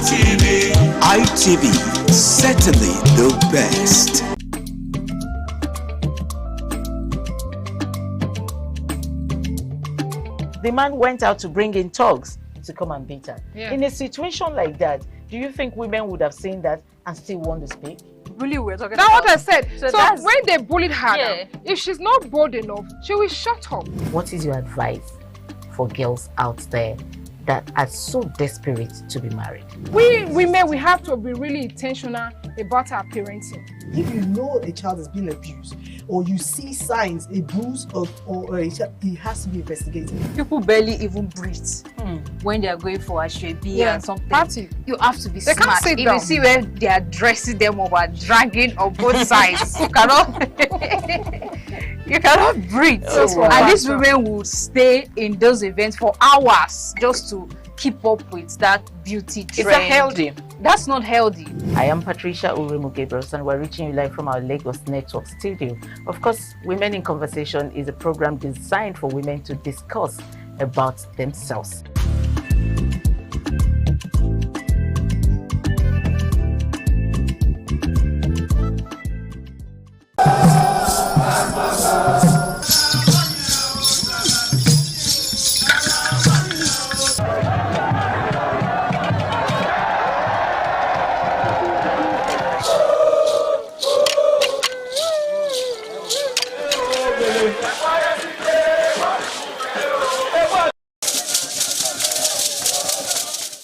ITV, certainly the best. The man went out to bring in thugs to come and beat her. Yeah. In a situation like that, do you think women would have seen that and still want to speak? Really, we're talking That's about what I said. So that's- when they bullied her, Yeah. if she's not bold enough, she will shut up. What is your advice for girls out there that are so desperate to be married? We women, we have to be really intentional about our parenting. If you know a child is being abused, or you see signs, a bruise or a child, it has to be investigated. people barely even breathe when they are going for a shrebi and something. Party. You have to be They can't smart. sit If down. you see where they are dressing them up and dragging on both sides, you cannot breathe. That's what And these happened. women will stay in those events for hours just to keep up with that beauty trend. Is that healthy? That's not healthy. I am Patricia Uremu Gabriels, and we're reaching you live from our Lagos Network studio. Of course, Women in Conversation is a program designed for women to discuss about themselves.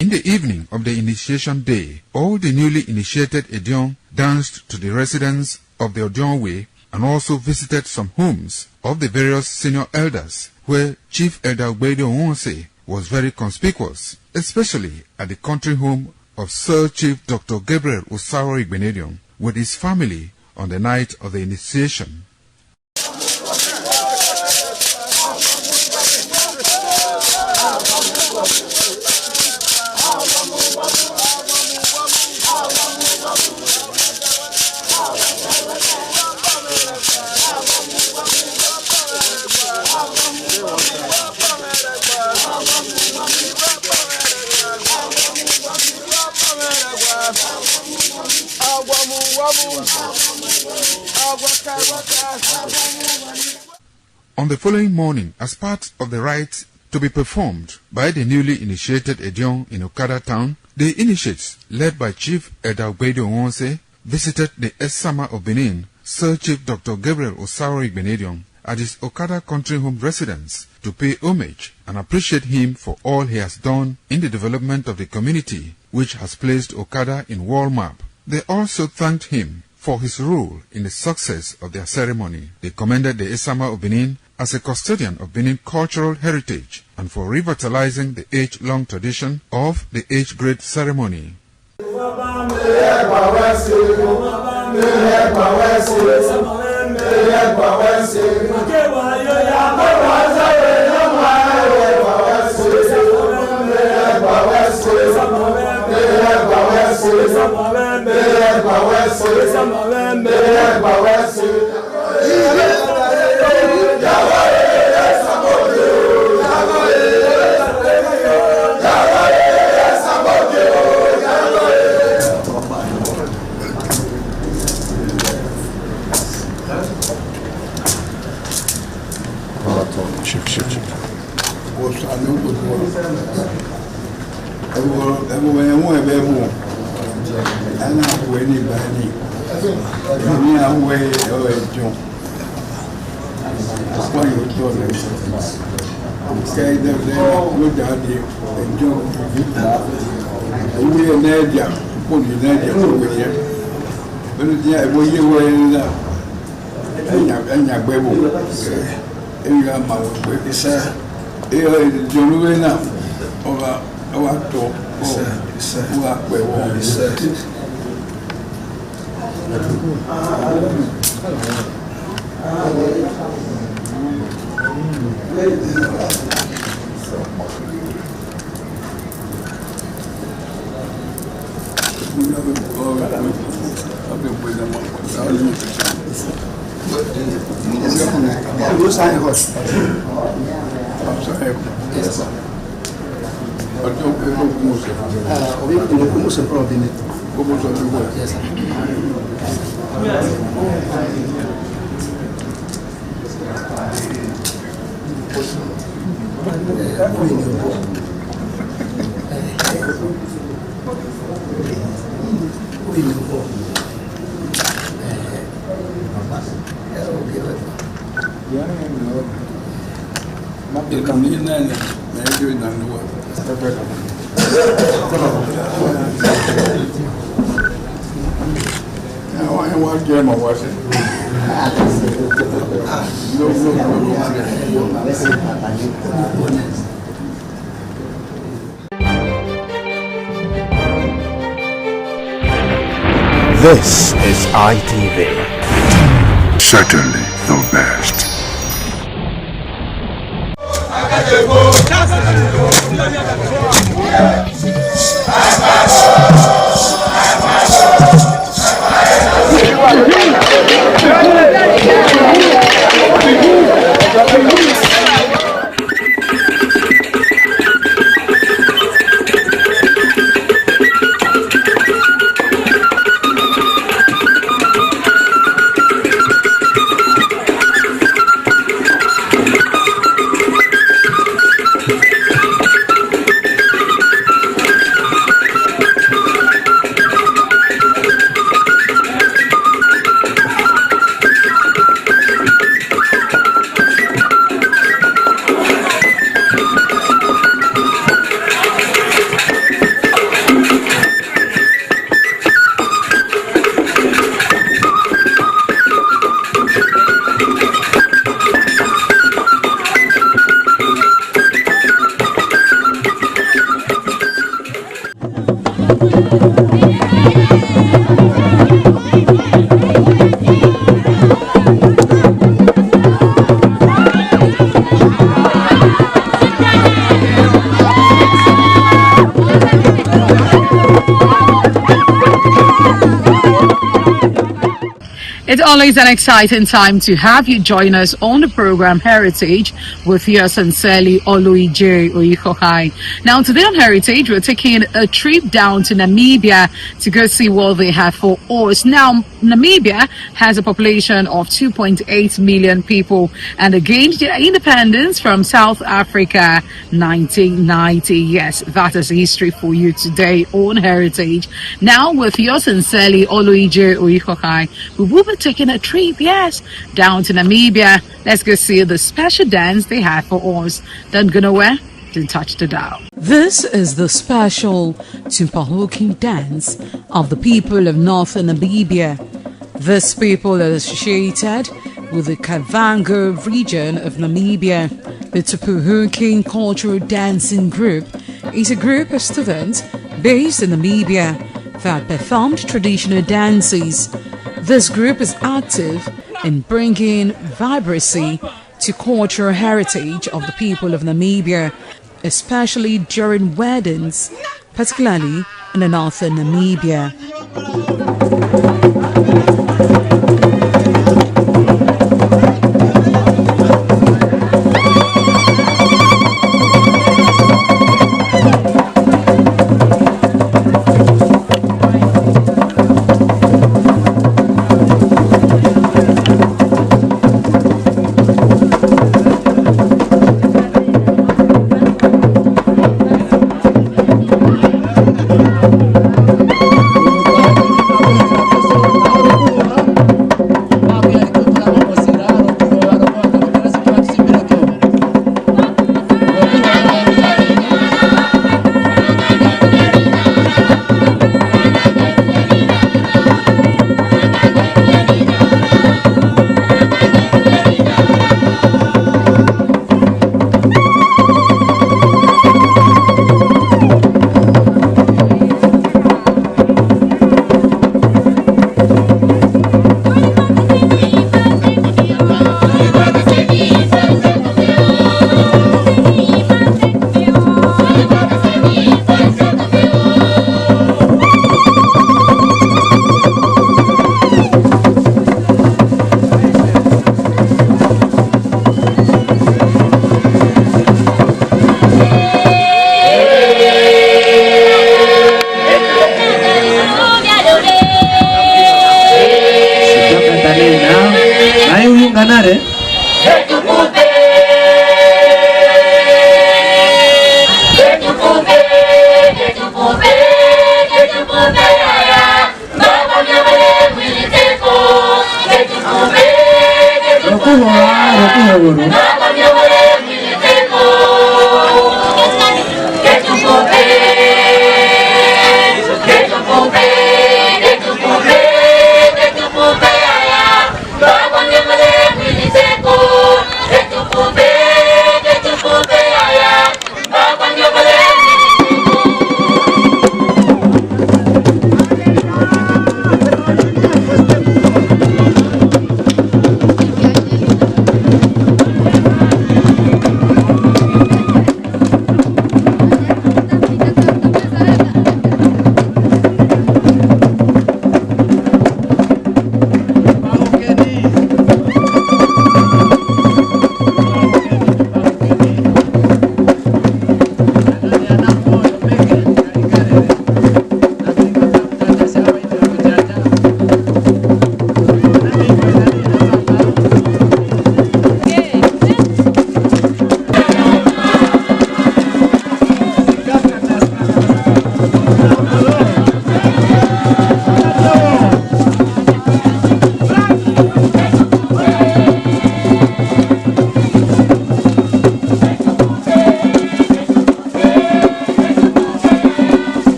In the evening of the initiation day, all the newly initiated Edion danced to the residents of the Odion Way and also visited some homes of the various senior elders, where Chief Elder Ogbede Onwonse was very conspicuous, especially at the country home of Sir Chief Dr. Gabriel Osawo Igbenedion with his family on the night of the initiation. On the following morning, as part of the rite to be performed by the newly initiated Edion in Okada town, the initiates, led by Chief Elder Ogbede Onwonse, visited the Esama of Benin, Sir Chief Dr. Gabriel Osawo Igbenedion, at his Okada country home residence to pay homage and appreciate him for all he has done in the development of the community, which has placed Okada in world map. They also thanked him for his role in the success of their ceremony. They commended the Esama of Benin as a custodian of Benin cultural heritage and for revitalizing the age-long tradition of the age-grade ceremony. This is ITV. Certainly the best. It's always an exciting time to have you join us on the program Heritage with yours sincerely, Oluije Oyihohai. Now, today on Heritage, we're taking a trip down to Namibia to go see what they have for us. Now, Namibia has a population of 2.8 million people and they gained their independence from South Africa 1990. Yes, that is history for you today on Heritage. Now, with yours sincerely, Oluije Oyihohai, we will be taking a trip, yes, down to Namibia. Let's go see the special dance they have for us. Don't go nowhere, don't touch the dial. This is the special Tumpahoki dance of the people of Northern Namibia. These people are associated with the Kavango region of Namibia. The Tumpahoki Cultural Dancing Group is a group of students based in Namibia that performed traditional dances. This group is active in bringing vibrancy to cultural heritage of the people of Namibia, especially during weddings, particularly in the northern Namibia. Guru.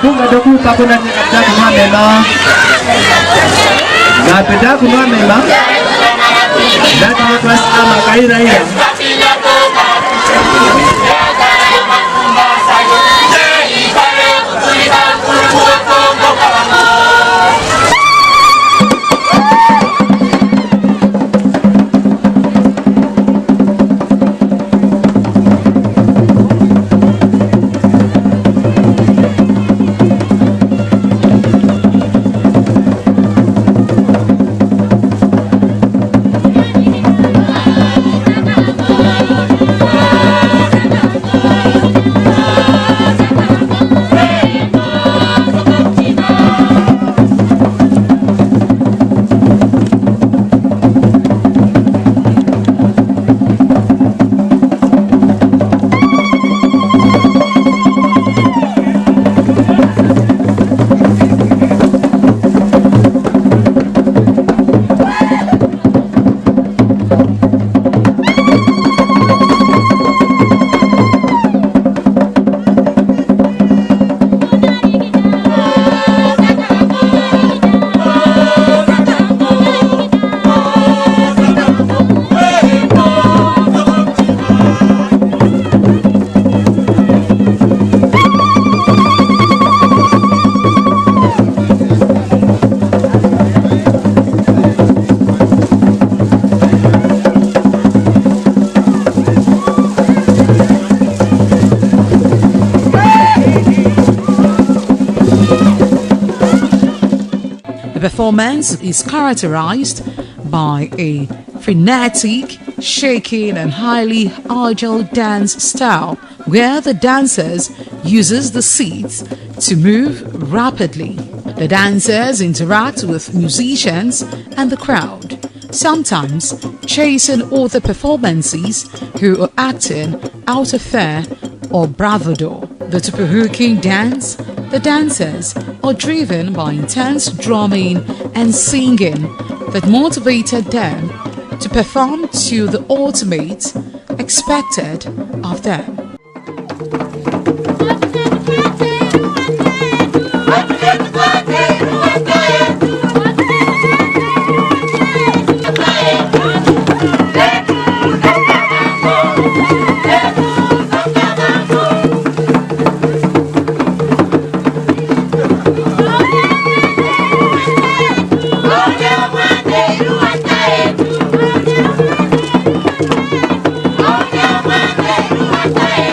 Funga doku pakuna ni kapta kunwa mema. Na peta kunwa mema. Dati kwa sama kaira ira. The performance is characterized by a frenetic, shaking and highly agile dance style where the dancers uses the seats to move rapidly. The dancers interact with musicians and the crowd, sometimes chasing other performances who are acting out of fear or bravado. The Tupuhuking dance, the dancers are driven by intense drumming and singing that motivated them to perform to the ultimate expected of them. Oh,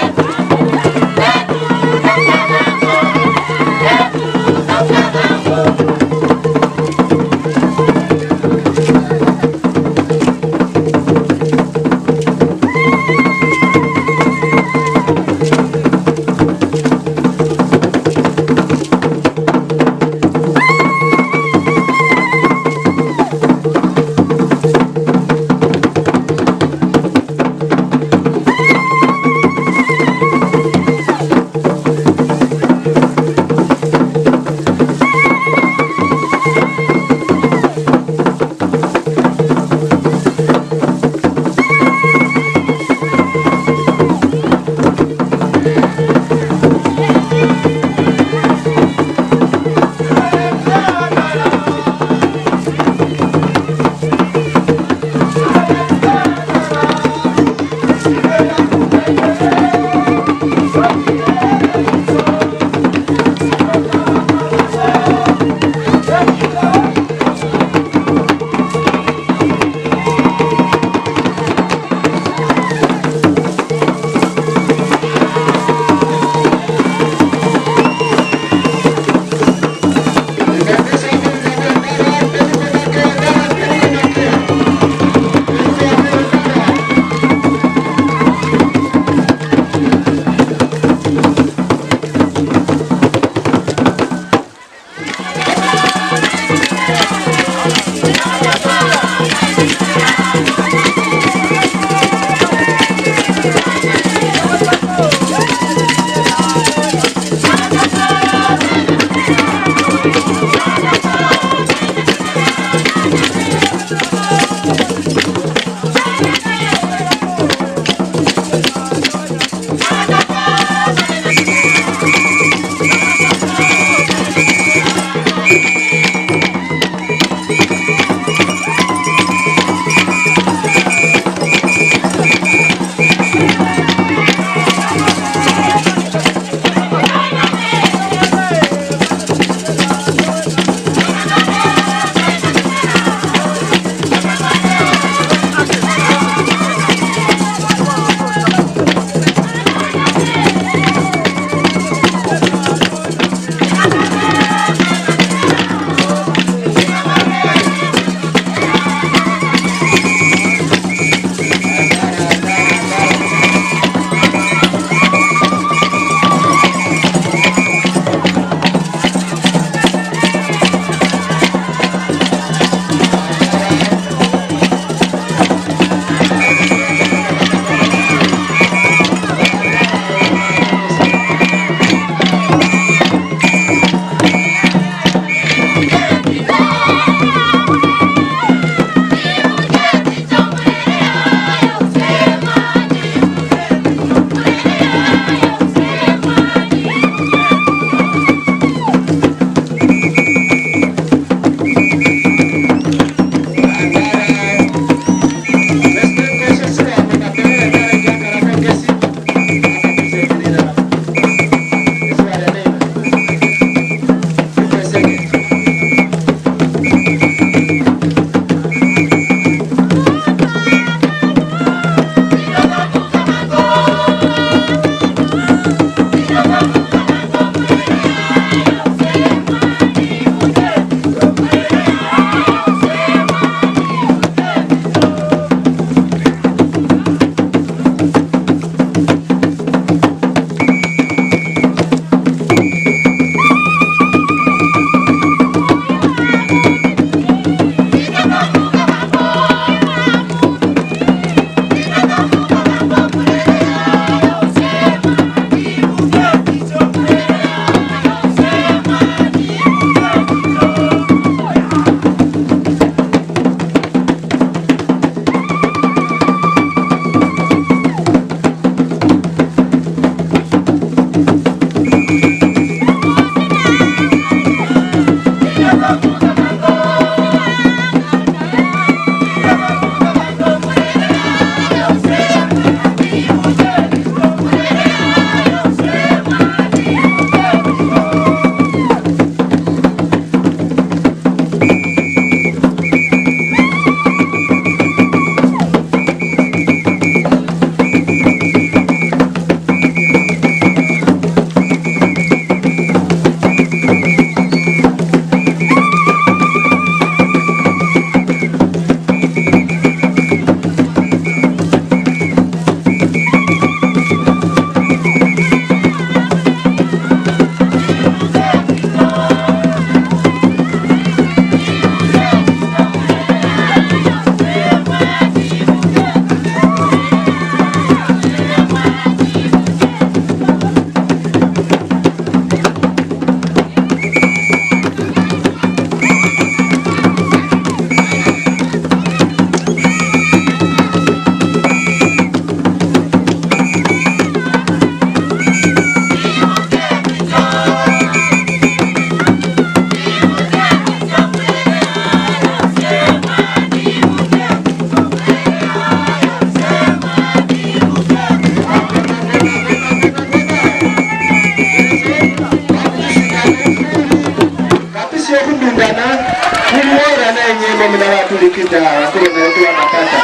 mina watu likita wakule merutua makata.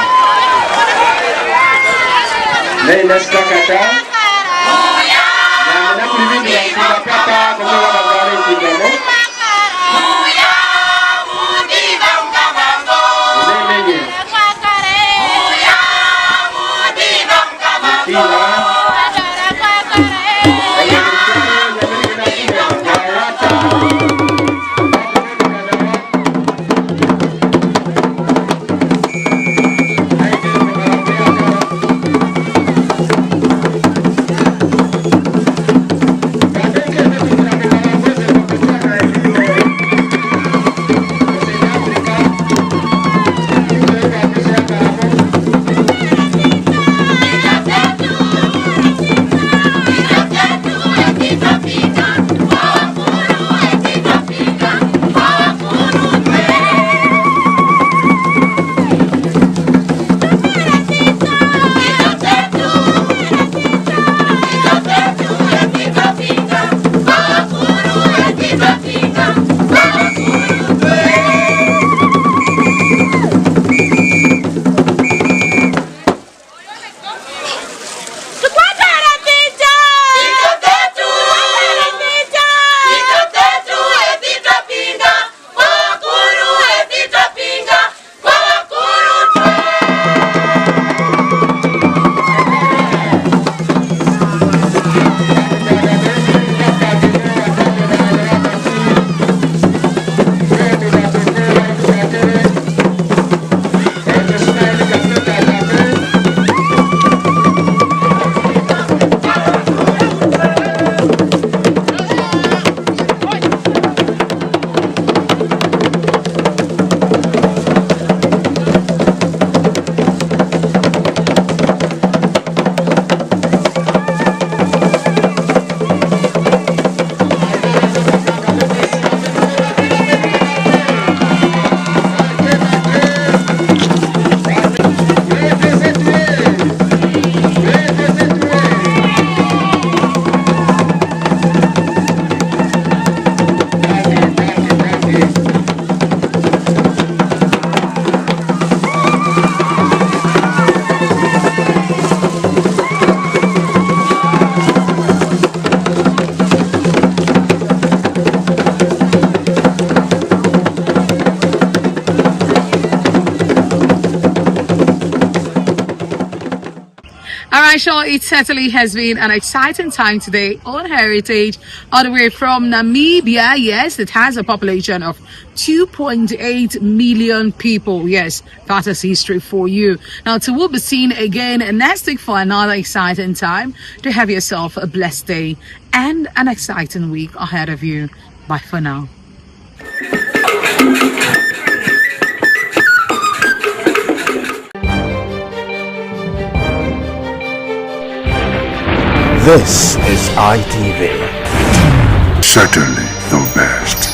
Nei nesta kata. Na mina kulivindi wa kuda pata kwa magari kidamo. Alright, sure, it certainly has been an exciting time today on Heritage, all the way from Namibia. Yes, it has a population of 2.8 million people. Yes, that is history for you. Now, till we'll be seen again next week for another exciting time. To have yourself a blessed day and an exciting week ahead of you. Bye for now. This is ITV. Certainly the best.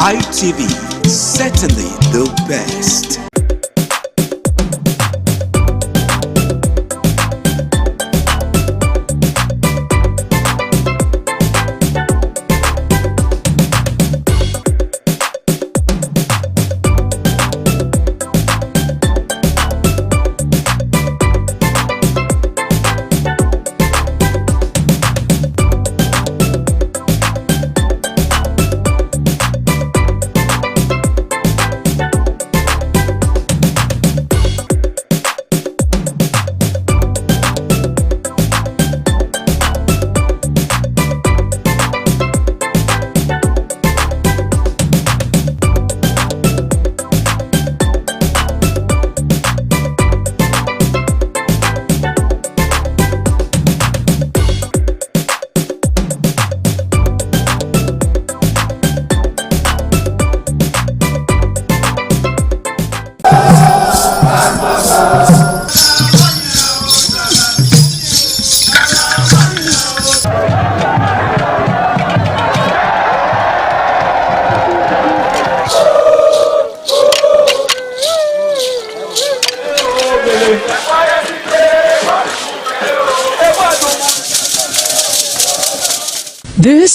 ITV, certainly the best.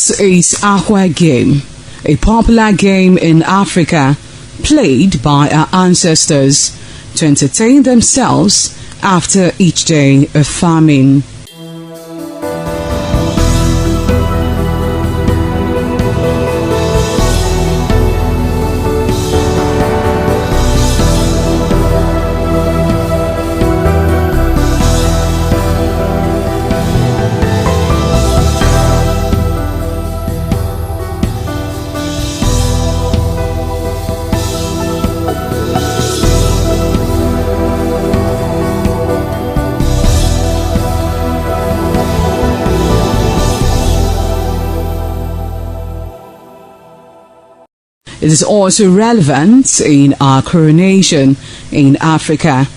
This is Aqua Game, a popular game in Africa played by our ancestors to entertain themselves after each day of farming. It is also relevant in our coronation in Africa.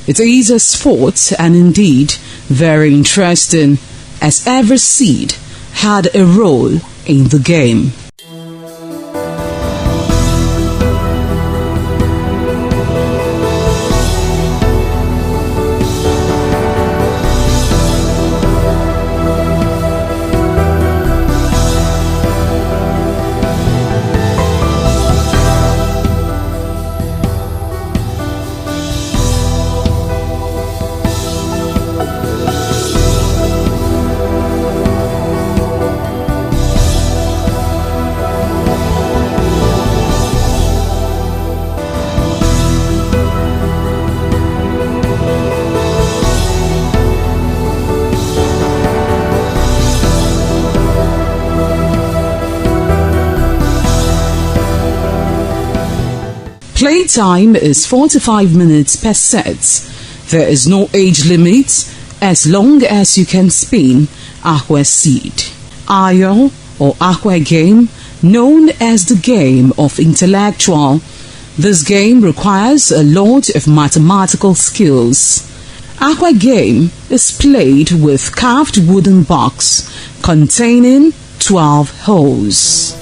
It is a sport and indeed very interesting, as every seed had a role in the game. Playtime is 45 minutes per set. There is no age limit as long as you can spin aqua seed. Ayo or aqua game, known as the game of intellectual. This game requires a lot of mathematical skills. Aqua game is played with carved wooden box containing 12 holes.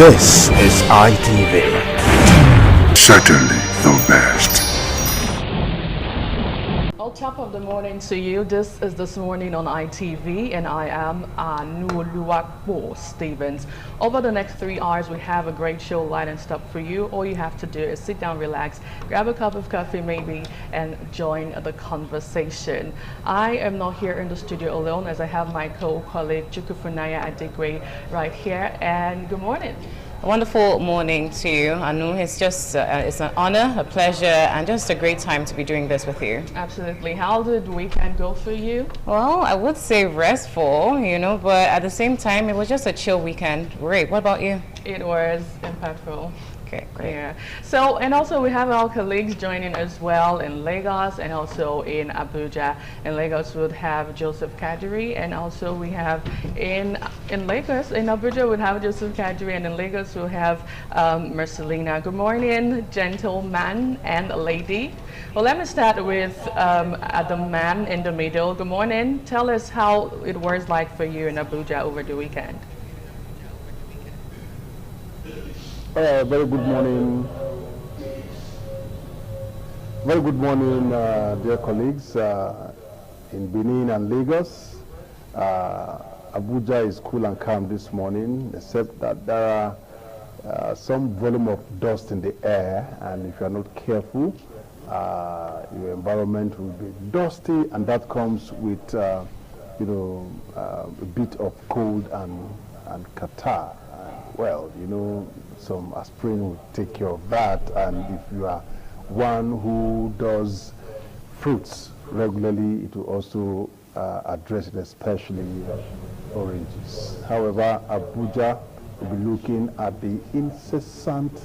This is ITV. Certainly the best. Well, top of the morning to you. This is This Morning on ITV, and I am Anuoluwapo Stevens. Over the next 3 hours, we have a great show lined up for you. All you have to do is sit down, relax, grab a cup of coffee maybe, and join the conversation. I am not here in the studio alone, as I have my co-colleague Chukwufunaya Adigwe right here. And good morning. A wonderful morning to you, Anu. It's just it's an honor, a pleasure, and just a great time to be doing this with you. Absolutely. How did the weekend go for you? Well, I would say restful, but at the same time, it was just a chill weekend. Great. What about you? It was impactful. Okay, great. Yeah. So, and also we have our colleagues joining as well in Lagos and also in Abuja. In Lagos, we would have Joseph Kadiri, and also we have in Lagos, in Abuja, we'll have Joseph Kadiri, and in Lagos, we'll have Marcelina. Good morning, gentleman and lady. Well, let me start with the man in the middle. Good morning. Tell us how it was like for you in Abuja over the weekend. Very good morning Very good morning, dear colleagues in Benin and Lagos. Abuja is cool and calm this morning, except that there are some volume of dust in the air, and if you are not careful, your environment will be dusty, and that comes with a bit of cold and catarrh. Well, some aspirin will take care of that, and if you are one who does fruits regularly, it will also address it, especially oranges. However, Abuja will be looking at the incessant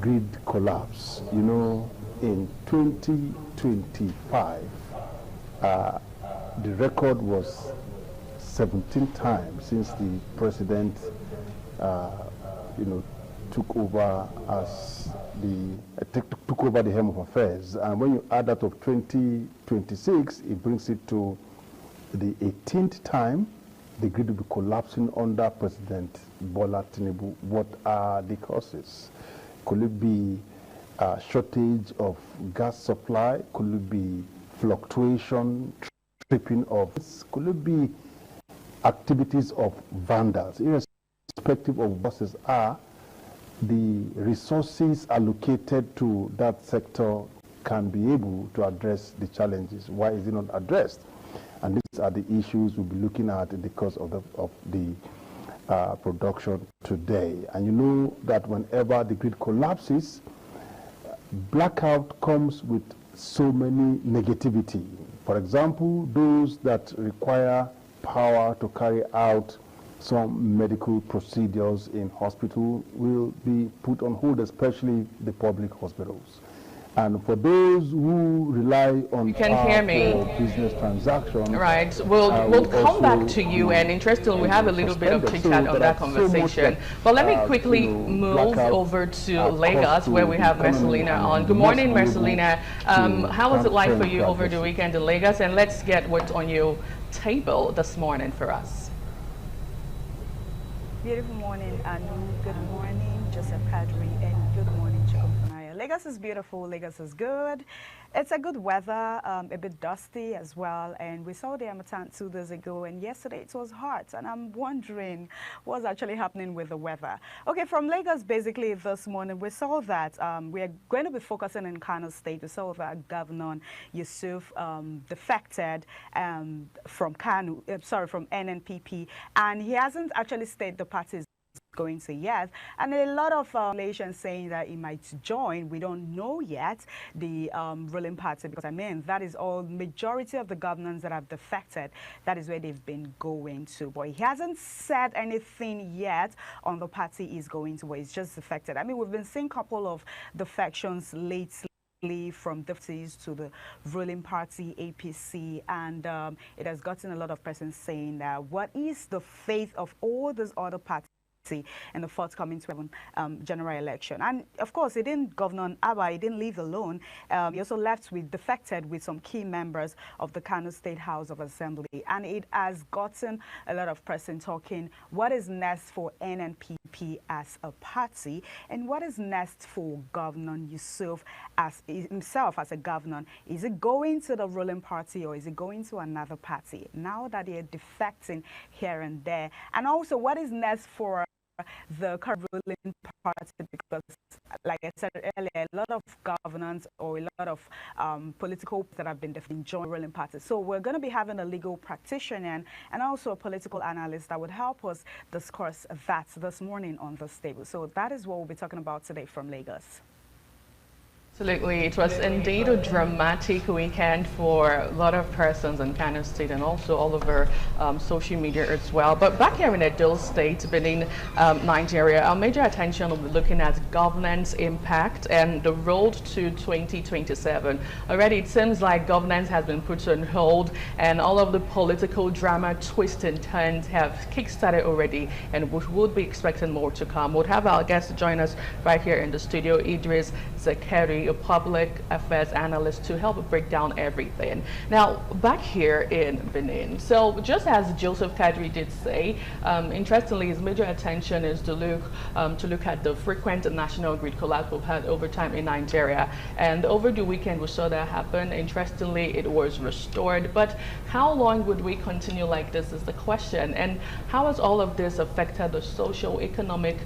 grid collapse. In 2025, the record was 17 times since the president took over the helm of affairs, and when you add that of 2026, it brings it to the 18th time the grid will be collapsing under President Bola Tinubu. What are the causes? Could it be a shortage of gas supply? Could it be fluctuation, tripping of? Could it be activities of vandals? Irrespective of what these are, the resources allocated to that sector can be able to address the challenges. Why is it not addressed? And these are the issues we'll be looking at in the course of the production today. And you know that whenever the grid collapses, blackout comes with so many negativity. For example, those that require power to carry out some medical procedures in hospital will be put on hold, especially the public hospitals. And for those who rely on business transactions, right? We'll come back to you, and interestingly, we have a little bit of chit chat on that conversation. But let me quickly move over to Lagos, where we have Mercelina on. Good morning, Mercelina. How was it like for you over the weekend in Lagos? And let's get what's on your table this morning for us. Beautiful morning, Anu. Good morning, Joseph Kadri, and good morning, Chukwufunaya. Lagos is beautiful. Lagos is good. It's a good weather, a bit dusty as well. And we saw the Harmattan 2 days ago, and yesterday it was hot. And I'm wondering what's actually happening with the weather. Okay, from Lagos, basically this morning, we saw that we are going to be focusing in Kano State. We saw that Governor Yusuf defected from NNPP, and he hasn't actually stated the party's going to yet, and a lot of relations saying that he might join. We don't know yet the ruling party, because that is all majority of the governors that have defected. That is where they've been going to, but he hasn't said anything yet on the party he's going to, where he's just defected. We've been seeing a couple of defections lately from deputies to the ruling party APC, and it has gotten a lot of persons saying that what is the fate of all these other parties in the forthcoming general election. And of course, he didn't govern Abba, he didn't leave alone. He also defected with some key members of the Kano State House of Assembly. And it has gotten a lot of person talking, what is next for NNPP as a party, and what is next for Governor Yusuf as himself as a governor? Is it going to the ruling party, or is it going to another party now that they're defecting here and there? And also, what is next for the current ruling party? Because, like I said earlier, a lot of governance or a lot of political that have been joined ruling parties. So we're going to be having a legal practitioner and also a political analyst that would help us discuss that this morning on this table. So that is what we'll be talking about today from Lagos. Absolutely. It was indeed a dramatic weekend for a lot of persons in Kano State and also all over social media as well. But back here in Edo State, Benin, Nigeria, our major attention will be looking at governance impact and the road to 2027. Already it seems like governance has been put on hold, and all of the political drama, twists and turns have kick-started already, and we would be expecting more to come. We'll have our guest join us right here in the studio, Idris Zakari, a public affairs analyst to help break down everything. Now, back here in Benin, so just as Joseph Kadri did say, interestingly, his major attention is to look at the frequent national grid collapse we've had over time in Nigeria. And over the weekend, we saw that happen. Interestingly, it was restored. But how long would we continue like this is the question. And how has all of this affected the socio-economic,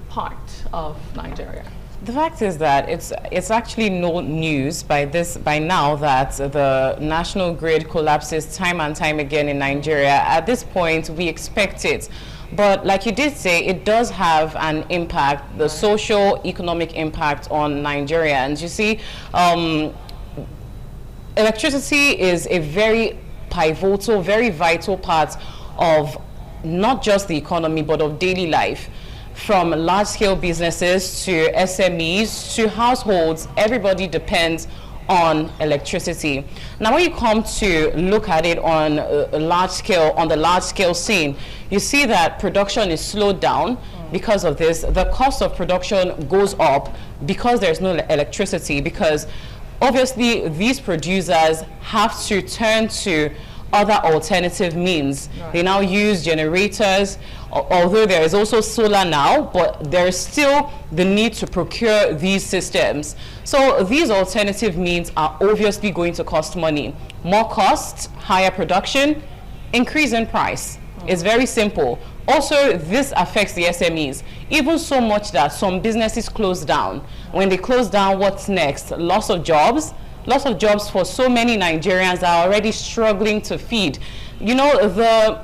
part of Nigeria? The fact is that it's actually no news by now that the national grid collapses time and time again in Nigeria. At this point, we expect it. But like you did say, it does have an impact, the socio-economic impact on Nigerians. You see, electricity is a very pivotal, very vital part of not just the economy, but of daily life. From large-scale businesses to SMEs to households, everybody depends on electricity. Now, when you come to look at it on the large scale scene, you see that production is slowed down because of this. The cost of production goes up because there's no electricity, because obviously these producers have to turn to other alternative means. Right. They now use generators, although there is also solar now, but there is still the need to procure these systems. So these alternative means are obviously going to cost money. More cost, higher production, increase in price. It's very simple. Also, this affects the SMEs, even so much that some businesses close down. When they close down, what's next? Loss of jobs. Lots of jobs for so many Nigerians that are already struggling to feed. The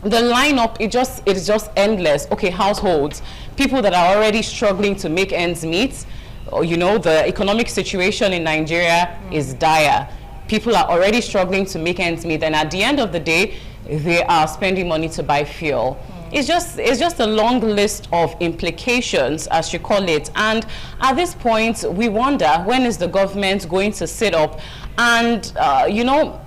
lineup, it's just endless. Okay, households, people that are already struggling to make ends meet. The economic situation in Nigeria is dire. People are already struggling to make ends meet, and at the end of the day, they are spending money to buy fuel. It's just a long list of implications, as you call it. And at this point, we wonder, when is the government going to sit up and,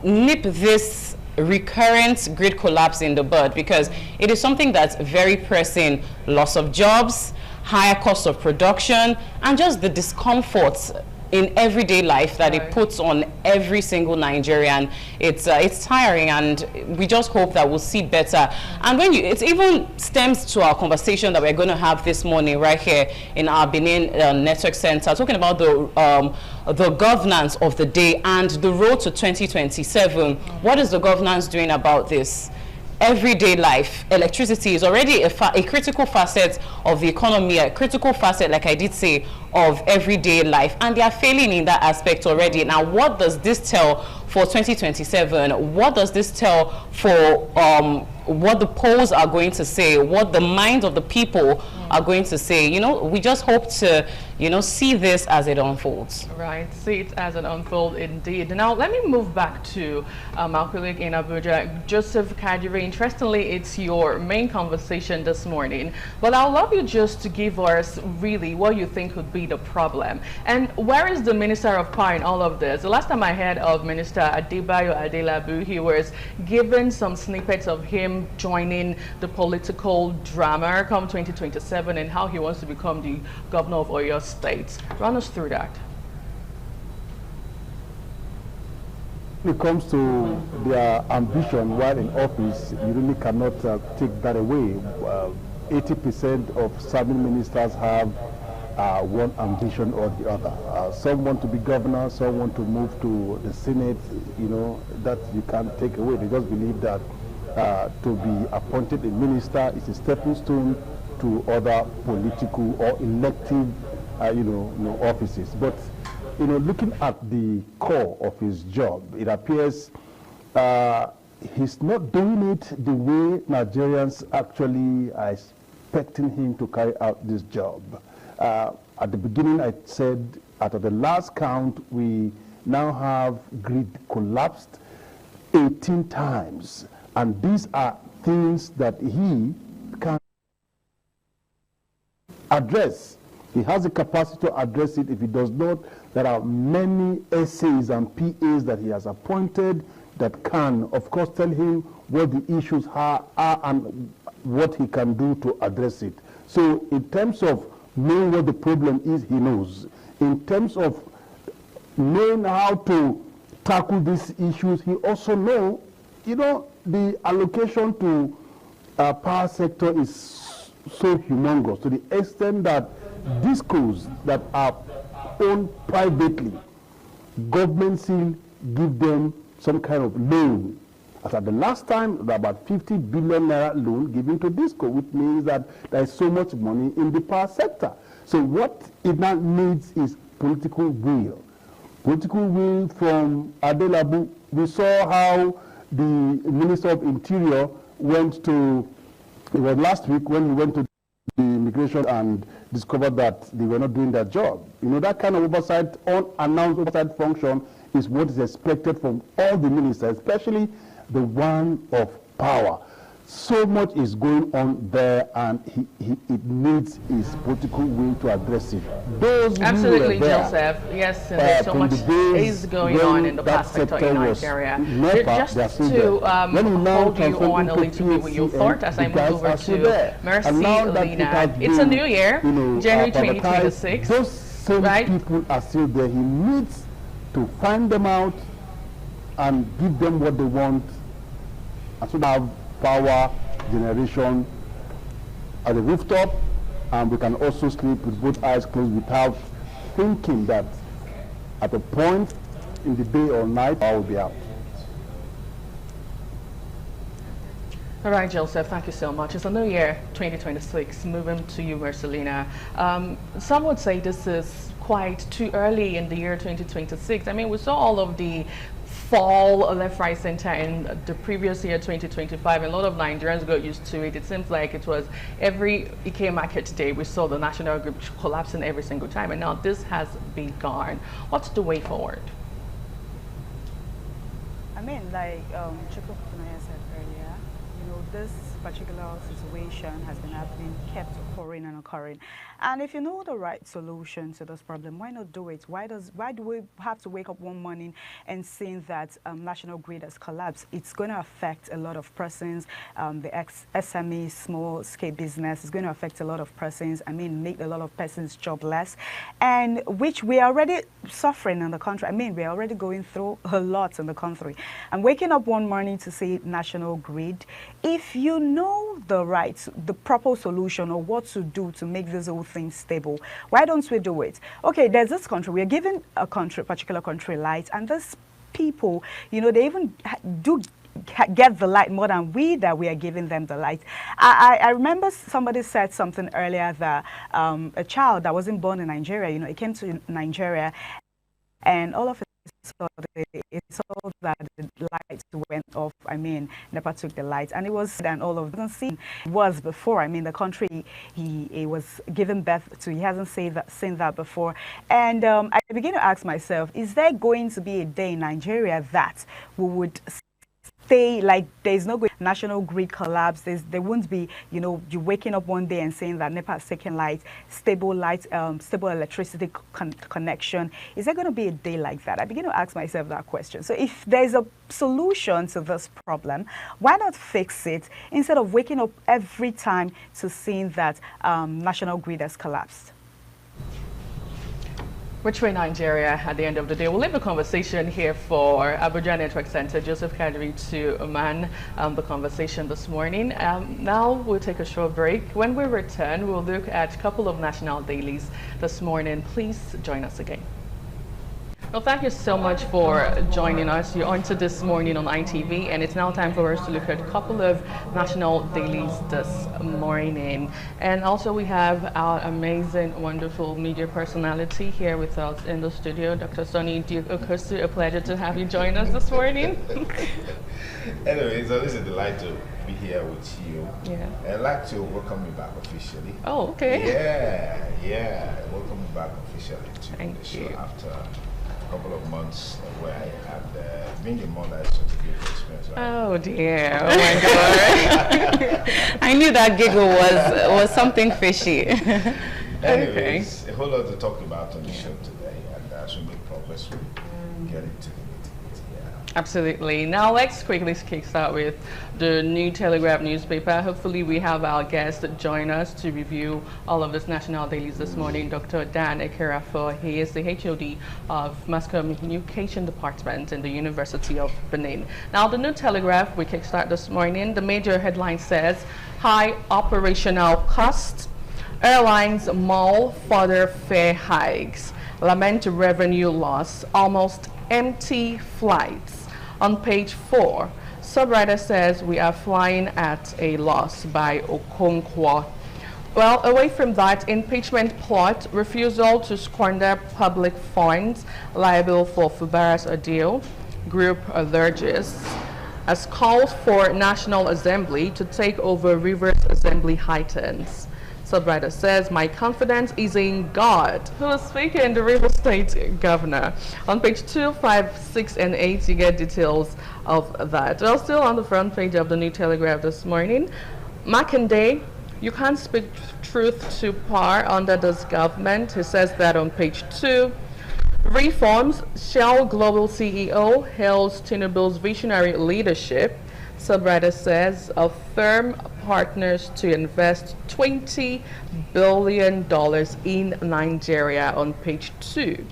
nip this recurrent grid collapse in the bud? Because it is something that's very pressing. Loss of jobs, higher cost of production, and just the discomforts in everyday life that it puts on every single Nigerian. It's tiring, and we just hope that we'll see better. And it even stems to our conversation that we're going to have this morning right here in our Benin Network Center, talking about the governance of the day and the road to 2027. What is the governance doing about this? Everyday life, electricity is already a critical facet of the economy, a critical facet, like I did say, of everyday life, and they are failing in that aspect already. Now, what does this tell for 2027? What does this tell for what the polls are going to say, what the minds of the people are going to say? We just hope to, see this as it unfolds. Right, see it as it unfolds indeed. Now, let me move back to our colleague in Abuja, Joseph Kadri. Interestingly, it's your main conversation this morning, but I'd love you just to give us really what you think would be the problem. And where is the Minister of Power in all of this? The last time I heard of Minister Adebayo Adelabu, he was given some snippets of him joining the political drama come 2027 and how he wants to become the governor of Oyo State. Run us through that. When it comes to their ambition while in office, you really cannot take that away. 80% of serving ministers have one ambition or the other. Some want to be governor, some want to move to the Senate, that you can't take away. They just believe that to be appointed a minister is a stepping stone to other political or elective, offices. But, looking at the core of his job, it appears he's not doing it the way Nigerians actually are expecting him to carry out this job. At the beginning, I said, at the last count, we now have grid collapsed 18 times. And these are things that he can address. He has the capacity to address it. If he does not, there are many SAs and PAs that he has appointed that can, of course, tell him what the issues are and what he can do to address it. So in terms of knowing what the problem is, he knows. in terms of knowing how to tackle these issues, he also know, the allocation to power sector is so humongous to the extent that discos that are owned privately, government still give them some kind of loan. As at the last time, about 50 billion naira loan given to disco, which means that there is so much money in the power sector. So what it now needs is political will. Political will from Adelabu. We saw how the Minister of Interior went to, it was last week when he went to the immigration and discovered that they were not doing their job. That kind of oversight, unannounced oversight function is what is expected from all the ministers, especially the one of power. So much is going on there, and it needs his political will to address it. Those Absolutely, who were there, Joseph. Yes, there's so much is going on in the power sector in Nigeria. Just to hold you on a little bit with your thought as I move over to Mercy Lina. It's a new year, January 2026. Those same people are still there. He needs to find them out and give them what they want, and so they have power generation at the rooftop, and we can also sleep with both eyes closed without thinking that at a point in the day or night I will be out. All right, Joseph, thank you so much. It's a new year, 2026. Moving to you, Marcelina. Some would say this is quite too early in the year 2026. I mean, we saw all of the fall left, right, center in the previous year, 2025. And a lot of Nigerians got used to it. It seems like it was every Ike market day we saw the national group collapsing every single time. And now this has begun. What's the way forward? I mean, like Chukwu said earlier, this particular situation has been happening, kept occurring and occurring. And if you know the right solution to this problem, why not do it? Why do we have to wake up one morning and seeing that national grid has collapsed? It's going to affect a lot of persons, the SME, small scale business. It's going to affect a lot of persons. I mean, make a lot of persons jobless, and which we are already suffering in the country. I mean, we're already going through a lot in the country. And waking up one morning to say national grid, if you know the proper solution or what to do to make this whole thing stable, why don't we do it? Okay, there's this country, we're giving a particular country light, and these people, they even do get the light more than we are giving them the light. I remember somebody said something earlier that a child that wasn't born in Nigeria, he came to Nigeria, and all of it's all that the lights went off. I mean, NEPA took the lights, and it was, and all of them seen was before. I mean, the country he was given birth to, he hasn't seen that before. And I begin to ask myself, is there going to be a day in Nigeria that we would stay like there's no good national grid collapse? There won't be, you waking up one day and saying that NEPA has taken light, stable electricity connection. Is there going to be a day like that? I begin to ask myself that question. So if there's a solution to this problem, why not fix it instead of waking up every time to seeing that national grid has collapsed? Which way Nigeria at the end of the day? We'll leave the conversation here for Abuja Network Center, Joseph Kadri, to man the conversation this morning. Now we'll take a short break. When we return, we'll look at a couple of national dailies this morning. Please join us again. Well, thank you so much for joining us. You're on to This Morning on ITV, and it's now time for us to look at a couple of national dailies this morning. And also we have our amazing, wonderful media personality here with us in the studio, Dr. Sonny Duke Okosu. A pleasure to have you join us this morning. Anyway, it's always a delight to be here with you. Yeah. I'd like to welcome you back officially. Oh, okay. Yeah. Welcome you back officially to Thank the show you. after a couple of months where I had been your mother. It's such a beautiful experience. Right? Oh dear! Oh my God! I knew that giggle was something fishy. Anyways, a whole lot to talk about on the show today, and as we make progress, we get into the nitty-gritty. Yeah. Absolutely. Now let's quickly kickstart with the New Telegraph newspaper. Hopefully we have our guest join us to review all of these national dailies this morning. Dr. Dan Ekerafo, he is the HOD of Mass Communication Department in the University of Benin. Now the New Telegraph, we kickstart this morning. The major headline says, high operational costs, airlines mull further fare hikes, lament revenue loss, almost empty flights. On page 4, subwriter says we are flying at a loss by Okonkwo. Well, away from that, impeachment plot, refusal to squander public funds, liable for Fubara's ordeal, group alleges, as calls for National Assembly to take over Rivers Assembly heightens. Subwriter says, my confidence is in God, who is speaking, the Rivers State Governor. On page 2, 5, 6, and 8, you get details of that. Well, still on the front page of the New Telegraph this morning, Makinde, you can't speak truth to power under this government. He says that on page 2. Reforms, Shell Global CEO hails Tinubu's visionary leadership. Subwriter says a firm partners to invest $20 billion in Nigeria on page 2.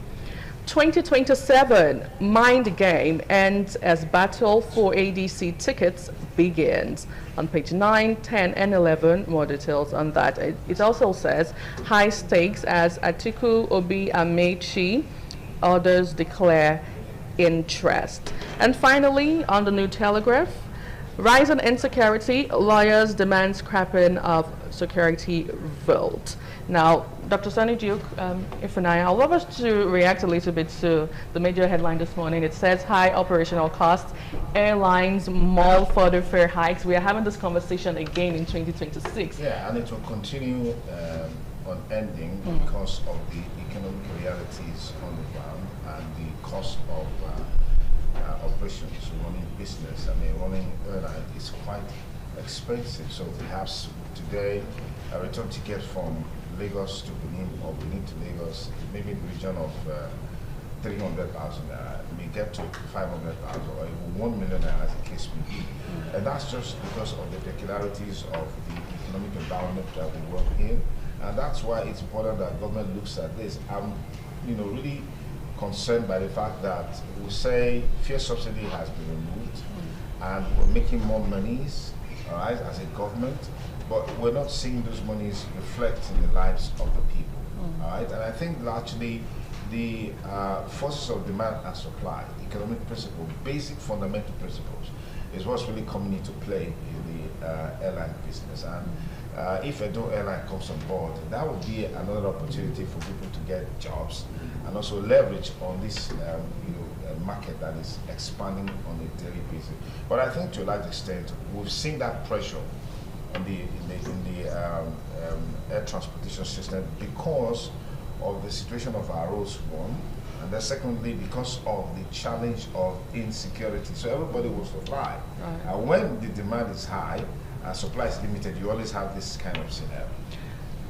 2027 mind game ends as battle for ADC tickets begins. On page 9, 10, and 11, more details on that. It also says high stakes as Atiku, Obi, Amechi, others declare interest. And finally, on the New Telegraph, rise in insecurity, lawyers demand scrapping of security vote. Now, Dr. Sunny Duke, Ifunanya, I'd love us to react a little bit to the major headline this morning. It says high operational costs, airlines mull further fare hikes. We are having this conversation again in 2026. Yeah, and it will continue unending because of the economic realities on the ground and the cost of operations, running business. I mean, running airline is quite expensive. So perhaps today a return ticket from Lagos to Benin or Benin to Lagos, maybe in the region of 300,000 naira, may get to 500,000 or even 1 million naira as the case may be. And that's just because of the peculiarities of the economic environment that we work in. And that's why it's important that government looks at this. I'm, really concerned by the fact that we say fuel subsidy has been removed and we're making more monies, all right, as a government, but we're not seeing those monies reflect in the lives of the people, all right? And I think largely the forces of demand and supply, economic principle, basic fundamental principles, is what's really coming into play in the airline business. And if Edo Airline comes on board, that would be another opportunity for people to get jobs and also leverage on this market that is expanding on a daily basis. But I think to a large extent, we've seen that pressure on the air transportation system because of the situation of our roads, one, and then secondly, because of the challenge of insecurity. So everybody wants to fly. Right. When the demand is high and supply is limited, you always have this kind of scenario.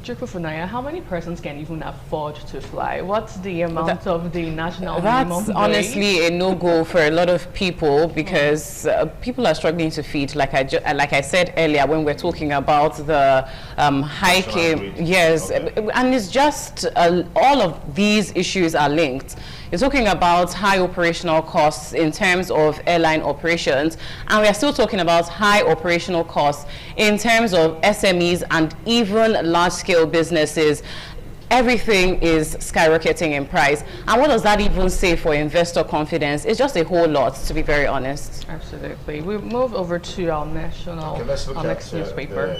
Ifunanya, how many persons can even afford to fly? What's the amount of the national minimum wage? That's honestly a no-go for a lot of people because people are struggling to feed. Like I said earlier when we're talking about the hiking, yes, okay. And it's just all of these issues are linked. You're talking about high operational costs in terms of airline operations, and we are still talking about high operational costs in terms of SMEs and even large-scale businesses. Everything is skyrocketing in price. And what does that even say for investor confidence? It's just a whole lot, to be very honest. Absolutely. We move over to our national next newspaper.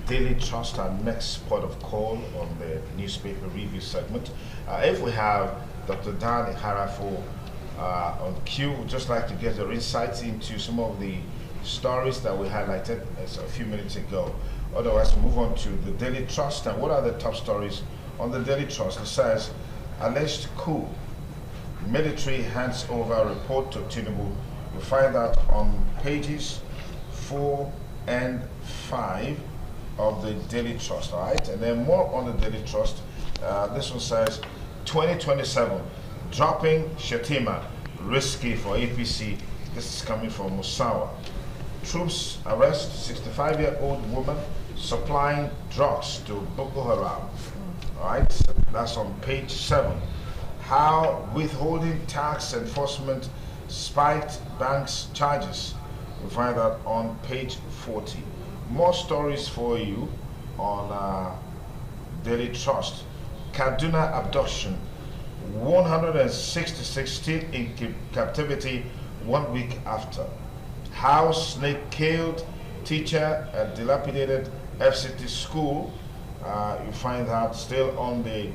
The Daily Trust, our next port of call on the newspaper review segment. If we have Dr. Dan Ekerafo on cue, we'd just like to get your insights into some of the stories that we highlighted a few minutes ago. Otherwise, we'll move on to the Daily Trust. And what are the top stories on the Daily Trust? It says, alleged coup, military hands over report to Tinubu. You'll find that on pages 4 and 5 of the Daily Trust, all right? And then more on the Daily Trust. This one says, 2027, Dropping Shetima, risky for APC. This is coming from Musawa. Troops arrest 65-year-old woman supplying drugs to Boko Haram. All right, that's on page 7. How withholding tax enforcement spiked banks' charges. You'll find that on page 40. More stories for you on Daily Trust. Kaduna abduction. 166 still in captivity 1 week after. How snake killed teacher at dilapidated FCT school. You find that still on the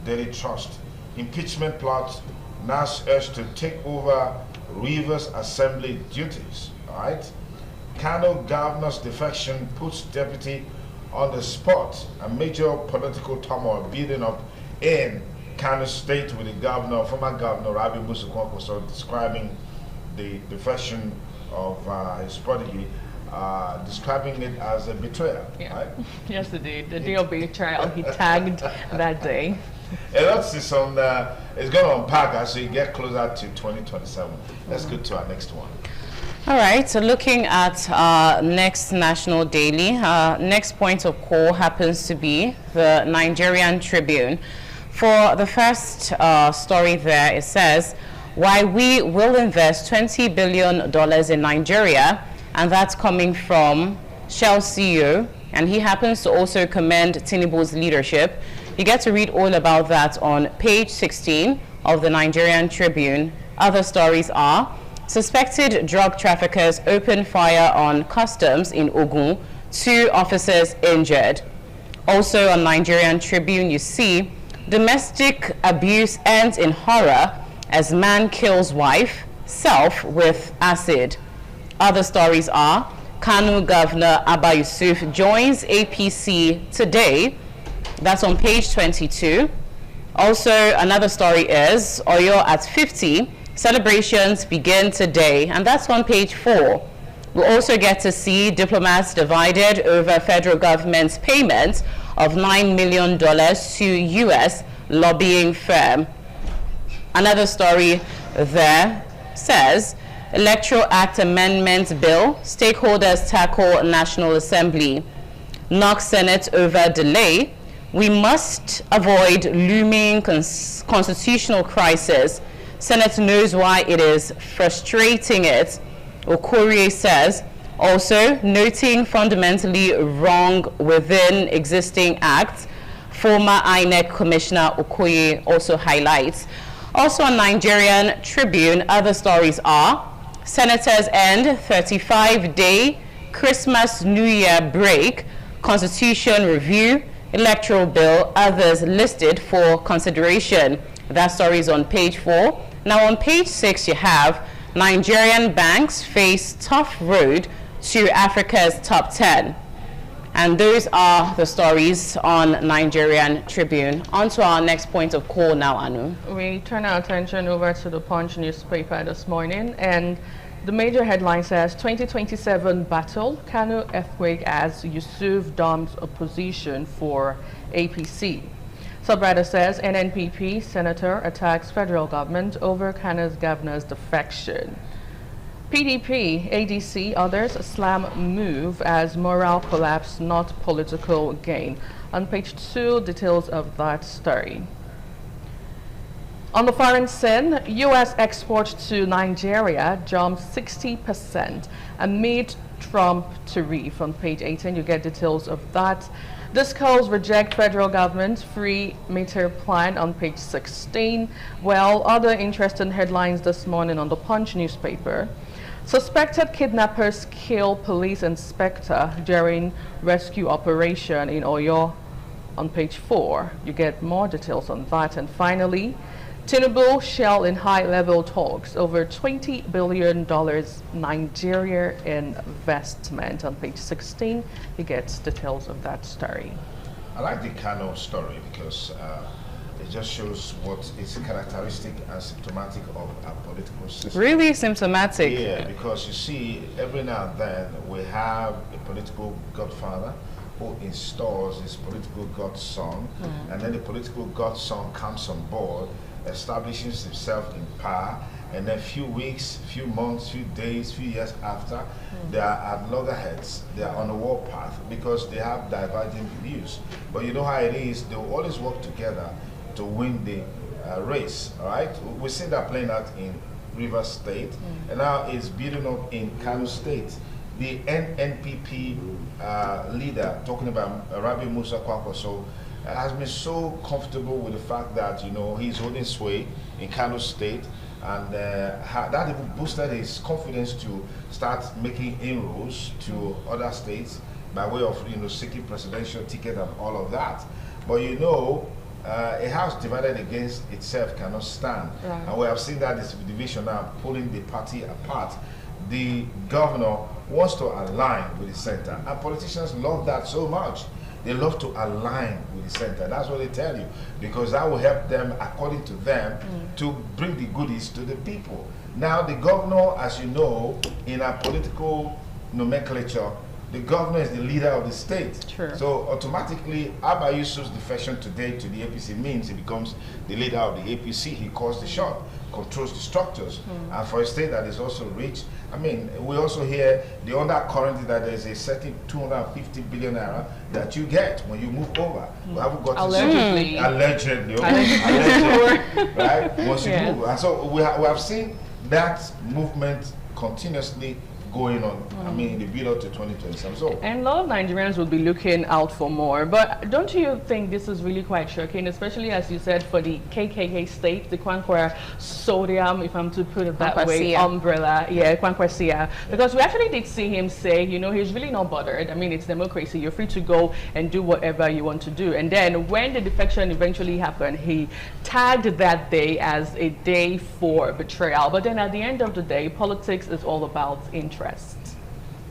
Daily Trust. Impeachment plot. NAS urged to take over Rivers Assembly duties. All right. Kano governor's defection puts deputy on the spot. A major political turmoil building up in Kano State with the governor, former governor Rabi Musa Kwankwaso, describing the defection of his prodigy, describing it as a betrayal. Yeah. Right? Yes, indeed. The day of betrayal, he tagged that day. A lot is on. It's going to unpack as we get closer to 2027. Let's go to our next one. All right, so looking at next national daily, next point of call happens to be the Nigerian Tribune. For the first story there, it says, why we will invest $20 billion in Nigeria, and that's coming from Shell CEO, and he happens to also commend Tinubu's leadership. You get to read all about that on page 16 of the Nigerian Tribune. Other stories are, suspected drug traffickers open fire on customs in Ogun, 2 officers injured. Also on Nigerian Tribune, you see, domestic abuse ends in horror as man kills wife, self with acid. Other stories are, Kano Governor Abba Yusuf joins APC today. That's on page 22. Also, another story is, Oyo at 50, celebrations begin today, and that's on page 4. We'll also get to see diplomats divided over federal government's payment of $9 million to U.S. lobbying firm. Another story there says, Electoral Act Amendment Bill, stakeholders tackle National Assembly. Knock Senate over delay. We must avoid looming constitutional crisis. Senate knows why it is frustrating it. Okorie says, also noting fundamentally wrong within existing acts. Former INEC Commissioner Okoye also highlights. Also on Nigerian Tribune, other stories are, senators end 35-day Christmas New Year break, constitution review, electoral bill, others listed for consideration. That story is on page 4. Now on page 6 you have Nigerian banks face tough road to Africa's top 10. And those are the stories on Nigerian Tribune. On to our next point of call now, Anu. We turn our attention over to the Punch newspaper this morning, and the major headline says 2027 battle, Kano earthquake as Yusuf dumps opposition for APC. Subwriter says NNPP senator attacks federal government over Kano's governor's defection. PDP, ADC, others slam move as moral collapse, not political gain. On page 2, details of that story. On the foreign scene, U.S. export to Nigeria jumps 60% amid Trump tariff. On page 18, you get details of that. Discos reject federal government free meter plan on page 16. Well, other interesting headlines this morning on the Punch newspaper. Suspected kidnappers kill police inspector during rescue operation in Oyo. On page 4, you get more details on that. And finally, Tinubu Shell in high-level talks over $20 billion Nigeria investment. On page 16, you get details of that story. I like the Kano story because it just shows what is characteristic and symptomatic of our political system. Really symptomatic? Yeah, because you see, every now and then we have a political godfather who installs his political godson, and then the political godson comes on board establishing himself in power, and then few weeks, few months, few days, few years after, they are at loggerheads. They are on the warpath because they have diverging views. But you know how it is, they will always work together to win the race, all right? We see that playing out in Rivers State, and now it's building up in Kano State. The NNPP leader, talking about Rabi Musa Kwankwaso, has been so comfortable with the fact that, you know, he's holding sway in Kano State, and that even boosted his confidence to start making inroads to other states by way of, you know, seeking presidential ticket and all of that. But you know, a house divided against itself cannot stand. Right. And we have seen that this division now pulling the party apart. The governor wants to align with the center, and politicians love that so much. They love to align with the center. That's what they tell you, because that will help them, according to them, to bring the goodies to the people. Now, the governor, as you know, in our political nomenclature, the governor is the leader of the state. Sure. So automatically, Abba Yusuf's defection today to the APC means he becomes the leader of the APC. He calls the shot, controls the structures. And for a state that is also rich, I mean, we also hear the undercurrent that there's a certain 250 billion naira that you get when you move over. We haven't got allegedly. Allegedly. Right? Once you move. And so we have seen that movement continuously going on, I mean, the build up to 2027. So, and a lot of Nigerians will be looking out for more. But don't you think this is really quite shocking, especially as you said, for the KKK state, the Kwankwa Sodium, if I'm to put it that way, umbrella, Kwankwa Sia, because we actually did see him say, you know, he's really not bothered. I mean, it's democracy. You're free to go and do whatever you want to do. And then when the defection eventually happened, he tagged that day as a day for betrayal. But then at the end of the day, politics is all about interest.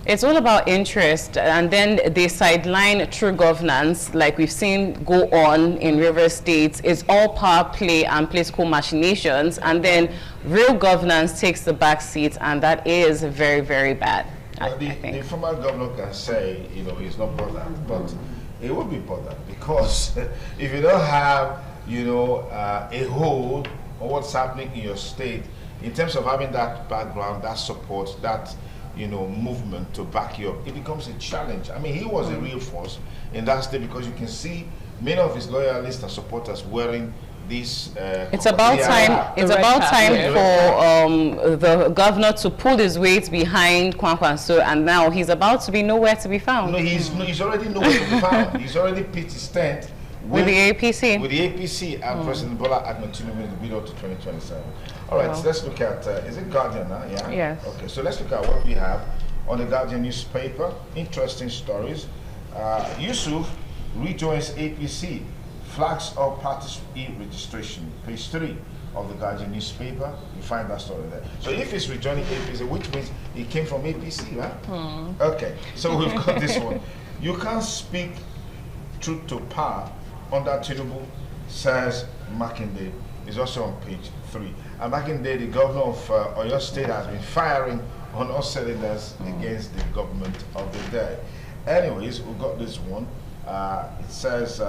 It's all about interest, and then they sideline true governance, like we've seen go on in Rivers State. It's all power play and political machinations, and then real governance takes the back seat, and that is very, very bad. Well, the former governor can say, you know, he's not bothered, but it will be bothered, because if you don't have, you know, a hold on what's happening in your state, in terms of having that background, that support, that, you know, movement to back you up, it becomes a challenge. I mean, he was a real force in that state, because you can see many of his loyalists and supporters wearing these. It's about time. It's about time for the governor to pull his weight behind Kwankwaso, and now he's about to be nowhere to be found. No, he's already nowhere to be found. He's already pitched his tent with the APC. With the APC and President Bola Ahmed Tinubu in the build up to 2027. All right, so let's look at, is it Guardian now? Yeah? Yes. Okay, so let's look at what we have on the Guardian newspaper. Interesting stories. Yusuf rejoins APC, flags up party e-registration. Page 3 of the Guardian newspaper, you find that story there. So if he's rejoining APC, which means he came from APC, right? Okay, so we've got this one. You can't speak truth to power under Tinubu, says Makinde. Is also on page 3. And back in the day, the governor of Oyo State has been firing on all cylinders against the government of the day. Anyways, we got this one. It says,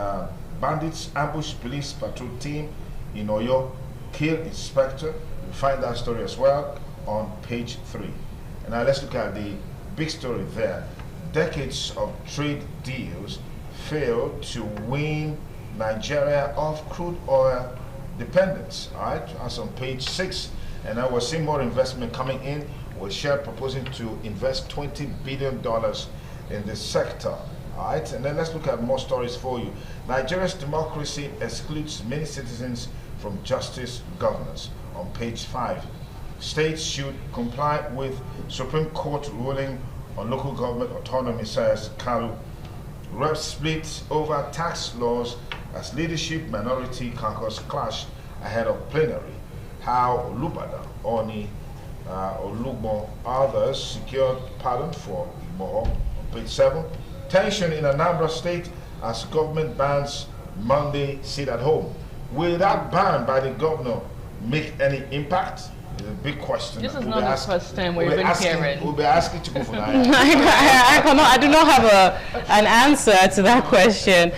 bandits ambush police patrol team in Oyo, kill inspector. You find that story as well on page 3. And now let's look at the big story there. Decades of trade deals failed to wean Nigeria off crude oil dependence. All right, that's on page 6. And now we're seeing more investment coming in, with Shell proposing to invest $20 billion in this sector. All right, and then let's look at more stories for you. Nigeria's democracy excludes many citizens from justice governance, on page 5. States should comply with Supreme Court ruling on local government autonomy, says Kalu. Reps split over tax laws as leadership minority caucus clash ahead of plenary. How Olubada, Oni, Olugbo, others secured pardon for Igbo, on page 7. Tension in Anambra State as government bans Monday sit at home. Will that ban by the governor make any impact? It's a big question. This is not the first time we've been hearing. We'll be asking to go for that. I do not have an answer to that question.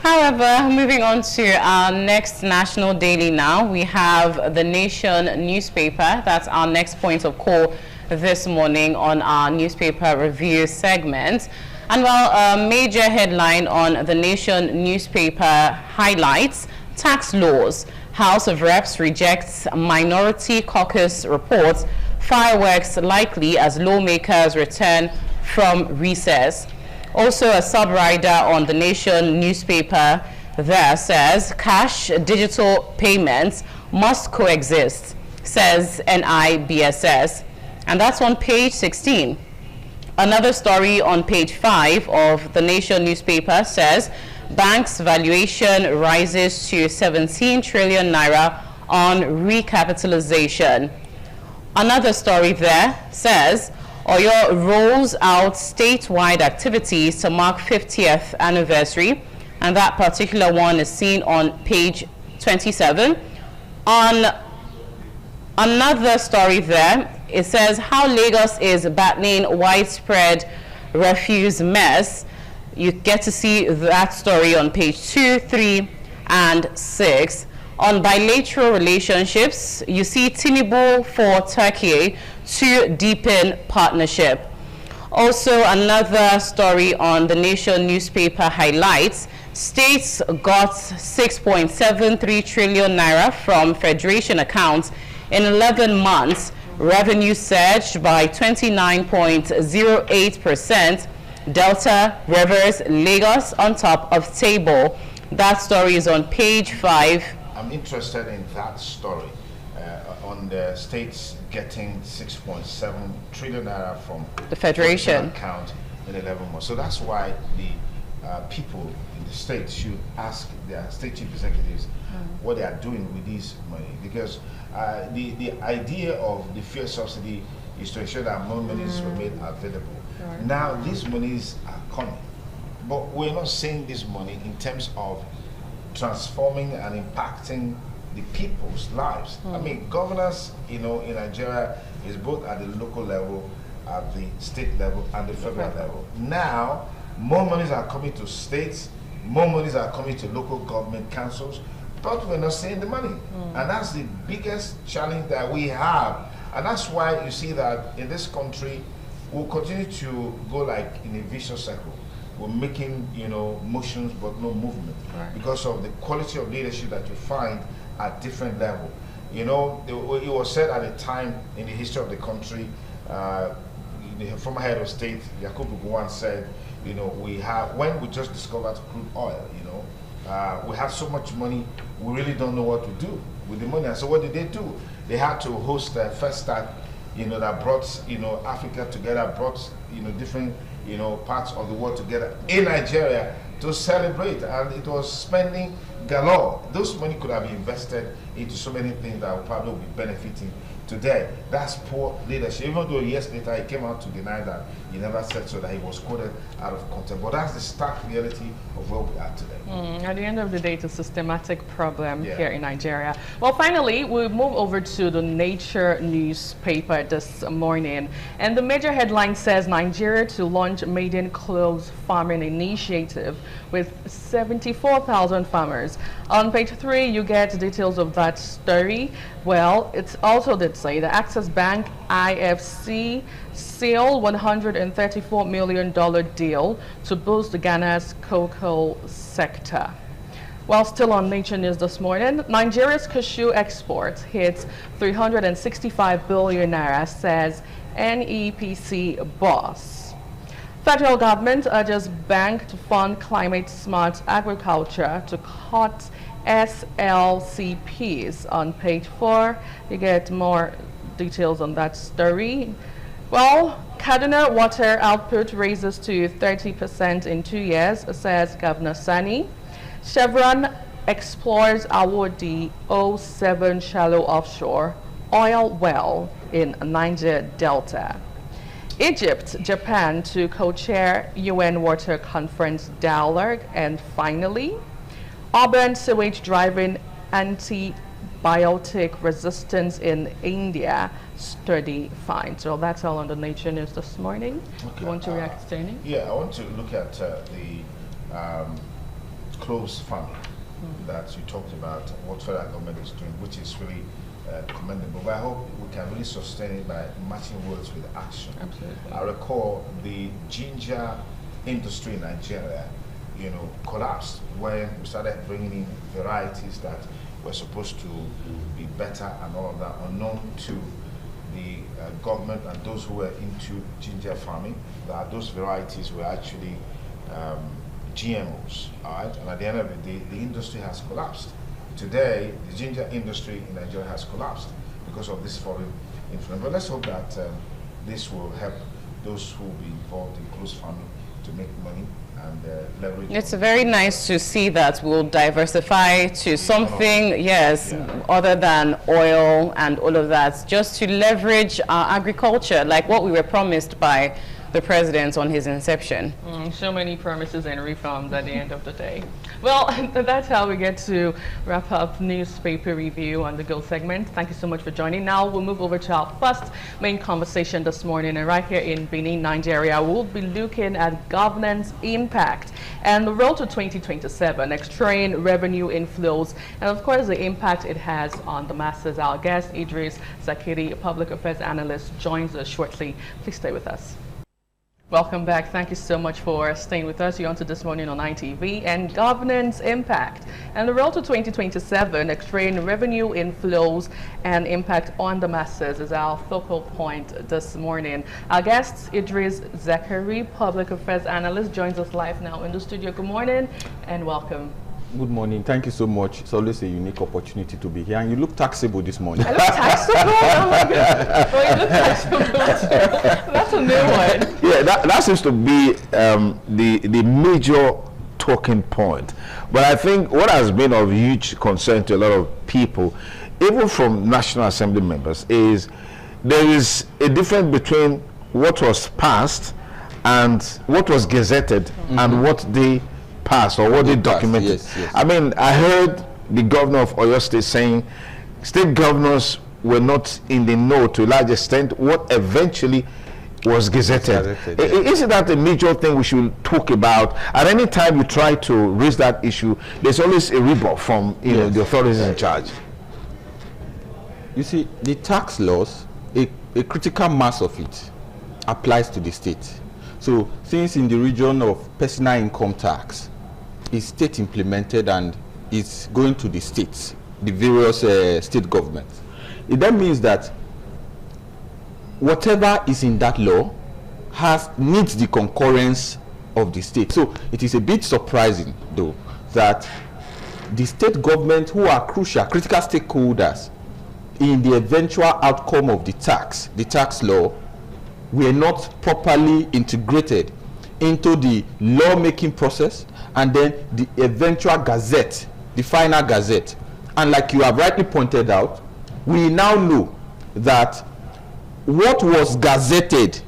However, moving on to our next national daily now, we have the Nation newspaper. That's our next point of call this morning on our newspaper review segment. And well, a major headline on the Nation newspaper highlights tax laws. House of Reps rejects minority caucus reports. Fireworks likely as lawmakers return from recess. Also, a sub-rider on the Nation newspaper there says cash digital payments must coexist, says NIBSS. And that's on page 16. Another story on page 5 of the Nation newspaper says banks valuation rises to 17 trillion naira on recapitalization. Another story there says Oyo rolls out statewide activities to mark 50th anniversary, and that particular one is seen on page 27. On another story there, it says how Lagos is battling widespread refuse mess. You get to see that story on page 2, 3, and 6. On bilateral relationships, you see Tinubu for Turkey to deepen partnership. Also, another story on the Nation newspaper highlights states got 6.73 trillion naira from federation accounts in 11 months. Revenue surged by 29.08%. Delta, Rivers, Lagos on top of table. That story is on page 5. I'm interested in that story on the states getting 6.7 trillion naira from the federation account in 11 months. So that's why the people in the states should ask their state chief executives what they are doing with this money, because the idea of the fuel subsidy is to ensure that more monies were made available. Right. Now these monies are coming, but we're not seeing this money in terms of transforming and impacting the people's lives. I mean, governance, in Nigeria is both at the local level, at the state level, and the federal level. Now, more monies are coming to states, more monies are coming to local government councils, but we're not seeing the money. And that's the biggest challenge that we have. And that's why you see that in this country, we'll continue to go like in a vicious circle. We're making, motions but no movement, because of the quality of leadership that you find at different level. It was said at a time in the history of the country, the former head of state, Yakubu Gowon, said, when we just discovered crude oil, we have so much money, we really don't know what to do with the money. And so what did they do? They had to host a festival, that brought, Africa together, brought, different, parts of the world together in Nigeria to celebrate, and it was spending galore. Those money could have been invested into so many things that would probably be benefiting today. That's poor leadership. Even though years later he came out to deny that, he never said so, that he was quoted out of context. But that's the stark reality of where we are today. At the end of the day, it's a systematic problem here in Nigeria. Well, finally, we'll move over to the Nature newspaper this morning. And the major headline says Nigeria to launch maiden clothes farming initiative with 74,000 farmers. On page 3, you get details of that story. Well, it's also did say the Access Bank IFC seal $134 million deal to boost Ghana's cocoa sector. While still on Nature News this morning, Nigeria's cashew exports hit 365 billion naira, says NEPC boss. Federal government urges bank to fund climate smart agriculture to cut SLCPs. On page 4, you get more details on that story. Well, Kaduna water output raises to 30% in 2 years, says Governor Sani. Chevron explores Awodi 07 shallow offshore oil well in Niger Delta. Egypt, Japan to co-chair UN Water Conference dialogue. And finally, urban sewage driving antibiotic resistance in India study finds. So that's all on the Nature News this morning. Okay. You want to react to any? Yeah, I want to look at close farming that you talked about, what federal government is doing, which is really commendable. But I hope we can really sustain it by matching words with action. Absolutely. I recall the ginger industry in Nigeria, collapsed when we started bringing in varieties that were supposed to be better and all of that, unknown to the government and those who were into ginger farming, that those varieties were actually GMOs, all right? And at the end of the day, the industry has collapsed. Today, the ginger industry in Nigeria has collapsed because of this foreign influence. But let's hope that this will help those who will be involved in close farming to make money and leverage. It's very nice to see that we'll diversify to something, other than oil and all of that, just to leverage our agriculture, like what we were promised by the president on his inception. So many promises and reforms at the end of the day. Well, that's how we get to wrap up newspaper review on the Go segment. Thank you so much for joining. Now we'll move over to our first main conversation this morning, and right here in Benin, Nigeria, we'll be looking at governance impact and the road to 2027, extracting revenue inflows, and of course the impact it has on the masses. Our guest, Idris Zakiri, public affairs analyst, joins us shortly. Please stay with us. Welcome back. Thank you so much for staying with us. You're on to This Morning on ITV and governance impact. And the road to 2027, extracting revenue inflows and impact on the masses is our focal point this morning. Our guest, Idris Zakiri, public affairs analyst, joins us live now in the studio. Good morning and welcome. Good morning. Thank you so much. It's always a unique opportunity to be here. And you look taxable this morning. I look taxable? Oh my God. Oh, you look taxable too. That's a new one. Yeah, that seems to be the major talking point. But I think what has been of huge concern to a lot of people, even from National Assembly members, is there is a difference between what was passed and what was gazetted and what they passed or what they documented. Yes. I mean, I heard the governor of Oyo State saying state governors were not in the know to a large extent what eventually was gazetted. Isn't that a major thing we should talk about? At any time you try to raise that issue, there's always a rebuff from the authorities in charge. You see, the tax laws, a critical mass of it applies to the state. So since in the region of personal income tax is state implemented and is going to the states, the various state governments, it then means that whatever is in that law needs the concurrence of the state. So it is a bit surprising though that the state government, who are critical stakeholders in the eventual outcome of the tax law, were not properly integrated into the lawmaking process and then the eventual gazette, the final gazette. And like you have rightly pointed out, we now know that what was gazetted,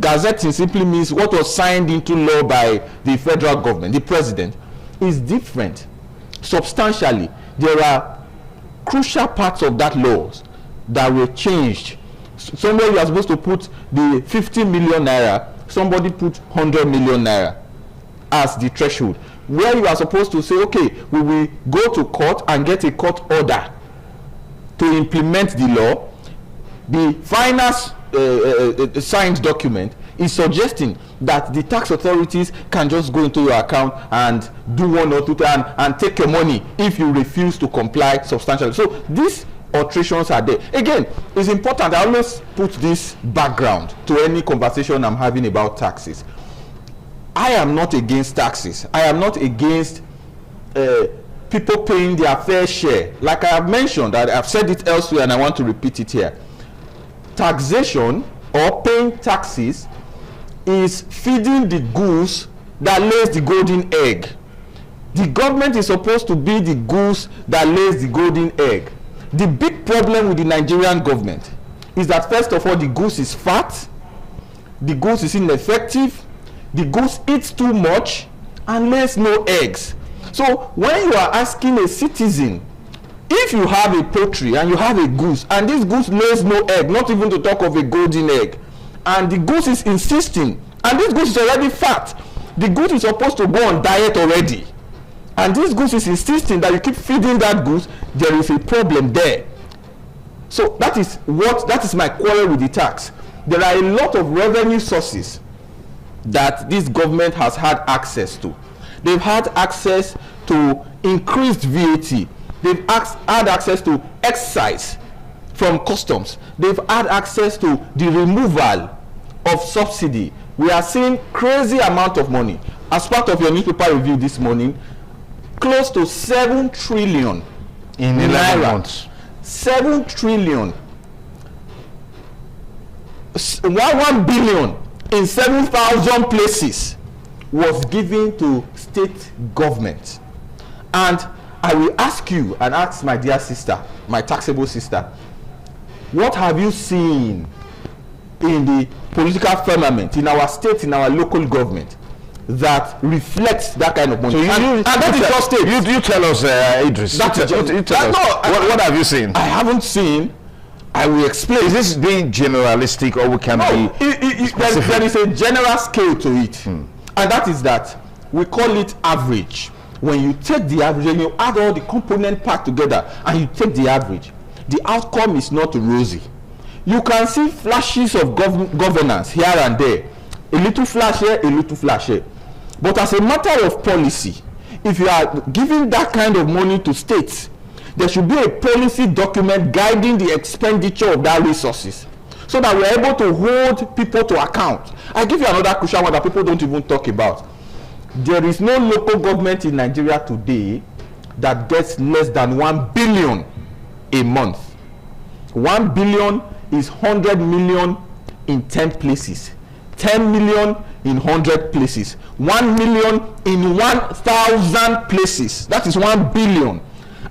gazetting simply means what was signed into law by the federal government, the president, is different. Substantially, there are crucial parts of that laws that were changed. Somewhere you are supposed to put the 50 million naira, somebody put 100 million naira as the threshold. Where you are supposed to say, okay, we will go to court and get a court order to implement the law. The final signed document is suggesting that the tax authorities can just go into your account and do one or two and take your money if you refuse to comply substantially. So these alterations are there. Again, it's important. I always put this background to any conversation I'm having about taxes. I am not against taxes. I am not against people paying their fair share. Like I have mentioned, I've said it elsewhere and I want to repeat it here. Taxation or paying taxes is feeding the goose that lays the golden egg. The government is supposed to be the goose that lays the golden egg. The big problem with the Nigerian government is that, first of all, the goose is fat, the goose is ineffective, the goose eats too much and lays no eggs. So when you are asking a citizen, if you have a poultry and you have a goose and this goose lays no egg, not even to talk of a golden egg, and the goose is insisting, and this goose is already fat, the goose is supposed to go on diet already, and this goose is insisting that you keep feeding that goose, there is a problem there. So that is my quarrel with the tax. There are a lot of revenue sources that this government has had access to. They've had access to increased VAT. They've had access to excise from customs. They've had access to the removal of subsidy. We are seeing crazy amount of money. As part of your newspaper review this morning, close to 7 trillion in 11 months. 7 trillion. 1 billion in 7,000 places was given to state government. And I will ask you and ask my dear sister, my taxable sister, what have you seen in the political firmament in our state, in our local government, that reflects that kind of money? So and that is just state. You tell us, Idris. What have you seen? I haven't seen. I will explain. Is this being generalistic, or we can be there is a general scale to it, and that is that we call it average. When you take the average and you add all the component parts together and you take the average, the outcome is not rosy. You can see flashes of governance here and there, a little flash here, a little flash here. But as a matter of policy, if you are giving that kind of money to states, there should be a policy document guiding the expenditure of that resources, so that we're able to hold people to account. I give you another crucial one that people don't even talk about. There is no local government in Nigeria today that gets less than 1 billion a month. 1 billion is 100 million in 10 places, 10 million in 100 places, 1 million in 1,000 places. That is 1 billion.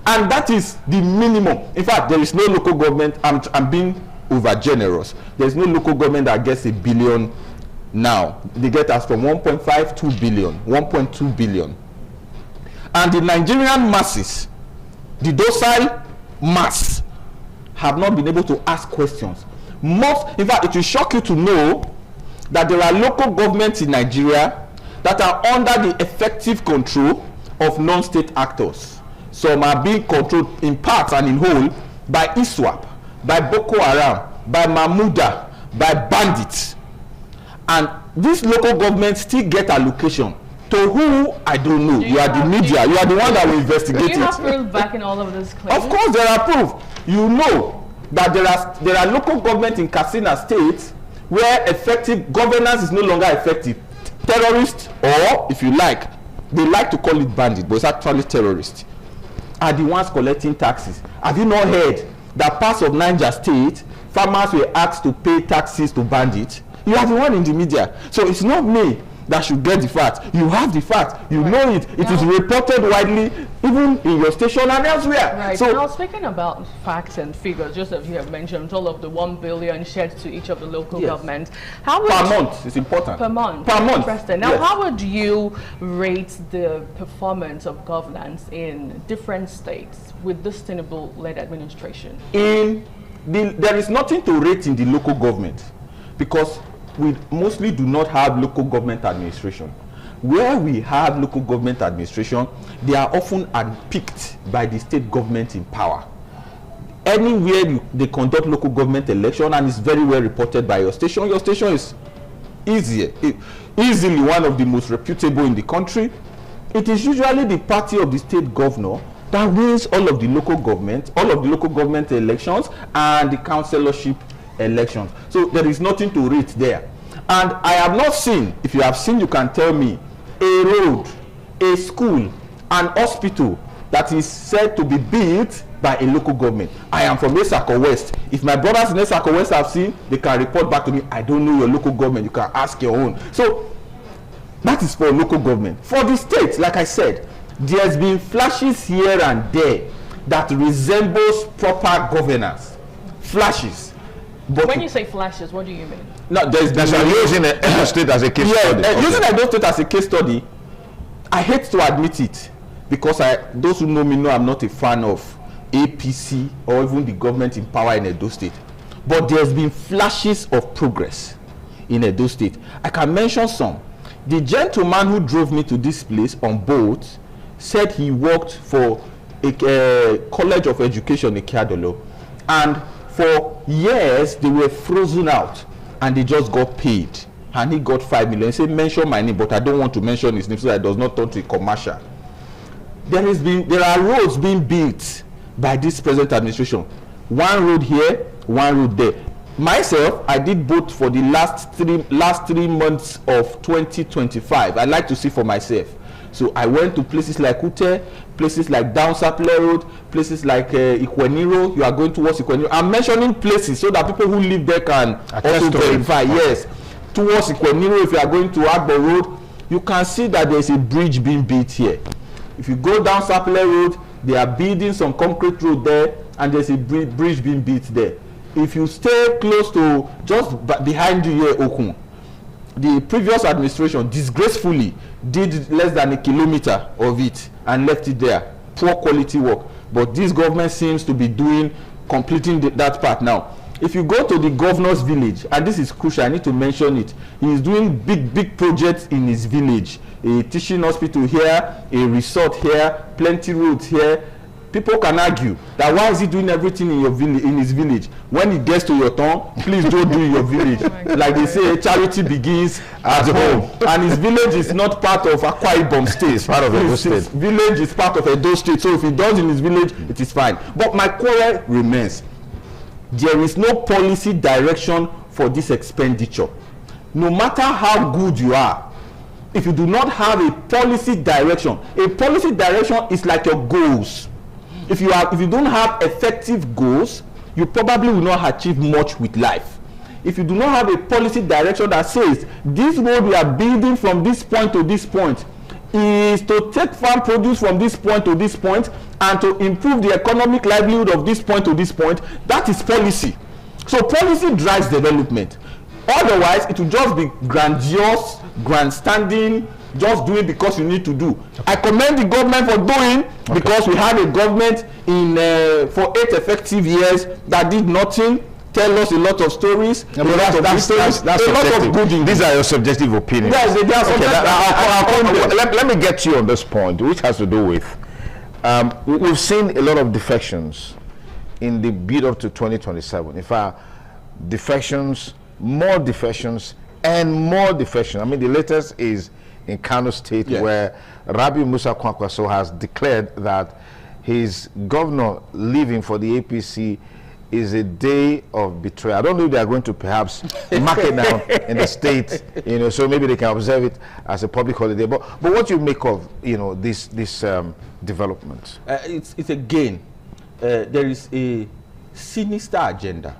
And that is the minimum. In fact, there is no local government, I'm being over generous, there is no local government that gets a billion now. They get us from 1.5 2 billion, 1.2 billion. And the Nigerian masses, the docile mass, have not been able to ask questions. In fact, it will shock you to know that there are local governments in Nigeria that are under the effective control of non-state actors. Some are being controlled in part and in whole by ISWAP, by Boko Haram, by Mahmuda, by bandits. And these local governments still get allocation. To who, I don't know. You are the media. You are the one that will investigate it. Do you have proof back in all of this claims? Of course, there are proof. You know that there are local governments in Katsina State where effective governance is no longer effective. Terrorists, or if you like, they like to call it bandit, but it's actually terrorists, are the ones collecting taxes. Have you not heard that parts of Niger State, farmers were asked to pay taxes to bandits? You are the one in the media. So it's not me that should get the facts. You have the facts. You know it. It is reported widely, even in your station and elsewhere. Right. So now, speaking about facts and figures, just as you have mentioned, all of the 1 billion shared to each of the local governments. How would per month is important. Per month. Per month. Interesting. Now, Yes. how would you rate the performance of governance in different states with this Tinubu-led administration? There is nothing to rate in the local government, because we mostly do not have local government administration. Where we have local government administration, they are often unpicked by the state government in power. Anywhere they conduct local government election, and it's very well reported by your station is easily one of the most reputable in the country. It is usually the party of the state governor that wins all of the local government elections and the councillorship elections. So there is nothing to rate there. And I have not seen, if you have seen, you can tell me, a road, a school, an hospital that is said to be built by a local government. I am from Esako West. If my brothers in Esako West have seen, they can report back to me. I don't know your local government. You can ask your own. So that is for local government. For the state, like I said, there's been flashes here and there that resembles proper governance. Flashes. But when you say flashes, what do you mean? No, there's using Edo State as a case study. Using Edo State as a case study, I hate to admit it, because those who know me know I'm not a fan of APC or even the government in power in Edo State. But there's been flashes of progress in Edo State. I can mention some. The gentleman who drove me to this place on boat said he worked for a College of Education in Kiadolo, and for years they were frozen out and they just got paid, and he got 5 million. He said, mention my name, but I don't want to mention his name so that it does not turn to a commercial. There are roads being built by this present administration. One road here, one road there. Myself, I did both for the last three months of 2025. I like to see for myself. So I went to places like Ute, places like Down Sapler Road, places like Ikweniro. You are going towards Ikweniro. I'm mentioning places so that people who live there can also verify. Yes, towards Ikweniro, if you are going to Agbo Road, you can see that there is a bridge being built here. If you go down Sapler Road, they are building some concrete road there, and there's a bridge being built there. If you stay close to just behind you here, Okun, the previous administration disgracefully did less than 1 kilometer of it and left it there. Poor quality work. But this government seems to be completing that part now. If you go to the governor's village, and this is crucial, I need to mention it, he is doing big projects in his village. A teaching hospital here, a resort here, plenty roads here. People can argue that why is he doing everything in your village, in his village? When it gets to your turn, please don't do in your village. Like they say, charity begins at home. And his village is not part of Akwa Ibom State. It's part of Edo State. His village is part of Edo State. So if he does in his village, it is fine. But my quarrel remains. There is no policy direction for this expenditure. No matter how good you are, if you do not have a policy direction is like your goals. If you don't have effective goals, you probably will not achieve much with life. If you do not have a policy direction that says this road we are building from this point to this point is to take farm produce from this point to this point and to improve the economic livelihood of this point to this point, that is policy. So policy drives development. Otherwise, it will just be grandiose, grandstanding, just doing because you need to do. I commend the government for doing, because we had a government for 8 effective years that did nothing, tell us a lot of stories, that's subjective. These are your subjective opinions. Yes, they are subjective. Let me get you on this point, which has to do with we've seen a lot of defections in the build up to 2027. In fact, defections, more defections, and more defections. I mean, the latest is in Kano State, yes, where Rabi Musa Kwankwaso has declared that his governor leaving for the APC is a day of betrayal. I don't know if they are going to perhaps mark it down in the state, so maybe they can observe it as a public holiday. But what you make of this development? It's again, there is a sinister agenda,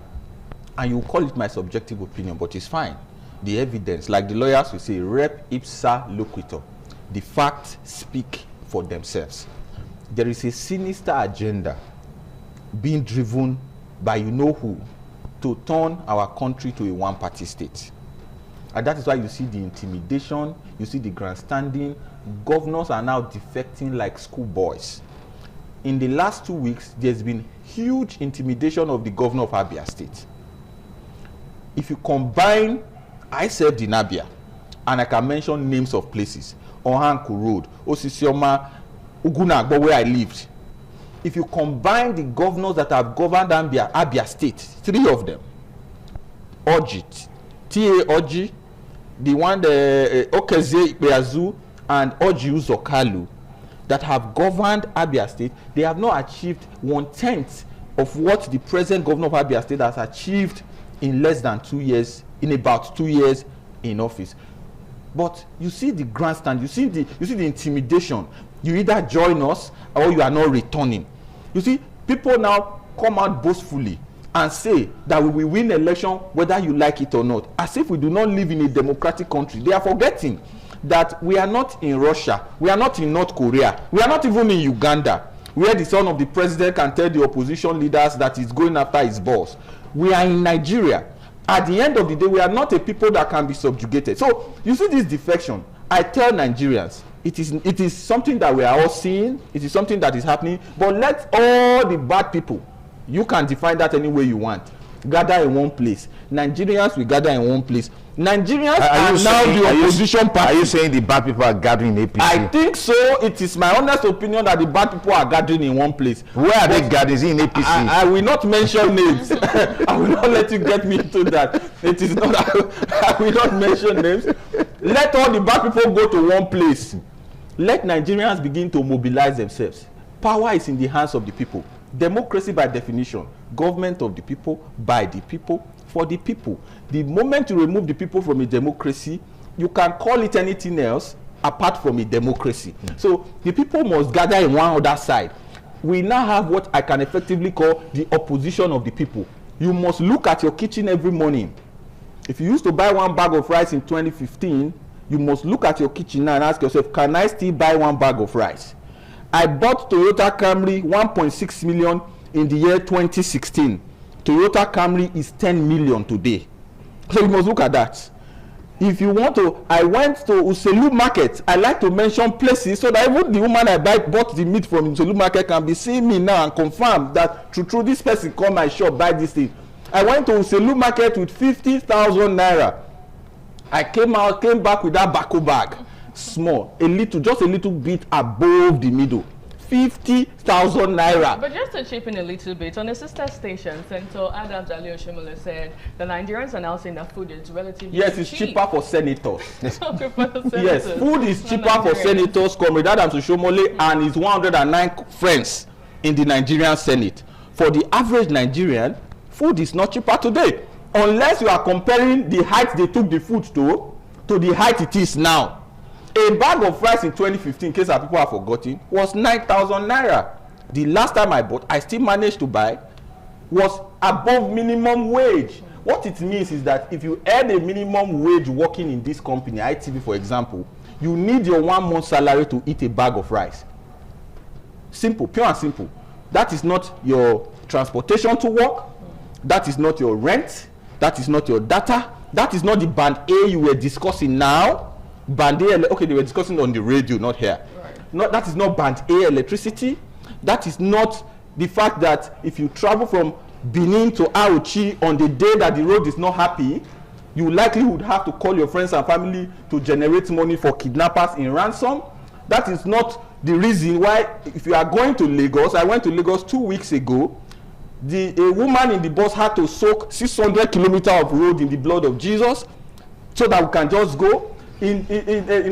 and you call it my subjective opinion, but it's fine. The evidence, like the lawyers will say, rep ipsa loquitur. The facts speak for themselves. There is a sinister agenda being driven by who to turn our country to a one-party state. And that is why you see the intimidation, you see the grandstanding. Governors are now defecting like schoolboys. In the last 2 weeks, there's been huge intimidation of the governor of Abia State. If you combine, I served in Abia, and I can mention names of places: Ohanku Road, Osisioma, Ugunagbo, where I lived. If you combine the governors that have governed Abia State, 3 of them, Oji, T.A. Oji, the one, Okeze Ikpeazu, and Oji Uzokalu, that have governed Abia State, they have not achieved 1/10 of what the present governor of Abia State has achieved in less than 2 years, in about 2 years in office. But you see the grandstand, you see the intimidation. You either join us or you are not returning. You see, people now come out boastfully and say that we will win election whether you like it or not, as if we do not live in a democratic country. They are forgetting that we are not in Russia, we are not in North Korea, we are not even in Uganda, where the son of the president can tell the opposition leaders that he's going after his boss. We are in Nigeria. At the end of the day, we are not a people that can be subjugated. So you see this defection. I tell Nigerians, it is something that we are all seeing, it is something that is happening, but let all the bad people, you can define that any way you want, gather in one place. Nigerians will gather in one place. Nigerians are now the opposition party. Are you saying the bad people are gathering in APC? I think so. It is my honest opinion that the bad people are gathering in one place. Where are they gathering? Is it in APC? I will not mention names. I will not let you get me into that. It is not. I will not mention names. Let all the bad people go to one place. Let Nigerians begin to mobilize themselves. Power is in the hands of the people. Democracy by definition, government of the people, by the people, for the people. The moment you remove the people from a democracy, you can call it anything else apart from a democracy. So the people must gather in one other side. We now have what I can effectively call the opposition of the people. You must look at your kitchen every morning. If you used to buy one bag of rice in 2015, you must look at your kitchen now and ask yourself, can I still buy one bag of rice? I bought Toyota Camry 1.6 million in the year 2016. Toyota Camry is 10 million today. So you must look at that. If you want to, I went to Uselu Market. I like to mention places so that even the woman I bought the meat from Uselu Market can be seeing me now and confirm that through this person come my shop, buy this thing. I went to Uselu Market with 50,000 naira. I came back with that bako bag. Small, just a little bit above the middle. 50,000 naira. But just to chip in a little bit, on a sister station, Senator Adams Ali Oshimole said the Nigerians are now saying that food is relatively cheap. It's cheaper for senators. Okay, for the senators. Yes, food is cheaper for senators. Comrade Adams Oshimole and his 109 friends in the Nigerian Senate. For the average Nigerian, food is not cheaper today. Unless you are comparing the height they took the food to the height it is now. A bag of rice in 2015, in case our people have forgotten, was 9,000 naira. The last time I bought, I still managed to buy, was above minimum wage. What it means is that if you earn a minimum wage working in this company, ITV for example, you need your 1 month salary to eat a bag of rice. Simple, pure and simple. That is not your transportation to work. That is not your rent. That is not your data. That is not the band A you were discussing now. Band A, okay, they were discussing on the radio, not here. Right. That is not band A electricity. That is not the fact that if you travel from Benin to Auchi on the day that the road is not happy, you likely would have to call your friends and family to generate money for kidnappers in ransom. That is not the reason why, if you are going to Lagos, I went to Lagos 2 weeks ago, a woman in the bus had to soak 600 kilometers of road in the blood of Jesus so that we can just go. In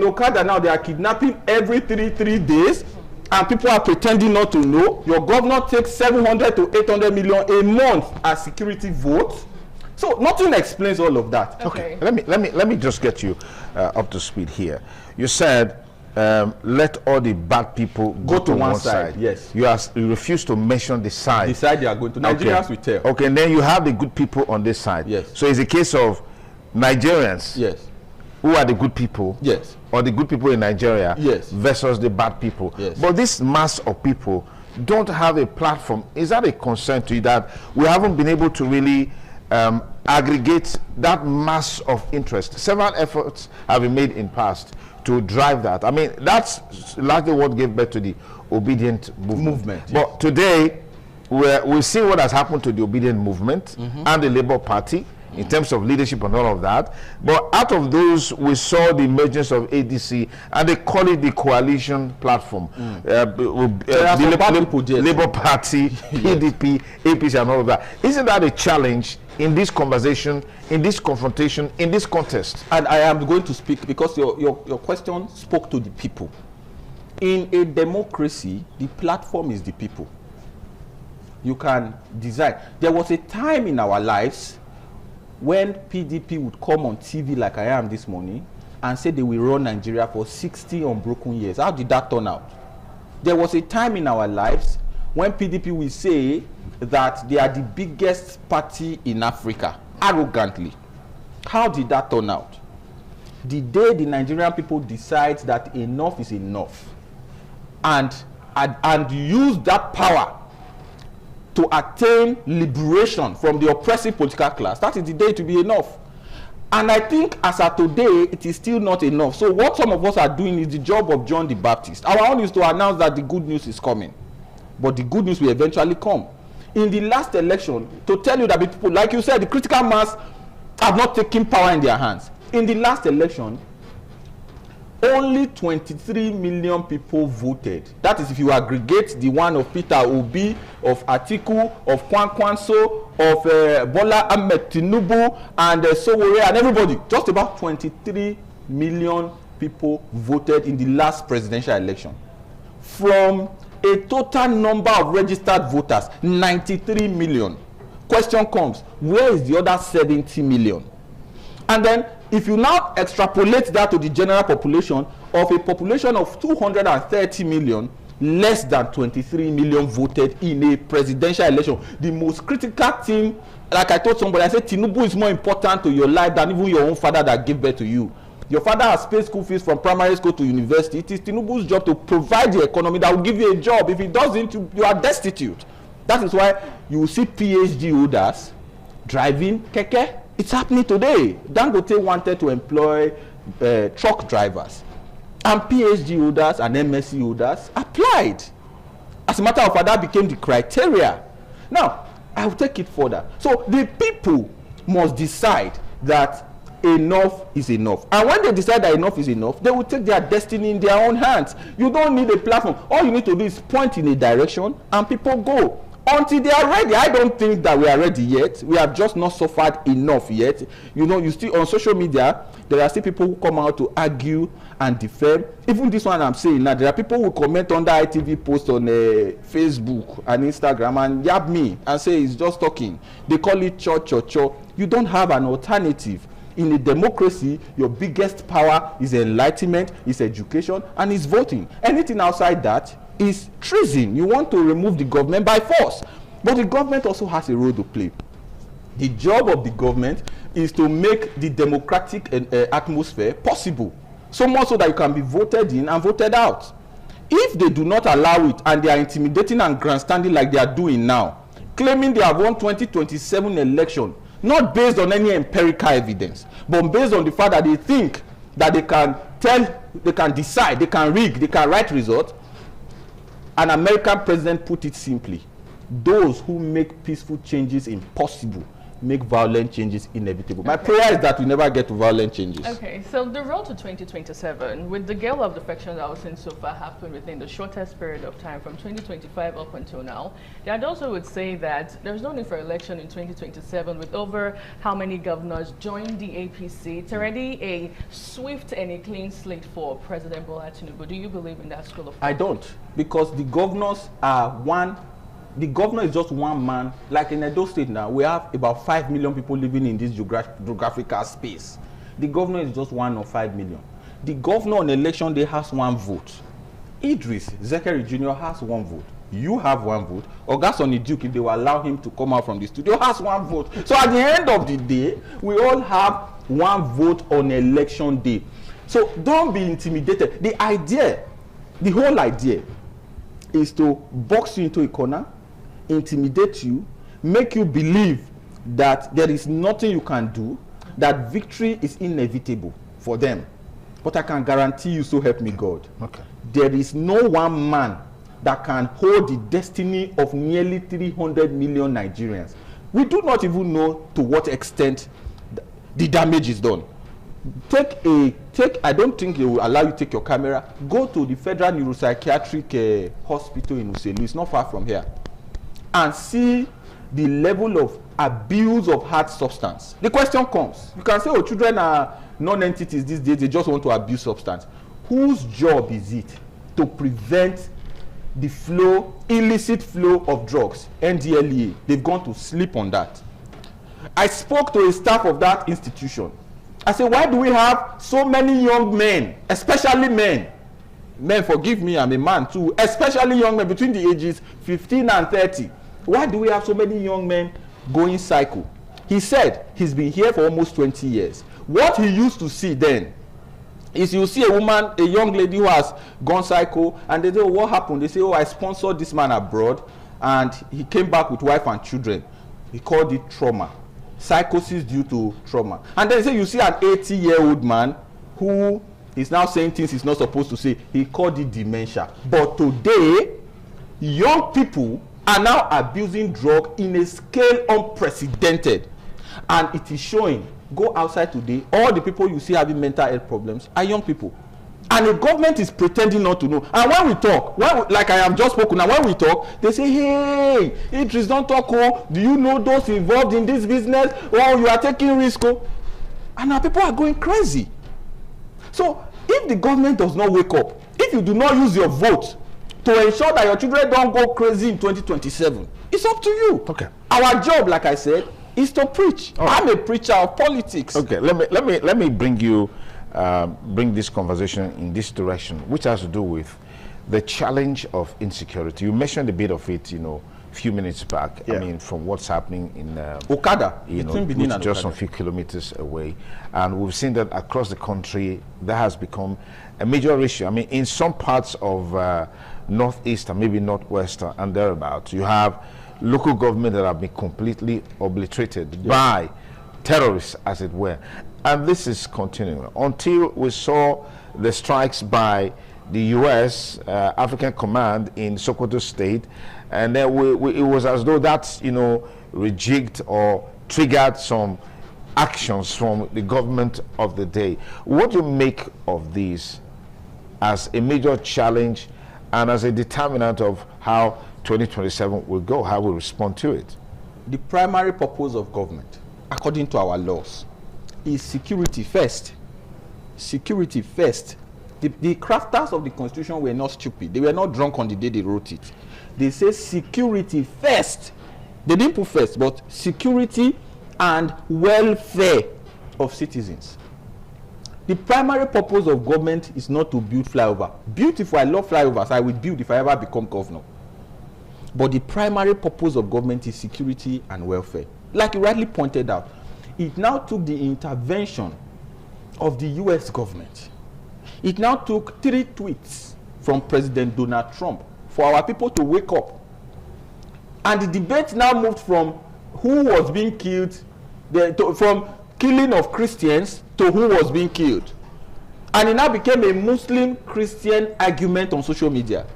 Okada now, they are kidnapping every three days, and people are pretending not to know. Your governor takes 700 to 800 million a month as security votes. So nothing explains all of that. Okay, let me just get you up to speed here. You said let all the bad people go to one side. Yes. You refuse to mention the side. The side they are going to. Nigerians will tell. Okay, and then you have the good people on this side. Yes. So it's a case of Nigerians. Yes. Who are the good people? Yes. Or the good people in Nigeria? Yes. Versus the bad people? Yes. But this mass of people don't have a platform. Is that a concern to you that we haven't been able to really aggregate that mass of interest? Several efforts have been made in past to drive that. I mean, that's largely what gave birth to the obedient movement. Yes. But today, we see what has happened to the obedient movement and the Labour Party in terms of leadership and all of that. But out of those, we saw the emergence of ADC, and they call it the coalition platform. Labour Party, PDP, APC, and all of that. Isn't that a challenge in this conversation, in this confrontation, in this contest? And I am going to speak because your question spoke to the people. In a democracy, the platform is the people. You can design. There was a time in our lives when PDP would come on TV like I am this morning and say they will run Nigeria for 60 unbroken years. How did that turn out? There was a time in our lives when PDP will say that they are the biggest party in Africa, arrogantly. How did that turn out? The day the Nigerian people decide that enough is enough and use that power to attain liberation from the oppressive political class, that is the day to be enough. And I think as of today, it is still not enough. So what some of us are doing is the job of John the Baptist. Our own is to announce that the good news is coming. But the good news will eventually come. in the last election, to tell you that people, like you said, the critical mass have not taken power in their hands. In the last election, only 23 million people voted. That is if you aggregate the one of Peter Obi, of Atiku, of Kwankwanso, of Bola Ahmed Tinubu, and Sowore, and everybody. Just about 23 million people voted in the last presidential election. From a total number of registered voters, 93 million. Question comes, where is the other 70 million? And then, if you now extrapolate that to the general population, of a population of 230 million, less than 23 million voted in a presidential election. The most critical thing, like I told somebody, I said, Tinubu is more important to your life than even your own father that gave birth to you. Your father has paid school fees from primary school to university. It is Tinubu's job to provide the economy that will give you a job. If he doesn't, you are destitute. That is why you will see PhD holders driving keke. It's happening today. Dangote wanted to employ truck drivers, and PhD holders and MSc holders applied. As a matter of fact, that became the criteria. Now, I will take it further. So the people must decide that enough is enough. And when they decide that enough is enough, they will take their destiny in their own hands. You don't need a platform. All you need to do is point in a direction and people go. Until they are ready. I don't think that we are ready yet. We have just not suffered enough yet. You know, you still on social media, there are still people who come out to argue and defend. Even this one I'm saying now, there are people who comment under ITV posts on Facebook and Instagram and yab me and say it's just talking. They call it cho. You don't have an alternative. In a democracy, your biggest power is enlightenment, is education, and is voting. Anything outside that is treason. You want to remove the government by force. But the government also has a role to play. The job of the government is to make the democratic atmosphere possible. So much so that you can be voted in and voted out. If they do not allow it and they are intimidating and grandstanding like they are doing now, claiming they have won 2027 election, not based on any empirical evidence, but based on the fact that they think that they can tell, they can decide, they can rig, they can write results. An American president put it simply: those who make peaceful changes impossible make violent changes inevitable. My prayer is that we never get to violent changes. Okay, so the road to 2027, with the gale of defection that was seen so far happen within the shortest period of time from 2025 up until now, there are those who would say that there's no need for election in 2027 with over how many governors joined the APC. It's already a swift and a clean slate for President Bola Tinubu. Do you believe in that school of thought? I don't, because the governors are one. The governor is just one man. Like in Edo State now, we have about 5 million people living in this geographical space. The governor is just 1 or 5 million. The governor on election day has 1 vote. Idris Zekeri Jr. has 1 vote. You have 1 vote. Ogasoni Duke, if they will allow him to come out from the studio, has 1 vote. So at the end of the day, we all have 1 vote on election day. So don't be intimidated. The idea, the whole idea, is to box you into a corner, intimidate you, make you believe that there is nothing you can do, that victory is inevitable for them. But I can guarantee you, so help me God, there is no one man that can hold the destiny of nearly 300 million Nigerians. We do not even know to what extent the damage is done. I don't think they will allow you to take your camera. Go to the Federal Neuropsychiatric Hospital in Uselu. It's not far from here. And see the level of abuse of hard substance. The question comes, you can say, oh, children are non-entities these days, they just want to abuse substance. Whose job is it to prevent the flow, illicit flow of drugs? NDLEA, they've gone to sleep on that. I spoke to a staff of that institution. I said, why do we have so many young men, especially men? Men, forgive me, I'm a man too, especially young men between the ages 15 and 30. Why do we have so many young men going psycho? He said he's been here for almost 20 years. What he used to see then is you see a woman, a young lady who has gone psycho, and they say, oh, what happened? They say, oh, I sponsored this man abroad, and he came back with wife and children. He called it trauma. Psychosis due to trauma. And then say you see an 80-year-old man who is now saying things he's not supposed to say. He called it dementia. But today, young people are now abusing drug in a scale unprecedented. And it is showing. Go outside today, all the people you see having mental health problems are young people. And the government is pretending not to know. And when we talk, like I have just spoken, and when we talk, they say, hey, Idris, don't talk, oh, do you know those involved in this business? Oh, you are taking risk, oh. And now people are going crazy. So if the government does not wake up, if you do not use your vote to ensure that your children don't go crazy in 2027, it's up to you. Okay. Our job, like I said, is to preach. Right. I'm a preacher of politics. Okay, let me bring you bring this conversation in this direction, which has to do with the challenge of insecurity. You mentioned a bit of it, you know, a few minutes back. Yeah. I mean, from what's happening in Okada, you know, which is just a few kilometers away, and we've seen that across the country that has become a major issue. I mean, in some parts of northeast and maybe northwest and thereabouts, you have local government that have been completely obliterated by terrorists, as it were. And this is continuing until we saw the strikes by the U.S. African Command in Sokoto State, and then it was as though that's, you know, rejigged or triggered some actions from the government of the day. What do you make of these as a major challenge and as a determinant of how 2027 will go, how we respond to it? The primary purpose of government, according to our laws, is security first. Security first. The crafters of the Constitution were not stupid. They were not drunk on the day they wrote it. They say security first. They didn't put first, but security and welfare of citizens. The primary purpose of government is not to build flyover. Beautiful, I love flyovers. I will build if I ever become governor. But the primary purpose of government is security and welfare. Like you rightly pointed out, it now took the intervention of the US government. It now took 3 tweets from President Donald Trump for our people to wake up. And the debate now moved from who was being killed, from killing of Christians to who was being killed. And it now became a Muslim-Christian argument on social media.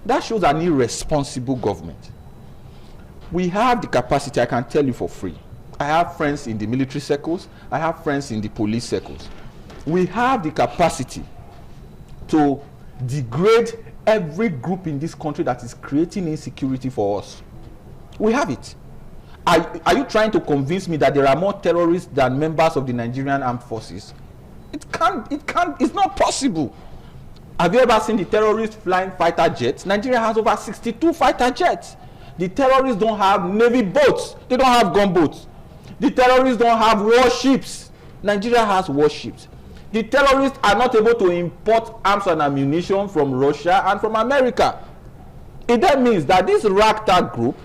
That shows an irresponsible government. We have the capacity, I can tell you for free. I have friends in the military circles. I have friends in the police circles. We have the capacity to degrade every group in this country that is creating insecurity for us. We have it. Are you trying to convince me that there are more terrorists than members of the Nigerian armed forces? It's not possible. Have you ever seen the terrorists flying fighter jets? Nigeria has over 62 fighter jets. The terrorists don't have navy boats. They don't have gunboats. The terrorists don't have warships. Nigeria has warships. The terrorists are not able to import arms and ammunition from Russia and from America. It then means that this ragtag group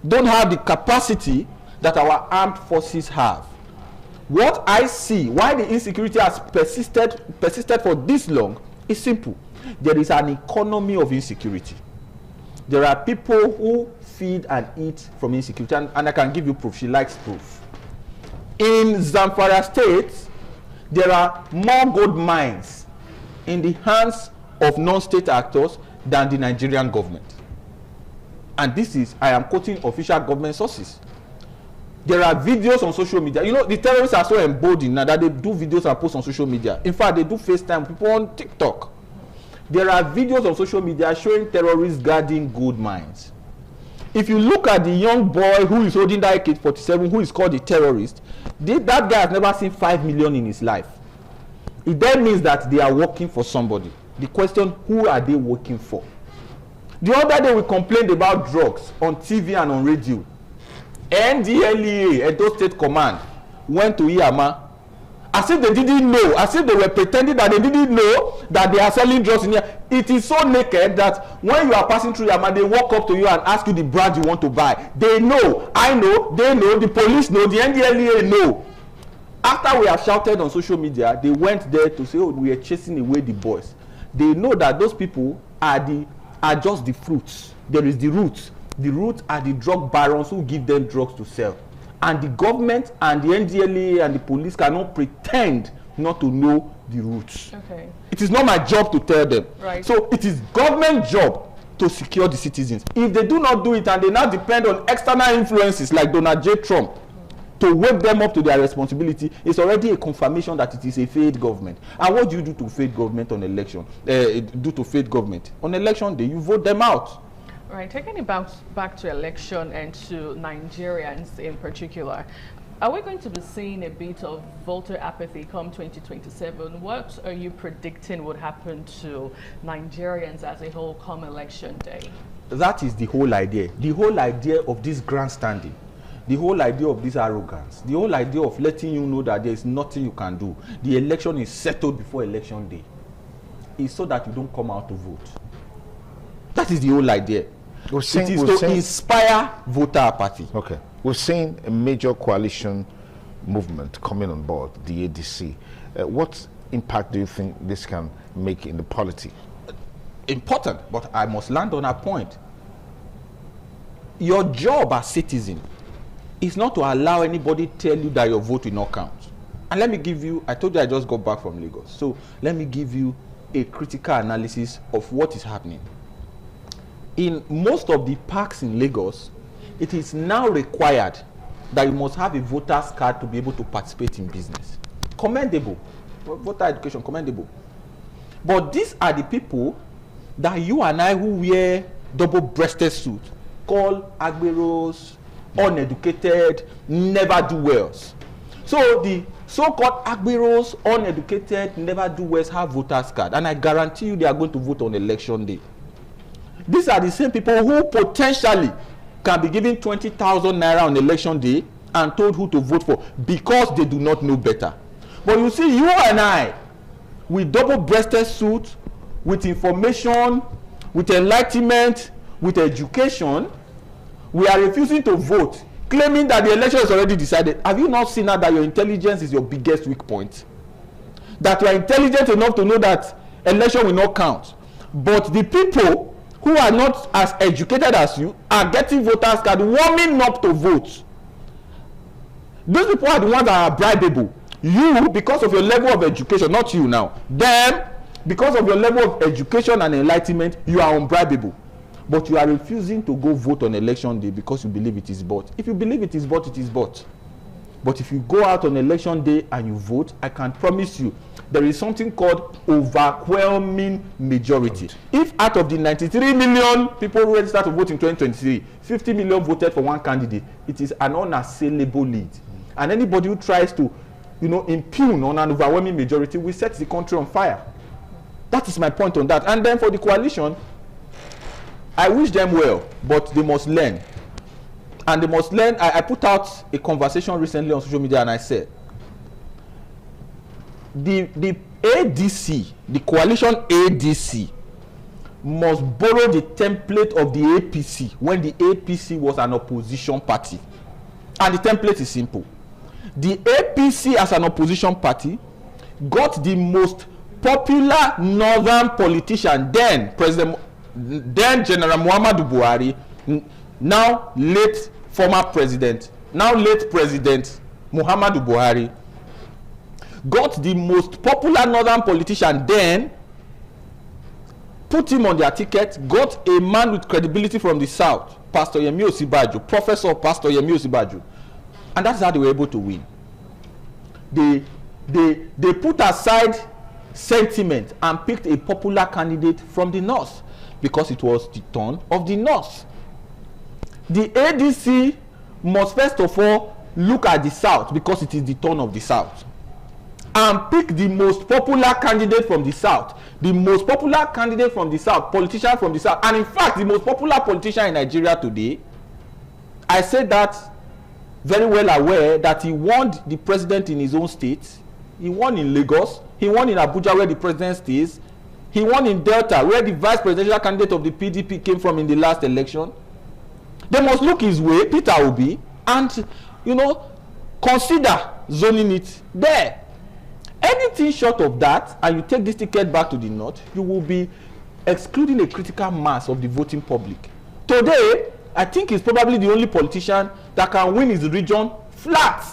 don't have the capacity that our armed forces have. What I see, why the insecurity has persisted for this long, is simple. There is an economy of insecurity. There are people who feed and eat from insecurity, and I can give you proof. She likes proof. In Zamfara State, there are more gold mines in the hands of non-state actors than the Nigerian government. And this is, I am quoting official government sources. There are videos on social media. You know, the terrorists are so emboldened now that they do videos and post on social media. In fact, they do FaceTime people on TikTok. There are videos on social media showing terrorists guarding gold mines. If you look at the young boy who is holding that AK-47, who is called a terrorist, that guy has never seen 5 million in his life. It then means that they are working for somebody. The question, who are they working for? The other day we complained about drugs on TV and on radio. NDLEA, Edo State Command, went to Iyama as if they didn't know, as if they were pretending that they didn't know that they are selling drugs in here. It is so naked that when you are passing through Iyama, they walk up to you and ask you the brand you want to buy. They know, I know, they know, the police know, the NDLEA know. After we have shouted on social media, they went there to say, oh, we are chasing away the boys. They know that those people are just the fruits. There is the roots. The roots are the drug barons who give them drugs to sell. And the government and the NDLEA and the police cannot pretend not to know the roots. Okay. It is not my job to tell them. Right. So it is government job to secure the citizens. If they do not do it and they now depend on external influences like Donald J. Trump to wake them up to their responsibility, it's already a confirmation that it is a failed government. And what do you do to failed government on election? On election day, you vote them out. Right, taking it back to election and to Nigerians in particular, are we going to be seeing a bit of voter apathy come 2027? What are you predicting would happen to Nigerians as a whole come election day? That is the whole idea. The whole idea of this grandstanding, the whole idea of this arrogance, the whole idea of letting you know that there is nothing you can do. The election is settled before election day. It's so that you don't come out to vote. That is the whole idea. It is to inspire voter apathy. Okay. We're seeing a major coalition movement coming on board, the ADC. What impact do you think this can make in the polity? Important, but I must land on a point. Your job as citizen is not to allow anybody tell you that your vote will not count. And let me give you, I told you I just got back from Lagos, so let me give you a critical analysis of what is happening. In most of the parks in Lagos, it is now required that you must have a voter's card to be able to participate in business. Commendable. Voter education, commendable. But these are the people that you and I who wear double-breasted suits call agberos, uneducated, never-do-wells. So the so-called agberos, uneducated, never-do-wells have voter's card. And I guarantee you they are going to vote on election day. These are the same people who potentially can be given 20,000 naira on election day and told who to vote for because they do not know better. But you see, you and I, with double-breasted suits, with information, with enlightenment, with education, we are refusing to vote, claiming that the election is already decided. Have you not seen now that your intelligence is your biggest weak point? That you are intelligent enough to know that election will not count. But the people who are not as educated as you are getting voters card, warming up to vote. Those people are the ones that are bribable. You, because of your level of education, not you now, them, because of your level of education and enlightenment, you are unbribable. But you are refusing to go vote on election day because you believe it is bought. If you believe it is bought, it is bought. But if you go out on election day and you vote, I can promise you there is something called overwhelming majority. If out of the 93 million people who registered to vote in 2023, 50 million voted for one candidate, it is an unassailable lead. And anybody who tries to, impugn on an overwhelming majority will set the country on fire. That is my point on that. And then for the coalition, I wish them well, but they must learn. And they must learn. I put out a conversation recently on social media and I said, the ADC, the coalition ADC, must borrow the template of the APC when the APC was an opposition party. And the template is simple. The APC as an opposition party got the most popular northern politician, then General Muhammadu Buhari, now late President Muhammadu Buhari, got the most popular northern politician then, put him on their ticket, got a man with credibility from the south, Pastor Yemi Osinbajo, Professor Pastor Yemi Osinbajo, and that's how they were able to win. They put aside sentiment and picked a popular candidate from the north because it was the turn of the north. The ADC must first of all look at the south because it is the turn of the south and pick the most popular candidate from the south, politician from the south, and in fact the most popular politician in Nigeria today. I said that very well aware that he won the president in his own state, he won in Lagos, he won in Abuja where the president stays, he won in Delta where the vice presidential candidate of the PDP came from in the last election. They must look his way, Peter Obi, and consider zoning it there. Anything short of that, and you take this ticket back to the north, you will be excluding a critical mass of the voting public. Today, I think he's probably the only politician that can win his region flat.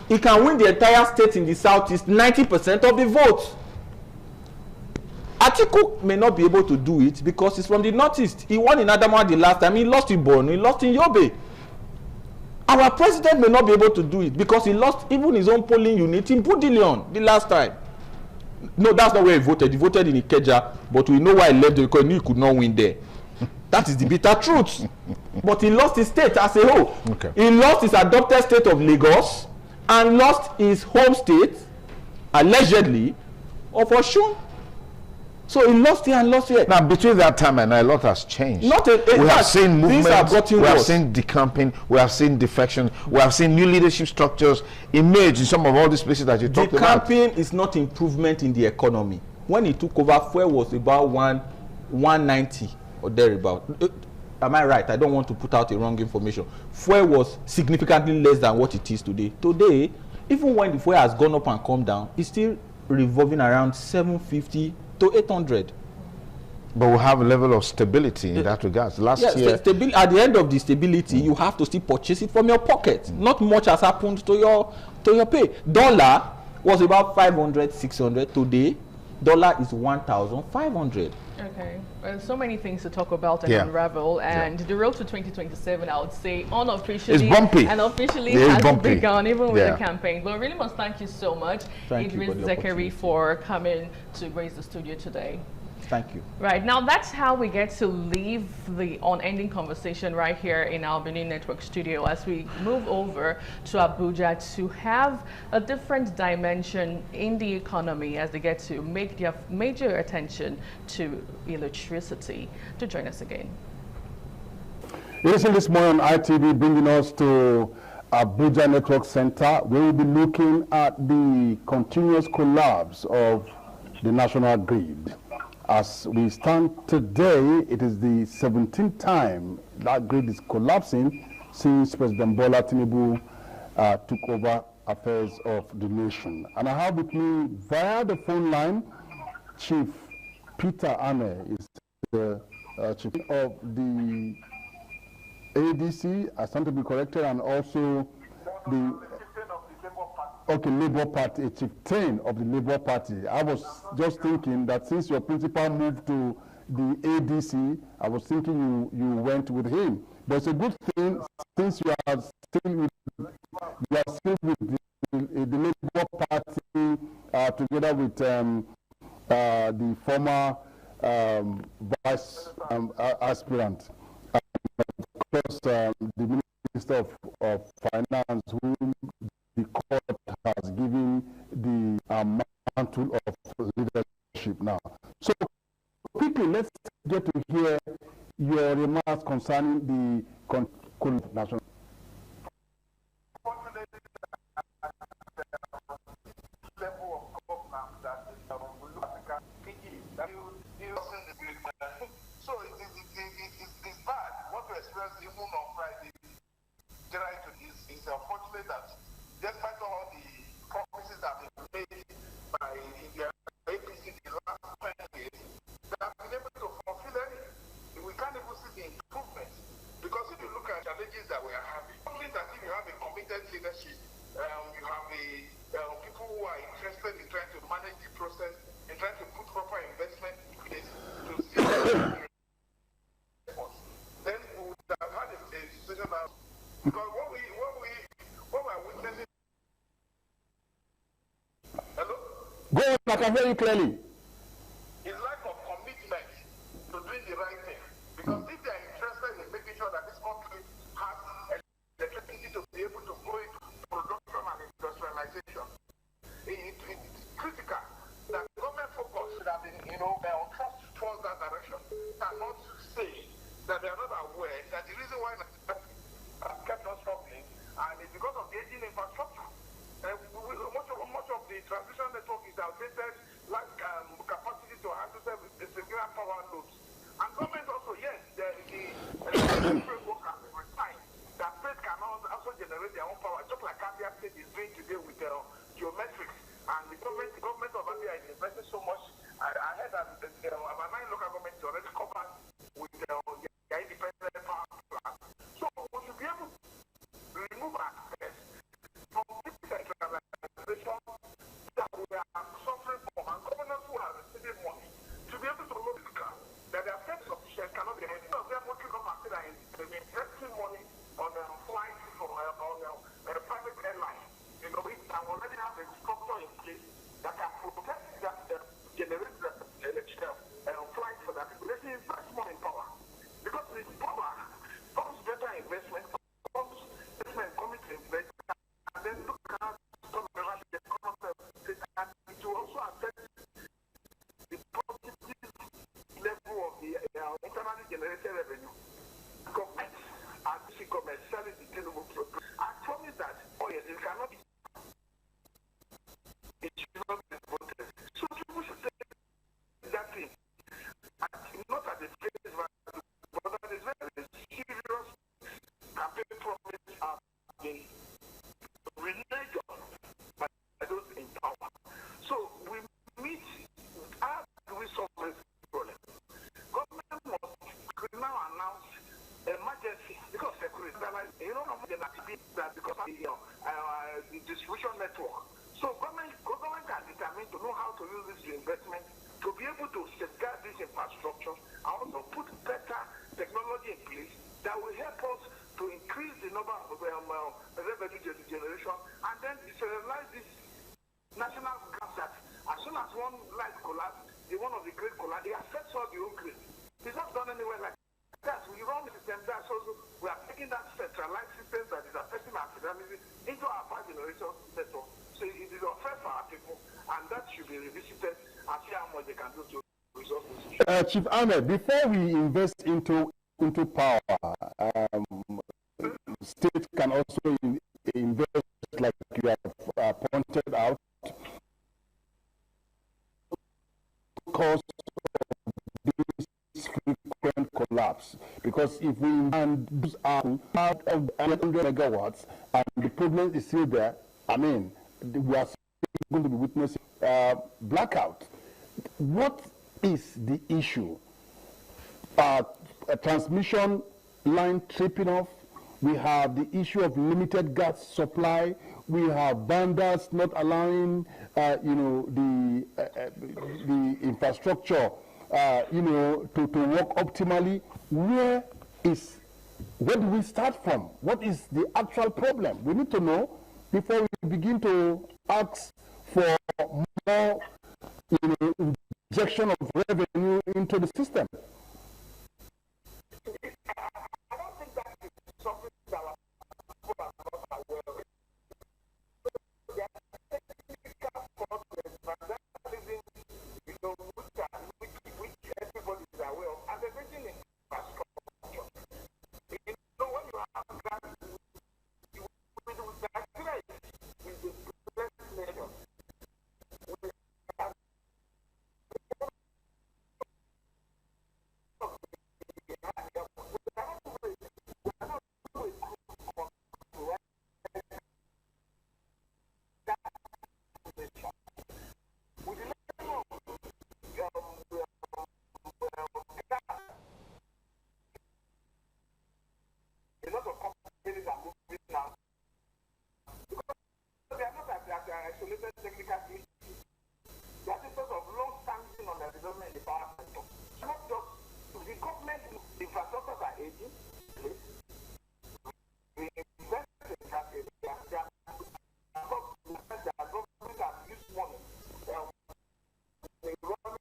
He can win the entire state in the southeast, 90% of the votes. Atiku may not be able to do it because he's from the northeast. He won in Adamawa the last time. He lost in Borno. He lost in Yobe. Our president may not be able to do it because he lost even his own polling unit in Budillion the last time. No, that's not where he voted. He voted in Ikeja, but we know why he left there because he knew he could not win there. That is the bitter truth. But he lost his state as a whole. Okay. He lost his adopted state of Lagos and lost his home state, allegedly, of Osun. So he lost here and lost here. Now, between that time and now, a lot has changed. We have seen movements, we have seen decamping, we have seen defection, we have seen new leadership structures emerge in some of all these places that you talked about. Decamping is not improvement in the economy. When he took over, fuel was about 190 or thereabout. Am I right? I don't want to put out a wrong information. Fuel was significantly less than what it is today. Today, even when the fuel has gone up and come down, it's still revolving around 750 to 800. But we have a level of stability in that regard. Last year, at the end of the stability, you have to still purchase it from your pocket. Not much has happened to your pay. Dollar was about 500, 600. Today, dollar is 1,500. Okay, well, so many things to talk about and unravel, and the road to 2027, I would say, unofficially it's bumpy. and officially has bumpy. Begun, even with the campaign. But I really must thank you so much, Idris Zekeri, for coming to grace the studio today. Thank you. Right, now that's how we get to leave the unending conversation right here in our Benin Network studio as we move over to Abuja to have a different dimension in the economy as they get to make their major attention to electricity. To join us again. Listen, this morning on ITV, bringing us to Abuja Network Center, we will be looking at the continuous collapse of the national grid. As we stand today, it is the 17th time that grid is collapsing since President Bola Tinubu took over affairs of the nation. And I have with me via the phone line, Chief Peter Ane is the chief of the ADC, I stand to be corrected, and also the Labour Party, a chieftain of the Labour Party. I was just thinking that since your principal moved to the ADC, I was thinking you went with him. But it's a good thing since you are still with the Labour Party together with the former vice aspirant, of course, the Minister of Finance, whom the court has given the mantle of leadership now. So quickly, let's get to hear your remarks concerning the national. So it's bad. What we experienced even on Friday, it's unfortunate that despite all the promises that have been made by the APC in the last 20 years, they have been able to fulfill any. We can't even see the improvement. Because if you look at challenges that we are having, only that if you have a committed leadership, you have people who are interested in trying to manage the process and trying to put proper investment in place to see then we would have had a situation now. Because what we're witnessing. Hello? Go on, I can hear you clearly. Is lack of commitment to doing the right thing. Because if they are interested in making sure that this country has electricity to be able to go into production and industrialization, it's critical that government focus should have been, on trust towards that direction, and not say that they are not aware that the reason why kept us struggling, and it's because of the aging infrastructure. Much of the transmission network is outdated, lack capacity to handle the severe power loads. And government also, yes, the framework has been refined that state can also generate their own power, just like Abia State is doing today with geometrics. And the government of Abia is investing so much. I heard that about 9 local governments already covered with their independent power plant. So we should be able to remove access from this centralization that we are suffering from one light collapse, one of the great collapse, it affects all the whole grid. It's not done anywhere like that. We run the system that shows we are taking that centralized system that is affecting our federalism into our power generation network. So it is unfair for our people, and that should be revisited and see how much they can do to resolve this. Chief Ahmed, before we invest into power, state can also invest, like you have pointed out, cause this frequent collapse. Because if we use out of 100 megawatts and the problem is still there, I mean, we are going to be witnessing blackout. What is the issue? A transmission line tripping off. We have the issue of limited gas supply. We have banders not allowing, the infrastructure, to work optimally. Where do we start from? What is the actual problem? We need to know before we begin to ask for more, injection of revenue into the system. I don't think that is something that our people are not aware of. There are technical problems, vandalism, which everybody is aware of, and the region infrastructure. When you have grants, with Nigeria is a blessed nation. A lot of companies are moving now because they are not isolated technical issues. They are sort of long-standing on the development in the power sector. Not just the government infrastructures are aging. We invest in that area. The government has used money. They run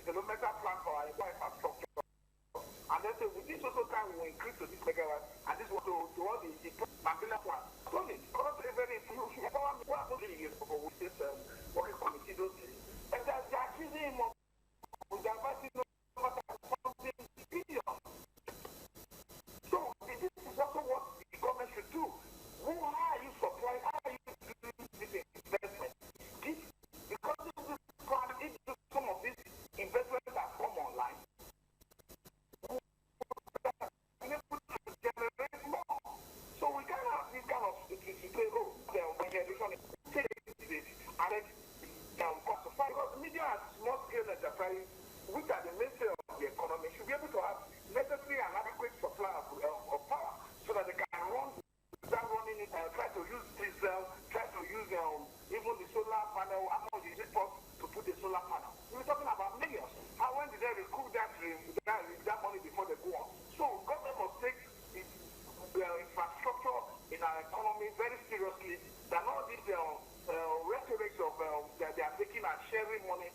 developmental plan for our infrastructure. And then say, with this also time we will increase to this megawatt, and this was to all the Mambila plan. So it's very important. What happened with this working committee, those things? And they are accusing him of diversity, something billion. So this is also what the government should do. How are you supplying? How are you doing this investment? Because this is part of some of these investments that come online. Generate more. So we can have this kind of when and quantify because media and small scale enterprises, which are the mainstay of the economy, should be able to have necessary and adequate supply of power so that they can run without running it and try to use diesel, try to use even the solar panel. How much is it cost to put the solar panel? We're talking about millions. How when did they recoup that money before they go on? So government must take its infrastructure in our economy very seriously. That all these rhetoric of that they are taking and sharing money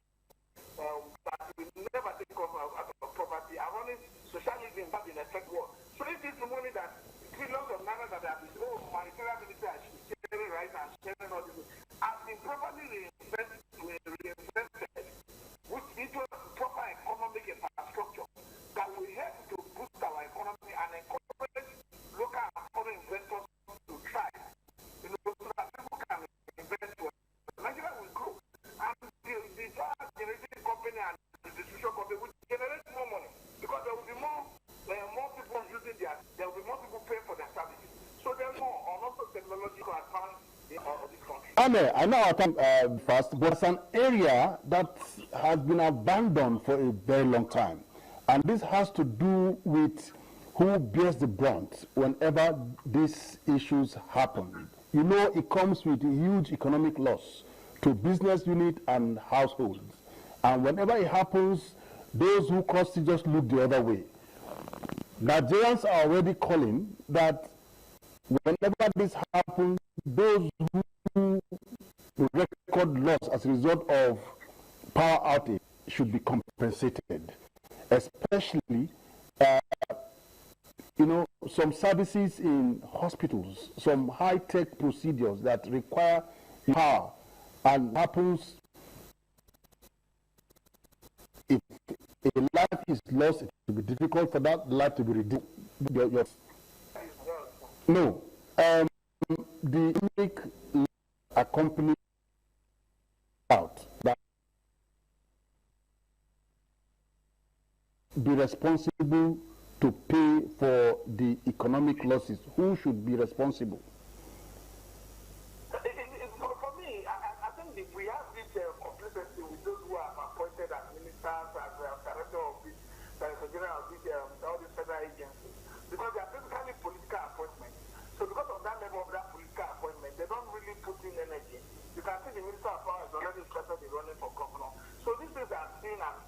that will never take off out of poverty. Ironically, socialism has been a effect war. So if this money that trillions of naira that have been humanitarian minister sharing right and sharing all this has been properly reinvested Daniel, I know our time fast, but it's an area that has been abandoned for a very long time. And this has to do with who bears the brunt whenever these issues happen. You know, it comes with a huge economic loss to business unit and households. And whenever it happens, those who caused it just look the other way. Nigerians are already calling that whenever this happens, those who record loss as a result of power outage should be compensated, especially you know, some services in hospitals, some high-tech procedures that require power, and happens if a life is lost, it will be difficult for that life to be redeemed. No, the unique accompanied out that be responsible to pay for the economic losses. Who should be responsible? For me, I think we have this complacency with those who are appointed as ministers, as director of this, general of this, all these federal agencies, because they are basically political appointments. So because of that level of that political appointment, they don't really put in energy. You can see the Minister of Power is already interested in running for governor. So these things are seen as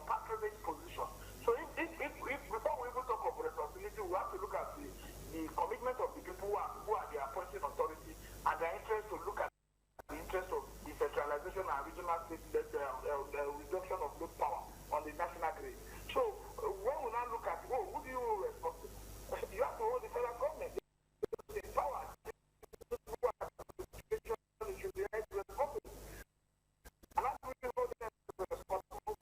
patronage position. So if before we even talk of responsibility, we have to look at the commitment of the people who are the appointing authority and their interest to look at the interest of decentralization and regional state reduction of load power on the national grid. So when we now look at, who do you hold responsible? You have to hold the federal government. The power. Should be held responsible. And that's really hold them responsible.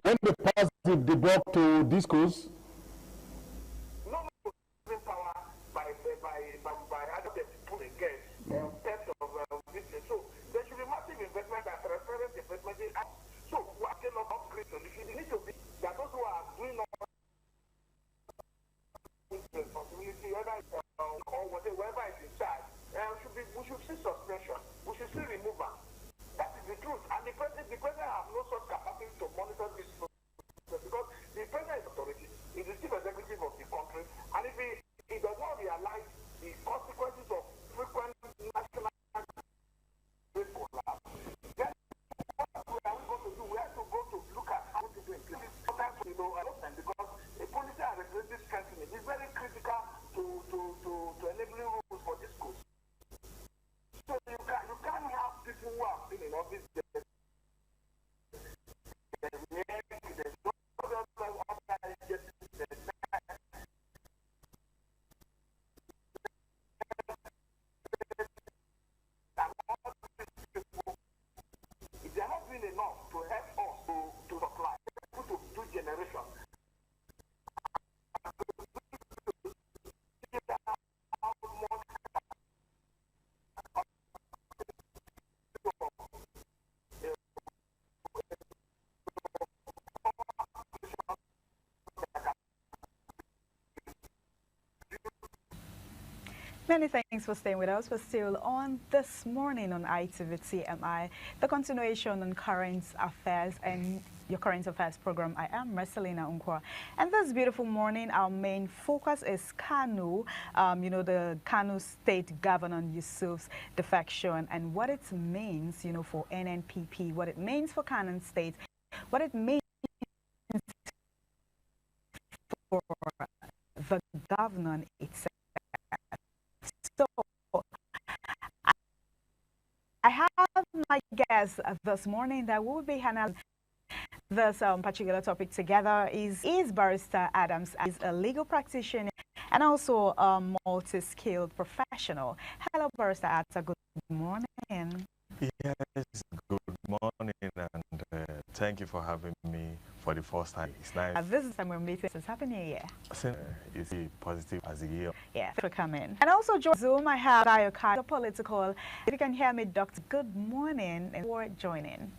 When they pass the buck to discos, no power by other people again, theft of business. So there should be massive investment and transparent investment. So what kind of upgrade solution? It needs to be that those who are doing all responsibility, whether or whatever is in charge, we should see suspension. We should see removal. That is the truth. And the president has no such capacity to monitor this process because the president is authority, is the chief executive of the country, and if he does not realize the consequences of frequent national collapse, then what are we going to do? We have to go to look at how to do it. Sometimes we know a lot of time because a policy and regulatory strengthening is very critical to enabling rules for this course. So you can't have people who have been in office. If they are not doing enough to help us to supply, to do generation. Many thanks for staying with us. We're still on this morning on ITV TMI, the continuation on current affairs and your current affairs program. I am Marcelina Unkwa. And this beautiful morning, our main focus is Kano, you know, the Kano State Governor Yusuf's defection and what it means, you know, for NNPP, what it means for Kano State, what it means for the governor itself. So, I have my guest this morning that will be handling this particular topic together is Barrister Adams. He's a legal practitioner and also a multi-skilled professional. Hello, Barrister Adams. Good morning. Yes, good morning, and thank you for having me for the first time. It's nice. This is time we're meeting since Happy New Year. You see, positive as a year. Yeah, thanks for coming. And also join Zoom, I have Dayo Political. If you can hear me, Doctor, good morning and for joining.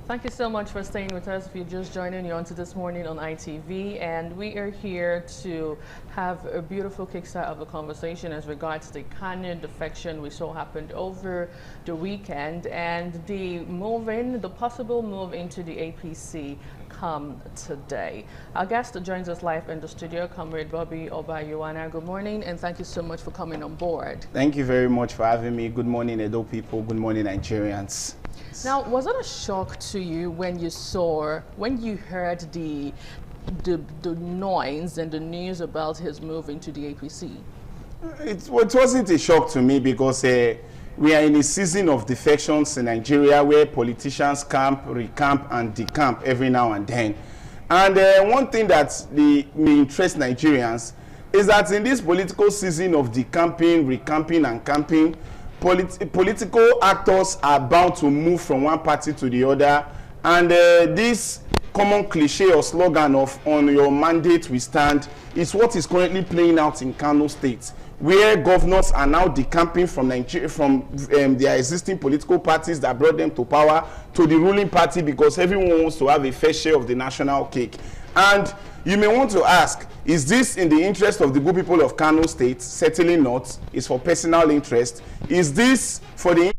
Thank you so much for staying with us. If you're just joining you onto this morning on ITV, and we are here to have a beautiful kickstart of a conversation as regards the Kanu defection we saw happened over the weekend and the possible move into the APC come today. Our guest joins us live in the studio, Comrade Bobby Obayuwana. Good morning, and thank you so much for coming on board. Thank you very much for having me. Good morning, Edo people. Good morning, Nigerians. Now, was it a shock to you when you heard the noise and the news about his move into the APC? It wasn't a shock to me because we are in a season of defections in Nigeria where politicians camp, recamp, and decamp every now and then. And one thing that may interest Nigerians is that in this political season of decamping, recamping, and camping, political actors are bound to move from one party to the other, and this common cliche or slogan of "on your mandate we stand" is what is currently playing out in Kano State, where governors are now decamping from Nigeria, from their existing political parties that brought them to power to the ruling party because everyone wants to have a fair share of the national cake. And you may want to ask, is this in the interest of the good people of Kano State? Certainly not. It's for personal interest. Is this for the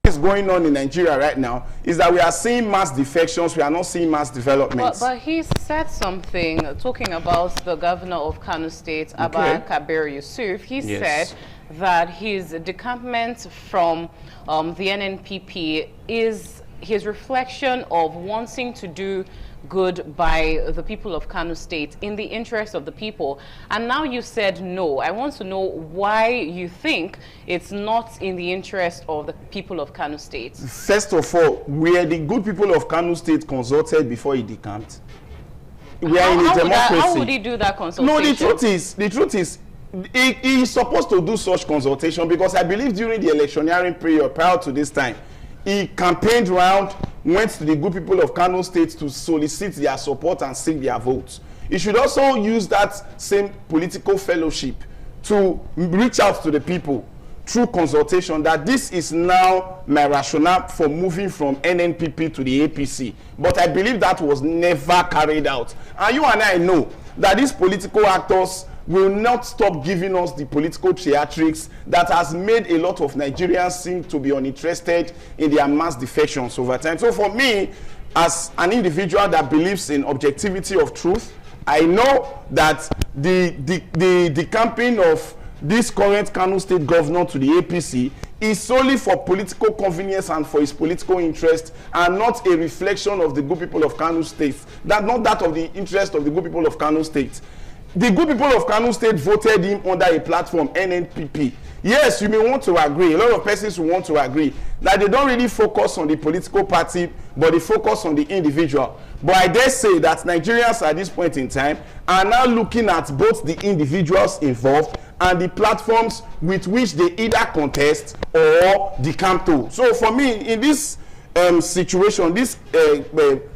is going on in Nigeria right now is that we are seeing mass defections, we are not seeing mass developments. But he said something, talking about the governor of Kano State, Abba Kabir Yusuf. He said that his decampment from the NNPP is his reflection of wanting to do good by the people of Kano State in the interest of the people. And now you said no. I want to know why you think it's not in the interest of the people of Kano State. First of all, were the good people of Kano State consulted before he decamped? We are in a democracy. How would he do that consultation? No, the truth is, he is supposed to do such consultation because I believe during the electioneering period prior to this time, he campaigned around, went to the good people of Kano State to solicit their support and seek their votes. He should also use that same political fellowship to reach out to the people through consultation that this is now my rationale for moving from NNPP to the APC. But I believe that was never carried out. And you and I know that these political actors will not stop giving us the political theatrics that has made a lot of Nigerians seem to be uninterested in their mass defections over time. So for me, as an individual that believes in objectivity of truth, I know that the campaign of this current Kano State governor to the APC is solely for political convenience and for his political interest, and not a reflection of the good people of Kano State. Not that of the interest of the good people of Kano State. The good people of Kano State voted him under a platform, NNPP. Yes, you may want to agree, a lot of persons will want to agree, that they don't really focus on the political party, but they focus on the individual. But I dare say that Nigerians at this point in time are now looking at both the individuals involved and the platforms with which they either contest or decamp to. So for me, in this situation, this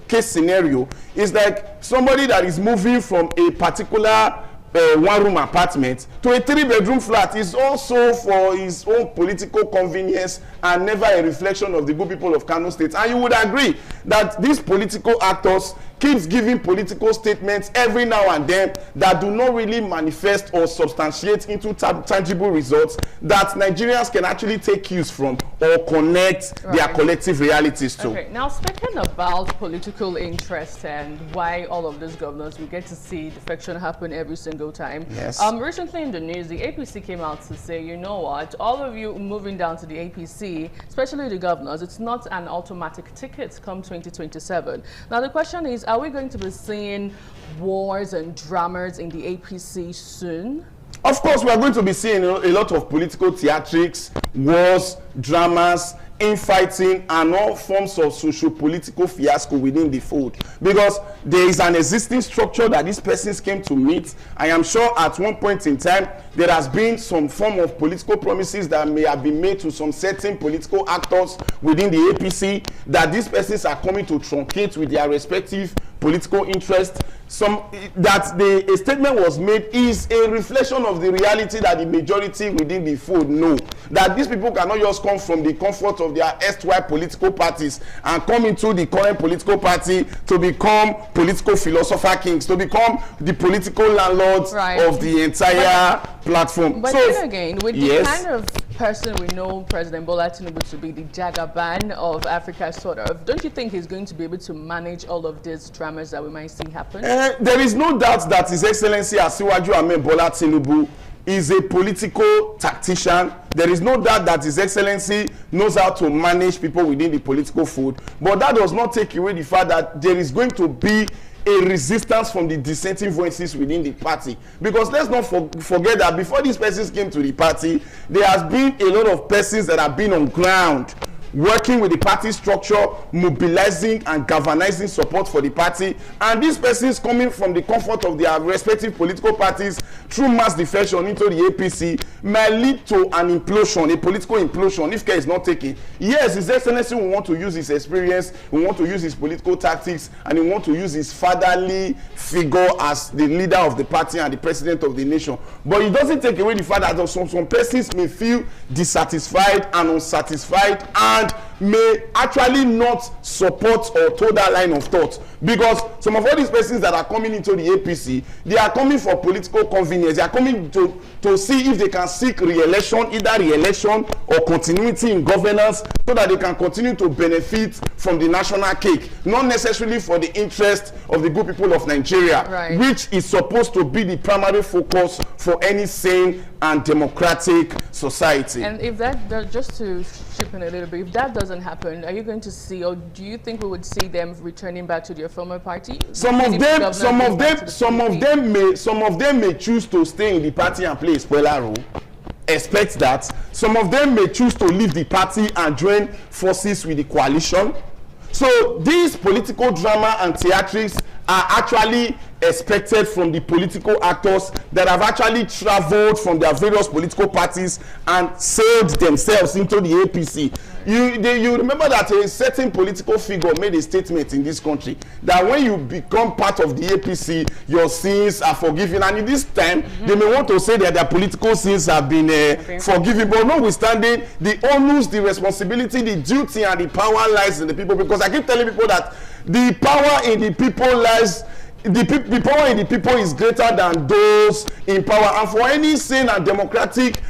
case scenario is like somebody that is moving from a particular one-room apartment to a 3-bedroom flat is also for his own political convenience and never a reflection of the good people of Kano State. And you would agree that these political actors keeps giving political statements every now and then that do not really manifest or substantiate into tangible results that Nigerians can actually take cues from or connect their collective realities to. Okay, now speaking about political interest and why all of these governors, we get to see defection happen every single time. Yes. Recently in the news, the APC came out to say, you know what, all of you moving down to the APC, especially the governors, it's not an automatic ticket come 2027. Now the question is, are we going to be seeing wars and dramas in the APC soon? Of course, we are going to be seeing a lot of political theatrics, wars, dramas, infighting, and all forms of socio-political fiasco within the fold. Because there is an existing structure that these persons came to meet. I am sure at one point in time, there has been some form of political promises that may have been made to some certain political actors within the APC that these persons are coming to truncate with their respective political interest. A statement was made is a reflection of the reality that the majority within the fold know, that these people cannot just come from the comfort of their erstwhile political parties and come into the current political party to become political philosopher kings, to become the political landlords of the entire platform. But so, then again, with the kind of person we know President Bola Tinubu to be, the Jagaban of Africa, sort of, don't you think he's going to be able to manage all of these dramas that we might see happen? There is no doubt that His Excellency Asiwaju Ahmed Bola Tinubu is a political tactician. There is no doubt that His Excellency knows how to manage people within the political fold, but that does not take away the fact that there is going to be a resistance from the dissenting voices within the party, because let's not forget that before these persons came to the party, there has been a lot of persons that have been on ground working with the party structure, mobilizing and galvanizing support for the party, and these persons coming from the comfort of their respective political parties through mass defection into the APC may lead to an implosion, a political implosion, if care is not taken. Yes, His Excellency will want to use his experience, will want to use his political tactics, and he want to use his fatherly figure as the leader of the party and the president of the nation. But it doesn't take away the fact that some persons may feel dissatisfied and unsatisfied and may actually not support or toe that line of thought, because some of all these persons that are coming into the APC, they are coming for political convenience. They are coming to see if they can seek re-election, either re-election or continuity in governance, so that they can continue to benefit from the national cake, not necessarily for the interest of the good people of Nigeria, which is supposed to be the primary focus for any sane and democratic society. And if that, just to chip in a little bit, if that doesn't happen, are you going to see, or do you think we would see them returning back to their former party? Some of them may choose to stay in the party and play a spoiler role. Expect that. Some of them may choose to leave the party and join forces with the coalition. So these political drama and theatrics are actually expected from the political actors that have actually traveled from their various political parties and sailed themselves into the APC. You remember that a certain political figure made a statement in this country that when you become part of the APC, your sins are forgiven. And in this time, they may want to say that their political sins have been forgiven. But notwithstanding, the onus, the responsibility, the duty, and the power lies in the people. Because I keep telling people that the power in the people lies. The power in the people is greater than those in power. And for any sane and democratic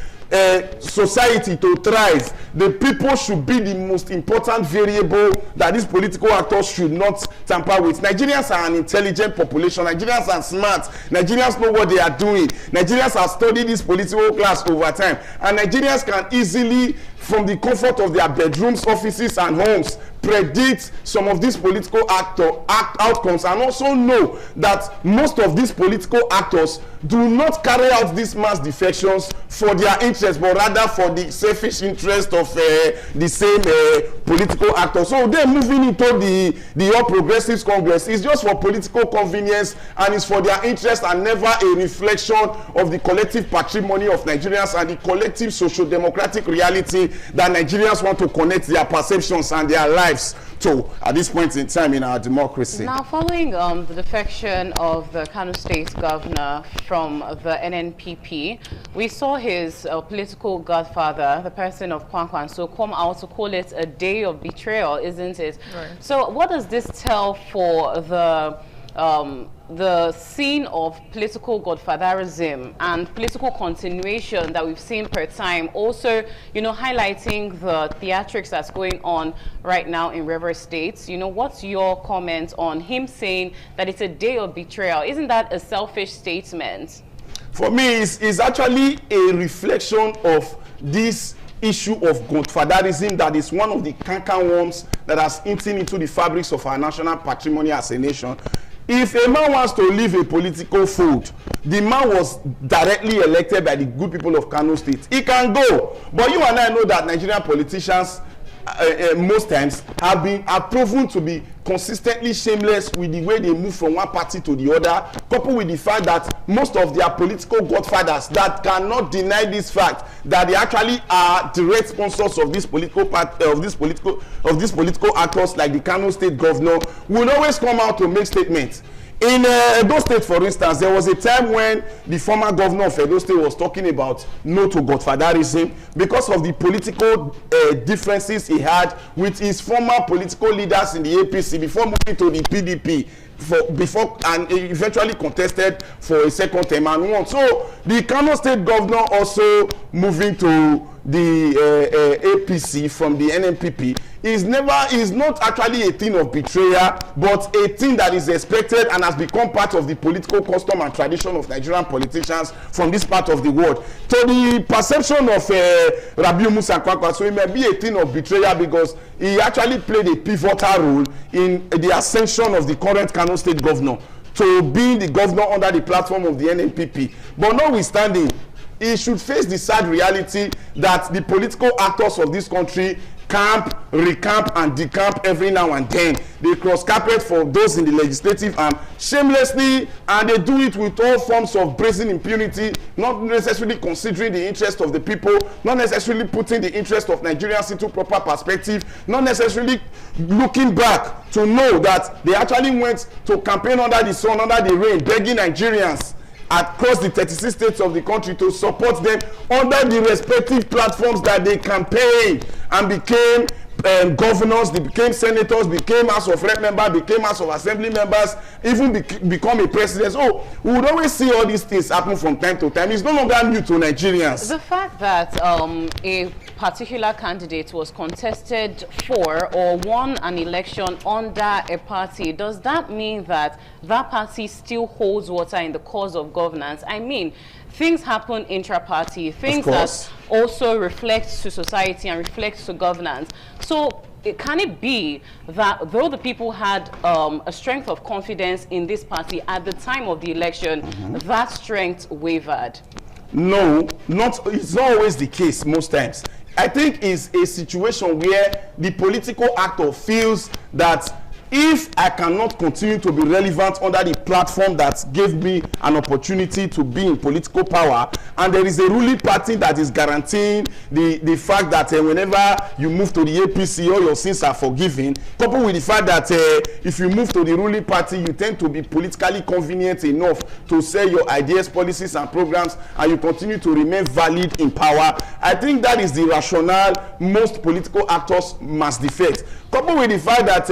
society to thrive, the people should be the most important variable that these political actors should not tamper with. Nigerians are an intelligent population. Nigerians are smart. Nigerians know what they are doing. Nigerians have studied this political class over time. And Nigerians can easily, from the comfort of their bedrooms, offices, and homes, predict some of these political outcomes, and also know that most of these political actors do not carry out these mass defections for their interest, but rather for the selfish interest of the same political actors. So they're moving into the All Progressives Congress. It's just for political convenience, and it's for their interest, and never a reflection of the collective patrimony of Nigerians and the collective socio-democratic reality that Nigerians want to connect their perceptions and their lives to at this point in time in our democracy. Now, following the defection of the Kano State governor from the NNPP, we saw his political godfather, the person of Kwankwanso, come out to call it a day of betrayal, isn't it? Right. So what does this tell for the scene of political godfatherism and political continuation that we've seen per time, also, you know, highlighting the theatrics that's going on right now in Rivers State? You know, what's your comment on him saying that it's a day of betrayal? Isn't that a selfish statement? For me, it's actually a reflection of this issue of godfatherism that is one of the cankerworms that has eaten into the fabrics of our national patrimony as a nation. If a man wants to leave a political fold, the man was directly elected by the good people of Kano State. He can go. But you and I know that Nigerian politicians most times have proven to be consistently shameless with the way they move from one party to the other, coupled with the fact that most of their political godfathers that cannot deny this fact that they actually are direct sponsors of this political political actors, like the Kano State governor, will always come out to make statements. In Edo State, for instance, there was a time when the former governor of Edo State was talking about no to godfatherism because of the political differences he had with his former political leaders in the APC before moving to the PDP. Before and eventually contested for a second term and won. So the Kano State governor also moving to the APC from the NNPP is not actually a thing of betrayal, but a thing that is expected and has become part of the political custom and tradition of Nigerian politicians from this part of the world. To the perception of Rabiu Musa Kwankwa, so it may be a thing of betrayal because he actually played a pivotal role in the ascension of the current Kano State governor to being the governor under the platform of the NNPP. But notwithstanding, he should face the sad reality that the political actors of this country camp, recamp, and decamp every now and then. They cross carpet for those in the legislative arm shamelessly, and they do it with all forms of brazen impunity, not necessarily considering the interest of the people, not necessarily putting the interest of Nigerians into proper perspective, not necessarily looking back to know that they actually went to campaign under the sun, under the rain, begging Nigerians across the 36 states of the country to support them under the respective platforms that they campaigned and became governors, they became senators, became House of Rep members, became House of Assembly members, even become a president. So we would always see all these things happen from time to time. It's no longer new to Nigerians. The fact that a particular candidate was contested for or won an election under a party, does that mean that that party still holds water in the cause of governance? I mean, things happen intra-party, things that also reflect to society and reflect to governance. So can it be that though the people had a strength of confidence in this party at the time of the election, that strength wavered? No, it's not always the case most times. I think it's a situation where the political actor feels that if I cannot continue to be relevant under the platform that gave me an opportunity to be in political power, and there is a ruling party that is guaranteeing the fact that whenever you move to the APC, all your sins are forgiven, coupled with the fact that if you move to the ruling party, you tend to be politically convenient enough to sell your ideas, policies, and programs, and you continue to remain valid in power. I think that is the rationale most political actors must defect. Coupled with the fact that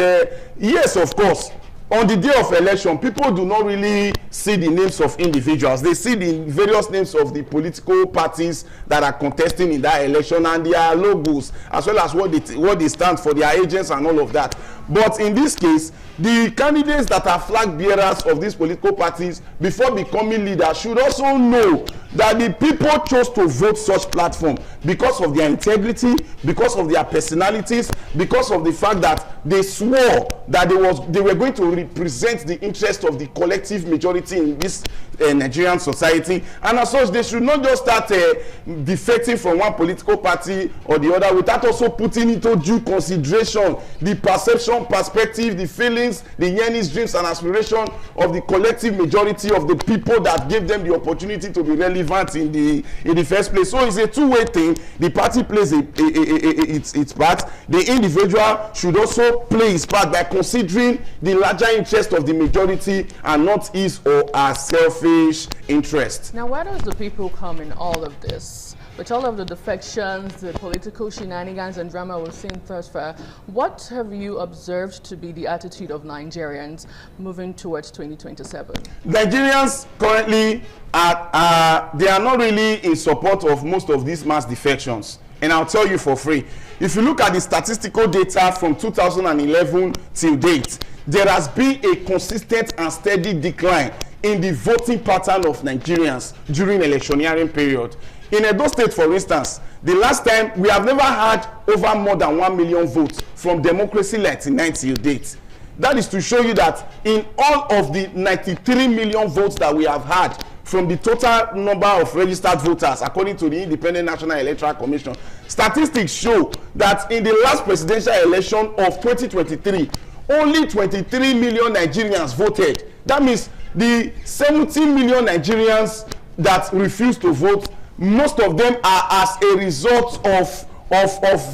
yes, of course, on the day of election, people do not really see the names of individuals. They see the various names of the political parties that are contesting in that election and their logos, as well as what they stand for, their agents and all of that. But in this case, the candidates that are flag bearers of these political parties before becoming leaders should also know that the people chose to vote such platform because of their integrity, because of their personalities, because of the fact that they swore that they were going to represent the interest of the collective majority in this Nigerian society, and as such they should not just start defecting from one political party or the other without also putting into due consideration the perception, perspective, the feelings, the yearnings, dreams, and aspiration of the collective majority of the people that gave them the opportunity to be relevant in the first place. So it's a two-way thing. The party plays its part. The individual should also play his part by considering the larger interest of the majority and not his or her selfish interest. Now, where does the people come in all of this? With all of the defections, the political shenanigans and drama we've seen thus far, what have you observed to be the attitude of Nigerians moving towards 2027? Nigerians currently they are not really in support of most of these mass defections. And I'll tell you for free. If you look at the statistical data from 2011 till date, there has been a consistent and steady decline in the voting pattern of Nigerians during electioneering period. In Edo State, for instance, the last time we have never had over more than 1 million votes from Democracy 99 till date. That is to show you that in all of the 93 million votes that we have had from the total number of registered voters according to the Independent National Electoral Commission. Statistics show that in the last presidential election of 2023, only 23 million Nigerians voted. That means the 17 million Nigerians that refused to vote, most of them are as a result of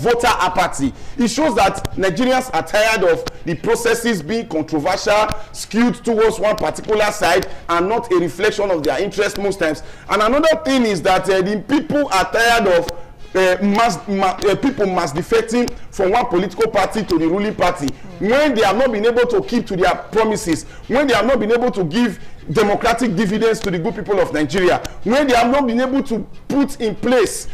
voter apathy. It shows that Nigerians are tired of the processes being controversial, skewed towards one particular side, and not a reflection of their interest most times. And another thing is that the people are tired of people mass defecting from one political party to the ruling party when they have not been able to keep to their promises, when they have not been able to give democratic dividends to the good people of Nigeria, when they have not been able to put in place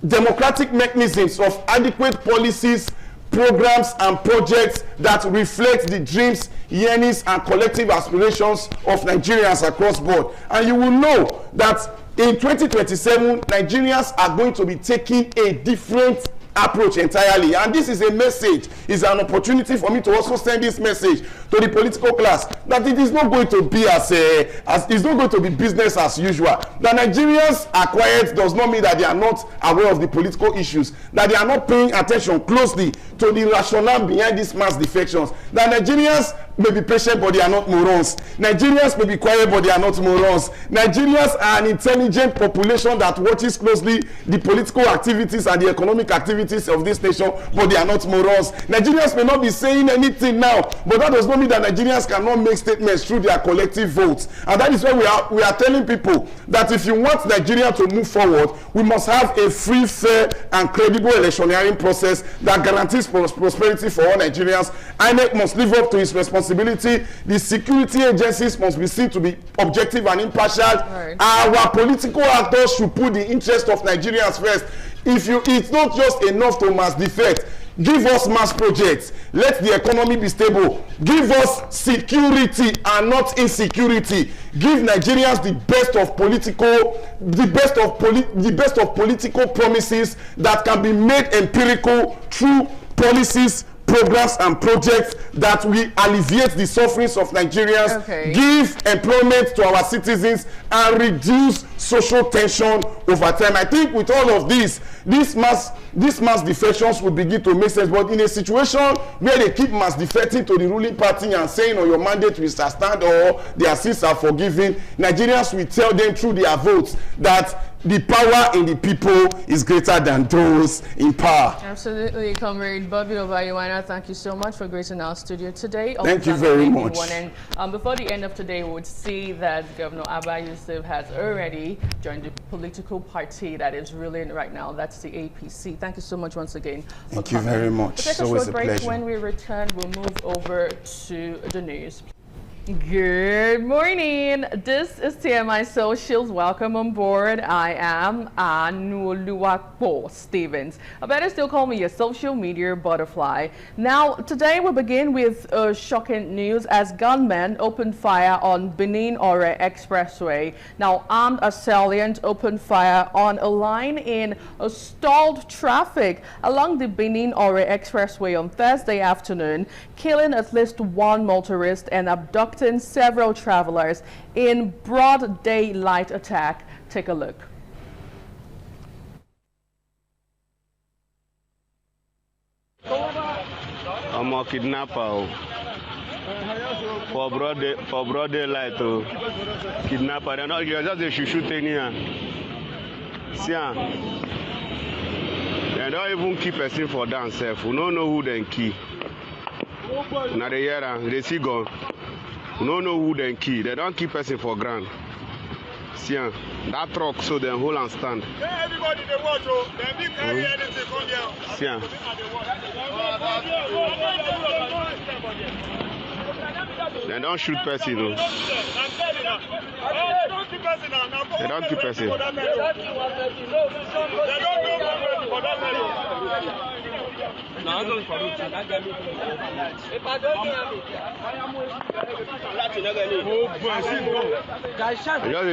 democratic mechanisms of adequate policies, programs and projects that reflect the dreams, yearnings and collective aspirations of Nigerians across board. And you will know that in 2027, Nigerians are going to be taking a different approach entirely, and this is a message, is an opportunity for me to also send this message to the political class that it is not going to be as it's not going to be business as usual. That Nigerians are quiet does not mean that they are not aware of the political issues, that they are not paying attention closely to the rationale behind these mass defections. That Nigerians may be patient but they are not morons. Nigerians may be quiet but they are not morons. Nigerians are an intelligent population that watches closely the political activities and the economic activities of this nation, but they are not morons. Nigerians may not be saying anything now, but that does not mean that Nigerians cannot make statements through their collective votes. And that is why we are telling people that if you want Nigeria to move forward, we must have a free, fair and credible electioneering process that guarantees prosperity for all Nigerians. INEC must live up to its responsibility. The security agencies must be seen to be objective and impartial. Right. Our political actors should put the interest of Nigerians first. It's not just enough to mass defect. Give us mass projects. Let the economy be stable. Give us security and not insecurity. Give Nigerians the best of political promises that can be made empirical through policies, programs and projects that will alleviate the sufferings of Nigerians, give employment to our citizens, and reduce social tension over time. I think with all of these mass defections will begin to make sense. But in a situation where they keep mass defecting to the ruling party and saying, your mandate will stand or their sins are forgiven, Nigerians will tell them through their votes that the power in the people is greater than those in power. Absolutely, Comrade Bobby Obayiwana, thank you so much for gracing our studio today. Thank you very much. Before the end of today, we would see that Governor Abba Yusuf has already joined the political party that is ruling right now. That's the APC. Thank you so much once again. Thank you very much. We'll take a short break. When we return, we'll move over to the news. Good morning. This is TMI Socials. Welcome on board. I am Anuluwakpo Stevens. I better still call me your social media butterfly. Now, today we begin with shocking news as gunmen opened fire on Benin-Ore Expressway. Now, armed assailants opened fire on a line in stalled traffic along the Benin-Ore Expressway on Thursday afternoon, killing at least one motorist and abducting several travelers in broad daylight attack. Take a look. I'm a kidnapper for broad daylight. Kidnapper, they're not just a shushu thing here. See, they don't even keep a person for themselves. We don't know who they key. Now they hear they see gun. We don't know who they key. They don't keep person for ground. See, that truck so they hold and stand. Everybody they watch, they didn't carry anything from here. See, they don't shoot person. They don't keep person.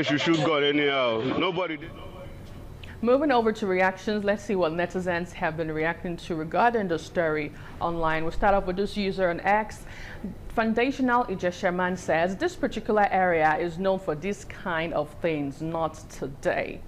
Just shoot gun anyhow. Nobody did. Moving over to reactions, let's see what netizens have been reacting to regarding the story online. We'll start off with this user on X. Foundational Ijeshaman says, this particular area is known for this kind of things, not today.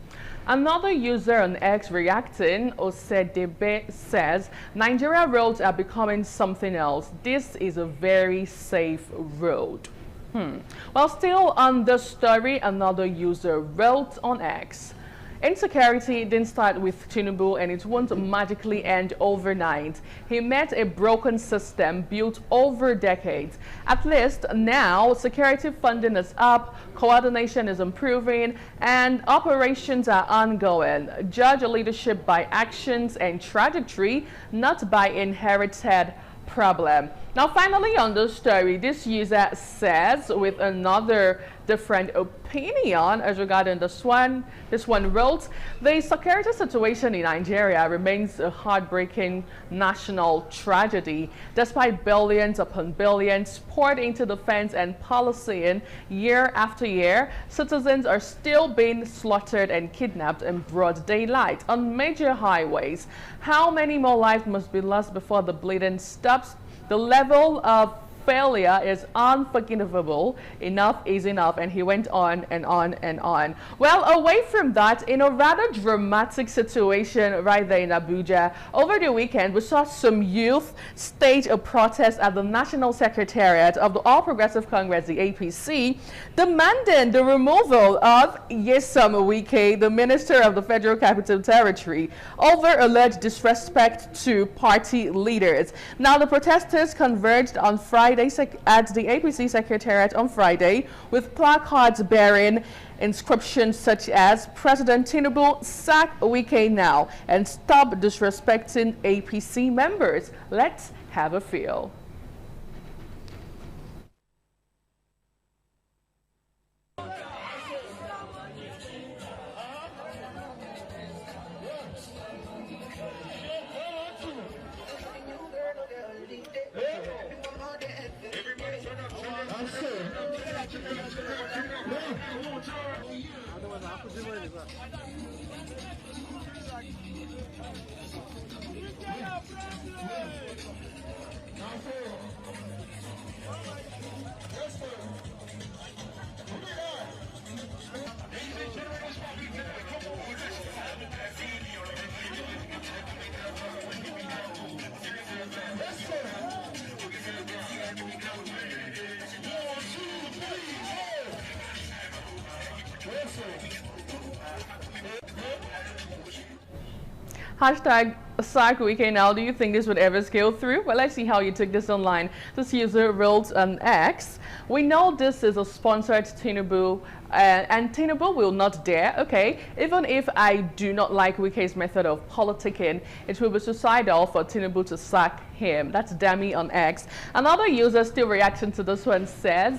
Another user on X reacting, Osedebe, says, Nigeria roads are becoming something else. This is a very safe road. Well, still on the story, another user wrote on X, insecurity didn't start with Tinubu and it won't magically end overnight. He met a broken system built over decades. At least now, security funding is up, coordination is improving, and operations are ongoing. Judge leadership by actions and trajectory, not by inherited problem. Now, finally on the story, this user says, with another different opinion as regarding this one wrote, the security situation in Nigeria remains a heartbreaking national tragedy. Despite billions upon billions poured into defense and policing year after year, citizens are still being slaughtered and kidnapped in broad daylight on major highways. How many more lives must be lost before the bleeding stops? The level of failure is unforgivable. Enough is enough. And he went on and on and on. Well, away from that, in a rather dramatic situation right there in Abuja, over the weekend, we saw some youth stage a protest at the National Secretariat of the All Progressive Congress, the APC, demanding the removal of Nyesom Wike, the Minister of the Federal Capital Territory, over alleged disrespect to party leaders. Now, the protesters converged on Friday at the APC Secretariat on Friday with placards bearing inscriptions such as President Tinubu, sack Wike now and stop disrespecting APC members. Let's have a feel. Hashtag sack Wike now. Do you think this would ever scale through? Well, let's see how you took this online. This user wrote on X, we know this is a sponsored Tinubu and Tinubu will not dare, okay, even if I do not like Wike's method of politicking, it will be suicidal for Tinubu to sack him. That's Dami on X. Another user still reacting to this one says,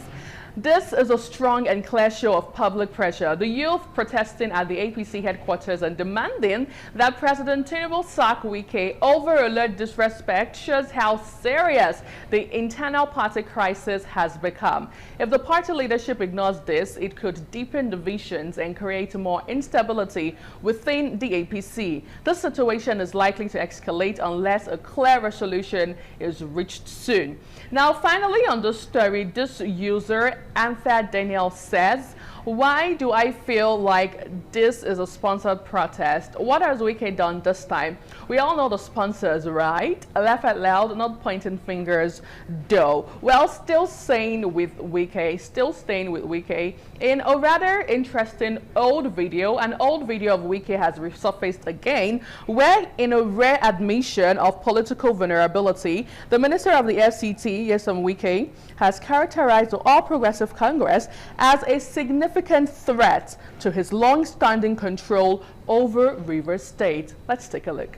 this is a strong and clear show of public pressure. The youth protesting at the APC headquarters and demanding that President Tinubu sack Wike over alleged disrespect shows how serious the internal party crisis has become. If the party leadership ignores this, it could deepen divisions and create more instability within the APC. This situation is likely to escalate unless a clear resolution is reached soon. Now, finally on the story, this user Antha Daniel says, why do I feel like this is a sponsored protest? What has Wike done this time? We all know the sponsors, right? Laugh out loud, not pointing fingers, though. Well, still staying with Wike, in a rather interesting old video, an old video of Wike has resurfaced again, where in a rare admission of political vulnerability, the Minister of the FCT, Nyesom Wike, has characterized the All Progressive Congress as a significant threat to his long-standing control over Rivers State. Let's take a look.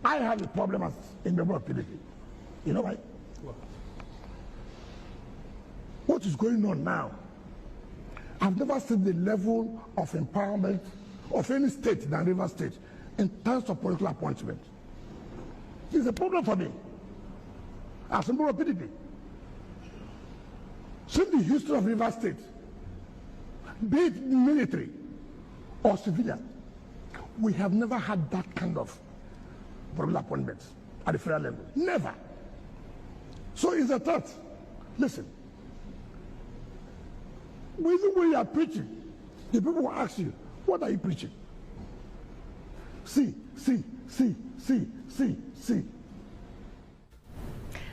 I have a problem as a member of PDP. You know why? What is going on now? I've never seen the level of empowerment of any state than Rivers State in terms of political appointment. It's a problem for me as a member of PDP. Since the history of Rivers State, be it military or civilian, We have never had that kind of political appointments at the federal level. Never. So it's a threat. Listen, when you are preaching, the people will ask you, what are you preaching? See.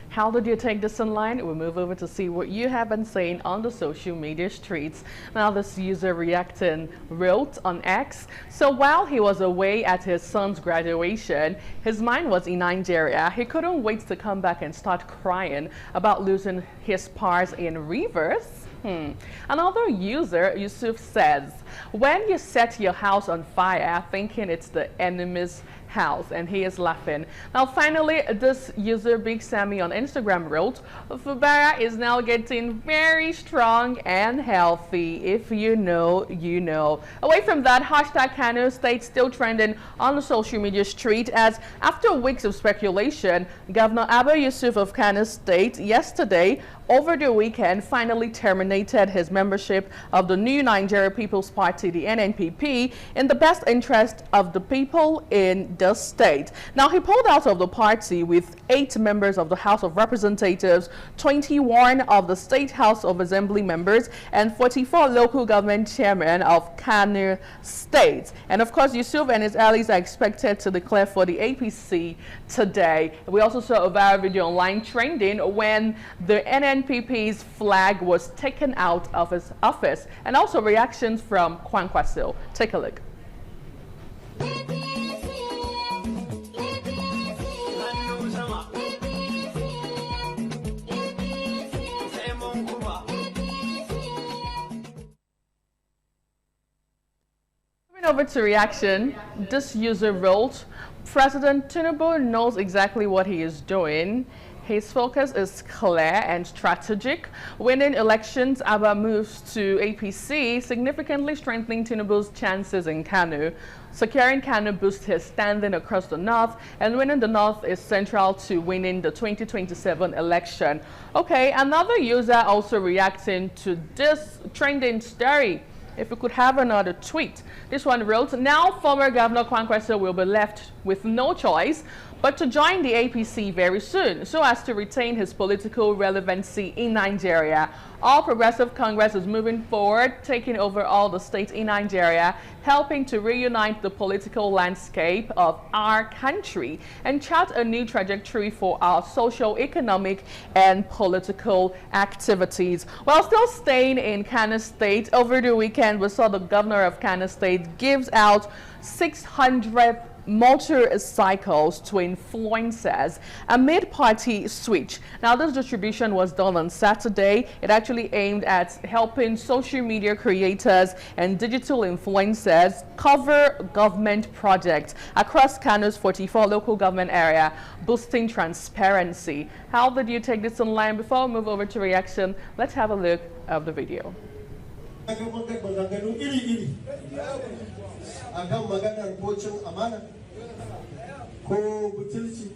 How did you take this online? We'll move over to see what you have been saying on the social media streets. Now, this user reacting wrote on X, so while he was away at his son's graduation, his mind was in Nigeria. He couldn't wait to come back and start crying about losing his pars in reverse. Another user, Yusuf, says, when you set your house on fire thinking it's the enemy's house, and he is laughing. Now finally, this user Big Sammy on Instagram wrote, Fubara is now getting very strong and healthy. If you know, you know. Away from that, hashtag Kano State still trending on the social media street, as after weeks of speculation, Governor Abba Yusuf of Kano State yesterday over the weekend finally terminated his membership of the New Nigeria People's Party, the NNPP, in the best interest of the people in the state. Now, he pulled out of the party with 8 members of the House of Representatives, 21 of the State House of Assembly members, and 44 local government chairmen of Kano State. And of course, Yusuf and his allies are expected to declare for the APC today. We also saw a viral video online trending when the NNPP's flag was taken out of his office, and also reactions from Kwankwaso. Take a look. Over to reaction, this user wrote, President Tinubu knows exactly what he is doing. His focus is clear and strategic. Winning elections, Abba moves to APC, significantly strengthening Tinubu's chances in Kano. Securing Kano boosts his standing across the north, and winning the north is central to winning the 2027 election. Okay, another user also reacting to this trending story. If we could have another tweet. This one wrote, now former Governor Kwankwaso will be left with no choice but to join the APC very soon, so as to retain his political relevancy in Nigeria. All Progressive Congress is moving forward, taking over all the states in Nigeria, helping to reunite the political landscape of our country and chart a new trajectory for our socio-economic and political activities. While still staying in Kano State, over the weekend we saw the governor of Kano State gives out 600 motorcycles to influencers amid party switch. Now, this distribution was done on Saturday. It actually aimed at helping social media creators and digital influencers cover government projects across Kano's 44 local government area, boosting transparency. How did you take this online? Before we move over to reaction, let's have a look at the video. Akan maganar kocin amana ko butulci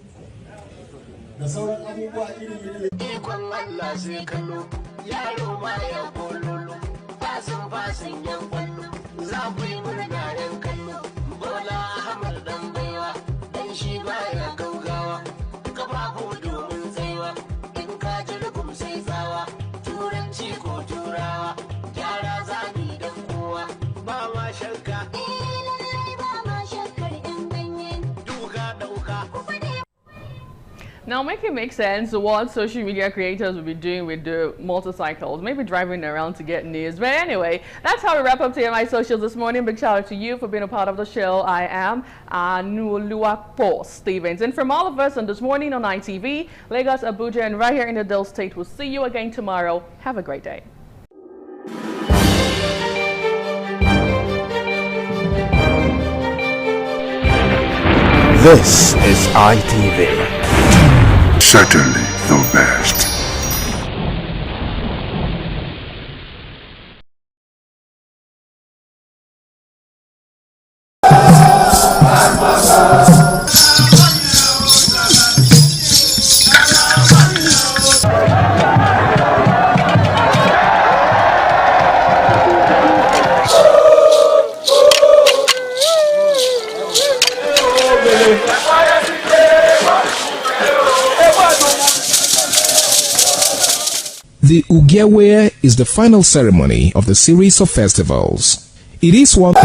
da sauran abubuwa iri-iri. Ikon Allah sai kallo, yaro ma ya kololo, fasin yan kwallo, za ku yi murna yan kallo. Bola Ahmad dan baiwa, dan shi baya gaugawa, kafafu domin tsaiwa, in ka ji rugum sai tsawa, turanci ko turawa, gyara zani dan kowa, ba ma shakka. Now, make it make sense what social media creators will be doing with the motorcycles, maybe driving around to get news. But anyway, that's how we wrap up TMI Socials this morning. Big shout out to you for being a part of the show. I am Anuluapo Stevens. And from all of us on This Morning on ITV, Lagos, Abuja, and right here in the Del State, we'll see you again tomorrow. Have a great day. This is ITV. Certainly the best. The Ugewe is the final ceremony of the series of festivals. It is one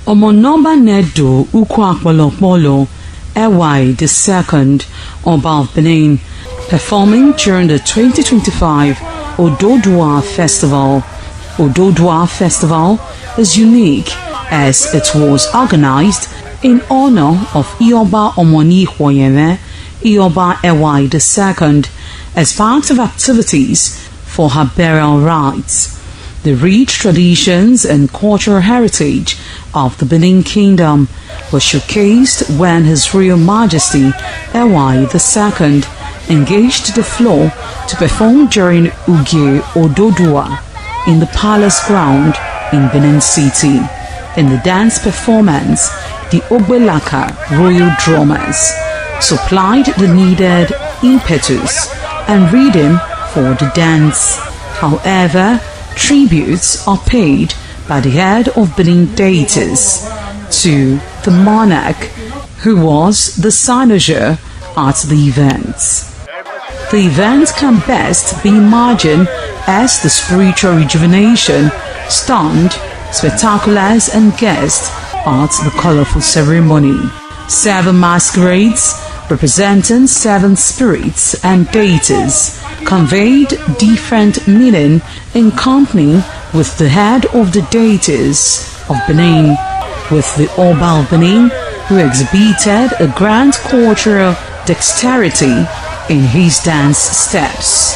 Omonomba Nedo Ukwakwalopolo Ewai II, Oba of Benin, performing during the 2025 Ododua Festival. Ododua Festival is unique as it was organized in honor of Ioba Omoni Hwoyeme, Ioba Ewai II, as part of activities for her burial rites. The rich traditions and cultural heritage of the Benin Kingdom were showcased when His Royal Majesty Ewai II engaged the floor to perform during Uge Ododua in the palace ground in Benin City. In the dance performance, the Ogbelaka Royal Drummers supplied the needed impetus and rhythm for the dance. However, tributes are paid by the head of Benin deities to the monarch, who was the cynosure at the events. The event can best be imagined as the spiritual rejuvenation, stunned, spectaculars and guests at the colorful ceremony. 7 masquerades representing 7 spirits and deities conveyed different meaning in company with the head of the deities of Benin, with the Oba of Benin, who exhibited a grand cultural dexterity in his dance steps.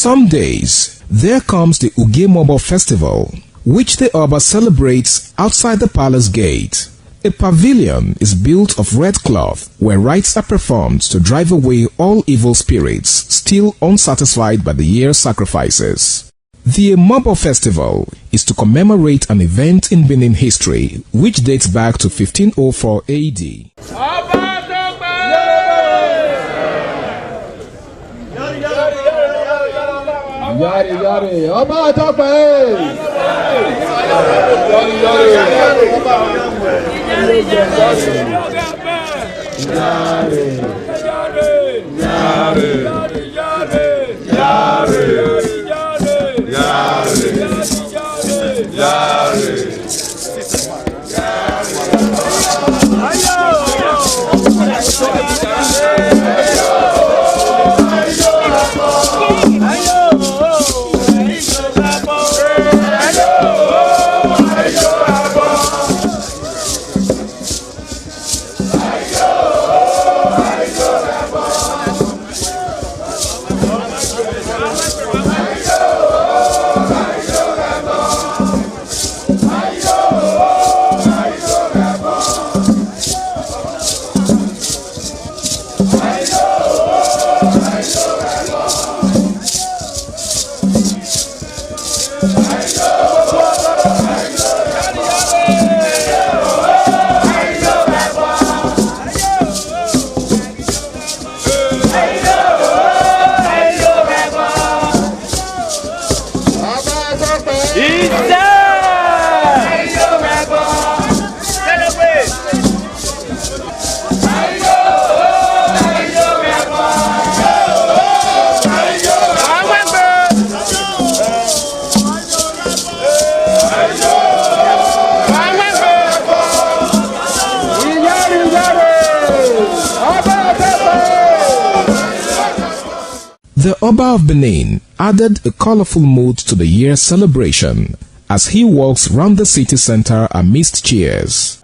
Some days, there comes the Ugemobo Festival, which the Oba celebrates outside the palace gate. A pavilion is built of red cloth where rites are performed to drive away all evil spirits still unsatisfied by the year's sacrifices. The Ugemobo Festival is to commemorate an event in Benin history which dates back to 1504 AD. Yari yari, Oba Tope! Yari yari, The Oba of Benin added a colorful mood to the year's celebration as he walks round the city center amidst cheers.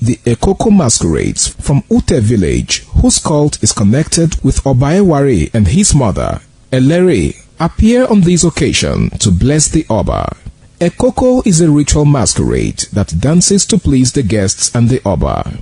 The Ekoko masquerades from Ute village, whose cult is connected with Obaewari and his mother, Elere, appear on this occasion to bless the Oba. Ekoko is a ritual masquerade that dances to please the guests and the Oba.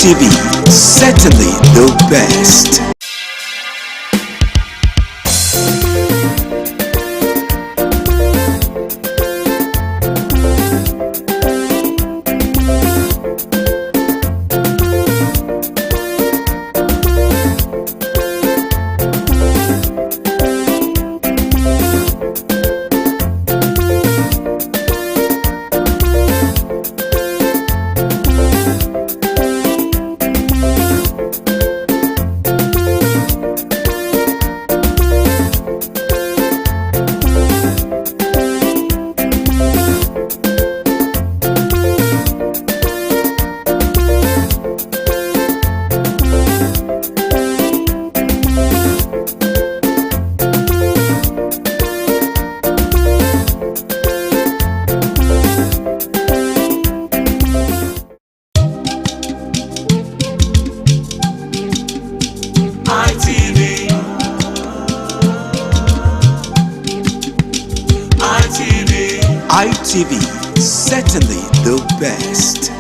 ITV, certainly the best. ITV, certainly the best.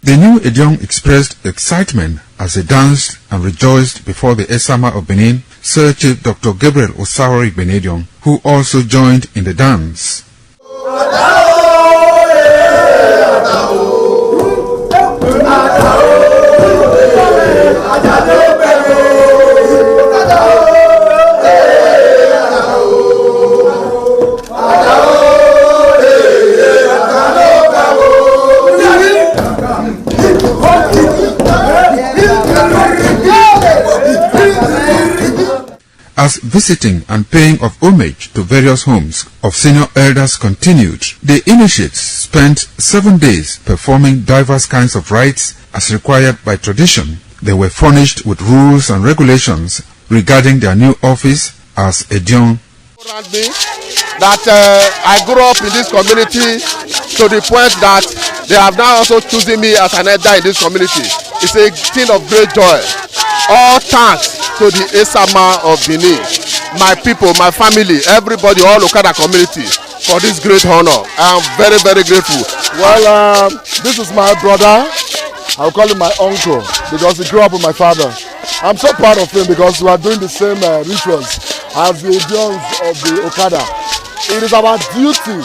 The new Edion expressed excitement as they danced and rejoiced before the Esama of Benin, Sir Chief Dr. Gabriel Osawari Benedion, who also joined in the dance. As visiting and paying of homage to various homes of senior elders continued, the initiates spent 7 days performing diverse kinds of rites as required by tradition. They were furnished with rules and regulations regarding their new office as Edion. That I grew up in this community to the point that they have now also chosen me as an elder in this community. It's a thing of great joy. All thanks to the Esama of Benin, my people, my family, everybody, all Okada community for this great honor. I am very, very grateful. Well, this is my brother. I'll call him my uncle because he grew up with my father. I'm so proud of him because we are doing the same rituals as the Edions of the Okada. It is our duty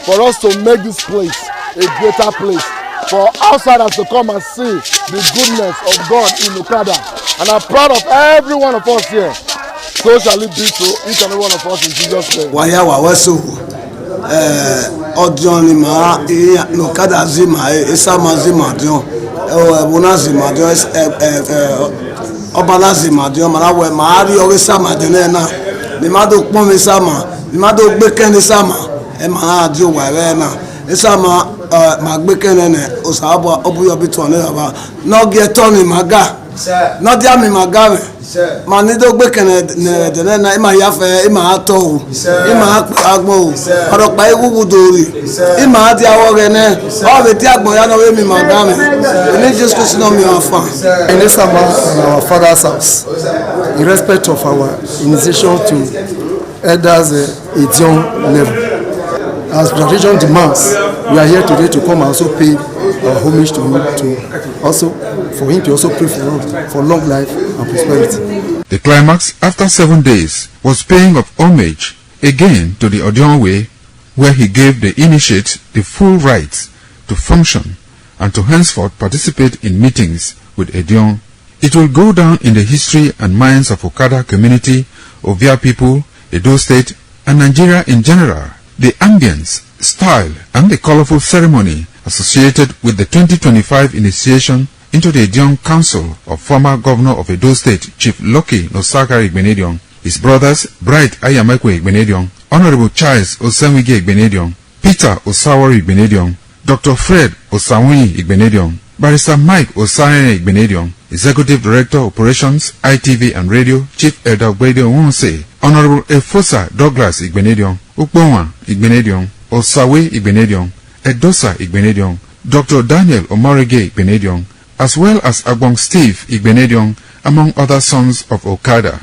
for us to make this place a greater place, for outsiders to come and see the goodness of God in Okada. And I'm proud of every one of us here. So shall it be to each and every one of us in Jesus' name. Waya wawesu Odion ma Okada zima Esama zima Odion Ebuna zima Odion Obala zima Odion Malawe Mahari Esama Odion na Nimado Pom Esama Nimado Beken Esama Emana Odion Wawena Esama Magbeken Osaba Obuyo Bitone Aba No get Tony Maga Nadia mi magame. Manido gbe kene de na ima yafe ima ato ima agbo oro pa egugu dori ima ati awo ne o be ti agbon ya no we mi magame ni just ko sino mi afa in Esama in our father's house in respect of our initiation to elders Edion level. As tradition demands, we are here today to come and also pay our homage to him, to also for him to also pray for us for long life and prosperity. The climax after 7 days was paying of homage again to the Odion way, where he gave the initiates the full rights to function and to henceforth participate in meetings with Edion. It will go down in the history and minds of Okada community, Ovia people, Edo State, and Nigeria in general. The ambience, style, and the colorful ceremony associated with the 2025 initiation into the Edion Council of former Governor of Edo State, Chief Lucky Nosakari Igbenedion, his brothers Bright Ayamekwe Igbenedion, Honorable Charles Osenwige Igbenedion, Peter Osawari Igbenedion, Dr. Fred Osanwi Igbenedion, Barrister Mike Osane Igbenedion, Executive Director Operations, ITV and Radio, Chief Elder Gwede Onse, Honorable Efosa Douglas Igbenedion, Ukponwa Igbenedion, Osawe Igbenedion, Edosa Igbenedion, Dr. Daniel Omorige Igbenedion, as well as Agbong Steve Igbenedion, among other sons of Okada.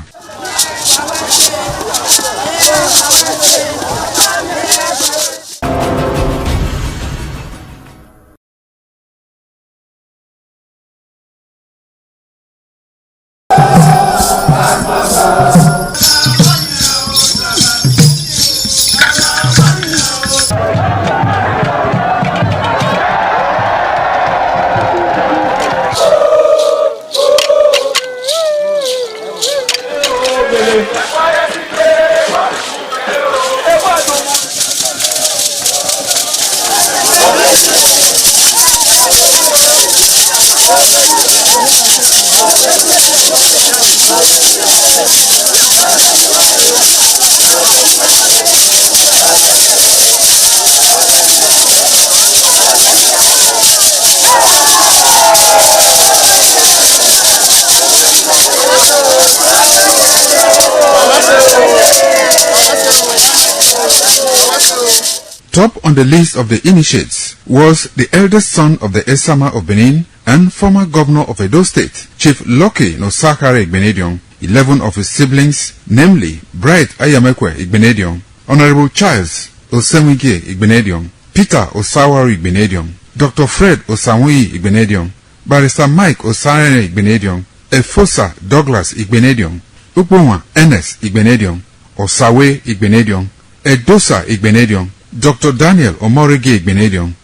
Top on the list of the initiates was the eldest son of the Esama of Benin and former governor of Edo State, Chief Lucky Nosakare Igbenedion. 11 of his siblings, namely Bright Ayamekwe Igbenedion, Honorable Charles Osenwige Igbenedion, Peter Osawari Igbenedion, Dr. Fred Osanwi Igbenedion, Barrister Mike Osane Igbenedion, Efosa Douglas Igbenedion, Ukponwa Ernest Igbenedion, Osawe Igbenedion, Edosa Igbenedion, Dr. Daniel Omorige Igbenedion,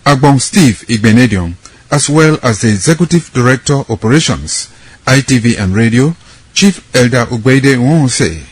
Agbong Steve Igbenedion, as well as the Executive Director Operations, ITV and Radio, Chief Elder Ugbeide Nwonse.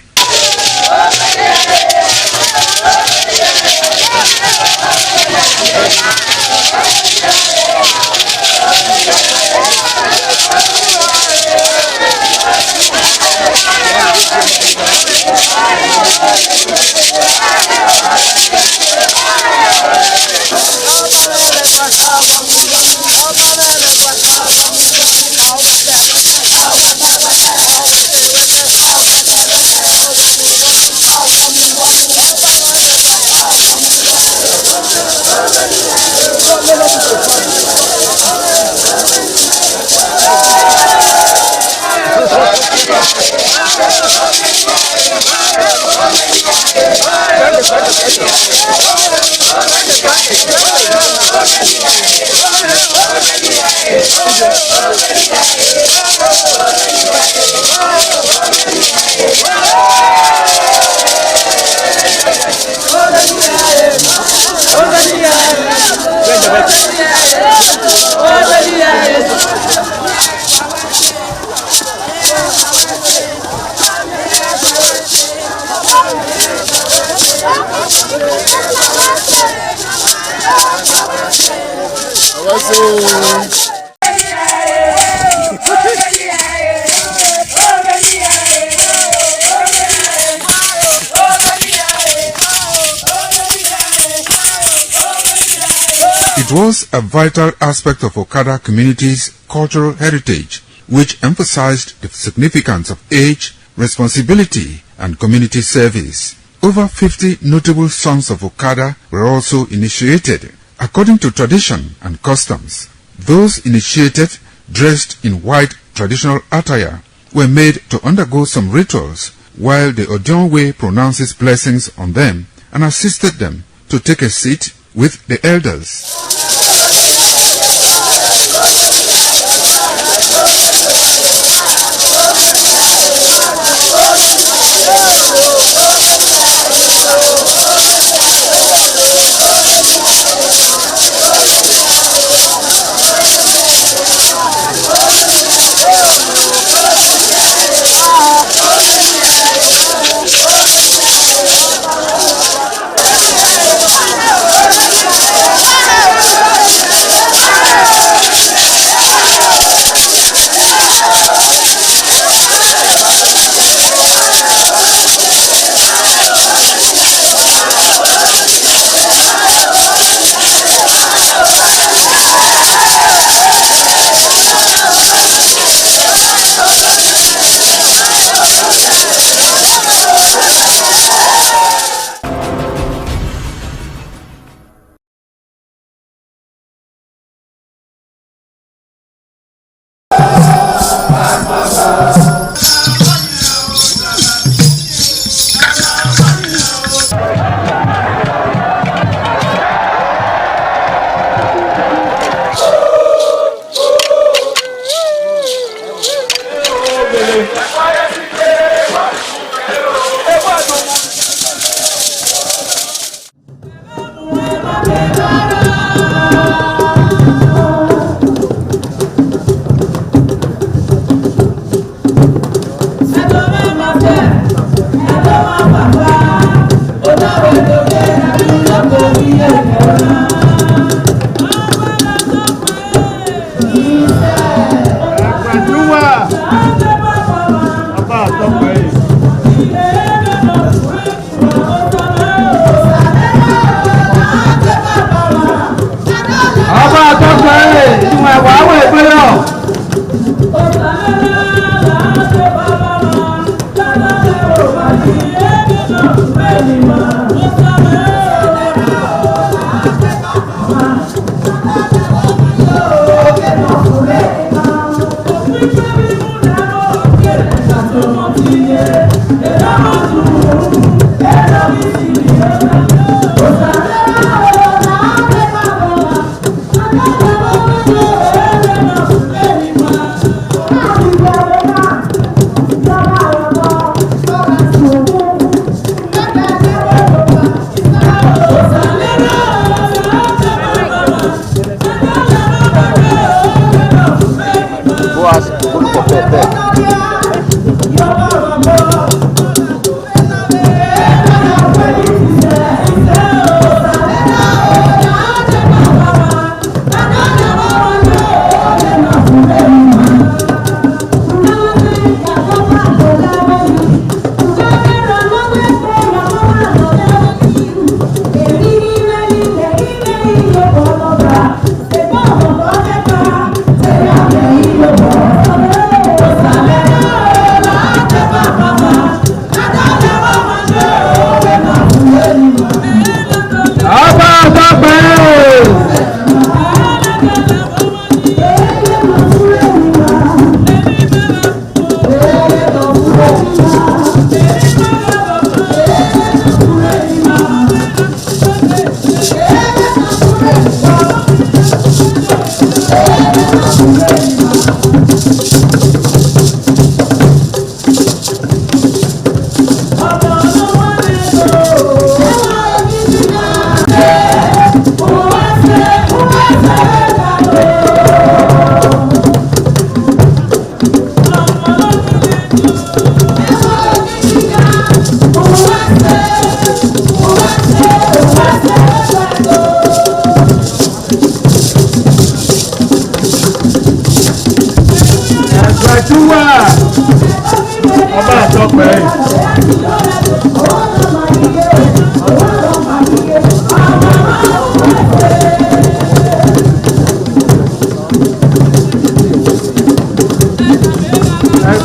It was a vital aspect of Okada community's cultural heritage which emphasized the significance of age, responsibility, and community service. Over 50 notable sons of Okada were also initiated. According to tradition and customs, those initiated, dressed in white traditional attire, were made to undergo some rituals, while the Odionwe pronounces blessings on them and assisted them to take a seat with the elders.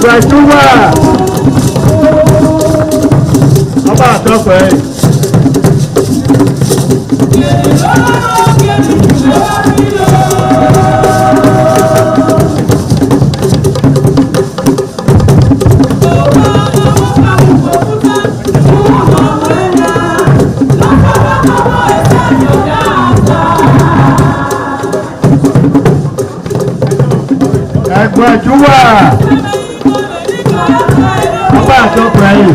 Ẹgbẹ̀júwà ọba àtọ́pẹ́. Ẹgbẹ̀júwà ọba àtọ́pẹ́ yìí.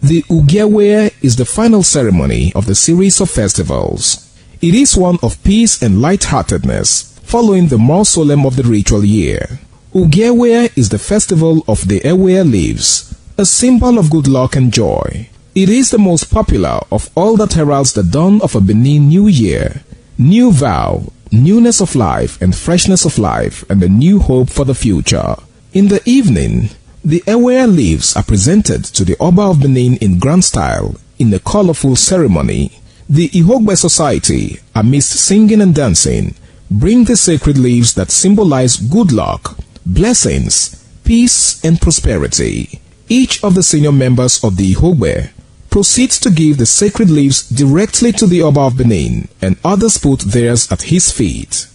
The Ugewe is the final ceremony of the series of festivals. It is one of peace and lightheartedness, following the more solemn of the ritual year. Ugewe is the festival of the Ewe leaves, a symbol of good luck and joy. It is the most popular of all that heralds the dawn of a Benin New Year, new vow, newness of life and freshness of life, and a new hope for the future. In the evening, the Ewe leaves are presented to the Oba of Benin in grand style in a colorful ceremony. The Ihogbe society, amidst singing and dancing, bring the sacred leaves that symbolize good luck, blessings, peace, and prosperity. Each of the senior members of the Ihogbe proceeds to give the sacred leaves directly to the Oba of Benin, and others put theirs at his feet.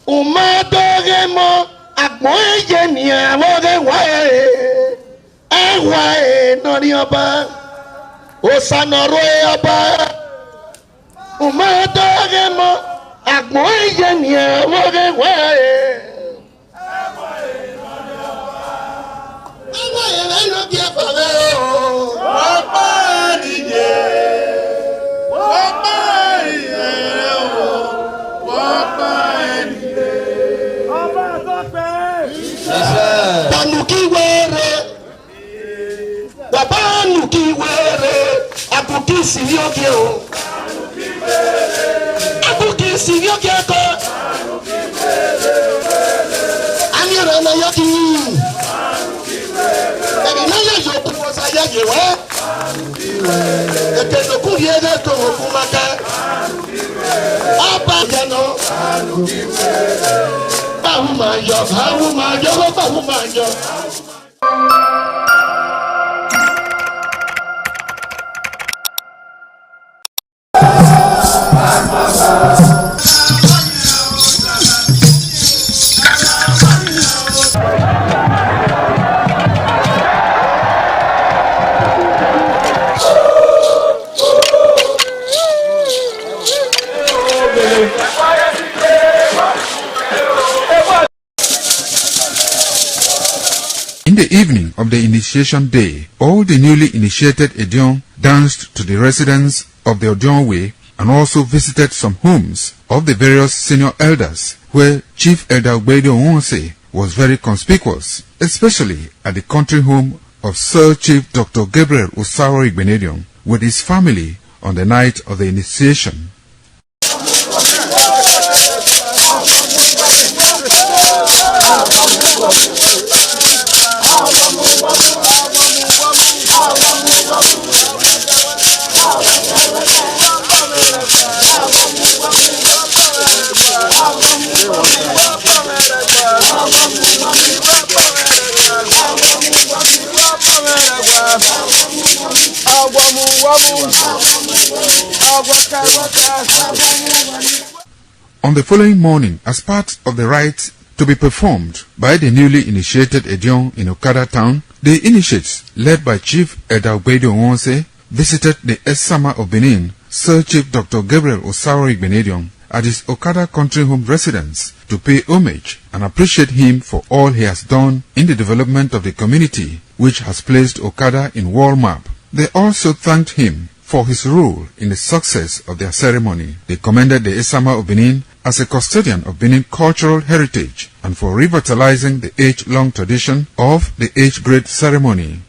Umadogemo akmoye ni awoge wae nori oba osanoro oba Umadogemo akmoye ni awoge wae In the evening of the initiation day, all the newly initiated Edion danced to the residents of the Odion Way and also visited some homes of the various senior elders, where Chief Elder Ogbeide Onwonse was very conspicuous, especially at the country home of Sir Chief Dr. Gabriel Osawo Igbenedion with his family on the night of the initiation. On the following morning, as part of the rites to be performed by the newly initiated Edion in Okada town, the initiates, led by Chief Elder Ogbeide Onwonse, visited the Esama of Benin, Sir Chief Dr. Gabriel Osawo Igbenedion, at his Okada country home residence to pay homage and appreciate him for all he has done in the development of the community, which has placed Okada in world map. They also thanked him for his role in the success of their ceremony. They commended the Esama of Benin as a custodian of Benin cultural heritage and for revitalizing the age-long tradition of the age-grade ceremony.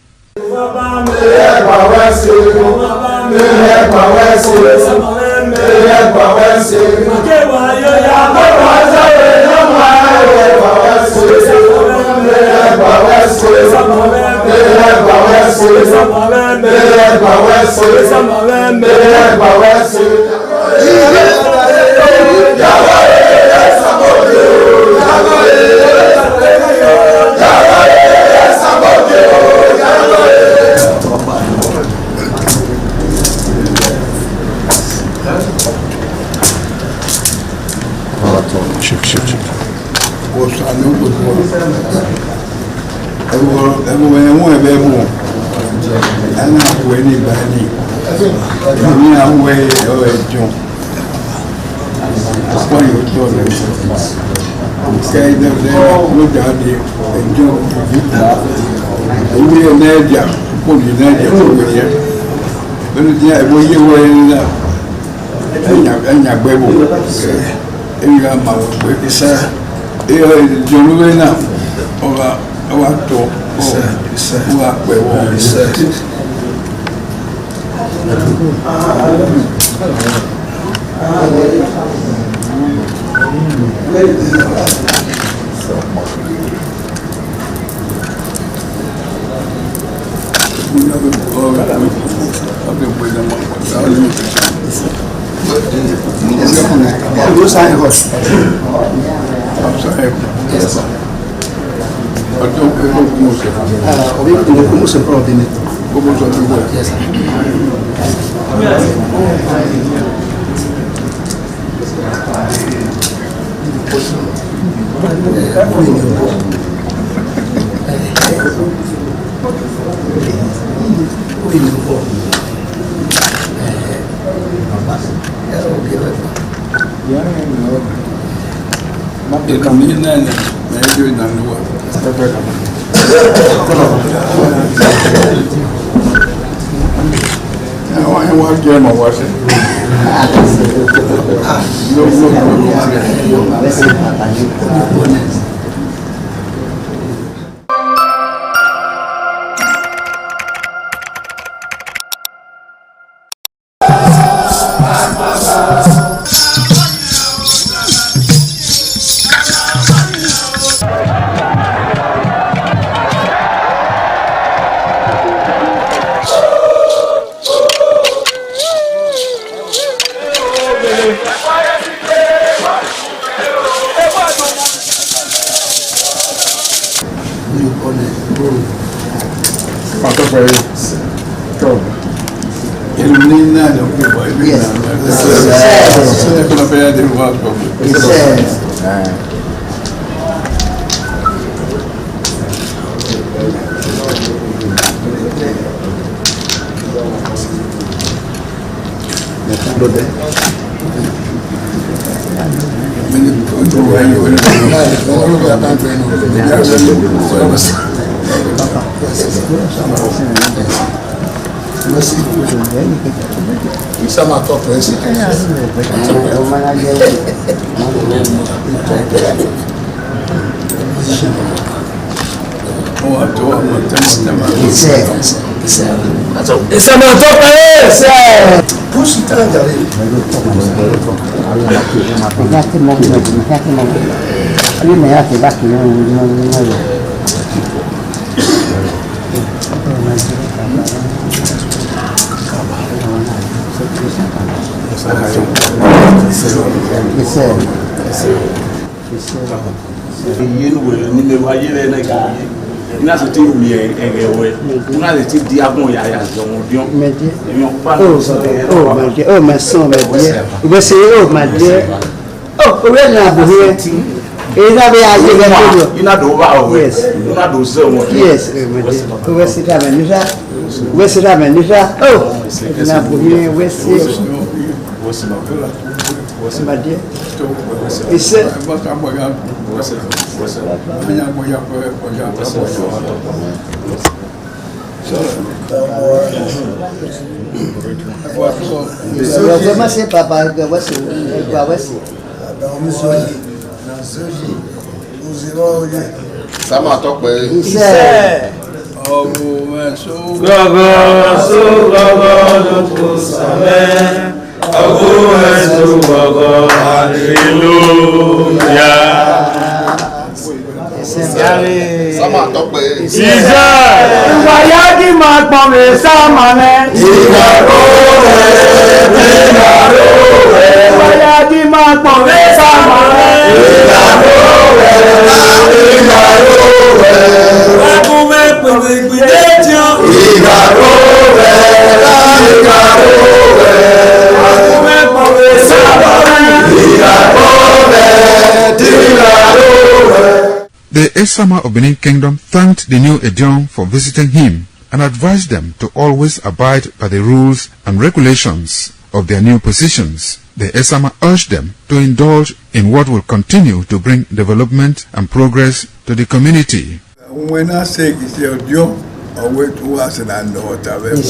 The Esama of Benin Kingdom thanked the new Edion for visiting him and advised them to always abide by the rules and regulations of their new positions. The Esama urged them to indulge in what will continue to bring development and progress to the community. When I say it's your Edion, I wait to us and I know what I've ever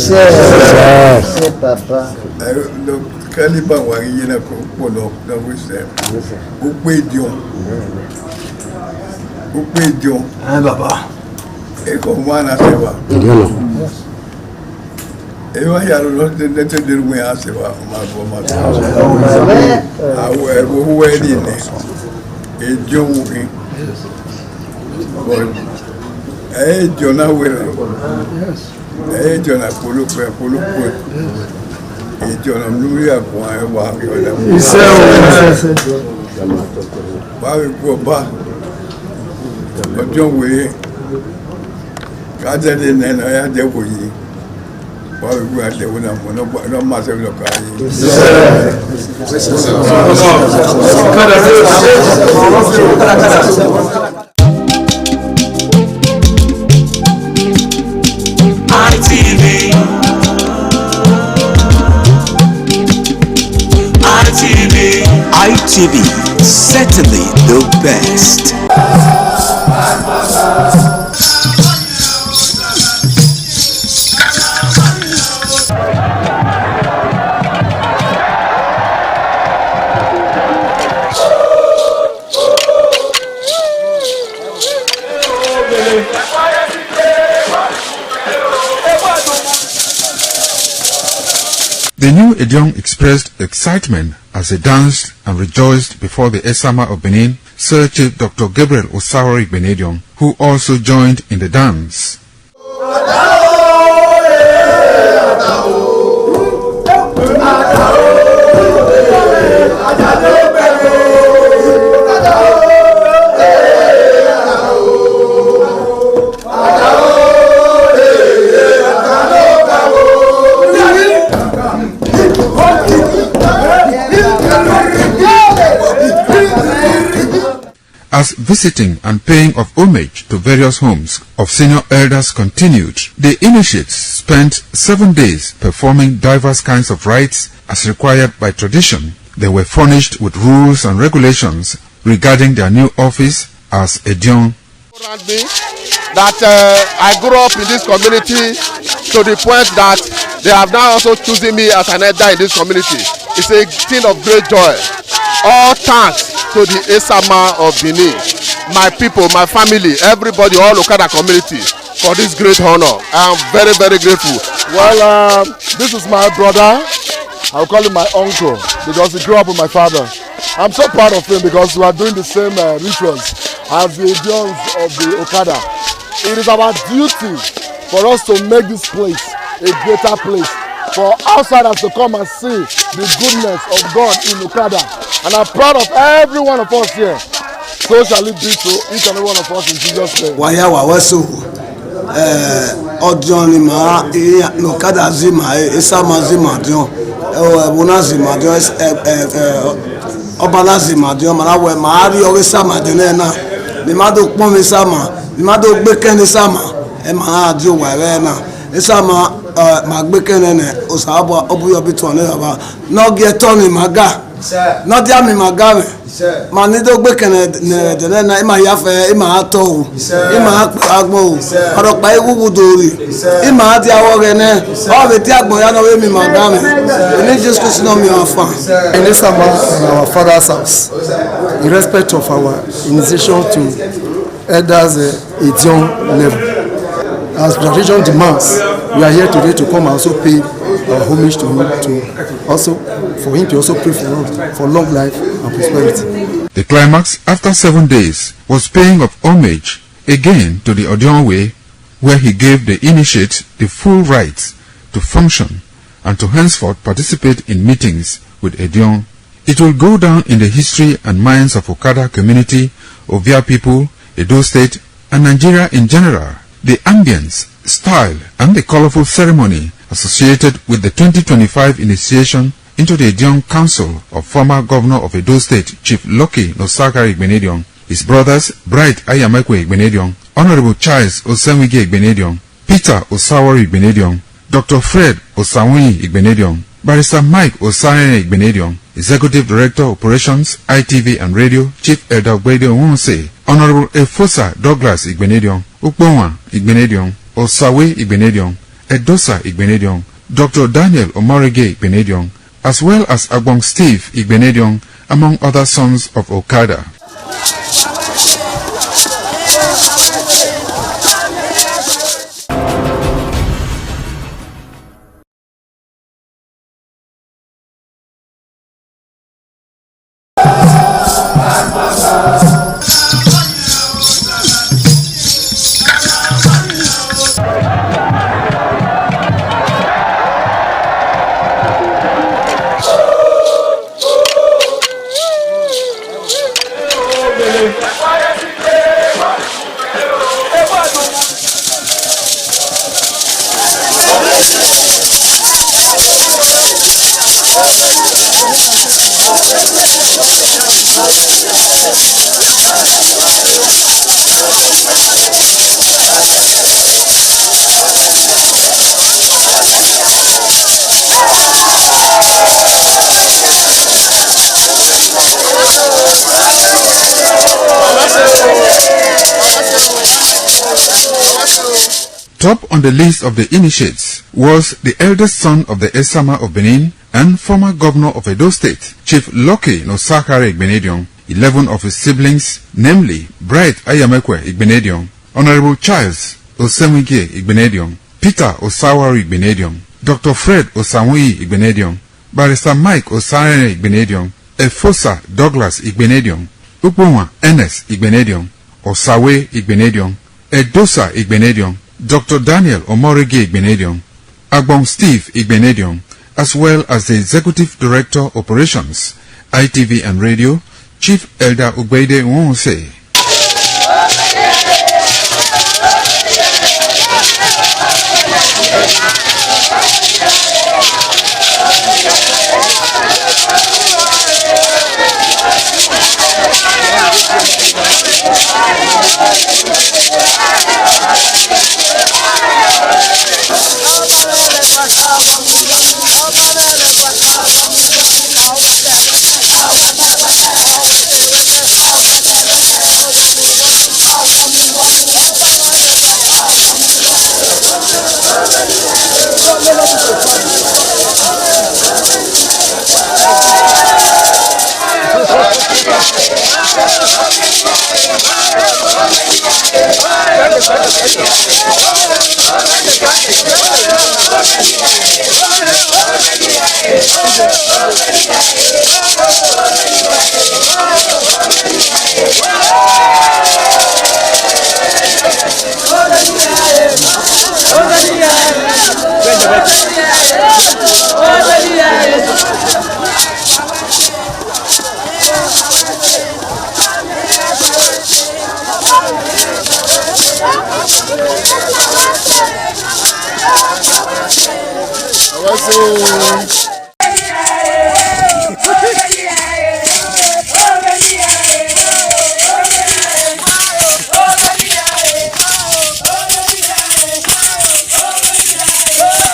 Papa. Caliban Wagina Kono, the wisdom. Who paid you? Who paid you? And Papa. Eko Mana Seva. Ewa ya lote nete dirwe aseva maboma. Awe buwe dine. Ejo wuki. Ejo na wele. Ejo na pulu. Ejo na mluya kwa ewa kiwada. Bawe kwa ba. Ojo wuki. Kaja de nena ya de wuki. Why are they no matter ITV, certainly the best. The new Edion expressed excitement as they danced and rejoiced before the Esama of Benin, Sir Chief Dr. Gabriel Osawori Igbinedion, who also joined in the dance. As visiting and paying of homage to various homes of senior elders continued, the initiates spent 7 days performing diverse kinds of rites as required by tradition. They were furnished with rules and regulations regarding their new office as Edion. That I grew up in this community to the point that they have now also chosen me as an elder in this community. It's a thing of great joy. All thanks to the Esama of Benin, my people, my family, everybody, all Okada community for this great honor. I am very, very grateful. Well, this is my brother. I'll call him my uncle because he grew up with my father. I'm so proud of him because we are doing the same rituals as the Edions of the Okada. It is our duty for us to make this place a greater place, for outsiders to come and see the goodness of God in Okada. And I'm proud of every one of us here. So shall it be to each and every one of us in Jesus' name. Waya wawesu Odion ma Okada zima Esama zima Odion Ebuna zima Odion Obala zima Odion Malawe Mahari Esama Odion na Nimado Pom Esama Nimado Gbeken Esama Ema Odion Wawena Esama Magbekene Osaba Obuyobi Tone Aba Nogetoni Maga Not yami magame. Manido gbekene dene na ima yafe ima ato ima agbo orokpa igugu dori ima ati awogene o be ti agbo ya no we mi magame ni just question on me afa in this summer in our father's house in respect of our initiation to elders Edion level as tradition demands we are here today to come and also pay our homage to him, to also for him to also pray for long life and prosperity. The climax after 7 days was paying of homage again to the Odion way, where he gave the initiate the full rights to function and to henceforth participate in meetings with Edion. It will go down in the history and minds of Okada community, Ovia people, Edo State, and Nigeria in general. The ambience, style, and the colorful ceremony associated with the 2025 initiation into the Edion Council of former Governor of Edo State, Chief Lucky Nosagari Igbinedion, his brothers Bright Ayamakwe Igbinedion, Honorable Charles Osenwige Igbinedion, Peter Osawori Igbinedion, Dr. Fred Osawuni Igbinedion, Barrister Mike Osane Igbinedion, Executive Director Operations, ITV and Radio, Chief Elder Gbedio Wunse, Honorable Efosa Douglas Igbinedion, Ukbonwa Igbinedion, Osawe Igbinedion, Edosa Igbinedion, Dr. Daniel Omarege Igbinedion, as well as Agbong Steve Igbinedion, among other sons of Okada. Top on the list of the initiates was the eldest son of the Esama of Benin and former governor of Edo State, Chief Lucky Nosakare Igbenedion. 11 of his siblings, namely Bright Ayamekwe Igbenedion, Honorable Charles Osemwige Igbenedion, Peter Osawari Igbenedion, Dr. Fred Osanwi Igbenedion, Barrister Mike Osare Igbenedion, Efosa Douglas Igbenedion, Ukbonwa Enes Igbenedion, Osawe Igbenedion, Edosa Igbenedion, Dr. Daniel Omorege Igbenedion, Agbon Steve Igbenedion, as well as the Executive Director Operations, ITV and Radio, Chief Elder Ugbeide Nwonse.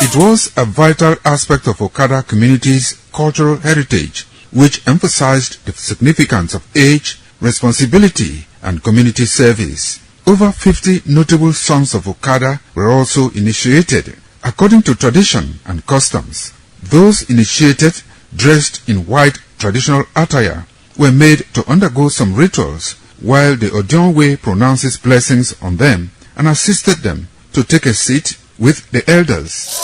It was a vital aspect of Okada community's cultural heritage, which emphasized the significance of age, responsibility, and community service. Over 50 notable sons of Okada were also initiated, according to tradition and customs. Those initiated, dressed in white traditional attire, were made to undergo some rituals, while the Odionwe pronounces blessings on them and assisted them to take a seat with the elders.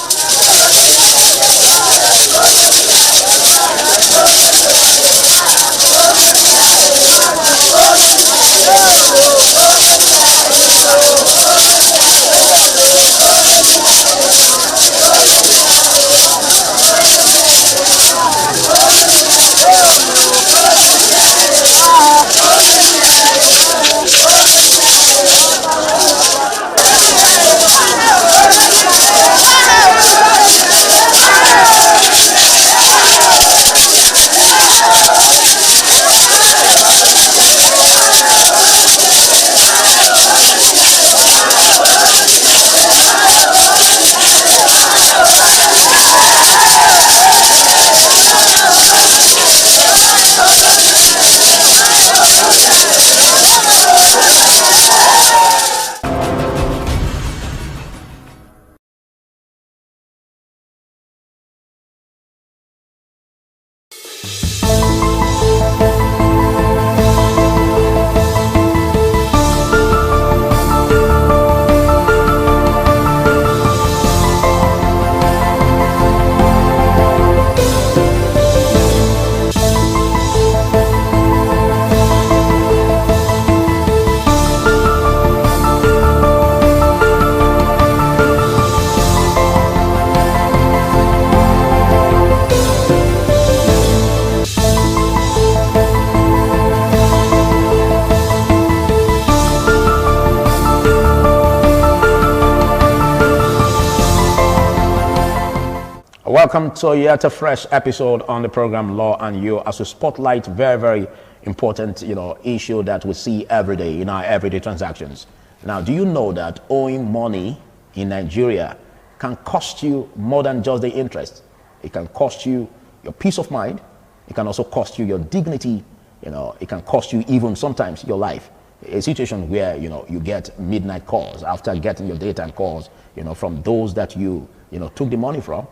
Welcome to yet a fresh episode on the program Law and You, as we spotlight very important issue that we see every day in our everyday transactions. Now, do you know that owing money in Nigeria can cost you more than just the interest? It can cost you your peace of mind. It can also cost you your dignity. It can cost you even sometimes your life. A situation where you get midnight calls. After getting your data and calls, from those that you took the money from,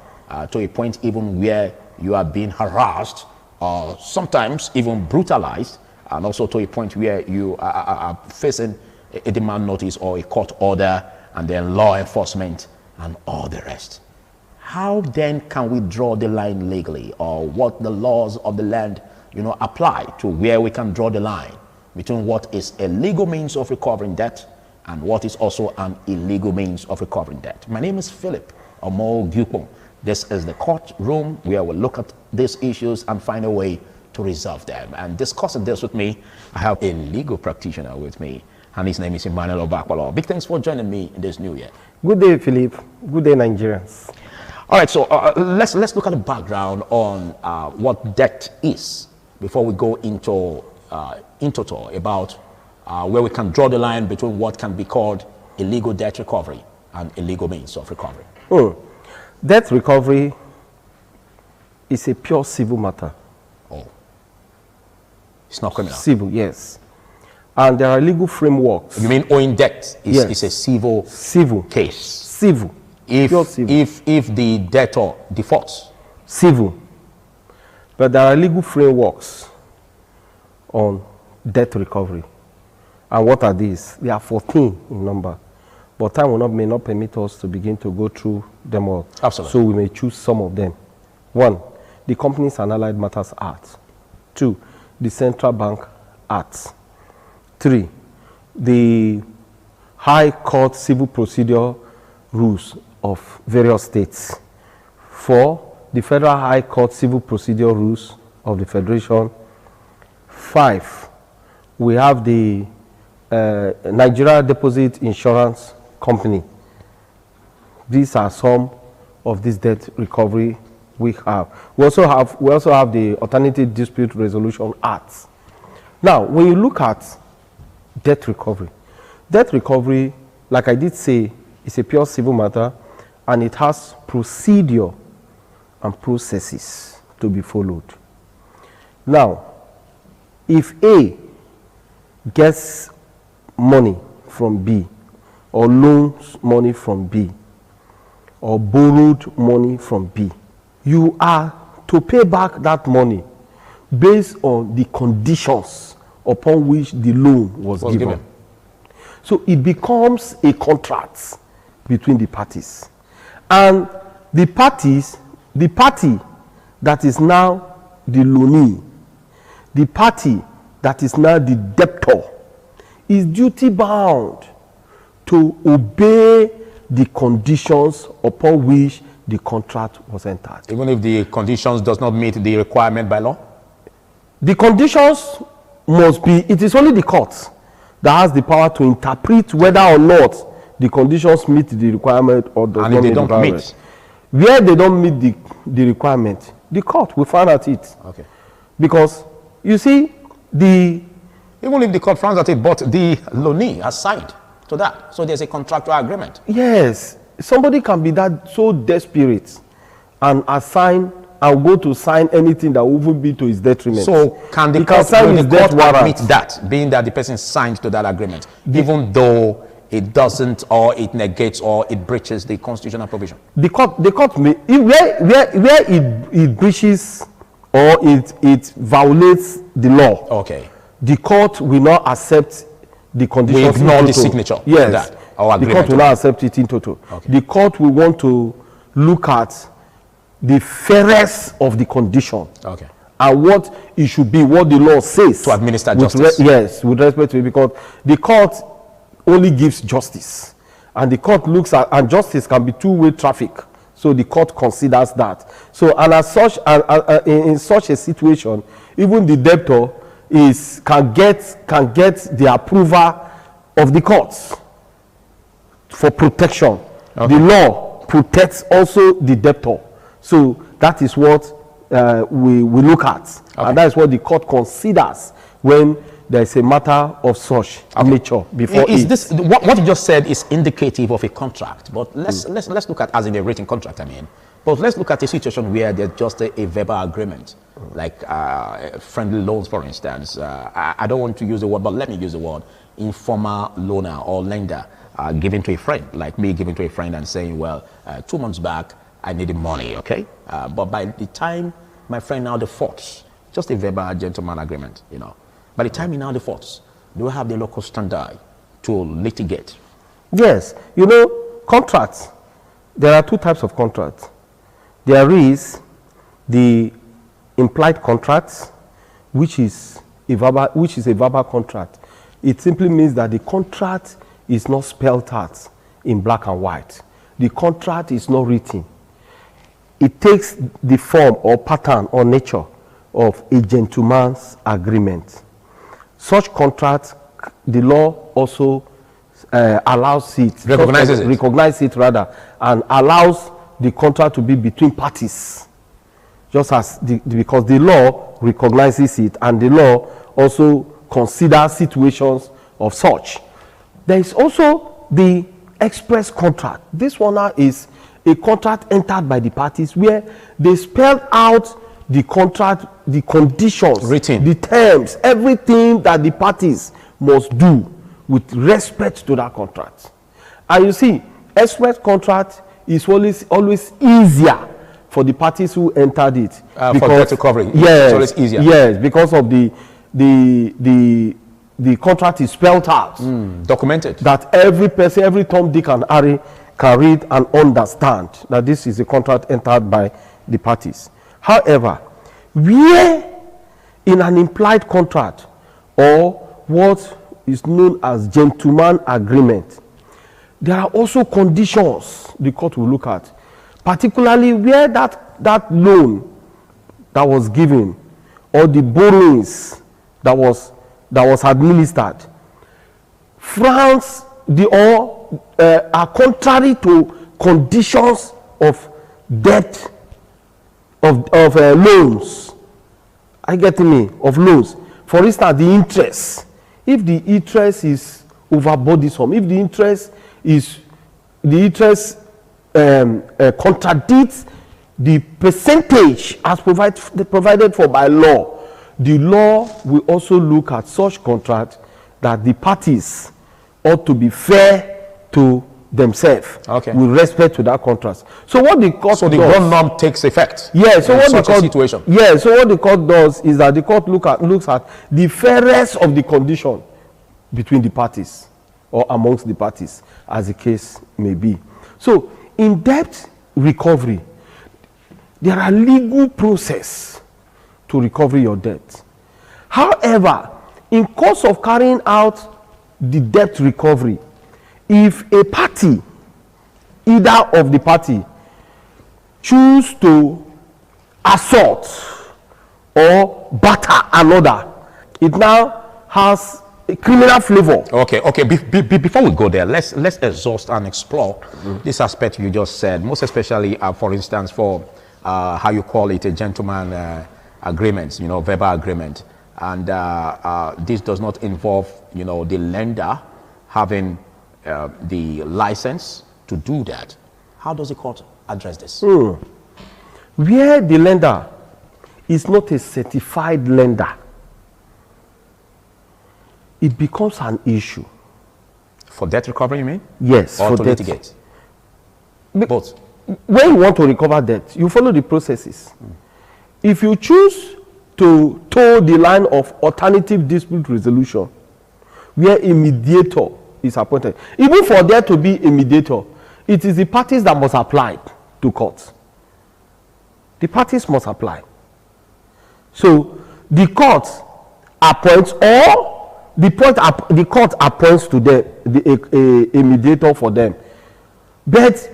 to a point even where you are being harassed or sometimes even brutalized, and also to a point where you are facing a demand notice or a court order, and then law enforcement and all the rest. How then can we draw the line legally, or what the laws of the land apply to where we can draw the line between what is a legal means of recovering debt and what is also an illegal means of recovering debt? My name is Philip Omo Gyupong. This is the courtroom where we'll look at these issues and find a way to resolve them. And discussing this with me, I have a legal practitioner with me, and his name is Emmanuel Obakwalo. Big thanks for joining me in this new year. Good day, Philip. Good day, Nigerians. All right, so let's look at the background on what debt is before we go into total about where we can draw the line between what can be called illegal debt recovery and illegal means of recovery. Debt recovery is a pure civil matter. Oh, it's not criminal. Civil, yes. And there are legal frameworks. You mean owing debt is a civil case? Civil. If the debtor defaults? Civil. But there are legal frameworks on debt recovery. And what are these? They are 14 in number. But time may not permit us to begin to go through them all. Absolutely. So we may choose some of them. 1, the Companies and Allied Matters Act. 2, the Central Bank Act. 3, the High Court Civil Procedure Rules of various states. 4, the Federal High Court Civil Procedure Rules of the Federation. 5, we have the Nigeria Deposit Insurance Company. These are some of this debt recovery we have. We also have the Alternative Dispute Resolution Act. Now, when you look at debt recovery, like I did say, is a pure civil matter, and it has procedure and processes to be followed. Now, if A gets money from B, or loans money from B, or borrowed money from B, you are to pay back that money based on the conditions upon which the loan was given. So it becomes a contract between the parties. And the party that is now the loanee, the party that is now the debtor, is duty bound to obey the conditions upon which the contract was entered. Even if the conditions does not meet the requirement by law? The conditions must be, it is only the court that has the power to interpret whether or not the conditions meet the requirement or does not meet the requirement. Where they don't meet the requirement, the court will find out it. Okay. Because, you see, even if the court finds out it, but the loanee has signed to that. So there's a contractual agreement. Yes. Somebody can be that so desperate and assign and go to sign anything that will even be to his detriment. So can the court admit that, being that the person signed to that agreement, even though it doesn't, or it negates, or it breaches the constitutional provision? The court may, where it breaches or it violates the law. Okay. The court will not accept the conditions. We ignore the signature. Yes. That, or the court will not accept it in total. Okay. The court will want to look at the fairness of the condition. Okay. And what it should be, what the law says. To administer justice. Yes, with respect to it, because the court only gives justice. And the court looks at, and justice can be two-way traffic. So the court considers that. So, and as such, in such a situation, even the debtor can get the approval of the courts for protection. Okay. The law protects also the debtor. So that is what we look at. Okay. And that is what the court considers when there is a matter of such nature before this what you just said is indicative of a contract, but let's look at, as in a written contract, I mean, but let's look at a situation where there's just a verbal agreement, like friendly loans, for instance. I don't want to use the word, but let me use the word informal loaner or lender. giving to a friend, like me giving to a friend and saying, well, 2 months back, I needed money, okay? But by the time my friend now defaults, just a verbal gentleman agreement, you know. By the time he now defaults, do we have the local standard to litigate? Yes, you know, contracts, there are 2 types of contracts. There is the implied contracts, which is a verbal contract. It simply means that the contract is not spelled out in black and white. The contract is not written. It takes the form or pattern or nature of a gentleman's agreement. Such contracts, the law also allows it, recognizes it rather, and allows the contract to be between parties. Just as because the law recognizes it, and the law also considers situations of such. There is also the express contract. This one now is a contract entered by the parties where they spell out the contract, the conditions, written, the terms, everything that the parties must do with respect to that contract. And you see, express contract is always easier for the parties who entered it. For debt recovery, yes, it's always easier. Yes, because of the contract is spelled out. Documented. That every person, every Tom, Dick and Harry can read and understand that this is a contract entered by the parties. However, where in an implied contract or what is known as gentleman agreement, there are also conditions the court will look at, particularly where that loan that was given or the borrowings that was administered frowns are contrary to conditions of debt of loans. I get me, of loans. For instance, the interest. If the interest is over burdensome, if the interest contradicts the percentage as provided for by law, the law will also look at such contract that the parties ought to be fair to themselves with respect to that contract. So what the court the ground norm takes effect. Yeah. So what such the court, a situation. Yeah. So what the court does is that the court looks at the fairness of the condition between the parties or amongst the parties, as the case may be. So in debt recovery, there are legal process to recover your debt. However, in course of carrying out the debt recovery, if a party, either of the party, choose to assault or batter another, it now has a criminal flavor. Okay. Before we go there, let's exhaust and explore this aspect you just said, most especially, for instance, for how you call it, a gentleman agreement, verbal agreement. And this does not involve, the lender having the license to do that. How does the court address this? Where the lender is not a certified lender, it becomes an issue. For debt recovery, you mean? Yes. Or for to debt. litigate? Both. When you want to recover debt, you follow the processes. If you choose to toe the line of alternative dispute resolution, where a mediator is appointed, even for there to be a mediator, it is the parties that must apply to court. The parties must apply. So the court appoints, or the court appoints to them a mediator for them. But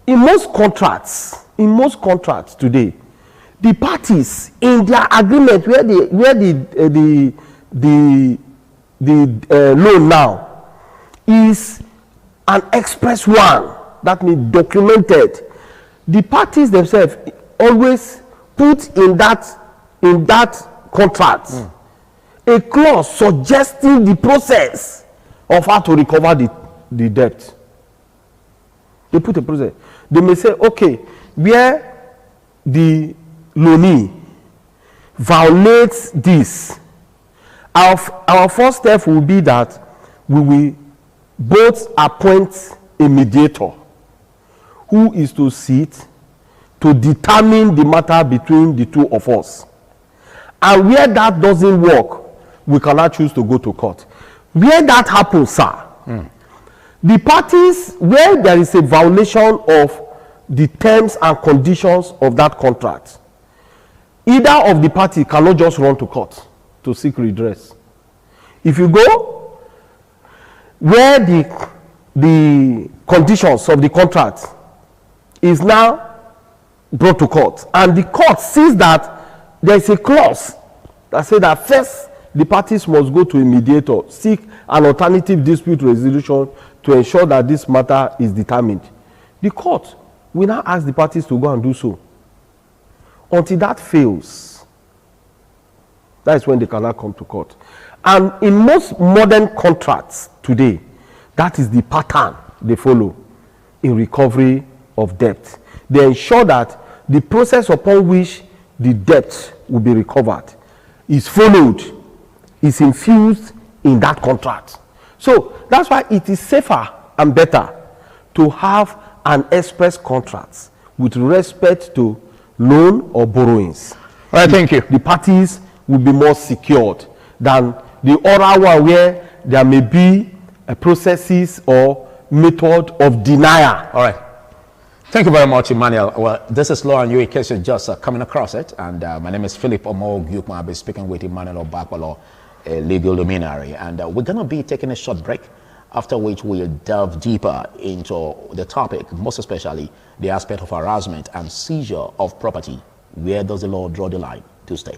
in most contracts today, the parties in their agreement where the loan now is an express one, that means documented, the parties themselves always put in that contract a clause suggesting the process of how to recover the debt. They put a process. They may say, okay, where the loanee violates this, our first step will be that we will both appoint a mediator who is to sit to determine the matter between the two of us. And where that doesn't work, we cannot choose to go to court. Where that happens, sir, the parties, where there is a violation of the terms and conditions of that contract, either of the party cannot just run to court to seek redress. If you go where the conditions of the contract is now brought to court, and the court sees that there is a clause that says that first the parties must go to a mediator, seek an alternative dispute resolution to ensure that this matter is determined. The court will now ask the parties to go and do so. Until that fails, that is when they cannot come to court. And in most modern contracts today, that is the pattern they follow in recovery of debt. They ensure that the process upon which the debt will be recovered is followed, is infused in that contract. So that's why it is safer and better to have an express contract with respect to loan or borrowings. All right, thank you. The parties will be more secured than the oral one where there may be a processes or method of denial. All right. Thank you very much, Emmanuel. Well, this is Law and You in case you're just coming across it. And my name is Philip Omo-Gyukma. I'll be speaking with Emmanuel Obakwalo, a legal luminary. And we're going to be taking a short break, after which we'll delve deeper into the topic, most especially the aspect of harassment and seizure of property. Where does the law draw the line? To stay.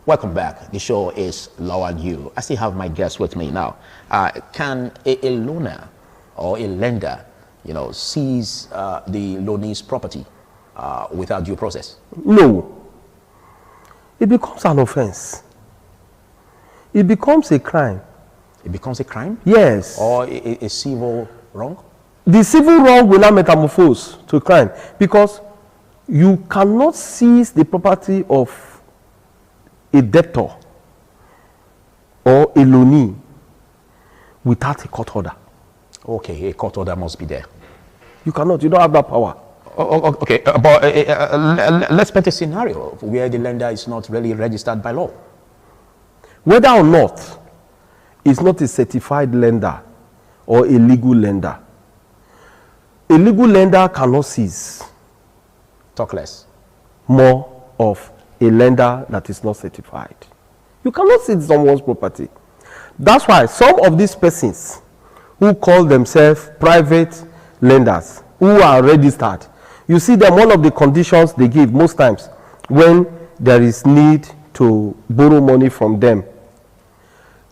Welcome back. The show is Law and You. I still have my guest with me now. Can a loaner or a lender, seize the loanee's property without due process? No. It becomes an offense. It becomes a crime. It becomes a crime? Yes. Or a civil wrong? The civil wrong will not metamorphose to a crime because you cannot seize the property of a debtor or a loanee without a court order. Okay, a court order must be there. You cannot. You don't have that power. Okay, but let's paint a scenario where the lender is not really registered by law. Whether or not it's not a certified lender or a legal lender, a legal lender cannot seize. Talk less. More of a lender that is not certified. You cannot seize someone's property. That's why some of these persons who call themselves private lenders, who are registered, you see them, one of the conditions they give most times when there is need to borrow money from them,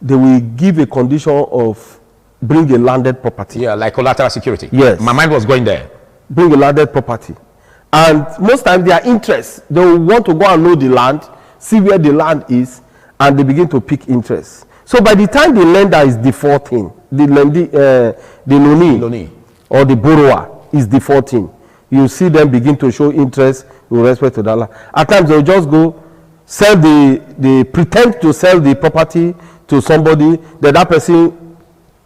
they will give a condition of bring a landed property. Yeah, like collateral security. Yes. My mind was going there. Bring a landed property. And most times their interest, they will want to go and know the land, see where the land is, and they begin to pick interest. So by the time the lender is defaulting, the loanee or the borrower is defaulting, you see them begin to show interest with respect to that land. At times they will just go sell they pretend to sell the property to somebody, then that person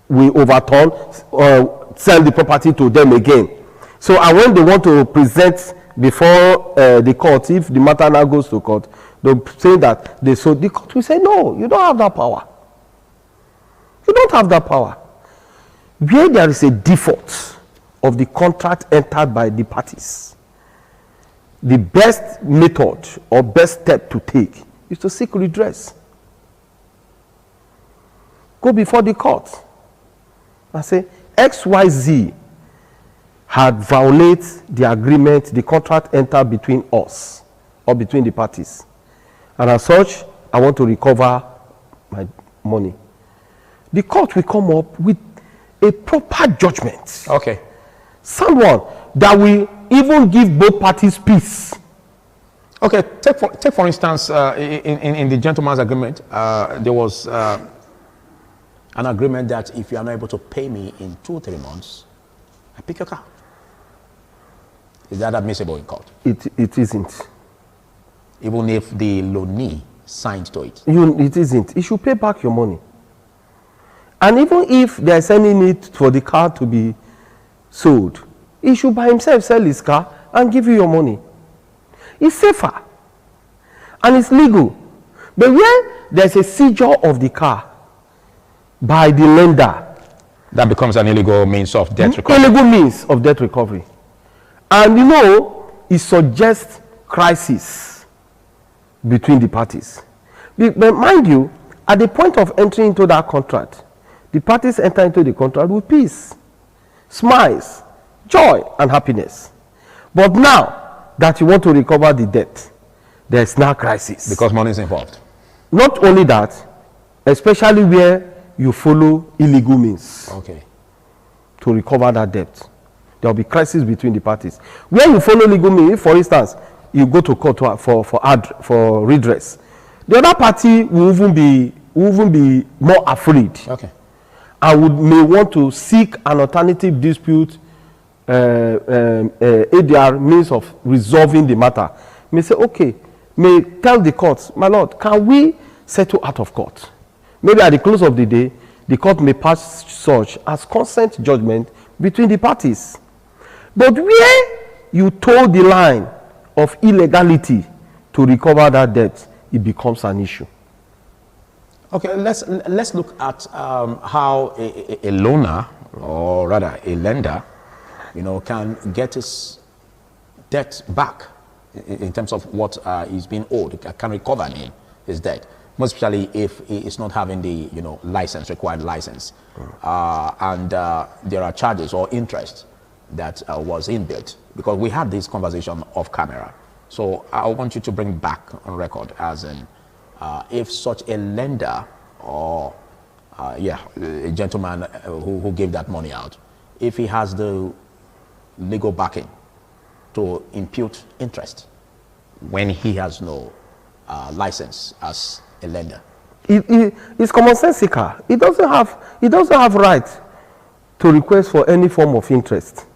will overturn or sell the property to them again. So, and when they want to present before the court, if the matter now goes to court, they'll say that the court will say, no, you don't have that power. You don't have that power. Where there is a default of the contract entered by the parties, the best method or best step to take is to seek redress. Go before the court and say, XYZ had violated the agreement, the contract entered between us or between the parties. And as such, I want to recover my money. The court will come up with a proper judgment. Okay. Someone that will even give both parties peace. Okay, take for instance, in the gentleman's agreement, there was an agreement that if you are not able to pay me in 2-3 months, I pick your car. Is that admissible in court? It isn't. Even if the loanee signed to it? It isn't. You should pay back your money. And even if there's any need for the car to be sold, he should by himself sell his car and give you your money. It's safer and it's legal. But where there's a seizure of the car by the lender, that becomes an illegal means of debt recovery. Illegal means of debt recovery. And you know, it suggests crisis between the parties. But mind you, at the point of entering into that contract, the parties enter into the contract with peace, smiles, joy, and happiness. But now that you want to recover the debt, there's now crisis. Because money is involved. Not only that, especially where you follow illegal means to recover that debt. There will be crisis between the parties. Where you follow legal means, for instance, you go to court for redress, the other party will even be more afraid. And may want to seek an alternative dispute ADR means of resolving the matter. May say, okay, may tell the court, my lord, can we settle out of court? Maybe at the close of the day, the court may pass such as consent judgment between the parties. But where you toe the line of illegality to recover that debt, it becomes an issue. Okay, let's look at how a loaner, or rather a lender, can get his debt back in terms of what is being owed, can recover his debt, most especially if he is not having the license, required license, and there are charges or interest that was inbuilt, because we had this conversation off camera. So I want you to bring back on record as in if such a lender or a gentleman who gave that money out, if he has the legal backing to impute interest when he has no license as a lender. It's commonsensical. He doesn't have right to request for any form of interest.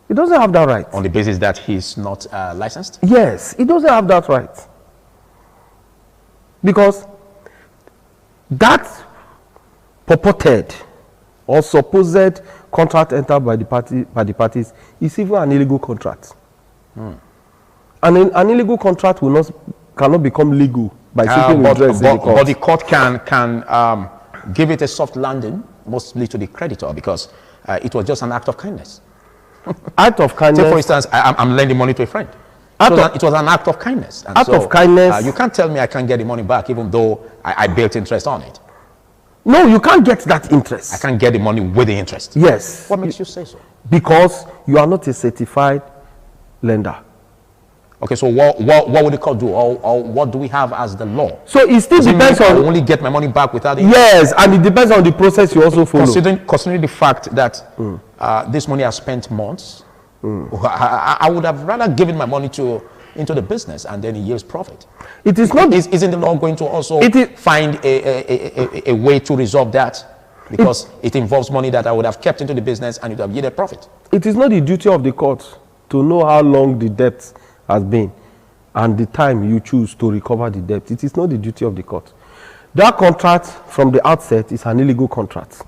He doesn't have that right. On the basis that he's not licensed? Yes, he doesn't have that right. Because that purported or supposed contract entered by the parties is even an illegal contract. And an illegal contract cannot become legal by seeking redress in the court. But the court can give it a soft landing, mostly to the creditor, because it was just an act of kindness. Act of kindness. Take for instance, I'm lending money to a friend. It was an act of kindness. And act of kindness. You can't tell me I can't get the money back, even though I built interest on it. No, you can't get that interest. I can't get the money with the interest. Yes. What makes you say so? Because you are not a certified lender. Okay, so what would the court do, or what do we have as the law? So it still depends on. I only get my money back without it. Yes, and it depends on the process you also follow. Considering the fact that this money has spent months, I would have rather given my money into the business and then it yields profit. It is not. Isn't the law going to also find a way to resolve that? Because it involves money that I would have kept into the business and it would have yielded profit. It is not the duty of the court to know how long the debt has been and the time you choose to recover the debt. It is not the duty of the court. That contract from the outset is an illegal contract.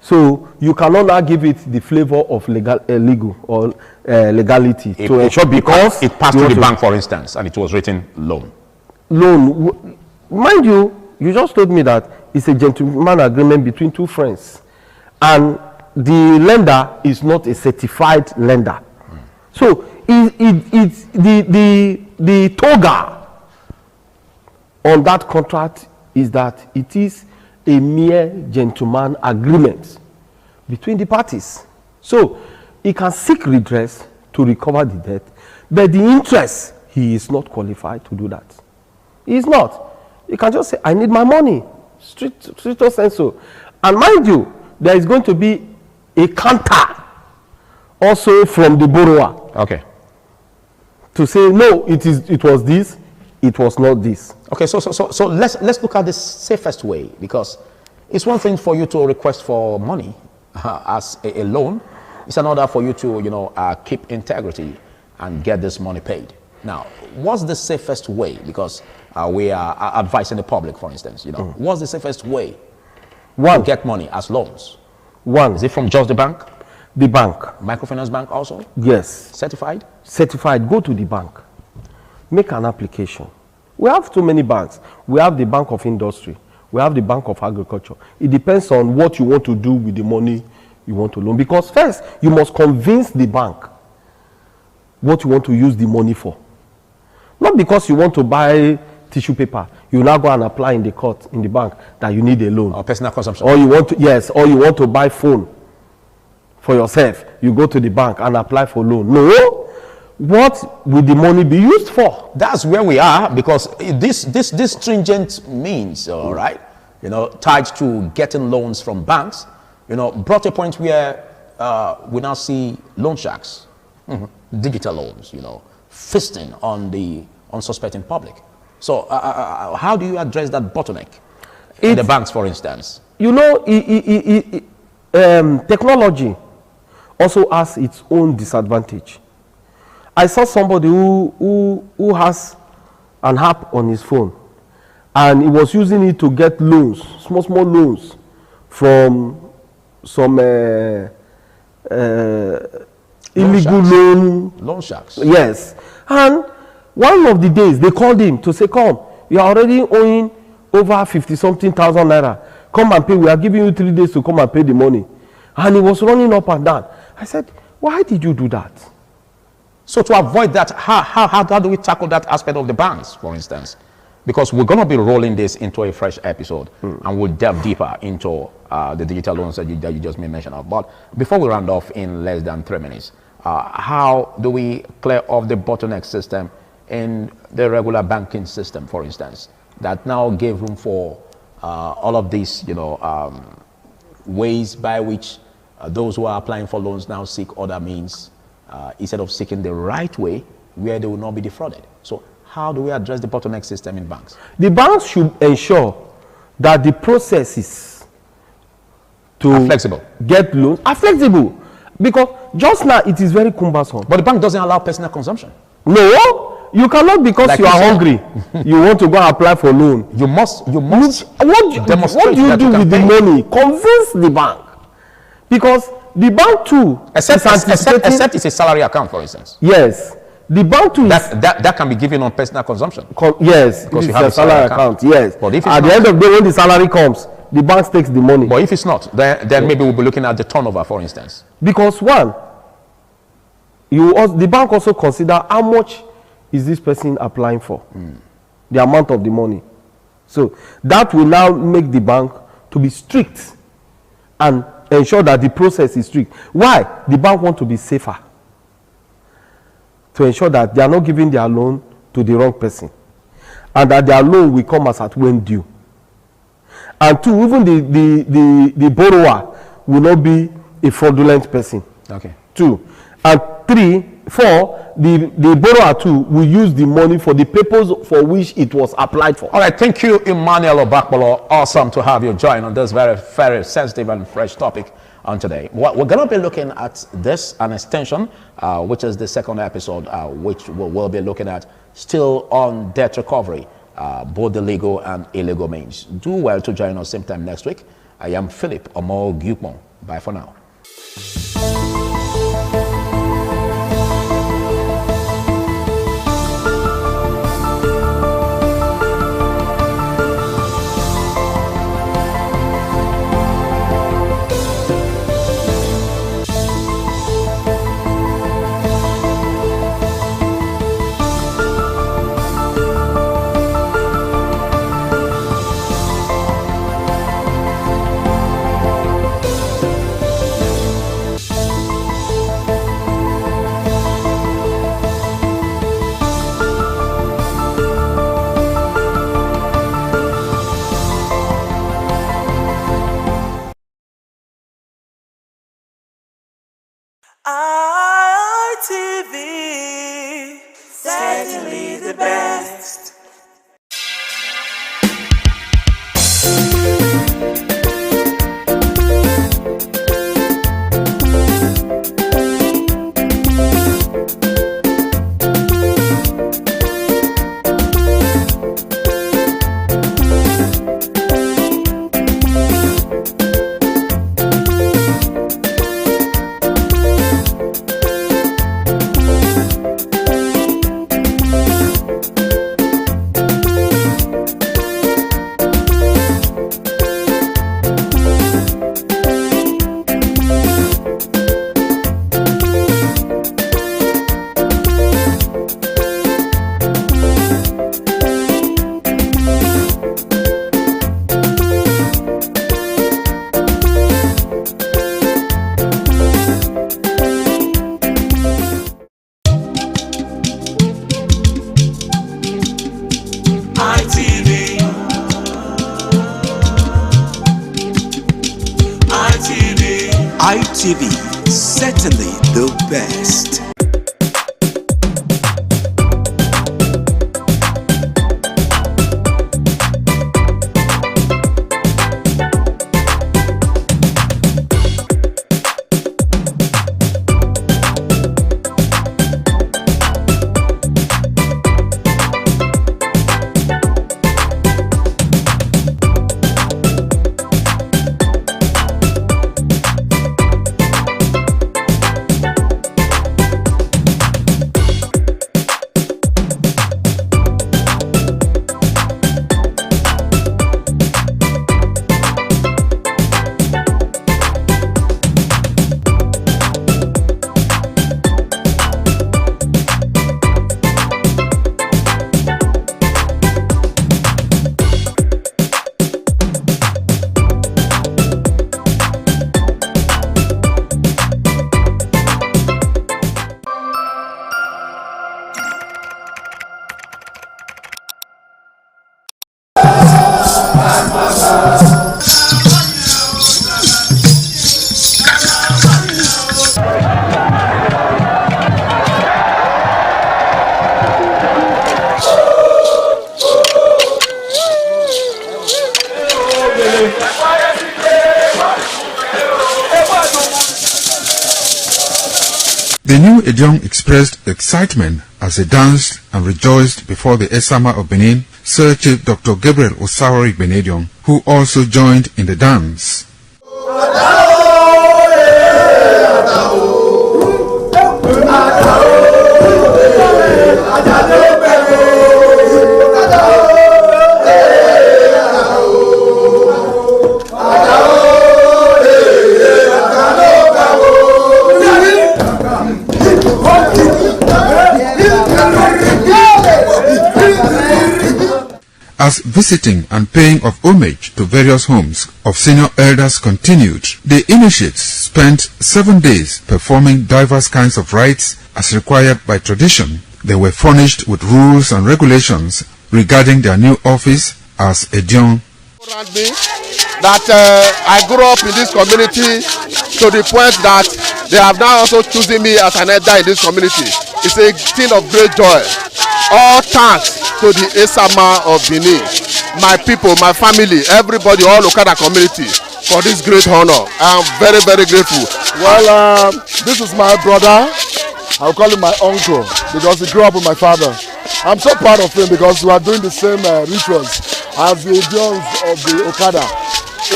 So you cannot now give it the flavor of legality to ensure, because it passed through the bank, for instance, and it was written loan. Loan. Mind you, you just told me that it's a gentleman agreement between two friends, and the lender is not a certified lender. So it's the toga on that contract is that it is a mere gentleman agreement between the parties. So he can seek redress to recover the debt, but the interest, he is not qualified to do that. He is not. He can just say, I need my money. Stricto sensu. And mind you, there is going to be a counter also from the borrower. Okay. To say, no, it was this, it was not this. Okay, so let's look at the safest way, because it's one thing for you to request for money as a loan. It's another for you to, keep integrity and get this money paid. Now, what's the safest way? Because we are advising the public, for instance, what's the safest way to get money as loans? One. Is it from just the bank? The bank. Microfinance bank also? Yes. Certified? Certified. Go to the bank. Make an application. We have too many banks. We have the Bank of Industry. We have the Bank of Agriculture. It depends on what you want to do with the money you want to loan. Because first, you must convince the bank what you want to use the money for. Not because you want to buy tissue paper. You now go and apply in the court, in the bank, that you need a loan. Or personal consumption. Or you want to, yes, or you want to buy phone for yourself. You go to the bank and apply for loan. No. What will the money be used for? That's where we are, because this stringent means, all right, tied to getting loans from banks, brought a point where we now see loan sharks, digital loans, feasting on the unsuspecting public. So how do you address that bottleneck in the banks, for instance? Technology also has its own disadvantage. I saw somebody who has an app on his phone, and he was using it to get loans, small loans, from some illegal loan sharks. Yes. And one of the days they called him to say, come, you are already owing over 50-something thousand naira. Come and pay. We are giving you 3 days to come and pay the money. And he was running up and down. I said, why did you do that? So to avoid that, how do we tackle that aspect of the banks, for instance? Because we're going to be rolling this into a fresh episode, and we'll delve deeper into the digital loans that you just made mention of. But before we round off in less than 3 minutes, how do we clear off the bottleneck system in the regular banking system, for instance, that now gave room for all of these, ways by which those who are applying for loans now seek other means instead of seeking the right way where they will not be defrauded. So how do we address the bottleneck system in banks? The banks should ensure that the processes to flexible. Get loans are flexible, because just now it is very cumbersome. But the bank doesn't allow personal consumption. No, you cannot, because like you are hungry. You want to go and apply for loan. You must. What do you do with the money? Convince the bank, because the bank too, except it's a salary account, for instance. Yes, the bank too. That can be given on personal consumption. Yes, because you have a salary account. Yes, but if at the end of the day, when the salary comes, the bank takes the money. But if it's not, then maybe we'll be looking at the turnover, for instance. Because the bank also consider how much is this person applying for, the amount of the money. So that will now make the bank to be strict and ensure that the process is strict. Why? The bank want to be safer, to ensure that they are not giving their loan to the wrong person, and that their loan will come as at when due. And two, even the borrower will not be a fraudulent person. Okay. 2. And 3, 4, the borrower too will use the money for the purpose for which it was applied for. All right, thank you, Emmanuel Obakpolo. Awesome to have you join on this very, very sensitive and fresh topic on today. We're going to be looking at this, an extension, which is the second episode, which we'll be looking at still on debt recovery, both the legal and illegal means. Do well to join us same time next week. I am Philip Omo Gupon. Bye for now. ITV, certainly the best. ITV, certainly the best. The new Edion expressed excitement as they danced and rejoiced before the Esama of Benin, Sir Chief Dr. Gabriel Osawari Benedion, who also joined in the dance. As visiting and paying of homage to various homes of senior elders continued, the initiates spent 7 days performing diverse kinds of rites as required by tradition. They were furnished with rules and regulations regarding their new office as Edion. That I grew up in this community to the point that they have now also chosen me as an elder in this community. It's a thing of great joy. All thanks to the Esama of Benin, my people, my family, everybody, all Okada community for this great honor. I am very, very grateful. Well, this is my brother. I'll call him my uncle because he grew up with my father. I'm so proud of him because we are doing the same rituals as the Edions of the Okada.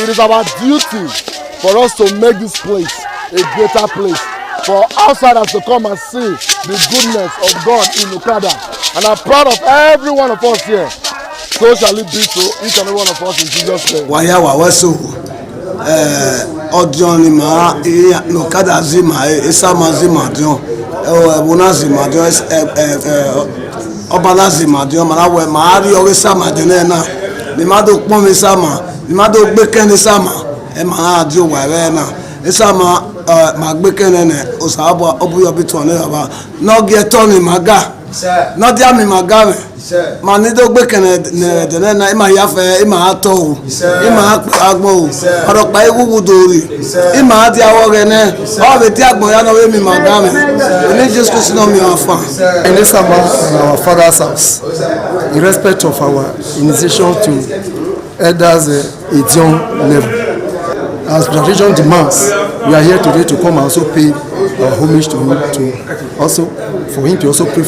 It is our duty for us to make this place a greater place, for outsiders to come and see the goodness of God in Okada. And I'm proud of every one of us here. So shall it be to each and every one of us in Jesus' name. Waya waweso Odion ma Okada zima Esama zima Odion Ebuna zima Odion Obala zima Odion Malawe Mahari Esama Odion na Nimado Pon Esama Nimado Gbeken Esama Emana Odion Were na Esama Magbeken ne Osaba Obuyo Bitone Aba No get Tony Maga Nadia mi magame. Manido gbe kene dene na ima yafe ima ato. Ima agbo. Orokpa egugu dori. Ima ati awogene. O be ti agbon ya no we mi magame. Oni Jesus Christ no mi afa. In this summer, in our father's house, in respect of our initiation to elders Edion level, as tradition demands, we are here today to come and also pay our homage to him, also for him to also pray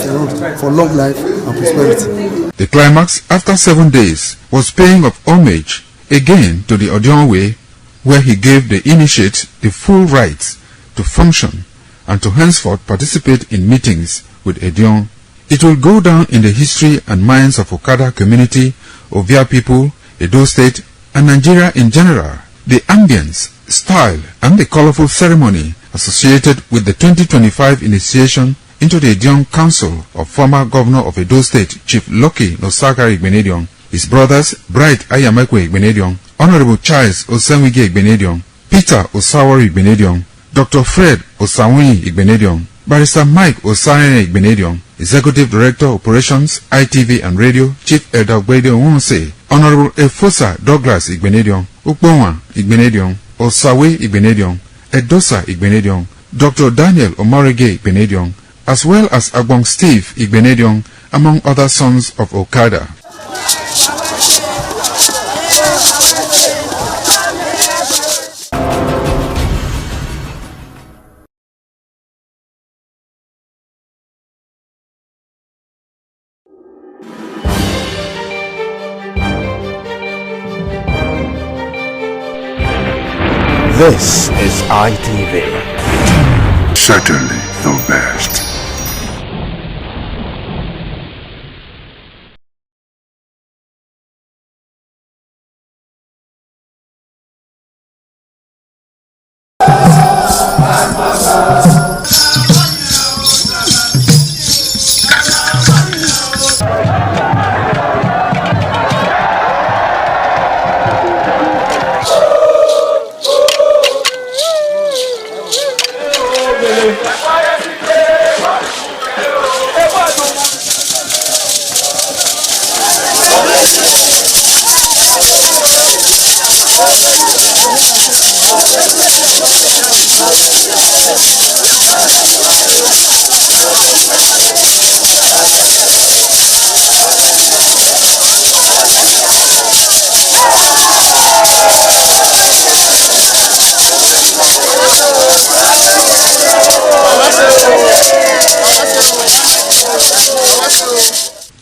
for long life and prosperity. The climax after 7 days was paying of homage again to the Odion way, where he gave the initiate the full rights to function and to henceforth participate in meetings with Edion. It will go down in the history and minds of Okada community, Ovia people, Edo State, and Nigeria in general. The ambience, style, and the colorful ceremony associated with the 2025 initiation into the Edion Council of former Governor of Edo State, Chief Lucky Nosakari Igbenedion, his brothers Bright Ayamekwe Igbenedion, Honorable Charles Osenwige Igbenedion, Peter Osawari Igbenedion, Dr. Fred Osanwi Igbenedion, Barrister Mike Osane Igbenedion, Executive Director Operations, ITV and Radio, Chief Elder Gwede Onwonse, Honorable Efosa Douglas Igbenedion, Ukponwa Igbenedion, Osawe Igbenedion, Edosa Igbenedion, Dr. Daniel Omorige Igbenedion, as well as Agbong Steve Igbenedion, among other sons of Okada. This is ITV. Certainly the best.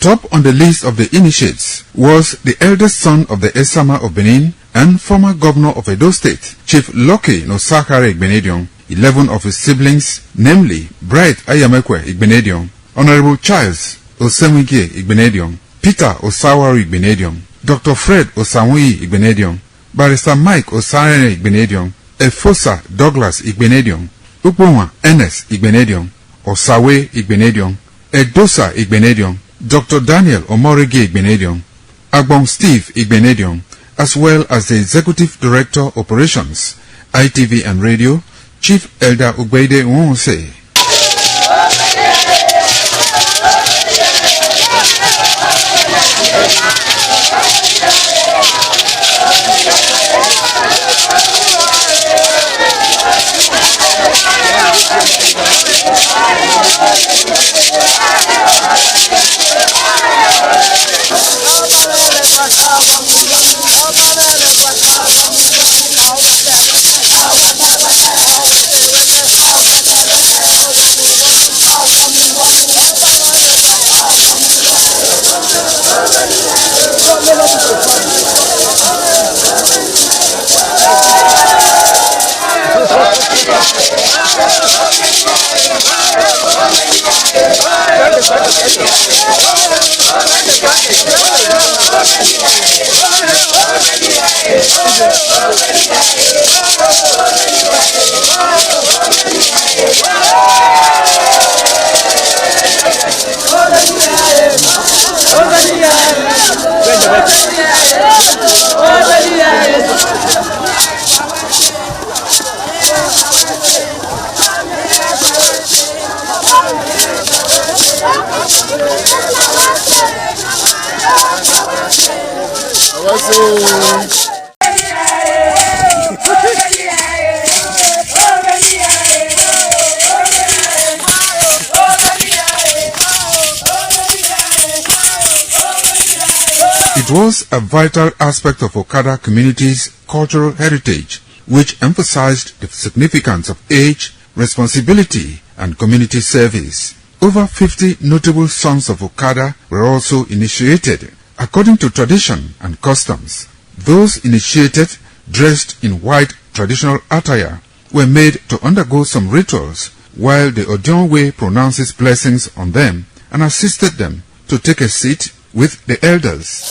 Top on the list of the initiates was the eldest son of the Esama of Benin and former governor of Edo State, Chief Lucky Nosakare Igbenedion. 11 of his siblings, namely Bright Ayamekwe Igbenedion, Honorable Charles Osenwige Igbenedion, Peter Osawari Igbenedion, Dr. Fred Osanwi Igbenedion, Barrister Mike Osarene Igbenedion, Efosa Douglas Igbenedion, Ukponwa Ernest Igbenedion, Osawe Igbenedion, Edosa Igbenedion, Dr. Daniel Omorige Igbenedion, Agbong Steve Igbenedion, as well as the Executive Director Operations, ITV and Radio, Chief Elder Gwede Onwonse. It was a vital aspect of Okada community's cultural heritage, which emphasized the significance of age, responsibility, and community service. Over 50 notable sons of Okada were also initiated. According to tradition and customs, those initiated, dressed in white traditional attire, were made to undergo some rituals, while the Odionwe pronounces blessings on them and assisted them to take a seat with the elders.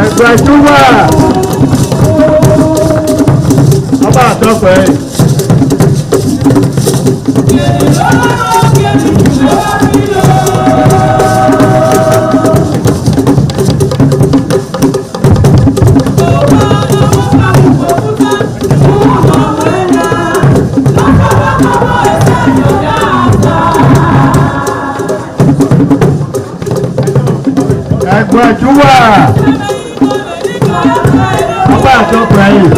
Ẹgbẹ̀júwà ọba àtọ́pẹ́. Ẹgbẹ̀júwà ọba àtọ́pẹ́ yìí.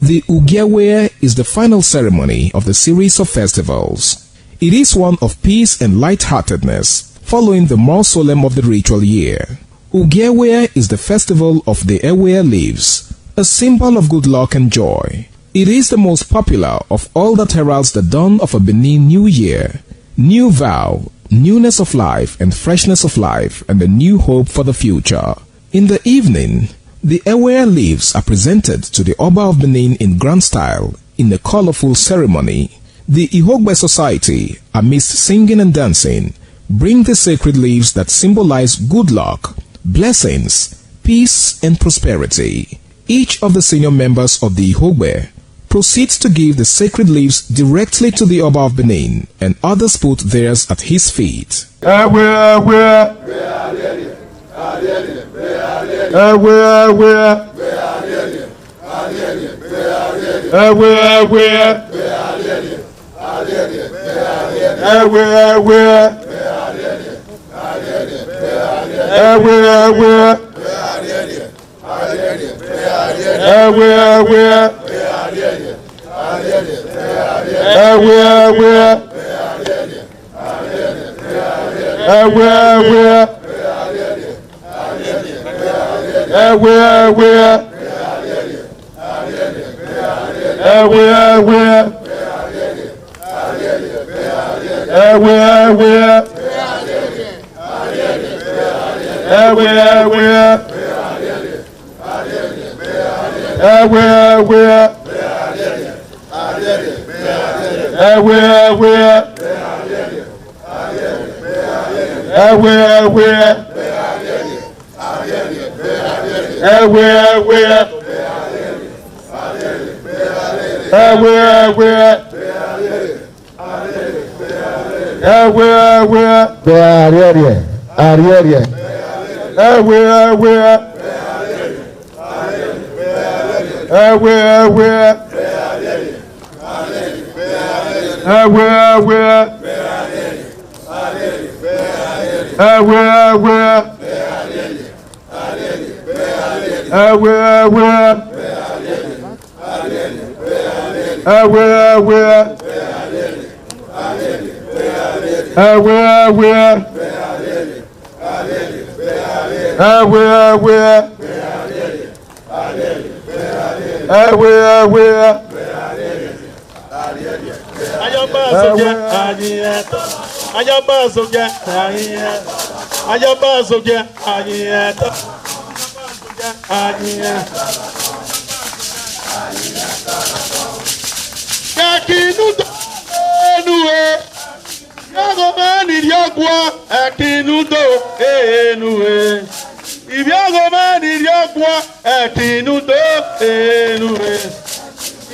The Ugewe is the final ceremony of the series of festivals. It is one of peace and lightheartedness, following the more solemn of the ritual year. Ugewe is the festival of the Ewe leaves, a symbol of good luck and joy. It is the most popular of all that heralds the dawn of a Benin New Year, new vow, newness of life and freshness of life, and a new hope for the future. In the evening, the Ewe leaves are presented to the Oba of Benin in grand style in a colorful ceremony. The Ihogbe society, amidst singing and dancing, bring the sacred leaves that symbolize good luck, blessings, peace and prosperity. Each of the senior members of the Ihogbe proceeds to give the sacred leaves directly to the Oba of Benin, and others put theirs at his feet.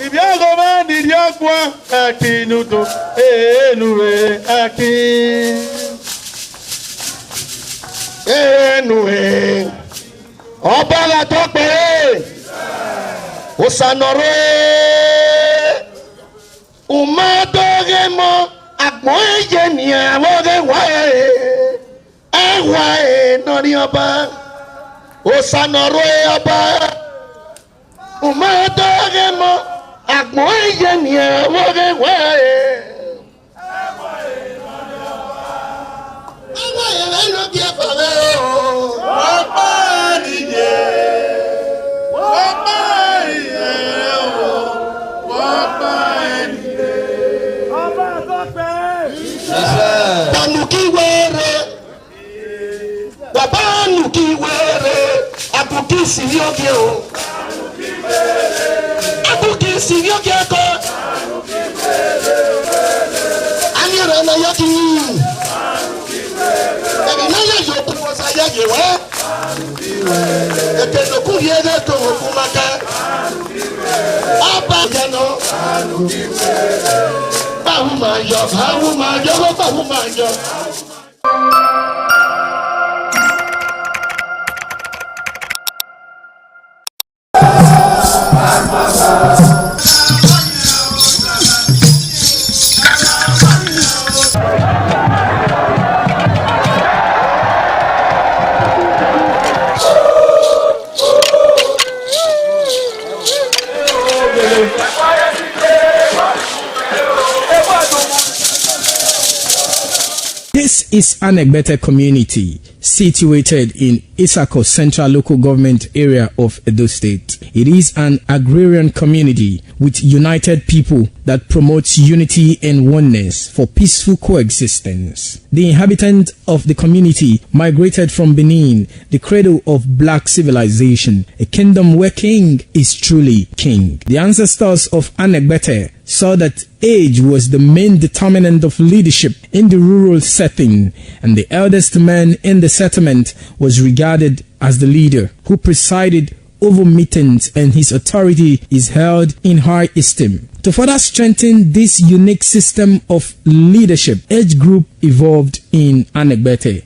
Ibiago man did yakwa akinuto enue aki enue Obala tope Osanore Umadogemo Akmoye ni awoge wae Ewae noni oba Osanore oba Umadogemo Akmoye ni awoge wae Ewae no bia fave o Wapa nije Wapa nije Wapa nije Oba tope Tanuki were Wabanuki were Abuki sivyoke o Abuki sivyoke ko Anyara na yaki Ebi na ya yoku wasa yage we Eke no kuhiege to kumaka Oba jano Bahumanjo Bahumanjo This is Anegbete community situated in Isako Central Local Government Area of Edo State. It is an agrarian community with united people that promotes unity and oneness for peaceful coexistence. The inhabitants of the community migrated from Benin, the cradle of black civilization, a kingdom where king is truly king. The ancestors of Anegbete saw that age was the main determinant of leadership in the rural setting, and the eldest man in the settlement was regarded as the leader who presided over meetings, and his authority is held in high esteem. To further strengthen this unique system of leadership, age group evolved in Anegbete.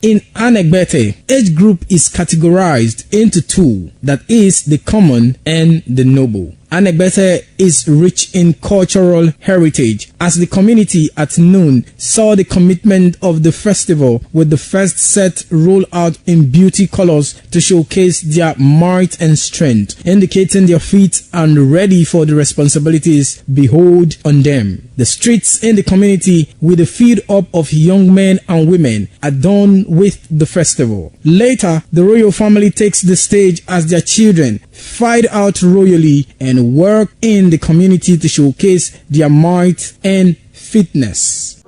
In Anegbete, age group is categorized into two, that is the common and the noble. Anegbete is rich in cultural heritage, as the community at noon saw the commitment of the festival with the first set roll out in beauty colors to showcase their might and strength, indicating their feet and ready for the responsibilities behold on them. The streets in the community with a feed up of young men and women adorned with the festival. Later, the royal family takes the stage as their children fight out royally and work in the community to showcase their might and fitness.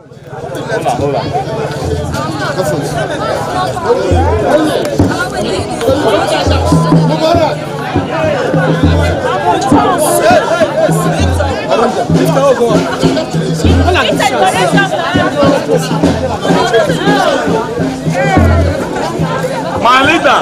Malita.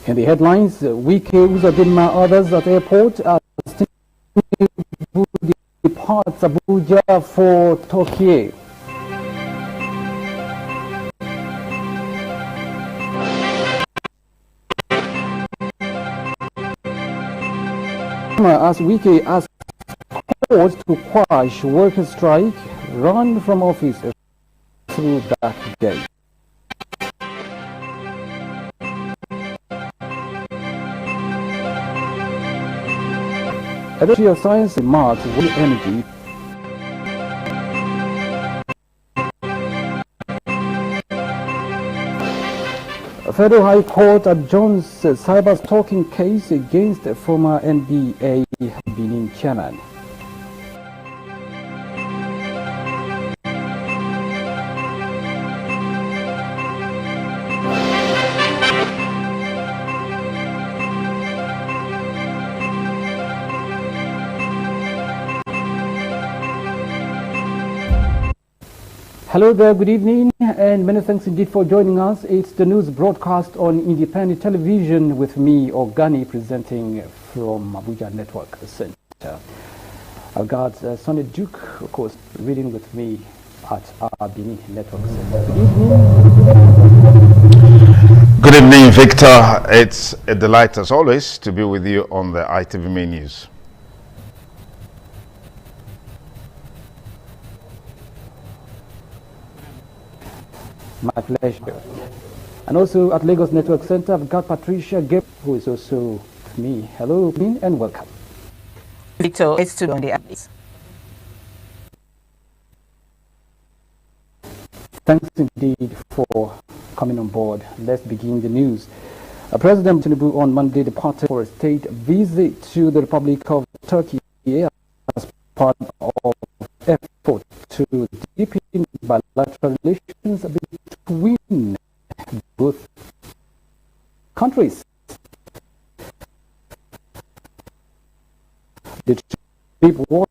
In the headlines, Wike Uzodinma others at airport as Tinubu departs Abuja for Tokyo. As Wike asks court to quash workers' strike, run from office through that gate. Ministry of Science and Maths, Wind Energy. A Federal High Court adjourns cyber stalking case against a former NBA Benin chairman. Hello there, good evening, and many thanks indeed for joining us. It's the news broadcast on Independent Television with me, Ogani, presenting from Abuja Network Center. I've got Sonny Duke, of course, reading with me at Abini Network Center. Good evening, Victor. It's a delight, as always, to be with you on the ITV Main News. My pleasure. And also at Lagos Network Center, I've got Patricia Gabe, who is also with me. Hello, and welcome. Victor, it's still on the updates. Thanks indeed for coming on board. Let's begin the news. President Tinubu on Monday departed for a state visit to the Republic of Turkey as part of effort to deepen bilateral relations between both countries. The trip was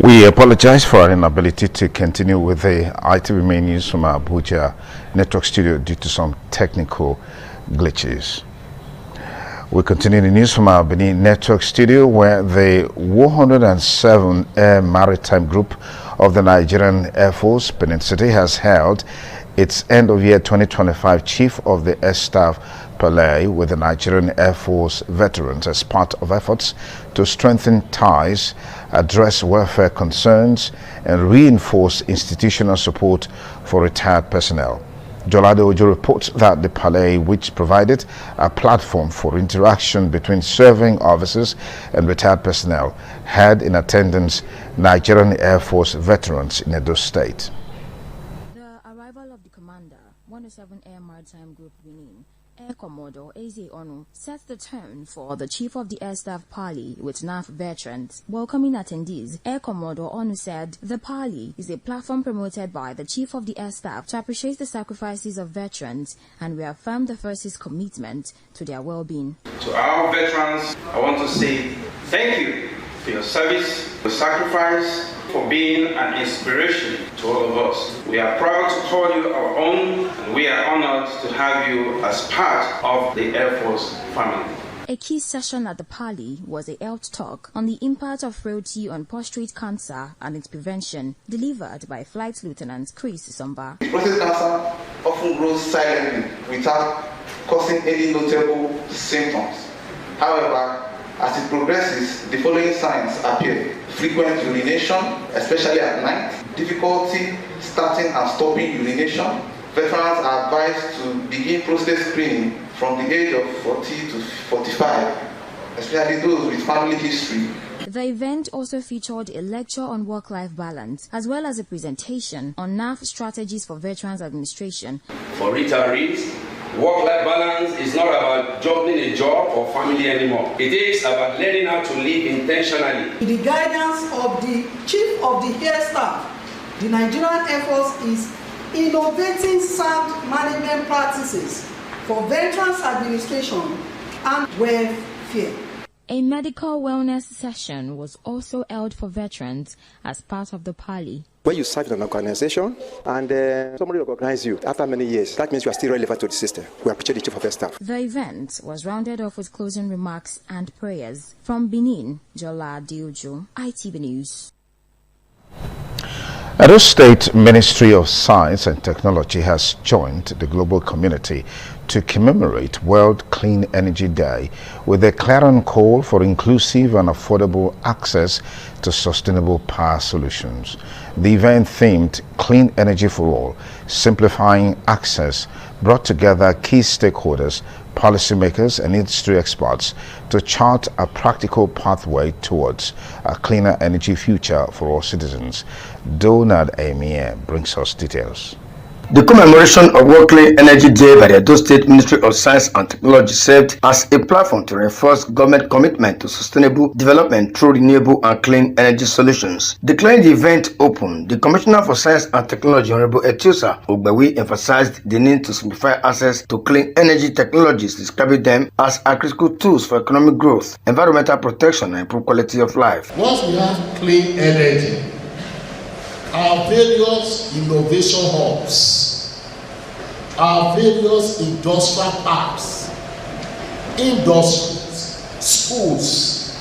We apologize for our inability to continue with the ITV Main News from our Abuja Network Studio due to some technical glitches. We continue the news from our Benin Network Studio, where the 107 Air Maritime Group of the Nigerian Air Force, Benin City, has held its end-of-year 2025 Chief of the Air Staff Parley with the Nigerian Air Force veterans as part of efforts to strengthen ties, address welfare concerns, and reinforce institutional support for retired personnel. Jolade Ojo reports that the Parley, which provided a platform for interaction between serving officers and retired personnel, had in attendance Nigerian Air Force veterans in Edo State. The arrival of the commander, 107 Air Maritime Group Benin, Air Commodore Eze Onu, sets the tone for the Chief of the Air Staff Parley with NAF veterans. Welcoming attendees, Air Commodore Onu said the Parley is a platform promoted by the Chief of the Air Staff to appreciate the sacrifices of veterans and reaffirm the force's commitment to their well-being. To our veterans, I want to say thank you for your service, your sacrifice, for being an inspiration to all of us. We are proud to call you our own, and we are honored to have you as part of the Air Force family. A key session at the Parley was a health talk on the impact of frailty on prostate cancer and its prevention, delivered by Flight Lieutenant Chris Somba. Prostate cancer often grows silently without causing any notable symptoms. However, as it progresses, the following signs appear: frequent urination, especially at night, difficulty starting and stopping urination. Veterans are advised to begin prostate screening from the age of 40 to 45, especially those with family history, The event also featured a lecture on work-life balance, as well as a presentation on NAF strategies for Veterans Administration. For retirees, work-life balance is not about juggling a job or family anymore. It is about learning how to live intentionally. With the guidance of the Chief of the Air Staff, the Nigerian Air Force is innovating sound management practices for Veterans Administration and welfare. A medical wellness session was also held for veterans as part of the Pali. When you serve in an organization and somebody recognizes you after many years, that means you are still relevant to the system. We appreciate the Chief of Air Staff. The event was rounded off with closing remarks and prayers. From Benin, Jola Diojo, ITV News. Edo State Ministry of Science and Technology has joined the global community to commemorate World Clean Energy Day with a clarion call for inclusive and affordable access to sustainable power solutions. The event, themed Clean Energy for All, Simplifying Access, brought together key stakeholders, policymakers and industry experts to chart a practical pathway towards a cleaner energy future for all citizens. Donald Amir brings us details. The commemoration of World Clean Energy Day by the Edo State Ministry of Science and Technology served as a platform to reinforce government commitment to sustainable development through renewable and clean energy solutions. Declaring the event open, the Commissioner for Science and Technology, Honorable Etiosa Ogbewi, emphasized the need to simplify access to clean energy technologies, describing them as critical tools for economic growth, environmental protection, and improved quality of life. Once we have clean energy, our various innovation hubs, our various industrial parks, industries, schools,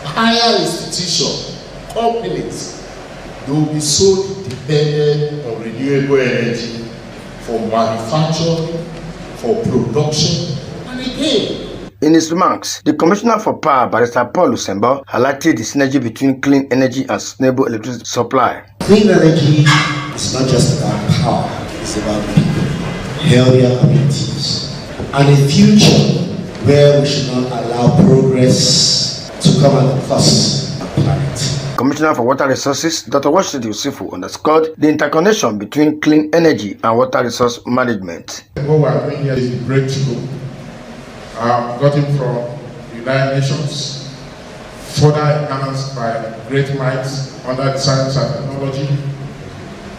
higher institutions, companies, they will be solely dependent on renewable energy for manufacturing, for production, and again. In his remarks, the Commissioner for Power, Barrister Paul Lusemba, highlighted the synergy between clean energy and sustainable electricity supply. Clean energy is not just about power, it's about people, healthier communities, and a future where we should not allow progress to come at the cost of the planet. Commissioner for Water Resources, Dr. Washidi Yusufu, underscored the interconnection between clean energy and water resource management. What we are doing here is a breakthrough. Got it from United Nations, further enhanced by great minds under the science and technology,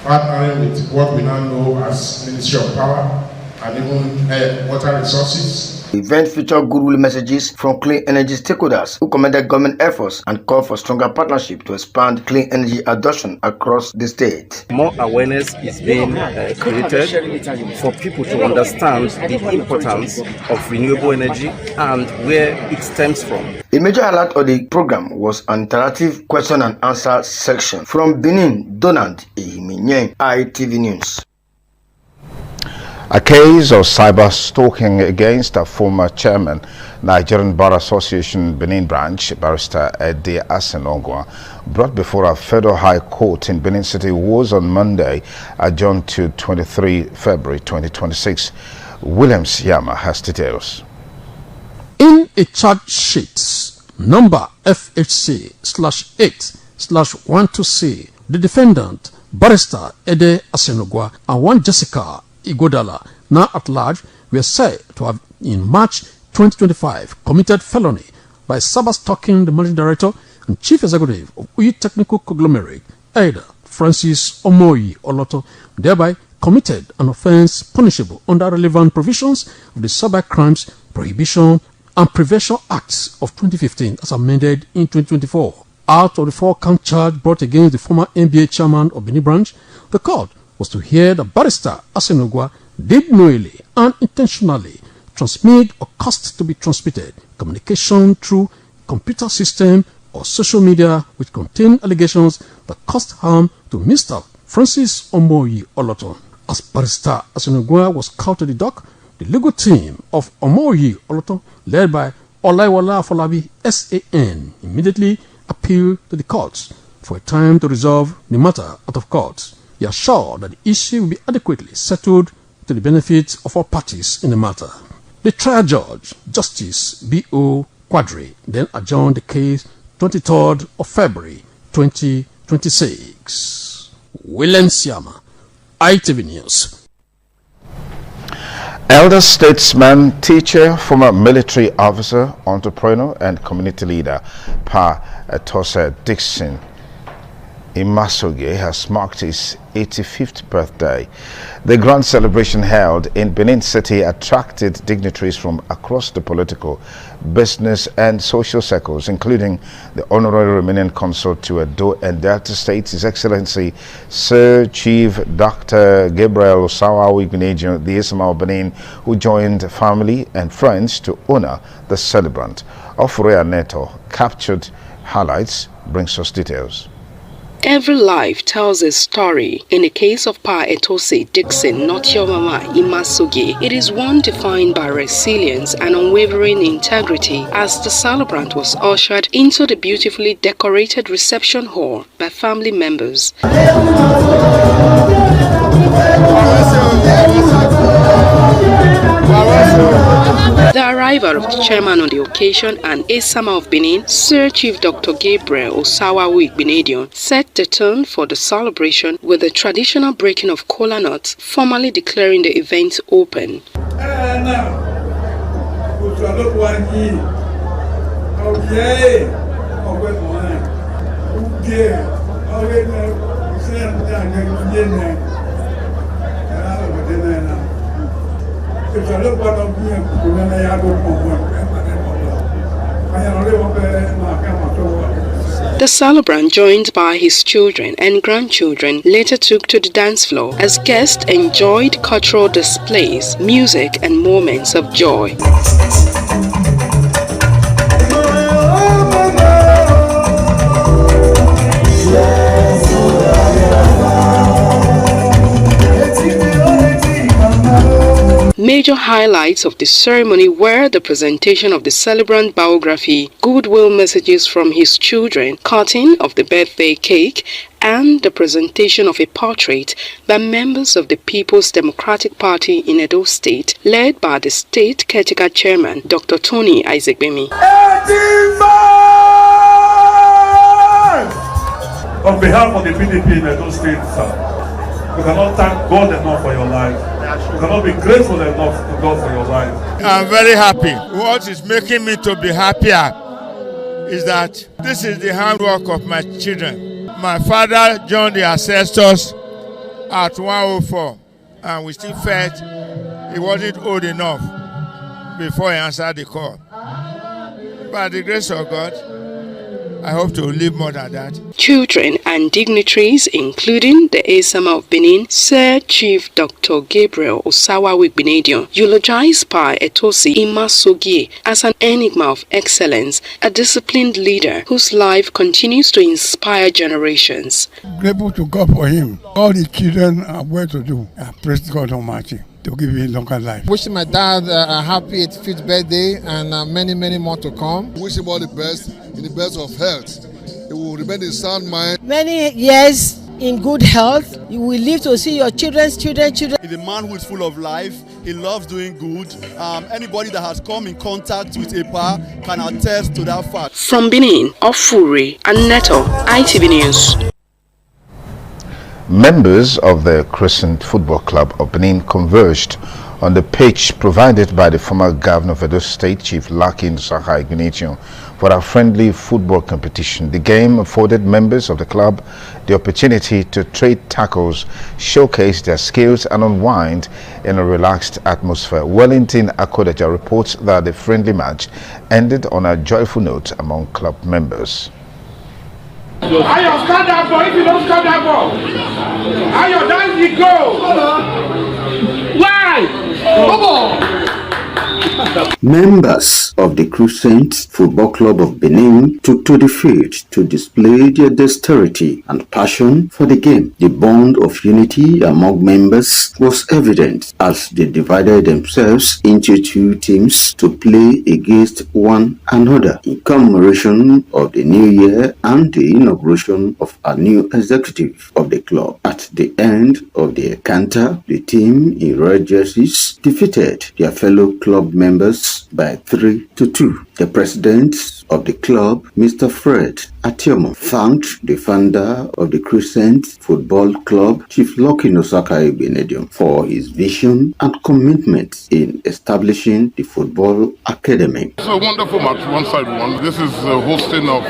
partnering with what we now know as Ministry of Power and even Water Resources. The event featured goodwill messages from clean energy stakeholders who commended government efforts and called for stronger partnership to expand clean energy adoption across the state. More awareness is being created for people to understand the importance of renewable energy and where it stems from. A major highlight of the program was an interactive question and answer section. From Benin, Donald Ehiminyen, ITV News. A case of cyber stalking against a former chairman, Nigerian Bar Association Benin branch, Barrister Ede Asenogwa, brought before a federal high court in Benin City was on Monday, adjourned to 23 February 2026. Williams Yama has details. In a charge sheet, number FHC/8/126, the defendant, Barrister Ede Asenogwa, and one Jessica Igodala, now at large, were said to have, in March 2025, committed felony by cyber-stalking the managing director and chief executive of Uyi Technical Conglomerate, Ada Francis Omoyi Oloto, thereby committed an offense punishable under relevant provisions of the Cybercrimes Prohibition and Prevention Acts of 2015 as amended in 2024. Out of the 4-count charge brought against the former NBA chairman of Benin branch, the court was to hear that Barrister Asenogwa did knowingly and intentionally transmit or cause to be transmitted communication through computer system or social media which contain allegations that caused harm to Mr. Francis Omoyi Oloto. As Barrister Asenogwa was called to the dock, the legal team of Omoyi Oloto, led by Olaiwola Afolabi SAN, immediately appealed to the courts for a time to resolve the matter out of court. We are sure that the issue will be adequately settled to the benefit of all parties in the matter. The trial judge, Justice B.O. Quadri, then adjourned the case 23rd of February 2026. William Siama, ITV News. Elder statesman, teacher, former military officer, entrepreneur, and community leader Pa Etosa Dixon Imasoge has marked his 85th birthday. The grand celebration held in Benin City attracted dignitaries from across the political, business, and social circles, including the Honorary Remaining Consul to Edo and Delta States, His Excellency Sir Chief Dr. Gabriel Osawawi Igbenedion, the Isama of Benin, who joined family and friends to honor the celebrant. Ofurea Neto captured highlights, brings us details. Every life tells a story. In the case of Pa Etosa Dixon Notiomama Imasoge, it is one defined by resilience and unwavering integrity, as the celebrant was ushered into the beautifully decorated reception hall by family members. The arrival of the chairman on the occasion and Esama of Benin, Sir Chief Dr. Gabriel Osawawi Igbenedion, set the tone for the celebration with the traditional breaking of kola nuts, formally declaring the event open. The celebrant, joined by his children and grandchildren, later took to the dance floor as guests enjoyed cultural displays, music, and moments of joy. Major highlights of the ceremony were the presentation of the celebrant biography, goodwill messages from his children, cutting of the birthday cake, and the presentation of a portrait by members of the People's Democratic Party in Edo State, led by the state caretaker chairman, Dr. Tony Isagbemi. On behalf of the PDP in Edo State, sir, we cannot thank God enough for your life. We cannot be grateful enough to God for your life. I'm very happy. What is making me to be happier is that this is the handwork of my children. My father joined the ancestors at 104, and we still felt he wasn't old enough before he answered the call. By the grace of God, I hope to live more than that. Children and dignitaries, including the Esama of Benin, Sir Chief Dr. Gabriel Osawawi Igbenedion, eulogized Pa Etosa Imasoge as an enigma of excellence, a disciplined leader whose life continues to inspire generations. Grateful to God for him. All the children are well to do. I praise God Almighty to give you a longer life. Wishing my dad a happy 85th birthday and many, many more to come. Wish him all the best, in the best of health. He will remain in sound mind. Many years in good health. You will live to see your children's children. He's a man who is full of life. He loves doing good. Anybody that has come in contact with EPA can attest to that fact. From Benin, Ofuri and Neto, ITV News. Members of the Crescent Football Club of Benin converged on the pitch provided by the former governor of Edo State, Chief Lucky Ndusaha Igbenedion, for a friendly football competition. The game afforded members of the club the opportunity to trade tackles, showcase their skills, and unwind in a relaxed atmosphere. Wellington Akodaja reports that the friendly match ended on a joyful note among club members. Ayo, stand that ball. If you don't stand that ball, Ayo, down you go. Why? Come on. Members of the Crescent Football Club of Benin took to the field to display their dexterity and passion for the game. The bond of unity among members was evident as they divided themselves into two teams to play against one another in commemoration of the new year and the inauguration of a new executive of the club. At the end of the encounter, the team in red jerseys defeated their fellow club members by 3-2. The president of the club, Mr. Fred Atiomo, thanked the founder of the Crescent Football Club, Chief Lucky Nosaka Igbenedion, for his vision and commitment in establishing the football academy. It's a wonderful match, one side one. This is hosting of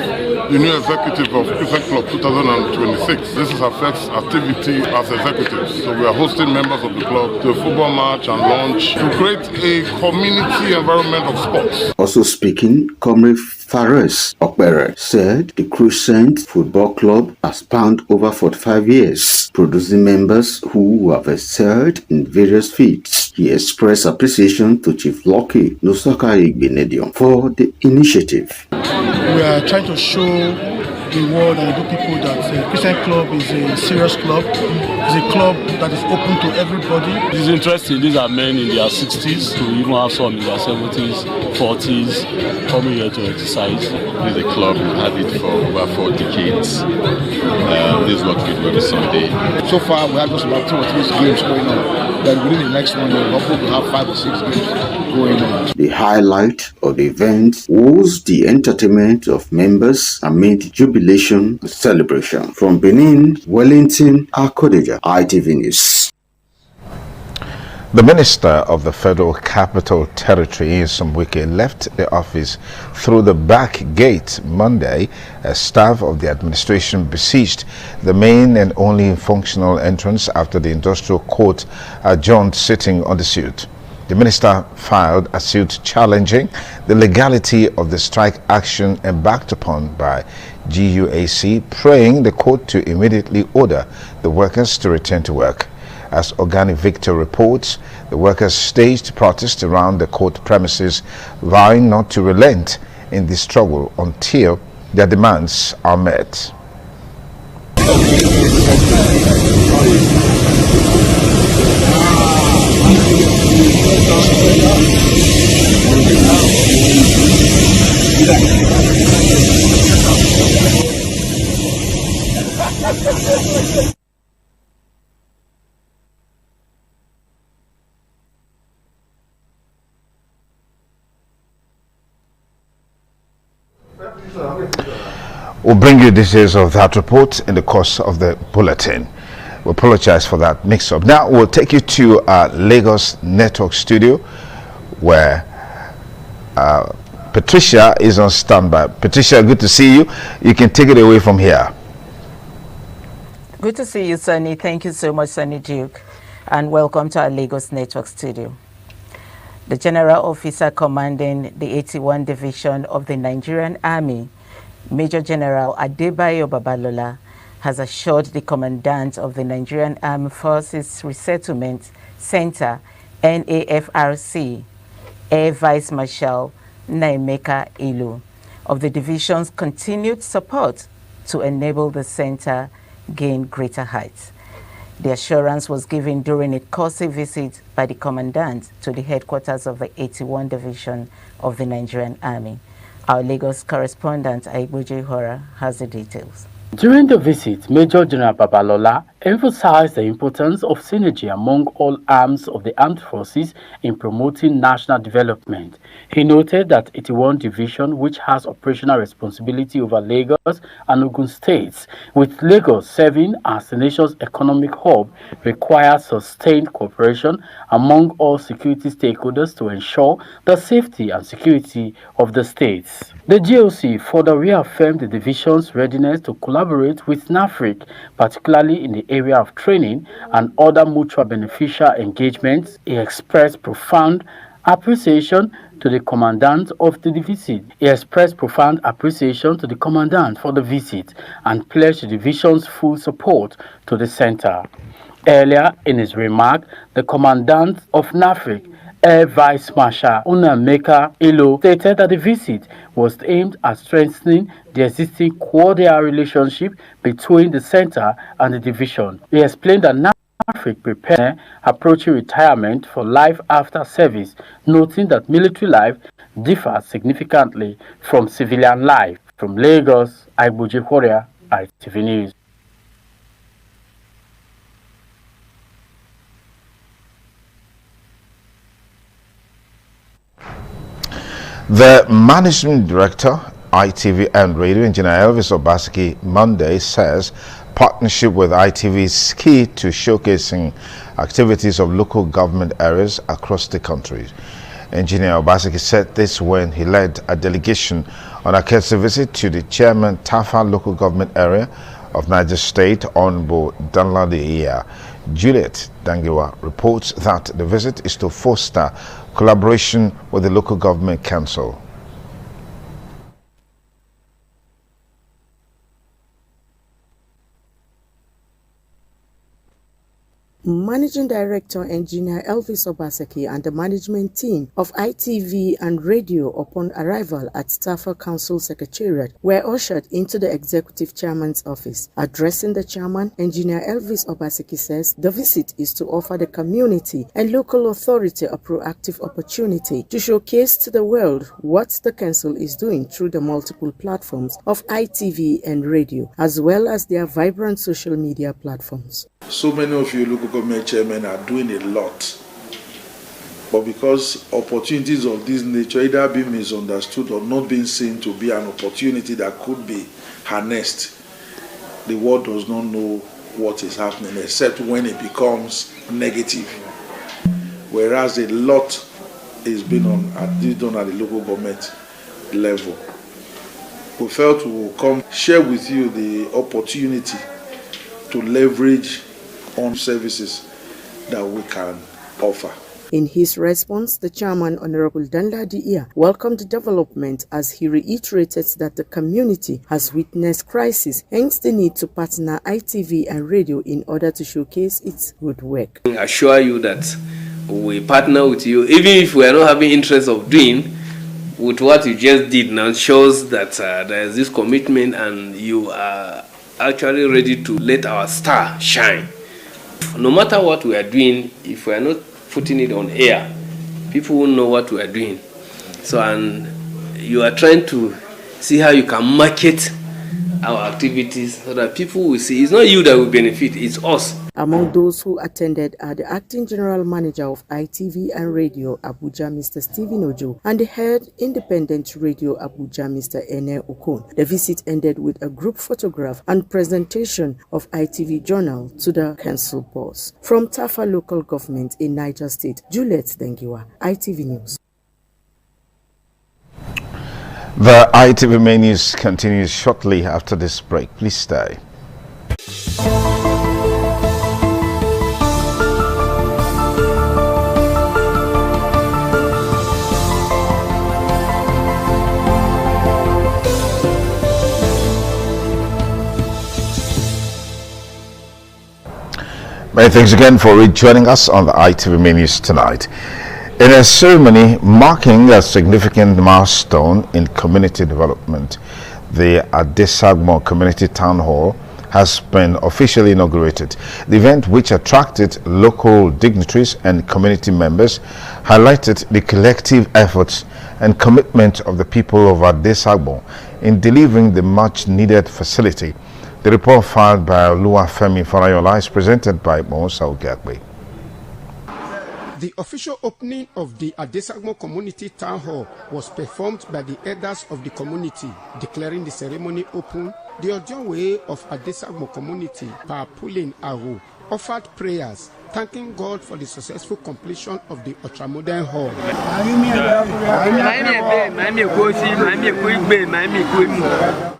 the new executive of Crescent Club 2026. This is our first activity as executives. So we are hosting members of the club to a football match and launch to create a community environment of sports. Also speaking, Comrade Fares Okbere said the Crescent Football Club has spanned over 45 years, producing members who have excelled in various fields. He expressed appreciation to Chief Lucky Nosaka Igbenedion for the initiative. We are trying to show the world and the people that Crescent Club is a serious club. It's a club that is open to everybody. It's interesting. These are men in their 60s to even have some in their 70s, 40s coming here to exercise. This is a club, we've had it for over 4 decades. This is what we do this Sunday. So far, we have just about 2 or 3 games going on. Then within the next 1 year, hopefully we'll have 5 or 6 games going on. The highlight of the event was the entertainment of members amid jubilation and celebration. From Benin, Wellington, Akodeja, ITV News. The Minister of the Federal Capital Territory, Nyesom Wike, left the office through the back gate Monday as staff of the administration besieged the main and only functional entrance after the industrial court adjourned sitting on the suit. The minister filed a suit challenging the legality of the strike action embarked upon by GUAC, praying the court to immediately order the workers to return to work. As Organic Victor reports, the workers staged protests around the court premises, vowing not to relent in the struggle until their demands are met. We'll bring you details of that report in the course of the bulletin. We apologize for that mix-up. Now we'll take you to Lagos Network Studio, where Patricia is on standby. Patricia, good to see you. You can take it away from here. Good to see you, Sonny. Thank you so much, Sonny Duke, and welcome to our Lagos Network Studio. The General Officer commanding the 81 Division of the Nigerian Army, Major General Adebayo Babalola, has assured the Commandant of the Nigerian Armed Forces Resettlement Center, NAFRC, Air Vice Marshal Naimeka Ilu, of the division's continued support to enable the center gain greater heights. The assurance was given during a courtesy visit by the Commandant to the headquarters of the 81 Division of the Nigerian Army. Our Lagos correspondent, Aigboje Hora, has the details. During the visit, Major General Babalola emphasized the importance of synergy among all arms of the armed forces in promoting national development. He noted that 81 Division, which has operational responsibility over Lagos and Ogun states, with Lagos serving as the nation's economic hub, requires sustained cooperation among all security stakeholders to ensure the safety and security of the states. The GOC further reaffirmed the division's readiness to collaborate with NAFRIC, particularly in the area of training and other mutual beneficial engagements. He expressed profound appreciation to the commandant of the visit. He expressed profound appreciation to the commandant for the visit and pledged the division's full support to the center. Earlier in his remark, the commandant of NAFRIC, Air Vice Marshal Naimeka Ilu, stated that the visit was aimed at strengthening the existing cordial relationship between the center and the division. He explained that NAFRIC prepared approaching retirement for life after service, noting that military life differs significantly from civilian life. From Lagos, Aigboje Hora, ITV News. The Managing Director, ITV and Radio Engineer Elvis Obaseki Monday says partnership with ITV is key to showcasing activities of local government areas across the country. Engineer Obaseki said this when he led a delegation on a courtesy visit to the chairman Tafa local government area of Niger State, Honorable Danladi Iya. Juliet Dangiwa reports that the visit is to foster collaboration with the local government council. Managing Director Engineer Elvis Obaseki and the management team of ITV and Radio upon arrival at Tafa Council Secretariat were ushered into the Executive Chairman's office. Addressing the chairman, Engineer Elvis Obaseki says the visit is to offer the community and local authority a proactive opportunity to showcase to the world what the council is doing through the multiple platforms of ITV and Radio, as well as their vibrant social media platforms. So many of you local government chairmen are doing a lot, but because opportunities of this nature either being misunderstood or not being seen to be an opportunity that could be harnessed, the world does not know what is happening except when it becomes negative. Whereas a lot is being done at the local government level. We felt we will come share with you the opportunity to leverage on services that we can offer. In his response, the chairman, Honorable Danladi Iya, welcomed the development as he reiterated that the community has witnessed crisis, hence the need to partner ITV and Radio in order to showcase its good work. I assure you that we partner with you, even if we are not having interest of doing, with what you just did now shows that there is this commitment and you are actually ready to let our star shine. No matter what we are doing, if we are not putting it on air, people will know what we are doing. So, and you are trying to see how you can market our activities so that people will see. It's not you that will benefit, it's us. Among those who attended are the Acting General Manager of ITV and Radio Abuja, Mr. Stephen Ojo, and the Head Independent Radio Abuja, Mr. Ene Okon. The visit ended with a group photograph and presentation of ITV Journal to the council boss. From Tafa Local Government in Niger State, Juliet Dengiwa, ITV News. The ITV main news continues shortly after this break. Please stay. Many thanks again for rejoining us on the ITV main news tonight. In a ceremony marking a significant milestone in community development, the Adesagmo Community Town Hall has been officially inaugurated. The event, which attracted local dignitaries and community members, highlighted the collective efforts and commitment of the people of Adesagmo in delivering the much-needed facility. The report filed by Oluwafemi Farayola is presented by Mosa Ogiagbe. The official opening of the Adesagmo Community Town Hall was performed by the elders of the community. Declaring the ceremony open, the Ojonwe of Adesagmo Community, Pa Pulin Ahu, offered prayers, thanking God for the successful completion of the ultramodern hall.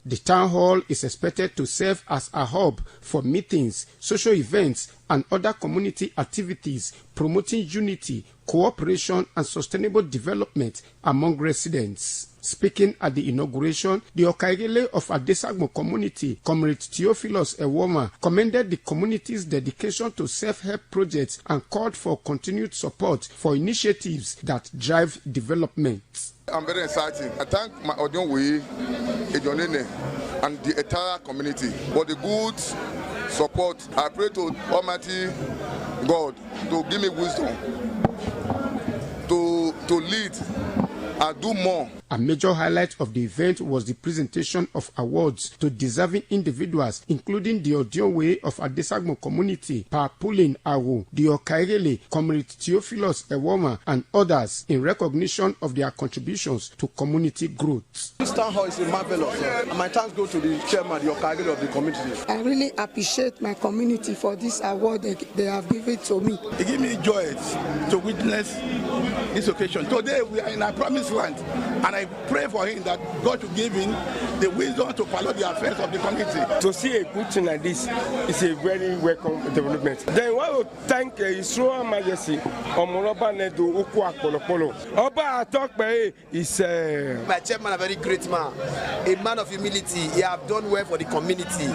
The town hall is expected to serve as a hub for meetings, social events, and other community activities promoting unity, cooperation, and sustainable development among residents. Speaking at the inauguration, the Okaigele of Adesagmo community, Comrade Theophilus Ewoma, commended the community's dedication to self-help projects and called for continued support for initiatives that drive development. I'm very excited. I thank my Odionwe, Ejonene, and the entire community for the good support. I pray to Almighty God to give me wisdom to lead and do more. A major highlight of the event was the presentation of awards to deserving individuals, including the Odionwe of Adesagmo community, Papulin Awu, the Okairele, Comrade Theophilus Ewoma, and others in recognition of their contributions to community growth. This town hall is marvelous, and my thanks go to the chairman, the Okairele of the community. I really appreciate my community for this award they have given to me. It gives me joy to witness this occasion. Today we are in our promised land, and I pray for him that God will give him the wisdom to follow the affairs of the community. To see a good thing like this is a very welcome development. Then I want to thank His Royal Majesty Omoroba Nedu Ukwa Polopolo. Oba Atokpe is my chairman, a very great man, a man of humility. He have done well for the community.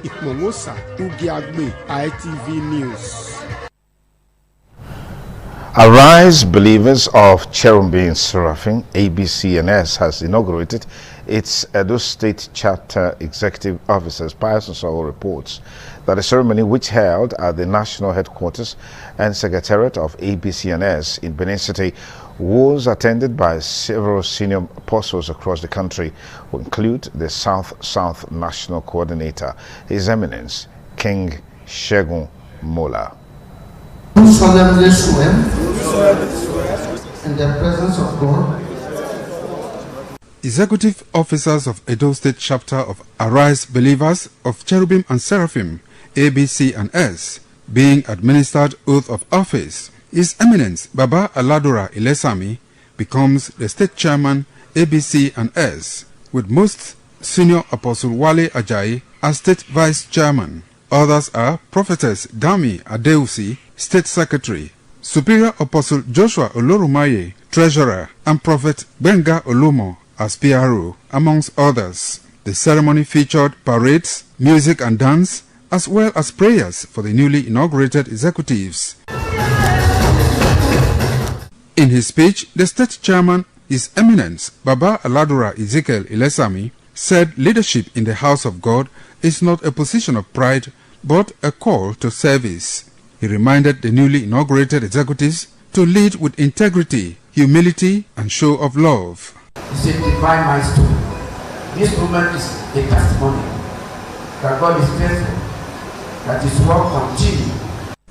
Ikmomosa Ugiagbe, ITV News. Arise Believers of Cherubim Seraphim, ABCNS, has inaugurated its Edo State Chapter Executive Officers. Pius Nsoro reports that the ceremony, which held at the national headquarters and secretariat of ABCNS in Benin City, was attended by several senior apostles across the country, who include the South National Coordinator, His Eminence, King Shegun Mola. Do solemnly swear in the presence of God. Executive officers of Edo State Chapter of Arise Believers of Cherubim and Seraphim, ABCNS, being administered oath of office, His Eminence Baba Aladura Ilesami becomes the state chairman ABCNS, with most senior Apostle Wale Ajayi as state vice chairman. Others are Prophetess Dami Adeusi, State Secretary, Superior Apostle Joshua Olorumaye, Treasurer, and Prophet Benga Olumo as PRO, amongst others. The ceremony featured parades, music and dance, as well as prayers for the newly inaugurated executives. In his speech, the state chairman, His Eminence Baba Aladura Ezekiel Ilesami, said leadership in the house of God is not a position of pride, but a call to service. He reminded the newly inaugurated executives to lead with integrity, humility, and show of love. It's a divine milestone. This moment is a testimony that God is faithful, that His work continues.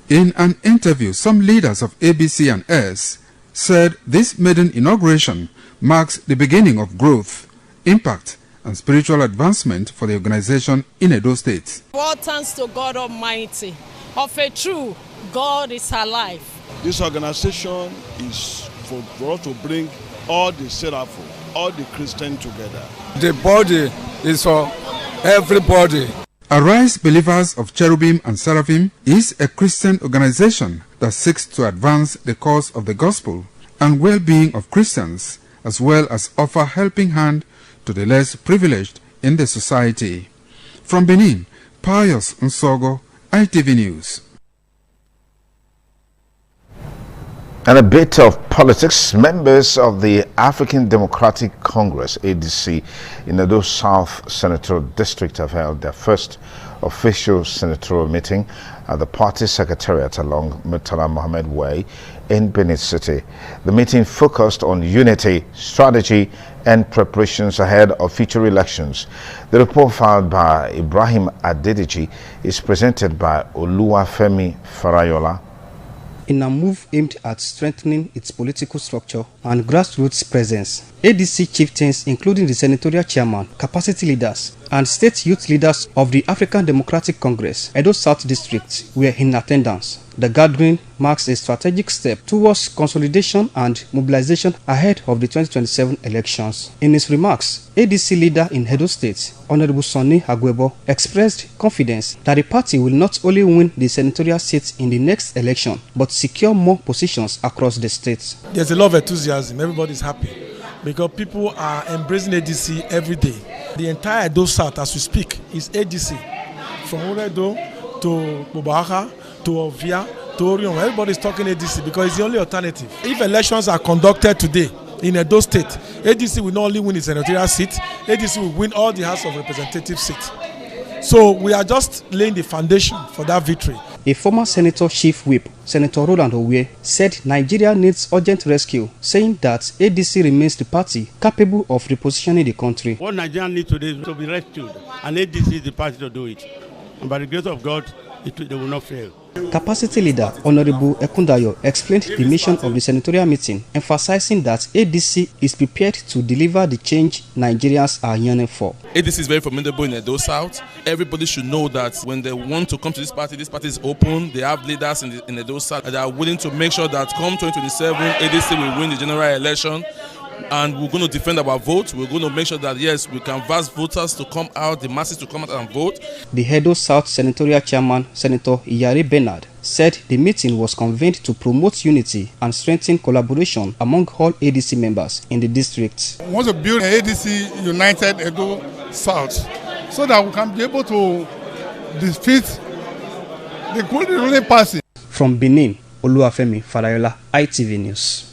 In an interview, some leaders of ABCNS said this maiden inauguration marks the beginning of growth, impact, and spiritual advancement for the organization in Edo State. All thanks to God Almighty. Of a true, God is alive. This organization is for us to bring all the seraphim, all the Christians together. The body is for everybody. Arise Believers of Cherubim and Seraphim is a Christian organization that seeks to advance the cause of the gospel and well-being of Christians, as well as offer helping hand to the less privileged in the society. From Benin, Pius Nsoro, ITV News. And a bit of politics. Members of the African Democratic Congress, ADC, in Edo South Senatorial District have held their first official senatorial meeting at the party secretariat along Murtala Mohammed Way in Benin City. The meeting focused on unity, strategy, and preparations ahead of future elections. The report filed by Ibrahim Adedeji is presented by Oluwafemi Farayola. In a move aimed at strengthening its political structure and grassroots presence, ADC chieftains, including the senatorial chairman, capacity leaders, and state youth leaders of the African Democratic Congress, Edo South District, were in attendance. The gathering marks a strategic step towards consolidation and mobilization ahead of the 2027 elections. In his remarks, ADC leader in Edo State, Honorable Sonny Agwebo, expressed confidence that the party will not only win the senatorial seats in the next election, but secure more positions across the state. There's a lot of enthusiasm. Everybody's happy because people are embracing ADC every day. The entire Edo South, as we speak, is ADC. From Uredo to Bobaka to Ovia to Orion, everybody's talking ADC because it's the only alternative. If elections are conducted today in Edo State, ADC will not only win its senatorial seat, ADC will win all the House of Representatives seats. So we are just laying the foundation for that victory. A former Senator Chief Whip, Senator Roland Owe, said Nigeria needs urgent rescue, saying that ADC remains the party capable of repositioning the country. What Nigeria needs today is to be rescued, and ADC is the party to do it. And by the grace of God, they will not fail. Capacity leader Honorable Ekundayo explained the mission of the senatorial meeting, emphasizing that ADC is prepared to deliver the change Nigerians are yearning for. ADC is very formidable in Edo South. Everybody should know that when they want to come to this party is open. They have leaders in Edo South that are willing to make sure that come 2027, ADC will win the general election. And we're going to defend our vote. We're going to make sure that, yes, we can canvass voters to come out, the masses to come out and vote. The Edo South Senatorial Chairman, Senator Iyare Bernard, said the meeting was convened to promote unity and strengthen collaboration among all ADC members in the district. We want to build an ADC United Edo South so that we can be able to defeat the ruling party. From Benin, Oluwafemi Farayola, ITV News.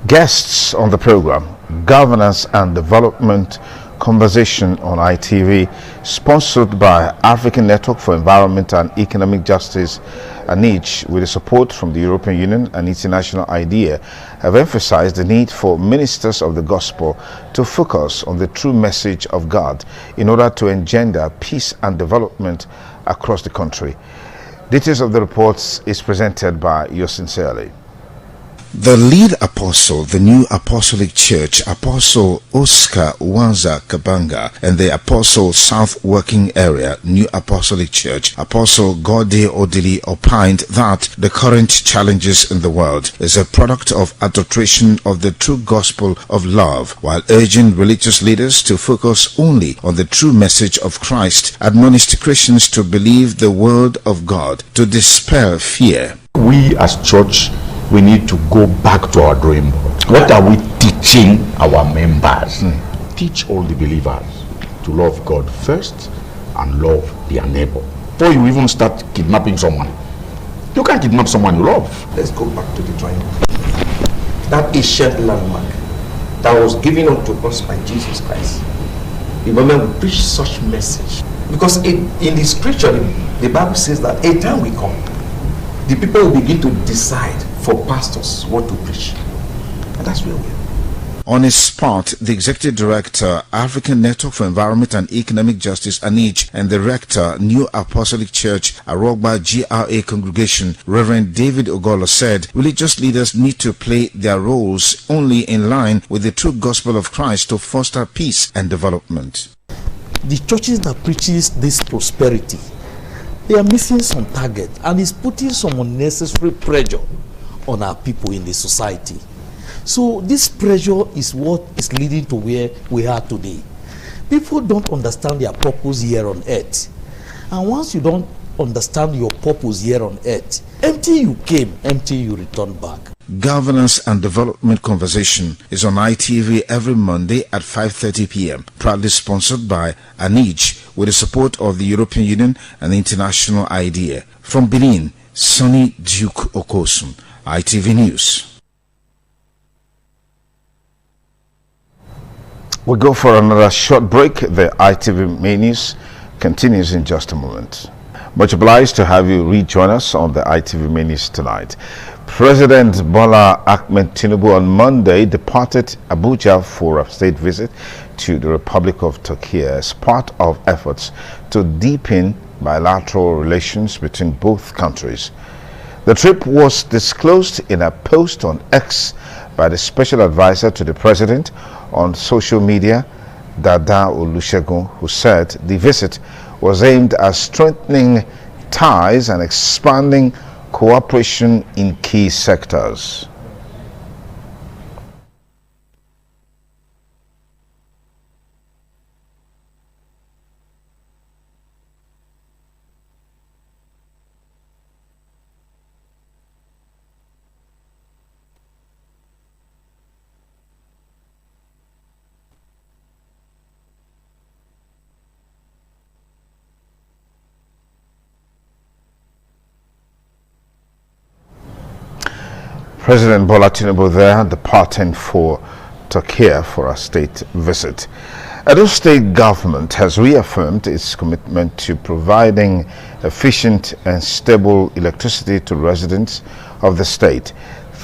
Guests on the program, Governance and Development Conversation on ITV, sponsored by African Network for Environment and Economic Justice, ANIJ, with the support from the European Union and International IDEA, have emphasized the need for ministers of the gospel to focus on the true message of God in order to engender peace and development across the country. Details of the reports is presented by yours sincerely. The lead apostle, the New Apostolic Church, Apostle Oscar Wanza Kabanga, and the Apostle South Working Area, New Apostolic Church, Apostle Gode Odili, opined that the current challenges in the world is a product of adulteration of the true gospel of love, while urging religious leaders to focus only on the true message of Christ, admonished Christians to believe the word of God, to dispel fear. We as church, we need to go back to our drawing board. What are we teaching our members? Teach all the believers to love God first and love their neighbor. Before you even start kidnapping someone, you can't kidnap someone you love. Let's go back to the drawing board. That ancient landmark that was given unto us by Jesus Christ. The moment we preach such message, because in the scripture, the Bible says that a time will come, the people will begin to decide for pastors what to preach. And that's where we are. On his part, the Executive Director, African Network for Environment and Economic Justice, ANIJ, and the Rector, New Apostolic Church, Arogba GRA Congregation, Reverend David Ogolo, said religious leaders need to play their roles only in line with the true gospel of Christ to foster peace and development. The churches that preaches this prosperity, they are missing some target, and it's putting some unnecessary pressure on our people in the society. So this pressure is what is leading to where we are today. People don't understand their purpose here on earth. And once you don't understand your purpose here on earth, empty you came, empty you return back. Governance and Development Conversation is on ITV every Monday at 5:30 p.m. Proudly sponsored by ANIJ with the support of the European Union and the International IDEA. From Benin, Sonny Duke Okosun, ITV News. We'll go for another short break. The ITV main news continues in just a moment. Much obliged to have you rejoin us on the ITV main news tonight. President Bola Ahmed Tinubu on Monday departed Abuja for a state visit to the Republic of Turkey as part of efforts to deepen bilateral relations between both countries. The trip was disclosed in a post on X by the special advisor to the president on social media, Dada Olusegun, who said the visit was aimed at strengthening ties and expanding cooperation in key sectors. President Bola Tinubu there departing for Turkey for a state visit. Edo State government has reaffirmed its commitment to providing efficient and stable electricity to residents of the state.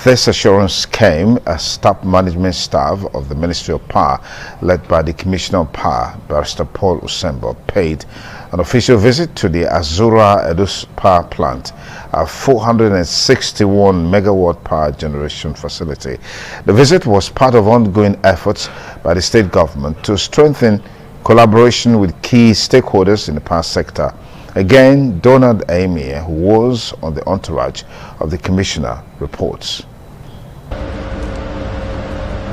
This assurance came as top management staff of the Ministry of Power, led by the Commissioner of Power, Barrister Paul Usembo, paid an official visit to the Azura Edo Power Plant, a 461 megawatt power generation facility. The visit was part of ongoing efforts by the state government to strengthen collaboration with key stakeholders in the power sector. Again, Donald Amir, who was on the entourage of the commissioner, reports.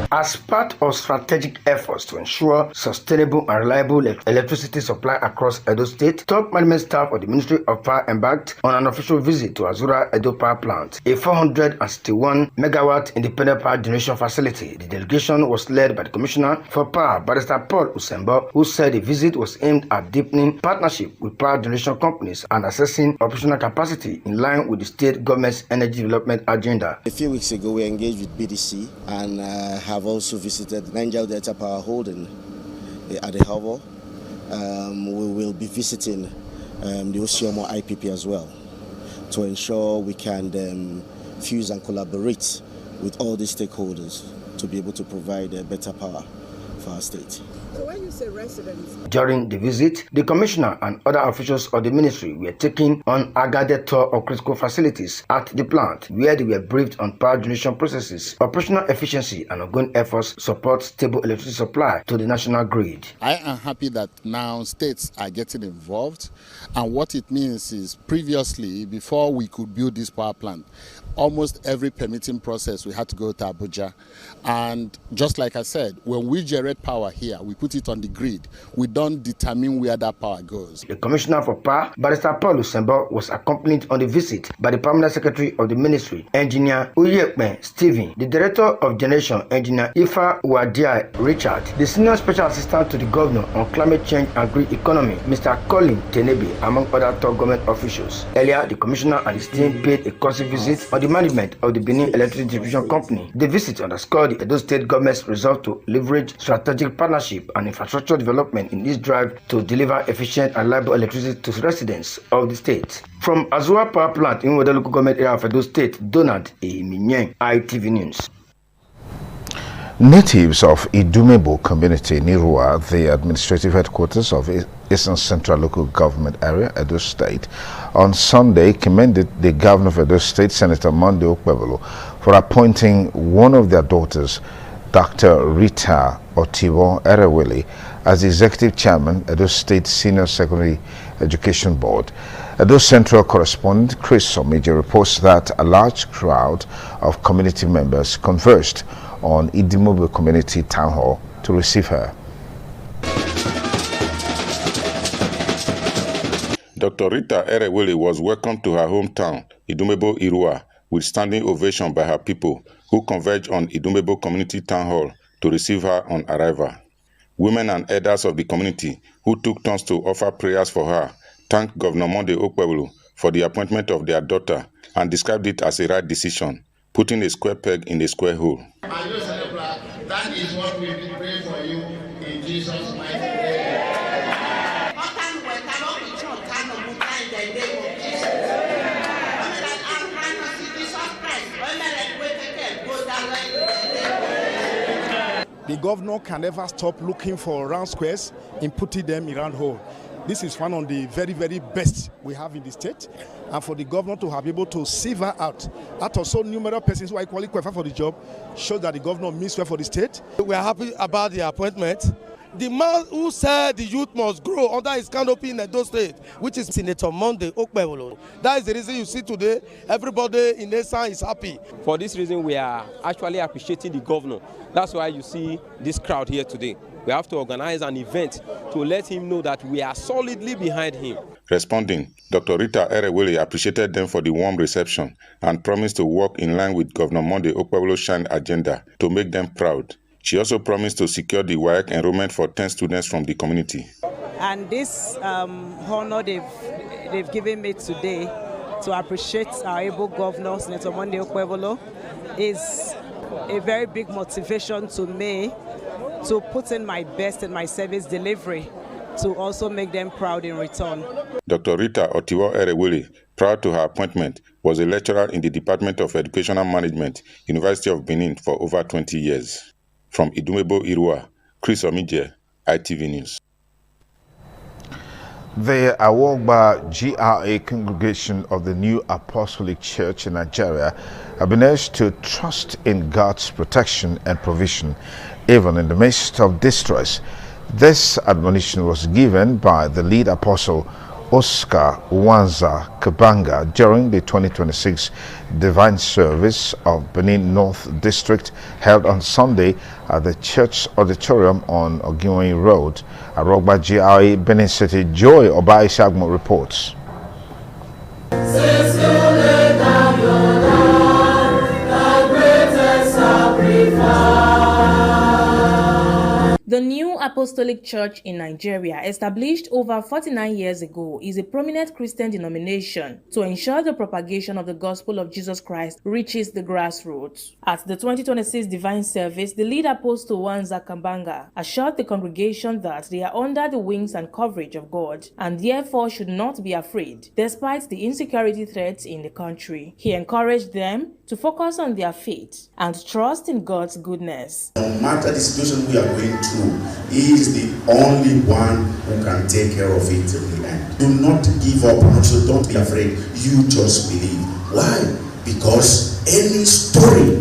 As part of strategic efforts to ensure sustainable and reliable electricity supply across Edo State, top management staff of the Ministry of Power embarked on an official visit to Azura Edo Power Plant, a 461 megawatt independent power generation facility. The delegation was led by the Commissioner for Power, Barrister Paul Usembo, who said the visit was aimed at deepening partnership with power generation companies and assessing operational capacity in line with the state government's energy development agenda. A few weeks ago, we engaged with BDC and have also visited Niger Delta Power Holding at the Harbour. We will be visiting the Osiomo IPP as well to ensure we can fuse and collaborate with all the stakeholders to be able to provide better power for our state. So when you say residents? During the visit, the Commissioner and other officials of the ministry were taking on a guided tour of critical facilities at the plant, where they were briefed on power generation processes, operational efficiency, and ongoing efforts to support stable electricity supply to the national grid. I am happy that now states are getting involved, and what it means is previously, before we could build this power plant, almost every permitting process we had to go to Abuja. And just like I said, when we generate power here, we put it on the grid. We don't determine where that power goes. The Commissioner for Power, Barrister Paul Usembo, was accompanied on the visit by the Permanent Secretary of the Ministry, Engineer Uyekme Stephen, the Director of Generation, Engineer Ifa Wadia Richard, the Senior Special Assistant to the Governor on Climate Change and Green Economy, Mr. Colin Tenebe, among other top government officials. Earlier, the Commissioner and his team paid a courtesy visit on the management of the Benin Electric Distribution Company. The visit underscored the Edo State government's resolve to leverage strategic partnership and infrastructure development in this drive to deliver efficient and reliable electricity to residents of the state. From Azura Power Plant in the local government area of Edo State, Donald Eminyeng, ITV News. Natives of Idumebo community, Nirua, the administrative headquarters of Eastern Central Local Government Area, Edo State, on Sunday commended the Governor of Edo State, Senator Monday Okpebholo, for appointing one of their daughters, Dr. Rita Otibo Erewele, as the Executive Chairman, Edo State Senior Secondary Education Board. Edo Central correspondent Chris Omeje reports that a large crowd of community members converged on Idumebo Community Town Hall to receive her. Dr. Rita Erewele was welcomed to her hometown, Idumebo Irua, with standing ovation by her people, who converged on Idumebo Community Town Hall to receive her on arrival. Women and elders of the community, who took turns to offer prayers for her, thanked Governor Monday Okpebholo for the appointment of their daughter and described it as a right decision, putting a square peg in a square hole. That is what we will pray for you in Jesus' mighty name. The governor can never stop looking for round squares and putting them in round hole. This is one of the very, very best we have in the state. And for the governor to have been able to sieve her out of so numerous persons who are equally qualified for the job, shows that the governor means well for the state. We are happy about the appointment. The man who said the youth must grow under his canopy in Edo State, which is Senator Monday Okpebholo. That is the reason you see today everybody in Esan is happy. For this reason, we are actually appreciating the governor. That's why you see this crowd here today. We have to organize an event to let him know that we are solidly behind him. Responding, Dr. Rita Erewele appreciated them for the warm reception and promised to work in line with Governor Monday Okpebholo's Shine agenda to make them proud. She also promised to secure the WAEC enrollment for 10 students from the community. And this honor they've given me today to appreciate our able governor, Senator Monday Okpebholo, is a very big motivation to me to put in my best in my service delivery to also make them proud in return. Dr. Rita Otiwo Erewole, prior to her appointment, was a lecturer in the Department of Educational Management, University of Benin, for over 20 years. From Idumebo Irua, Chris Omije, ITV News. The Awogba GRA congregation of the New Apostolic Church in Nigeria have been urged to trust in God's protection and provision, even in the midst of distress. This admonition was given by the lead apostle Oscar Wanza Kabanga during the 2026 Divine Service of Benin North District held on Sunday at the Church Auditorium on Ogunwe Road. Awogba GRA Benin City, Joy Obai Shagmo reports. The New Apostolic Church in Nigeria, established over 49 years ago, is a prominent Christian denomination to ensure the propagation of the gospel of Jesus Christ reaches the grassroots. At the 2026 Divine Service, the lead apostle Wanza Kabanga assured the congregation that they are under the wings and coverage of God and therefore should not be afraid, despite the insecurity threats in the country. He encouraged them to focus on their faith and trust in God's goodness. No matter the situation we are going through, He is the only one who can take care of it till the end. Do not give up, and also don't be afraid. You just believe. Why? Because any story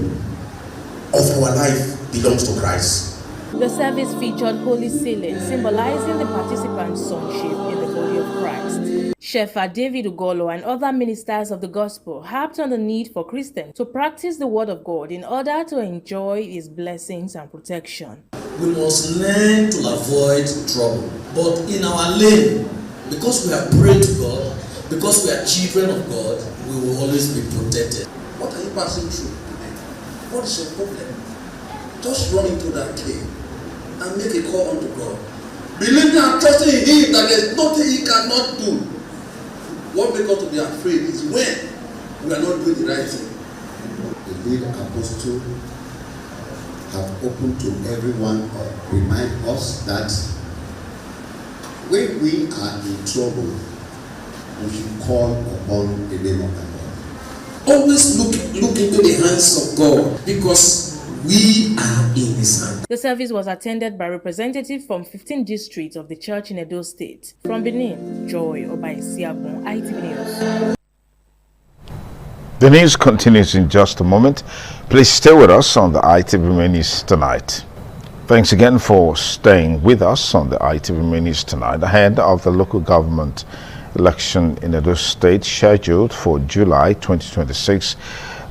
of our life belongs to Christ. The service featured holy sealing, symbolizing the participants' sonship in the body of Christ. Shepherd David Ugolo and other ministers of the gospel harped on the need for Christians to practice the word of God in order to enjoy His blessings and protection. We must learn to avoid trouble, but in our lane, because we are praying to God, because we are children of God, we will always be protected. What are you passing through? What is your problem? Just run into that cave and make a call unto God. Believing and trusting in Him that there is nothing He cannot do. What makes us to be afraid is when we are not doing the right thing. The lead apostle have opened to everyone, remind us that when we are in trouble, we should call upon the name of the Lord. Always look into the hands of God, because we are in His hand. The service was attended by representatives from 15 districts of the church in Edo State. From Benin, Joy Obai Siabon, ITV News. The news continues in just a moment. Please stay with us on the ITV News tonight. Thanks again for staying with us on the ITV News tonight, ahead of the local government election in Edo State scheduled for July 2026.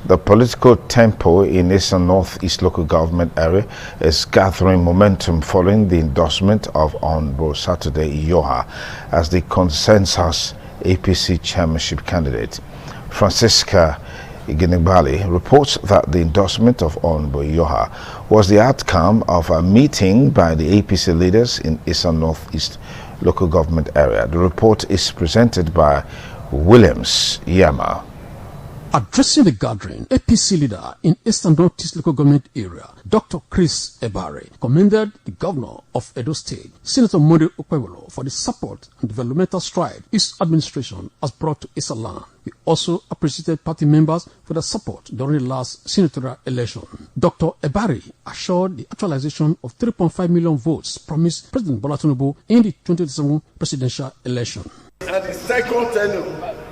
The political tempo in Eastern Northeast local government area is gathering momentum following the endorsement of Honorable Saturday Iyoha as the consensus APC chairmanship candidate. Francisca Iginigbali reports that the endorsement of Honorable Iyoha was the outcome of a meeting by the APC leaders in Eastern Northeast local government area. The report is presented by Williams Yama. Addressing the gathering, APC leader in Eastern Northeast local government area, Dr. Chris Ebare, commended the governor of Edo State, Senator Monday Okpebholo, for the support and developmental stride his administration has brought to Eastern land. He also appreciated party members for their support during the last senatorial election. Dr. Ebare assured the actualization of 3.5 million votes promised President Bola Tinubu in the 2027 presidential election. And the second tenure,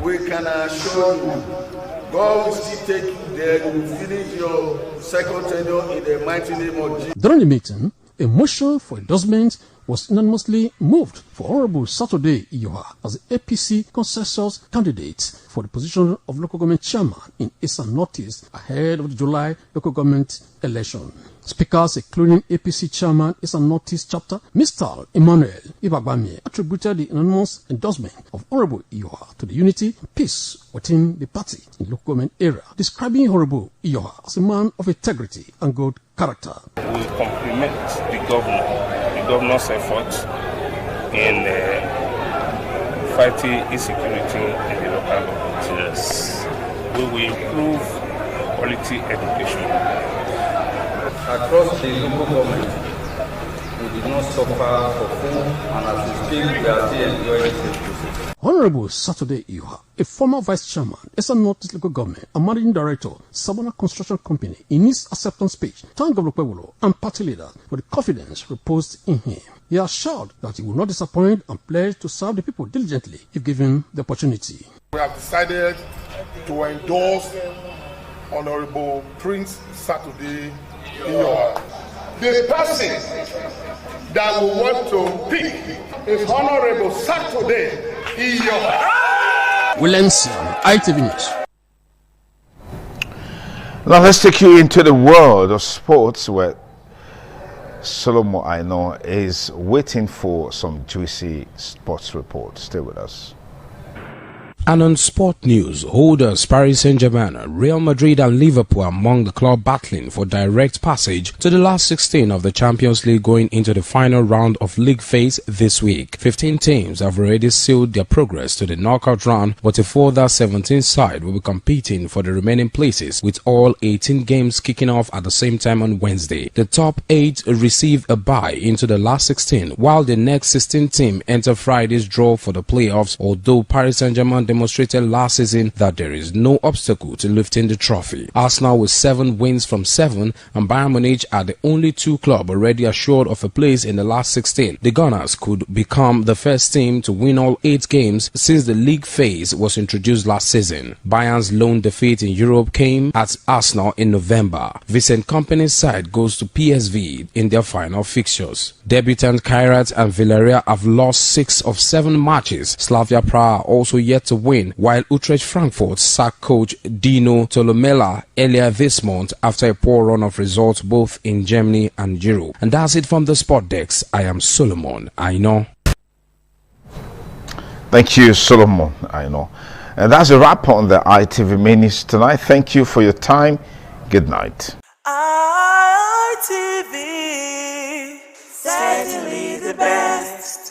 we can assure you, God will still take you there. You will finish your second tenure in the mighty name of Jesus. During the meeting, a motion for endorsement was unanimously moved for Honorable Saturday Iyoha as the APC consensus candidate for the position of local government chairman in Eastern Northeast ahead of the July local government election. Speakers, including APC chairman Eastern Northeast chapter, Mr. Emmanuel Ibagbami, attributed the unanimous endorsement of Honorable Iyoha to the unity and peace within the party in local government area, describing Honorable Iyoha as a man of integrity and good character. We compliment the governor's effort in fighting insecurity in the local government. Yes. We will improve quality education. across the local government, we did not suffer for food, and as we speak, we are still enjoying the process. Honorable Saturday Iyoha, a former vice chairman, Esan Northeast Local Government, and managing director, Sabana Construction Company, in his acceptance speech, thanked Governor Pewolo and party leaders for the confidence reposed in him. He assured that he will not disappoint and pledged to serve the people diligently if given the opportunity. We have decided to endorse Honorable Prince Saturday Iyoha. The person that we want to pick is Honorable Saturday Iyoha. Williamson, ITV News. Now let's take you into the world of sports where Solomon Aino is waiting for some juicy sports reports. Stay with us. And on sport news, holders Paris Saint-Germain, Real Madrid and Liverpool among the club battling for direct passage to the last 16 of the Champions League going into the final round of league phase this week. 15 teams have already sealed their progress to the knockout round, but a further 17 side will be competing for the remaining places, with all 18 games kicking off at the same time on Wednesday. The top 8 receive a bye into the last 16, while the next 16 team enter Friday's draw for the playoffs, although Paris Saint-Germain demonstrated last season that there is no obstacle to lifting the trophy. Arsenal with 7 wins from 7 and Bayern Munich are the only 2 clubs already assured of a place in the last 16. The Gunners could become the first team to win all 8 games since the league phase was introduced last season. Bayern's lone defeat in Europe came at Arsenal in November. Vincent Kompany's side goes to PSV in their final fixtures. Debutant Kairat and Villarreal have lost 6 of 7 matches. Slavia Prague also yet to win, while Utrecht Frankfurt sacked coach Dino Tolomela earlier this month after a poor run of results both in Germany and Europe. And that's it from the Sport Desk. I am Solomon Aino. Thank you, Solomon Aino. And that's a wrap on the ITV Minis tonight. Thank you for your time. Good night. ITV, certainly the best.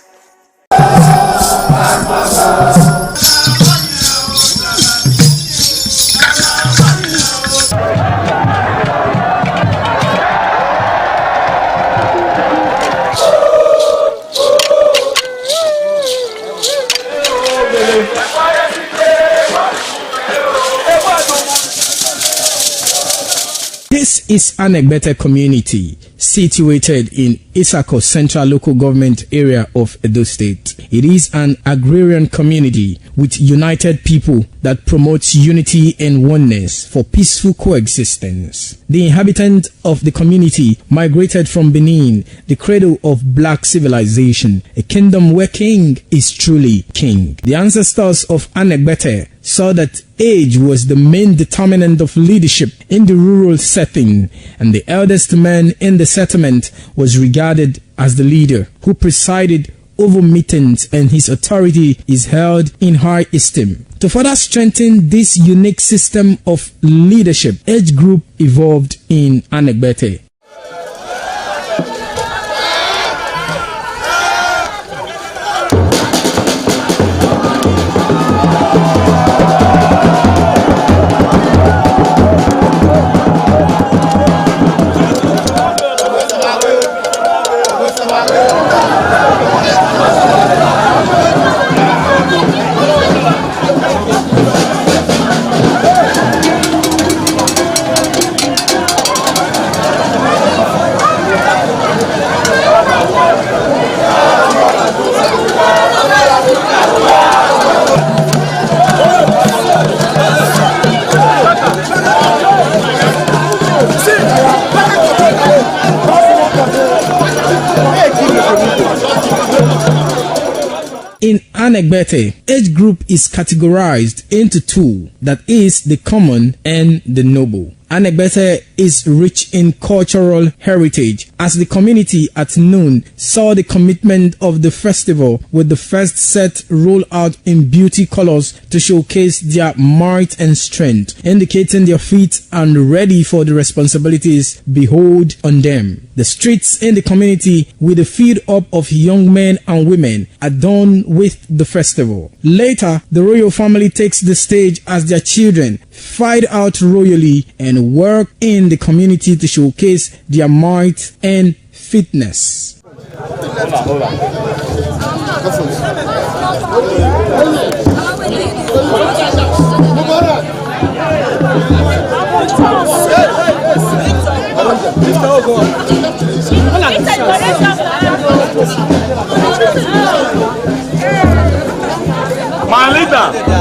This is Anegbete community situated in Isako Central Local Government Area of Edo State. It is an agrarian community with united people that promotes unity and oneness for peaceful coexistence. The inhabitants of the community migrated from Benin, the cradle of black civilization, a kingdom where king is truly king. The ancestors of Anegbete saw that age was the main determinant of leadership in the rural setting, and the eldest man in the settlement was regarded as the leader who presided over meetings, and his authority is held in high esteem. To further strengthen this unique system of leadership, age group evolved in Anegbete. In Anegbete, age group is categorized into 2, that is the common and the noble. Anegbete is rich in cultural heritage, as the community at noon saw the commitment of the festival with the first set rolled out in beauty colors to showcase their might and strength, indicating their feet and ready for the responsibilities behold on them. The streets in the community with a feed up of young men and women adorned with the festival. Later, the royal family takes the stage as their children fight out royally and work in the community to showcase their might and fitness. Hold on. My leader.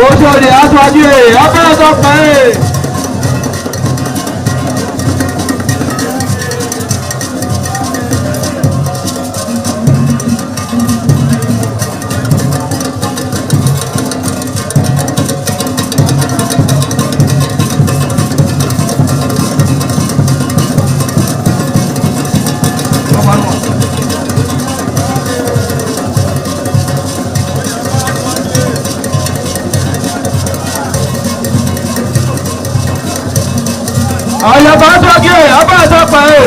Ojúde aṣáájú ẹ̀ abẹ́rẹ́ pẹ́. Àyàbá sókè abẹ́rẹ́ pẹ́.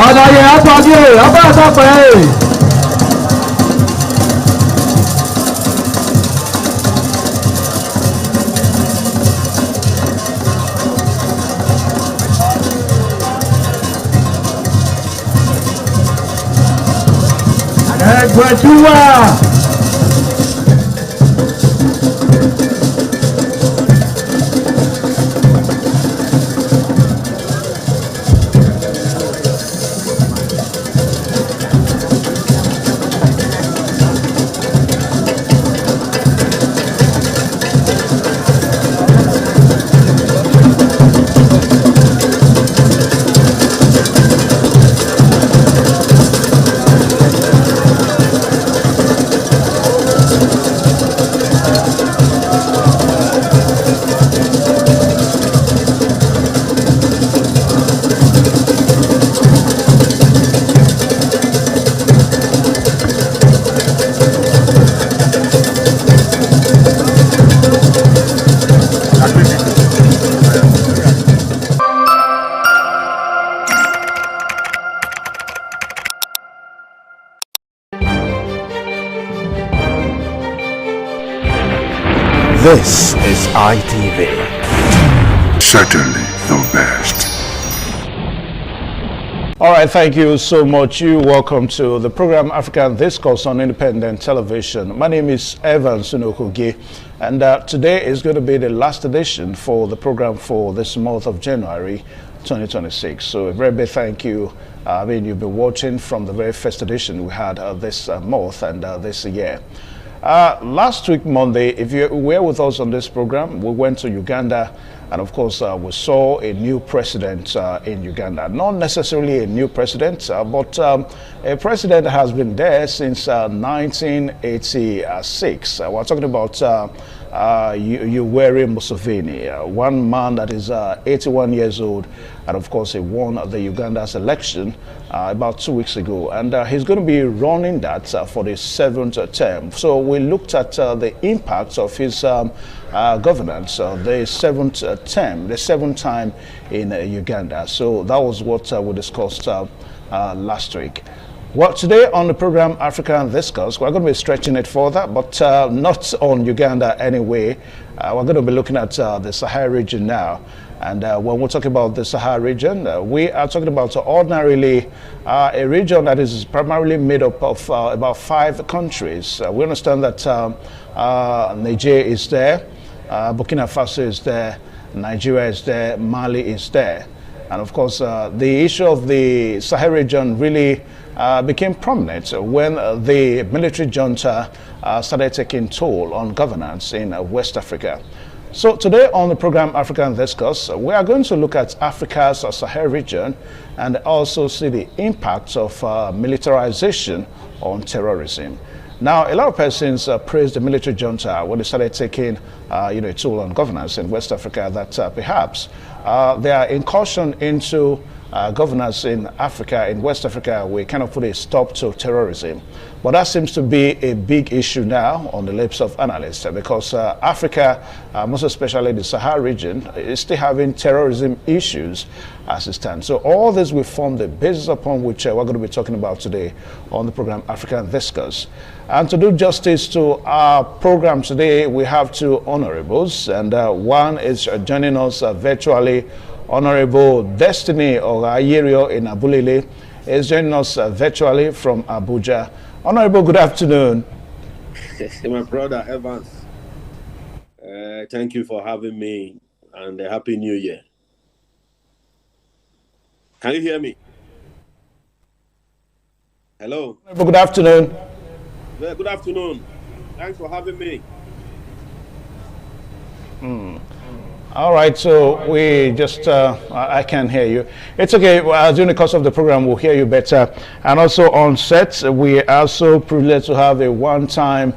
Àlàyé àtọ́jú abẹ́rẹ́ pẹ́. Ẹgbẹ̀júwà. This is ITV. Certainly. the best. All right, thank you so much. Welcome to the program African Discourse on Independent Television. My name is Evan Sunokoge, and today is going to be the last edition for the program for this month of January 2026. So a very big thank you. You've been watching from the very first edition we had this month and this year. Last week, Monday, if you were with us on this program, we went to Uganda, and of course, we saw a new president in Uganda. Not necessarily a new president, but a president that has been there since 1986. We're talking about Yoweri Museveni, one man that is 81 years old, and of course he won the Uganda's election about 2 weeks ago, and he's going to be running that for the 7th term. So we looked at the impact of his governance, the 7th term, the 7th time in Uganda. So that was what we discussed last week. Well, today on the program African Discourse, we're going to be stretching it further, but not on Uganda anyway. We're going to be looking at the Sahel region now. And when we talk about the Sahel region, we are talking about ordinarily a region that is primarily made up of about 5 countries. We understand that Niger is there, Burkina Faso is there, Nigeria is there, Mali is there. And of course, the issue of the Sahel region really became prominent when the military junta started taking toll on governance in West Africa. So today on the program African Discourse, we are going to look at Africa's Sahel region and also see the impact of militarization on terrorism. Now, a lot of persons praised the military junta when they started taking a toll on governance in West Africa, that perhaps their incursion into governance in Africa, in West Africa, we kind of put a stop to terrorism. But that seems to be a big issue now on the lips of analysts because Africa, most especially the Sahel region, is still having terrorism issues as it stands. So all this will form the basis upon which we're going to be talking about today on the program African Discourse. And to do justice to our program today, we have 2 honorables, and one is joining us virtually. Honorable Destiny Orayerio in Abulile is joining us virtually from Abuja. Honorable, good afternoon. My brother Evans, thank you for having me, and a Happy New Year. Can you hear me? Hello. Honorable, good afternoon. Yeah, good afternoon. Thanks for having me. All right, so we just, I can't hear you. It's okay, during the course of the program, we'll hear you better. And also on set, we are also privileged to have a one-time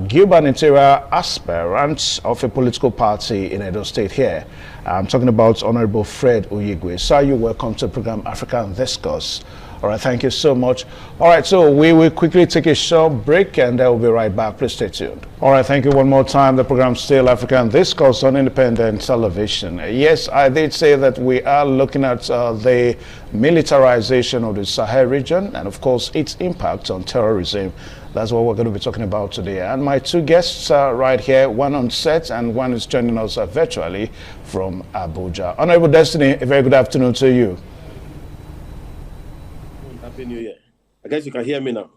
gubernatorial aspirant of a political party in Edo State here. I'm talking about Honorable Fred Oyigwe. Sir, you're welcome to the program African Discourse. All right, thank you so much. All right, so we will quickly take a short break and we'll be right back. Please stay tuned. All right, thank you one more time. The program still African Discourse on Independent Television. Yes, I did say that we are looking at the militarization of the Sahel region and, of course, its impact on terrorism. That's what we're going to be talking about today. And my 2 guests are right here, one on set and one is joining us virtually from Abuja. Honorable Destiny, a very good afternoon to you. Happy New Year. I guess you can hear me now.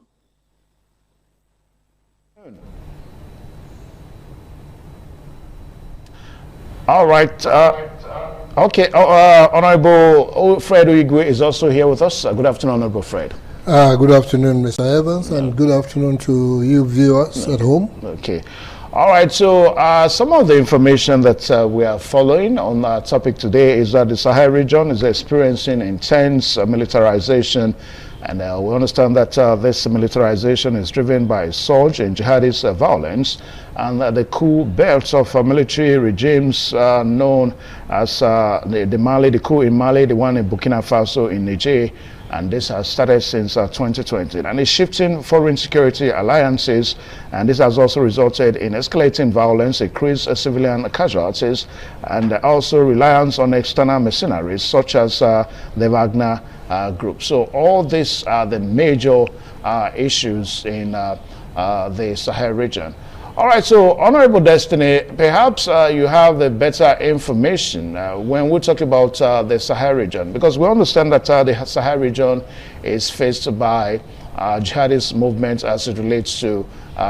All right. Okay. Honorable Fred Oyigwe is also here with us. Good afternoon, Honorable Fred. Good afternoon, Mr. Evans, and good afternoon to you viewers at home. Okay. All right, so some of the information that we are following on our topic today is that the Sahel region is experiencing intense militarization, and we understand that this militarization is driven by a surge in jihadist violence and the coup belts of military regimes known as the coup in Mali, the one in Burkina Faso, in Niger, and this has started since 2020, and it's shifting foreign security alliances, and this has also resulted in escalating violence, increased civilian casualties, and also reliance on external mercenaries such as the Wagner group. So all these are the major issues in the Sahel region. All right, so Honorable Destiny, perhaps you have the better information when we talk about the Sahel region, because we understand that the Sahel region is faced by jihadist movements as it relates to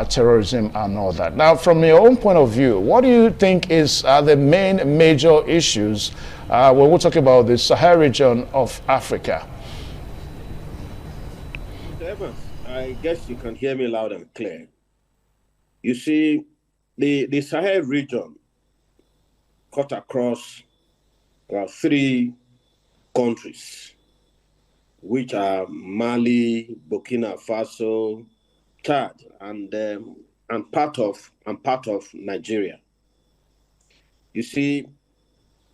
terrorism and all that. Now, from your own point of view, what do you think is the main major issues when we talk about the Sahel region of Africa? Evans, I guess you can hear me loud and clear. You see, the Sahel region cut across 3 countries, which are Mali, Burkina Faso, Chad, and part of Nigeria. You see,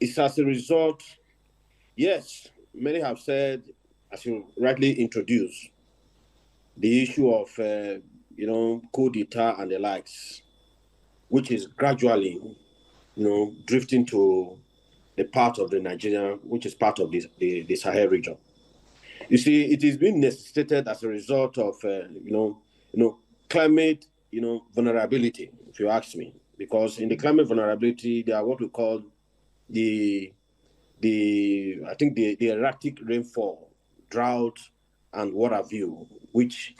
it's as a result. Yes, many have said, as you rightly introduced, the issue of coup d'etat and the likes, which is gradually, drifting to the part of the Nigeria, which is part of the Sahel region. You see, it is being necessitated as a result of, climate, vulnerability, if you ask me, because in the climate vulnerability, they are what we call the erratic rainfall, drought, and what have you, which,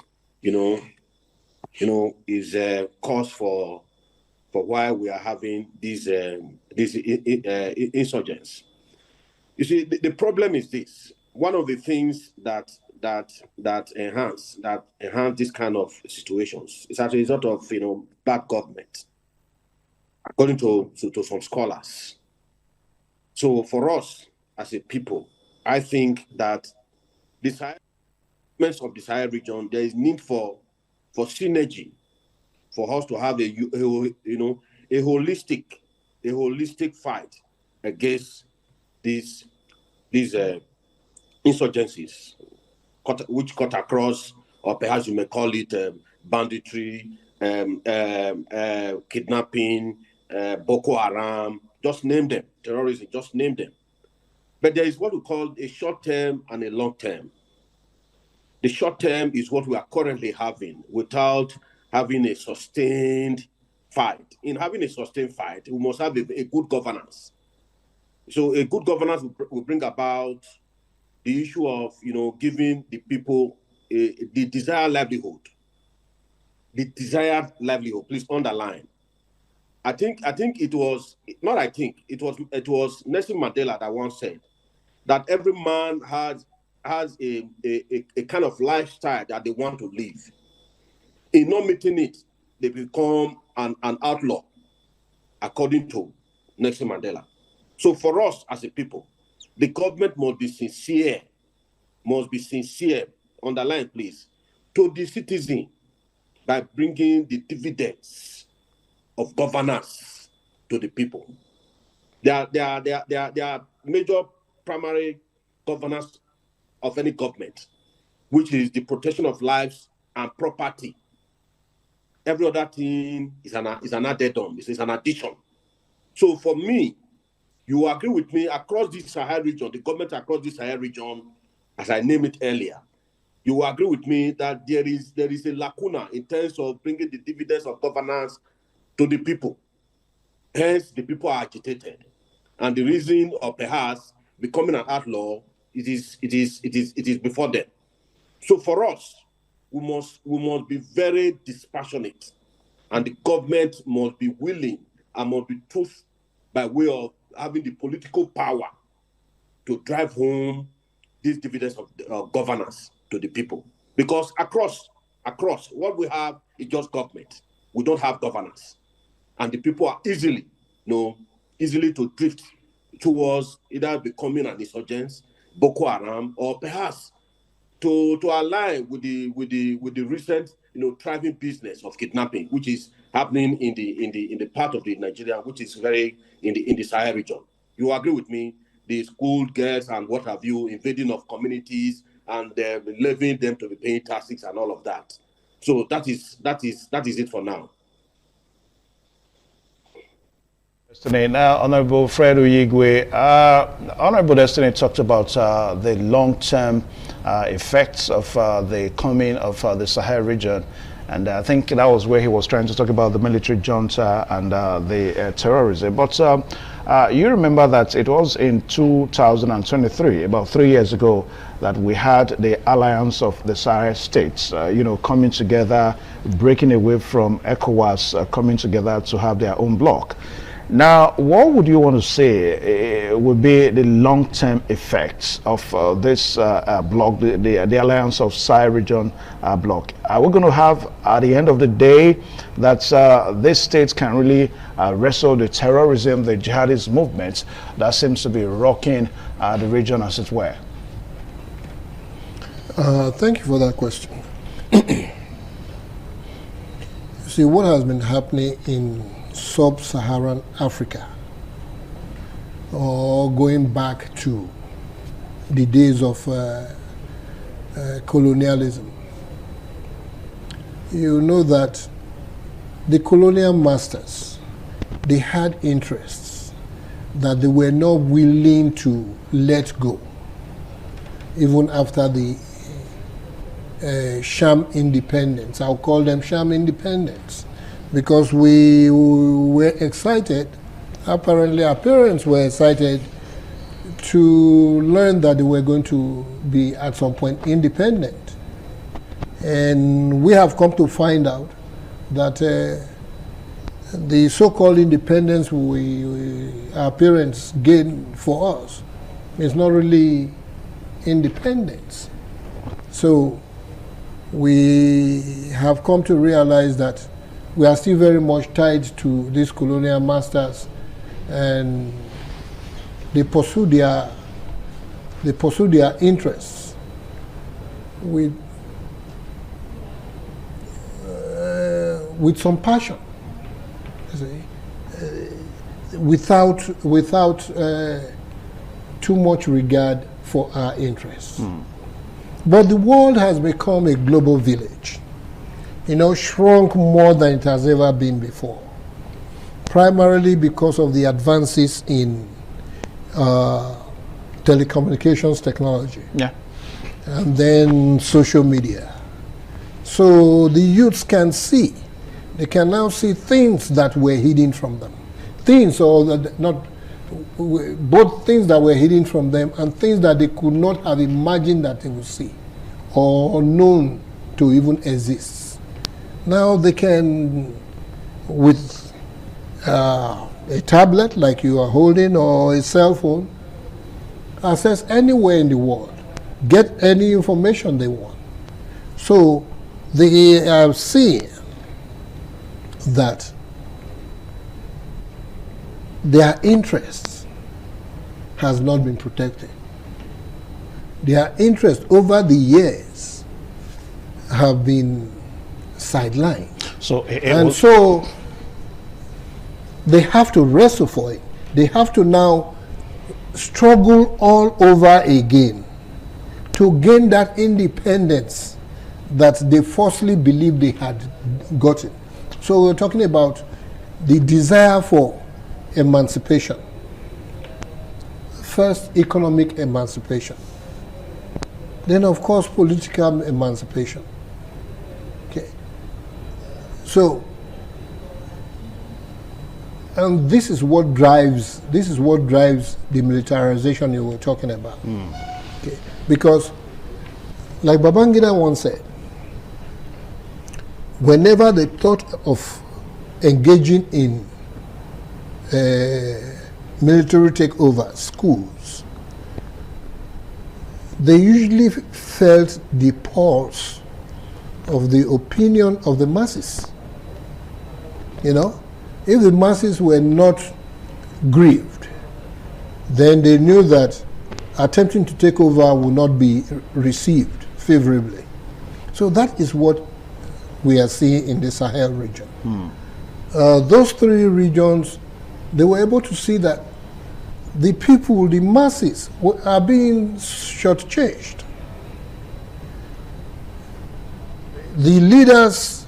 is a cause for why we are having these insurgents. You see, the problem is this. One of the things that enhance this kind of situations is as a result of bad government, according to some scholars. So for us as a people, I think that the of the Sahel region, there is need for synergy, for us to have a holistic fight against these insurgencies, which cut across, or perhaps you may call it banditry, kidnapping, Boko Haram, just name them, terrorism, just name them. But there is what we call a short term and a long term. The short term is what we are currently having without having a sustained fight. In having a sustained fight, we must have a good governance. So a good governance will bring about the issue of, giving the people the desired livelihood. The desired livelihood, please underline. It was Nelson Mandela that once said that every man has a kind of lifestyle that they want to live. In not meeting it, they become an outlaw, according to Nelson Mandela. So for us as a people, the government must be sincere, underline please, to the citizen by bringing the dividends of governance to the people. There are major primary governance of any government, which is the protection of lives and property. Every other thing is an addendum, it's an addition. So for me, you agree with me, across this Sahel region, the government across this Sahel region, as I named it earlier, you agree with me that there is a lacuna in terms of bringing the dividends of governance to the people. Hence, the people are agitated. And the reason of perhaps becoming an outlaw, it is before them. So for us, we must be very dispassionate, and the government must be willing and must be tough by way of having the political power to drive home these dividends of governance to the people. Because across what we have is just government. We don't have governance, and the people are easily to drift towards either becoming an insurgent, Boko Haram, or perhaps to align with the recent thriving business of kidnapping, which is happening in the part of the Nigeria, which is very in the Sahel region. You agree with me? The school girls and what have you, invading of communities and leaving them to be paying taxes and all of that. So that is it for now. Destiny. Now, Honorable Fred Uyigwe, Honorable Destiny talked about the long-term effects of the coming of the Sahel region. And I think that was where he was trying to talk about the military junta and the terrorism. But you remember that it was in 2023, about 3 years ago, that we had the alliance of the Sahel states, you know, coming together, breaking away from ECOWAS, coming together to have their own bloc. Now, what would you want to say would be the long-term effects of this bloc, the alliance of Sahel region bloc? Are we going to have, at the end of the day, that these states can really wrestle the terrorism, the jihadist movements that seems to be rocking the region, as it were? Thank you for that question. See, what has been happening in sub-Saharan Africa, or going back to the days of colonialism, you know that the colonial masters, they had interests that they were not willing to let go, even after the sham independence. I'll call them sham independence, because we were excited, apparently our parents were excited to learn that they were going to be at some point independent. And we have come to find out that the so-called independence our parents gained for us is not really independence. So we have come to realize that we are still very much tied to these colonial masters, and they pursue their interests with some passion, without too much regard for our interests. But the world has become a global village, you know, shrunk more than it has ever been before, primarily because of the advances in telecommunications technology, and then social media. So the youths can see, they can now see things that were hidden from them, both things that were hidden from them and things that they could not have imagined that they would see or known to even exist. Now they can, with a tablet like you are holding or a cell phone, access anywhere in the world, get any information they want. So they have seen that their interests has not been protected. Their interests over the years have been sidelined. So so they have to wrestle for it. They have to now struggle all over again to gain that independence that they falsely believed they had gotten. So we're talking about the desire for emancipation. First, economic emancipation. Then, of course, political emancipation. Okay. So, and this is what drives the militarization you were talking about. Okay. Because, like Babangida once said, whenever they thought of engaging in military takeover schools, they usually felt the pulse of the opinion of the masses. You know, if the masses were not grieved, then they knew that attempting to take over would not be received favorably. So that is what we are seeing in the Sahel region. Those three regions, they were able to see that the people, the masses, are being shortchanged. The leaders,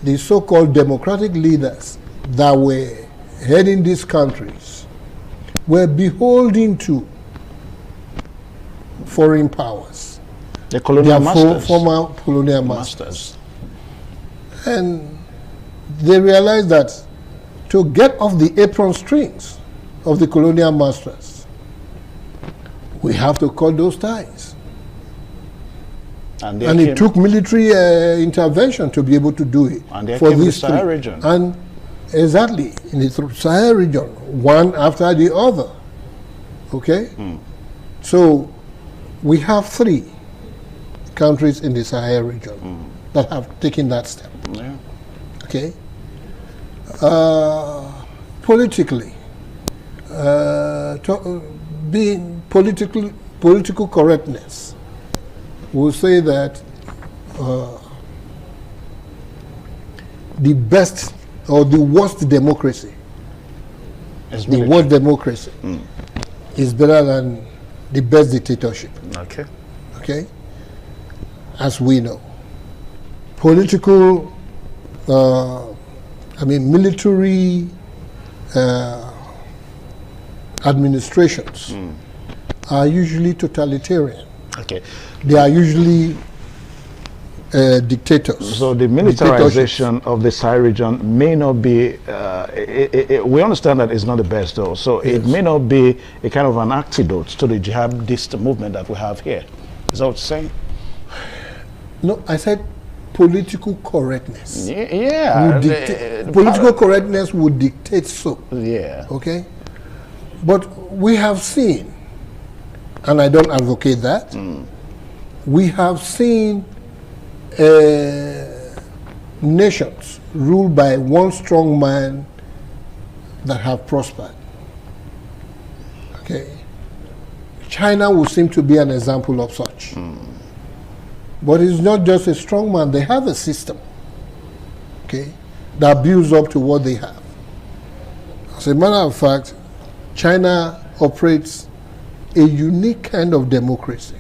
the so-called democratic leaders that were heading these countries, were beholden to foreign powers. The colonial masters. Former colonial masters. And they realized that to get off the apron strings of the colonial masters, we have to cut those ties. And it took military intervention to be able to do it. And they for came these the Sahel region. And exactly, in the Sahel region, one after the other. Okay? So we have 3 countries in the Sahel region that have taken that step. Yeah. Okay? Politically, being political correctness will say that the best or the worst democracy, the worst democracy is better than the best dictatorship. Okay. Okay? As we know. Political, military administrations are usually totalitarian. Okay. They are usually dictators. So the militarization of the Sahel region may not be, we understand that it's not the best though, so yes. It may not be a kind of an antidote to the jihadist movement that we have here. Is that what you're saying? No, I said political correctness. Yeah. Political correctness would dictate so. Yeah. Okay? But we have seen, and I don't advocate that, we have seen nations ruled by one strong man that have prospered. Okay? China would seem to be an example of such. But it's not just a strong man, they have a system, okay, that builds up to what they have. As a matter of fact, China operates a unique kind of democracy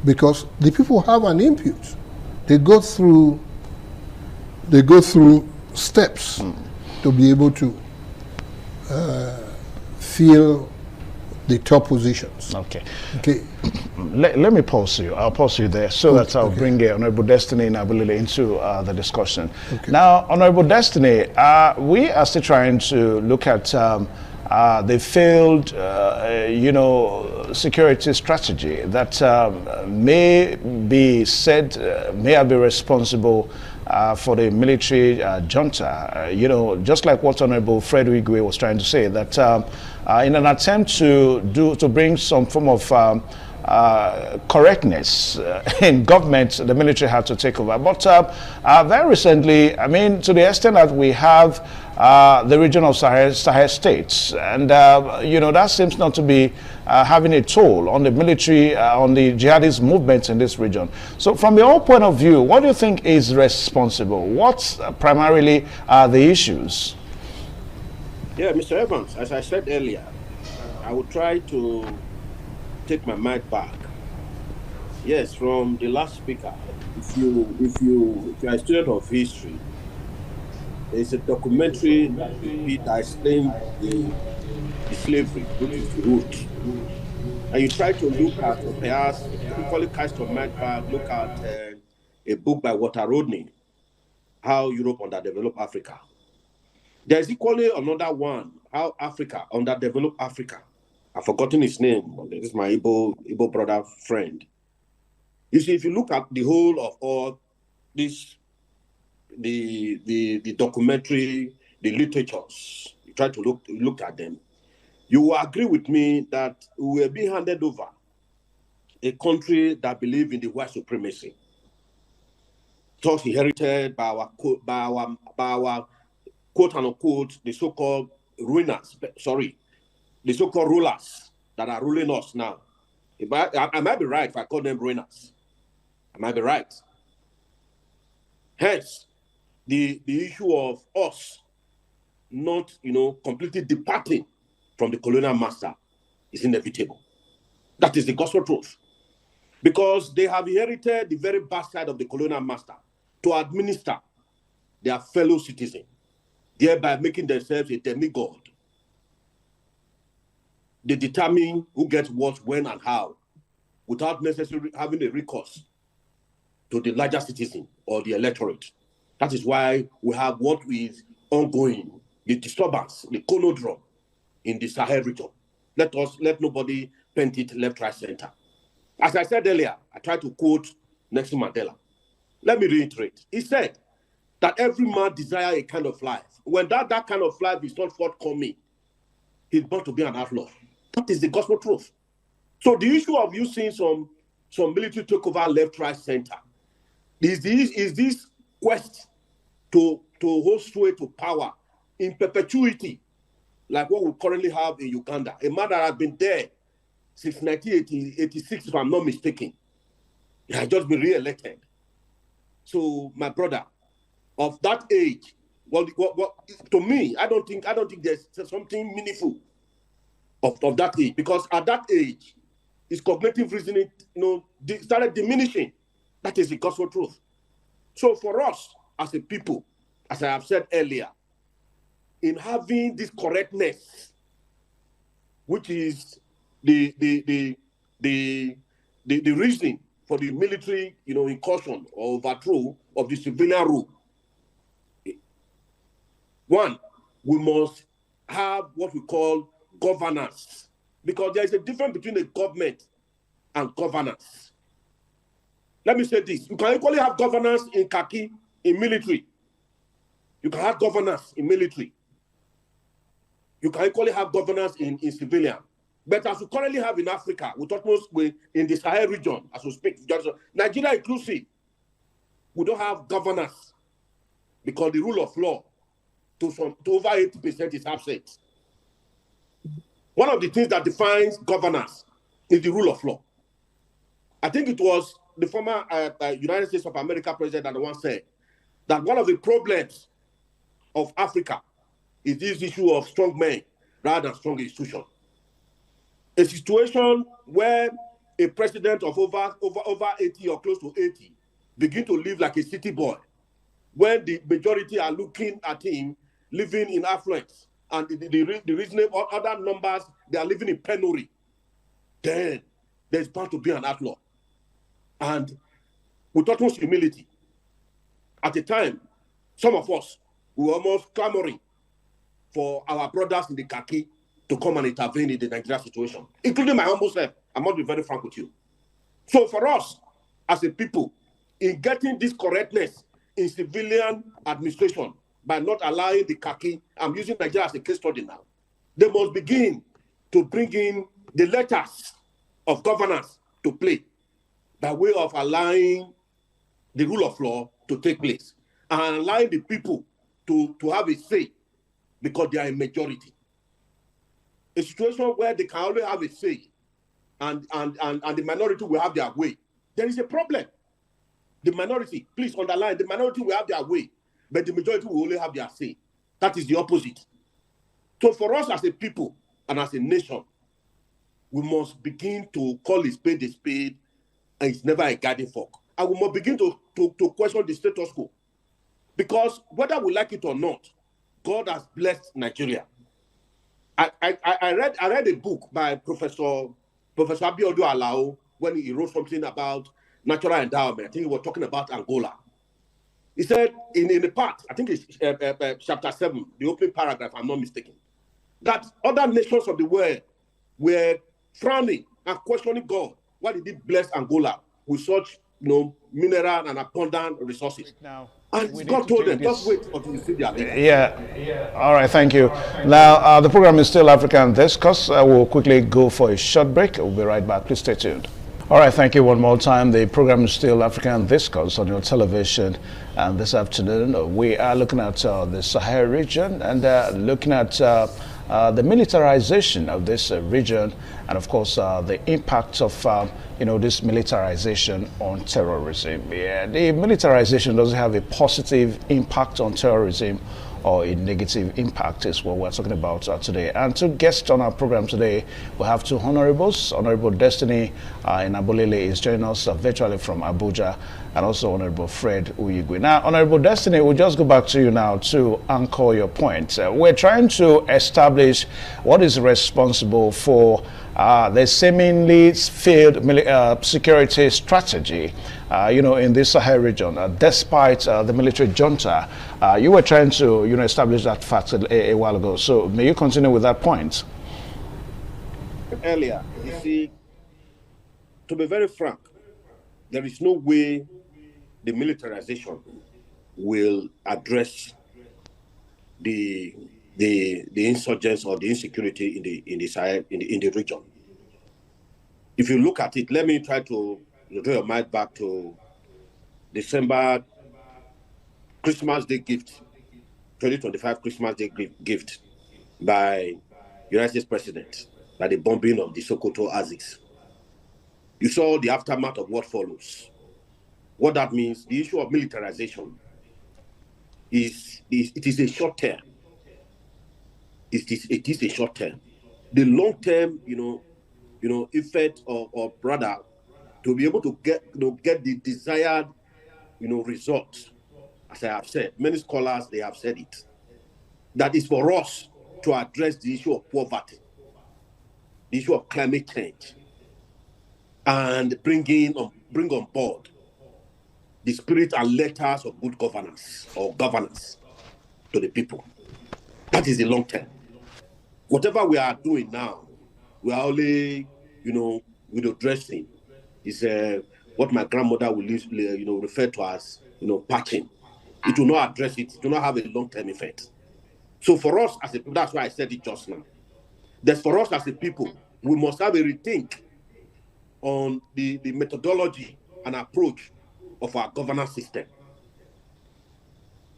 because the people have an input. They go through steps to be able to fill the top positions. Okay. Okay. Let me pause you. I'll pause you there so that I'll bring Honorable Destiny Nabulile into the discussion. Okay. Now, Honorable Destiny, we are still trying to look at the failed, security strategy that may be said, may have been responsible for the military junta. Just like what Honorable Fred Igwe was trying to say, that in an attempt to bring some form of correctness in government, the military had to take over. But very recently, to the extent that we have the region of Sahel states, and that seems not to be having a toll on the military, on the jihadist movements in this region. So from your point of view, what do you think is responsible? What's primarily the issues? Yeah, Mr. Evans, as I said earlier, I will try to take my mind back. Yes, from the last speaker, if you are a student of history, there's a documentary that explains the slavery, which is the root. And you try to look at, or perhaps, you call it cast your mind back, look at a book by Walter Rodney, How Europe Underdeveloped Africa. There's equally another one, How Africa Underdeveloped Africa. I've forgotten his name. This is my Igbo brother friend. You see, if you look at the whole of all this, the documentary, the literatures, you try to look at them, you will agree with me that we will be handed over a country that believes in the white supremacy, thought inherited by our quote unquote the so-called ruiners. The so-called rulers that are ruling us now. I might be right if I call them ruiners. I might be right. Hence, the issue of us not, completely departing from the colonial master is inevitable. That is the gospel truth. Because they have inherited the very bad side of the colonial master to administer their fellow citizens, thereby making themselves a demigod. They determine who gets what, when, and how, without necessarily having a recourse to the larger citizen or the electorate. That is why we have what is ongoing, the disturbance, the conundrum in the Sahel region. Let nobody paint it left, right, center. As I said earlier, I tried to quote Nelson Mandela. Let me reiterate. He said that every man desires a kind of life. When that kind of life is not forthcoming, he's born to be an outlaw. That is the gospel truth. So the issue of you seeing some military take over left, right, center is this quest to hold sway to power in perpetuity, like what we currently have in Uganda. A man that has been there since 1986, if I'm not mistaken. He has just been re-elected. So, my brother, of that age, well, to me, I don't think there's something meaningful of that age, because at that age, his cognitive reasoning, started diminishing. That is the gospel truth. So, for us as a people, as I have said earlier, in having this correctness, which is the reason for the military, incursion or overthrow of the civilian rule. One, we must have what we call governance, because there is a difference between a government and governance. Let me say this: you can equally have governance in khaki, in military. You can have governance in military. You can equally have governance in civilian. But as we currently have in Africa, in the Sahel region, as we speak, Nigeria inclusive, we don't have governance because the rule of law to over 80% is absent. One of the things that defines governance is the rule of law. I think it was the former United States of America president that once said that one of the problems of Africa is this issue of strong men rather than strong institutions. A situation where a president of over 80 or close to 80 begin to live like a city boy, when the majority are looking at him living in affluence, and the reasonable other numbers, they are living in penury, then there's bound to be an outlaw. And with utmost humility, at the time, some of us were almost clamoring for our brothers in the khaki to come and intervene in the Nigeria situation, including my humble self. I must be very frank with you. So for us, as a people, in getting this correctness in civilian administration by not allowing the khaki, I'm using Nigeria as a case study now, they must begin to bring in the letters of governance to play by way of allowing the rule of law to take place and allowing the people to have a say because they are a majority. A situation where they can only have a say and the minority will have their way, there is a problem. The minority, please underline, the minority will have their way, but the majority will only have their say. That is the opposite. So for us as a people and as a nation, we must begin to call a spade, and it's never a garden fork. And we must begin to question the status quo. Because whether we like it or not, God has blessed Nigeria. I read a book by Professor Abiodun Alao when he wrote something about natural endowment. I think he was talking about Angola. He said in the part, I think it's chapter 7, the opening paragraph, I'm not mistaken, that other nations of the world were frowning and questioning God. Why did he bless Angola with such mineral and abundant resources? And God told them, just wait until you see their labor. Yeah. All right, thank you. Now, the program is still African Discourse. We'll quickly go for a short break. We'll be right back. Please stay tuned. All right, thank you one more time. The program is still African Discourse on your television. And this afternoon, we are looking at the Sahel region and looking at the militarization of this region, and of course the impact of this militarization on terrorism. Yeah, the militarization doesn't have a positive impact on terrorism or a negative impact is what we're talking about today. And two guests on our program today, we have two honorables. Honorable Destiny Inabolile is joining us virtually from Abuja, and also Honorable Fred Uyigwe. Now, Honorable Destiny, we'll just go back to you now to anchor your point. We're trying to establish what is responsible for the seemingly failed security strategy, in the Sahel region, despite the military junta. You were trying to, establish that fact a while ago. So may you continue with that point? Earlier, you see, to be very frank, there is no way the militarization will address the insurgents or the insecurity in the Sahel, in the region. If you look at it, let me try to draw your mind back to December Christmas Day gift, 2025 Christmas Day gift by United States President, by the bombing of the Sokoto Aziz. You saw the aftermath of what follows. What that means, the issue of militarization is a short term. It is a short term. The long term, effect or rather, to be able to get the desired, results. As I have said, many scholars, they have said it. That is for us to address the issue of poverty, the issue of climate change, and bring on board the spirit and letters of good governance or governance to the people. That is the long term. Whatever we are doing now, we are only, window dressing. Is what my grandmother will refer to as, patching. It will not address it. It will not have a long-term effect. So for us as a people, that's why I said it just now. That for us as a people, we must have a rethink on the methodology and approach of our governance system.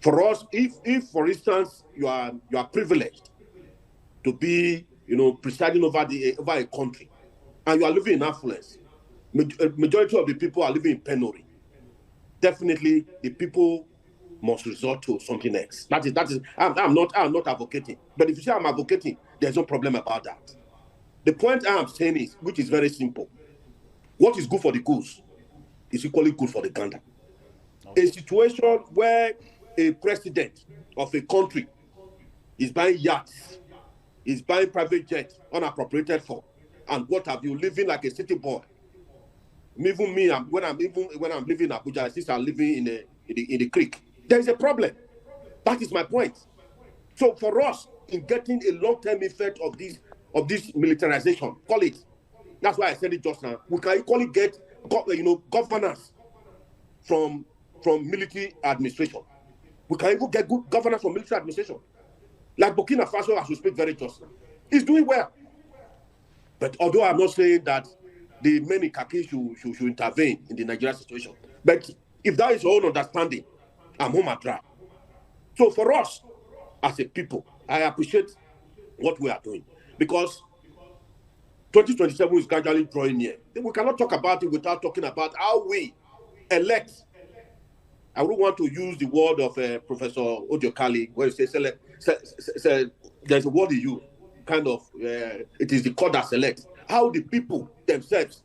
For us, if for instance you are privileged to be presiding over a country, and you are living in affluence, majority of the people are living in penury. Definitely, the people must resort to something else. That is. I'm not advocating, but if you say I'm advocating, there's no problem about that. The point I am saying is, which is very simple. What is good for the goose is equally good for the gander. A situation where a president of a country is buying yachts, is buying private jets unappropriated for, and what have you, living like a city boy. Even me, when I'm living in Abuja, since I'm living in the creek, there is a problem. That is my point. So for us, in getting a long-term effect of this militarization, call it. That's why I said it just now. We can equally get governance from military administration. We can even get good governance from military administration. Like Burkina Faso, as we speak very just now, is doing well. But although I'm not saying that the men in Kaki should intervene in the Nigerian situation, but if that is your own understanding, I'm home at dry. So for us, as a people, I appreciate what we are doing, because 2027 is gradually drawing near. We cannot talk about it without talking about how we elect. I wouldn't want to use the word of Professor Odiokali, where he says, there's a word he used, kind of, it is the court that selects. How the people themselves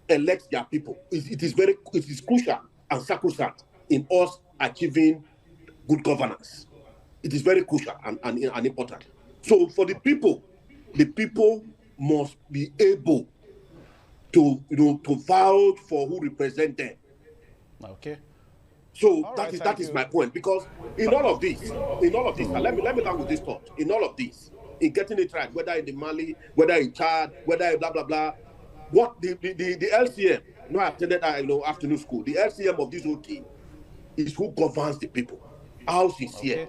elect their people. It is crucial and sacrosanct in us achieving good governance. It is very crucial and important. So for the people must be able to vouch for who represent them. Okay. So that is my point, because in all of this, let me land with this thought. In all of this, in getting it right, whether in the Mali, whether in Chad, whether in blah blah blah, what the LCM, I attended afternoon school. The LCM of this whole thing is who governs the people. How sincere,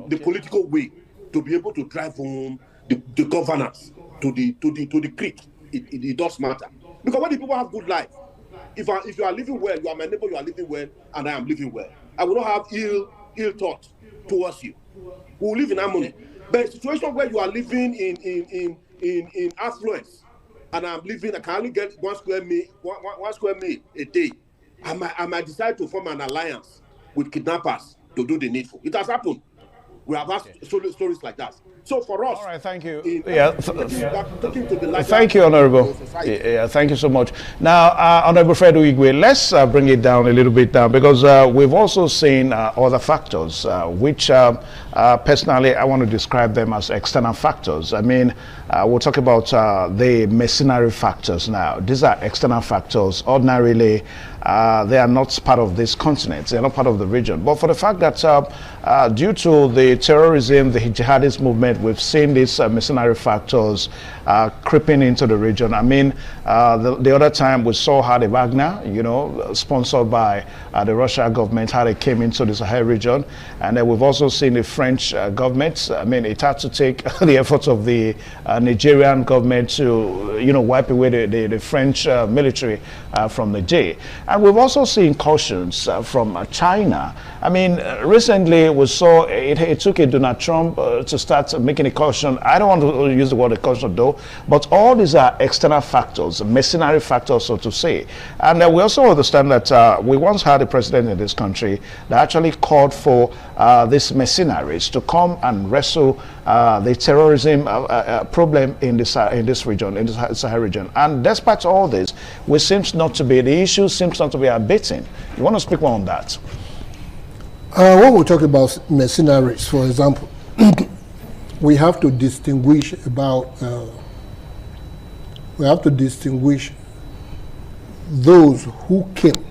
the political way to be able to drive home the governance to the creek. It does matter, because when the people have good life, if you are living well, you are my neighbor, you are living well, and I am living well, I will not have ill thoughts towards you. We will live in harmony. But a situation where you are living in affluence, and I can only get one square meal a day, I might decide to form an alliance with kidnappers to do the needful. It has happened. We have had stories like that. So for us, all right, thank you. Talking to the thank you, Honorable. Yeah, thank you so much. Now, Honorable Fred Uigwe, let's bring it down a little bit now, because we've also seen other factors, which personally I want to describe them as external factors. I mean, we'll talk about the mercenary factors now. These are external factors. Ordinarily, they are not part of this continent. They are not part of the region. But for the fact that due to the terrorism, the jihadist movement, we've seen these mercenary factors creeping into the region. I mean, the other time we saw how the Wagner, you know, sponsored by the Russian government, how they came into the Sahel region. And then we've also seen the French government. I mean, it had to take the efforts of the Nigerian government to, you know, wipe away the French military from Niger. And we've also seen incursions from China. I mean, recently we saw it took a Donald Trump to start making a caution. I don't want to use the word caution though, but all these are external factors, mercenary factors, so to say. And we also understand that we once had a president in this country that actually called for these mercenaries to come and wrestle the terrorism problem in this region, in the Sahel region. And despite all this, we seems not to be, the issue seems not to be abating. You want to speak more on that? When we talk about mercenaries, for example, we have to distinguish about those who came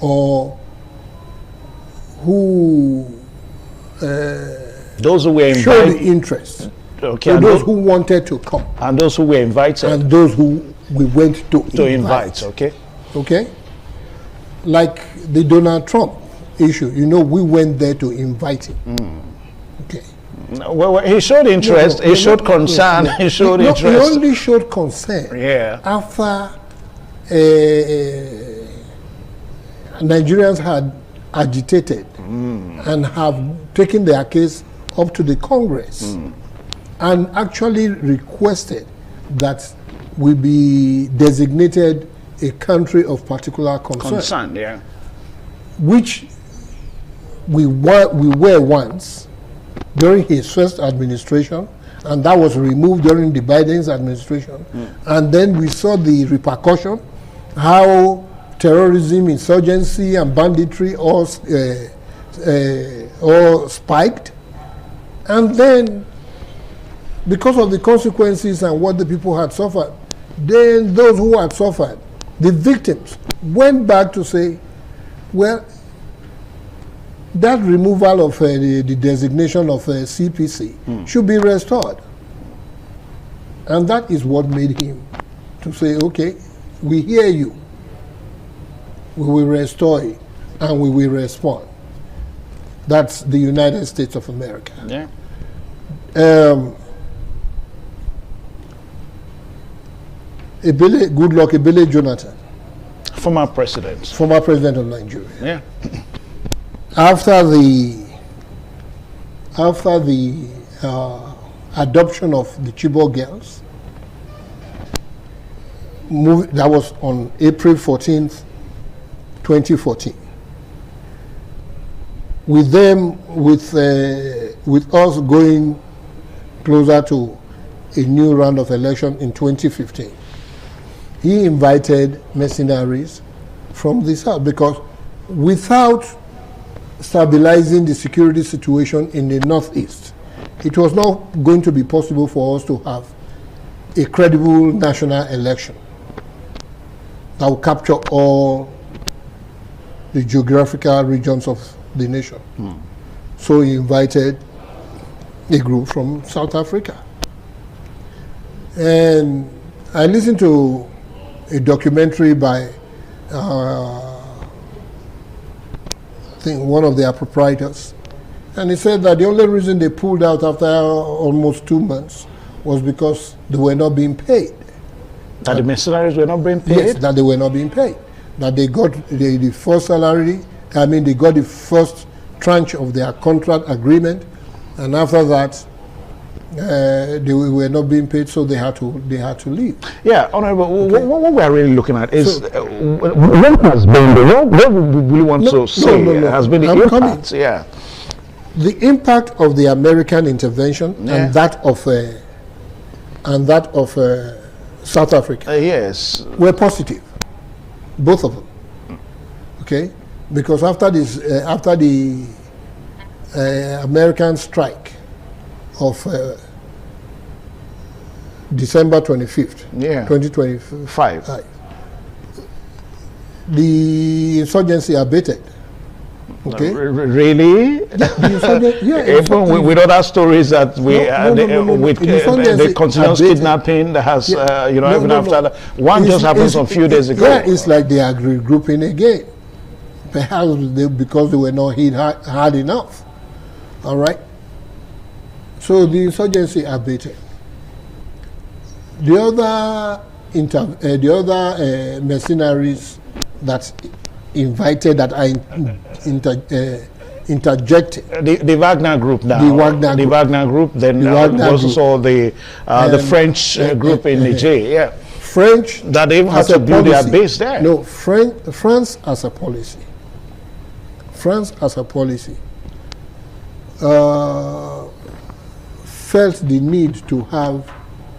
or who those who were invited, showed interest, okay, so those who wanted to come, and those who were invited, and those who we went to invite. Okay, like the Donald Trump issue, you know, we went there to invite him. Okay. Well, he showed interest, he showed concern, he showed interest. He only showed concern after Nigerians had agitated and have taken their case up to the Congress and actually requested that we be designated a country of particular concern. Which we were once during his first administration, and that was removed during the Biden's administration. And then we saw the repercussion, how terrorism, insurgency, and banditry all spiked. And then, because of the consequences and what the people had suffered, then those who had suffered, the victims, went back to say, well, that removal of the designation of CPC should be restored. And that is what made him to say, okay, we hear you, we will restore it, and we will respond. That's the United States of America. Goodluck Ebele Jonathan, former president of Nigeria. After the adoption of the Chibok girls, that was on April 14th, 2014. With us going closer to a new round of election in 2015, he invited mercenaries from the south, because without stabilizing the security situation in the northeast, it was not going to be possible for us to have a credible national election that will capture all the geographical regions of the nation. So he invited a group from South Africa. And I listened to a documentary by I think one of their proprietors, and he said that the only reason they pulled out after almost 2 months was because they were not being paid. That the mercenaries were not being paid? Yes, that they were not being paid. That they got the first salary, I mean, they got the first tranche of their contract agreement, and after that, they were not being paid, so they had to leave. Yeah, Honorable, what we are really looking at is what has been what we really want to say has been the impact. The impact of the American intervention and that of South Africa yes, were positive, both of them. Okay, because after this, after the American strike of December 25th, 2025, the insurgency abated. Okay. Really? Yeah, even with other stories that we with the continuous kidnapping that has you know, even after that, one just happened some few days ago. Yeah, it's like they are regrouping again, perhaps because they were not hit hard enough. All right. So the insurgency abated. The other mercenaries that invited, that are interjected. The Wagner group now. The Wagner group. Then also the French group in Niger. Yeah. French that they have to build their base there. No, France as a policy. France as a policy felt the need to have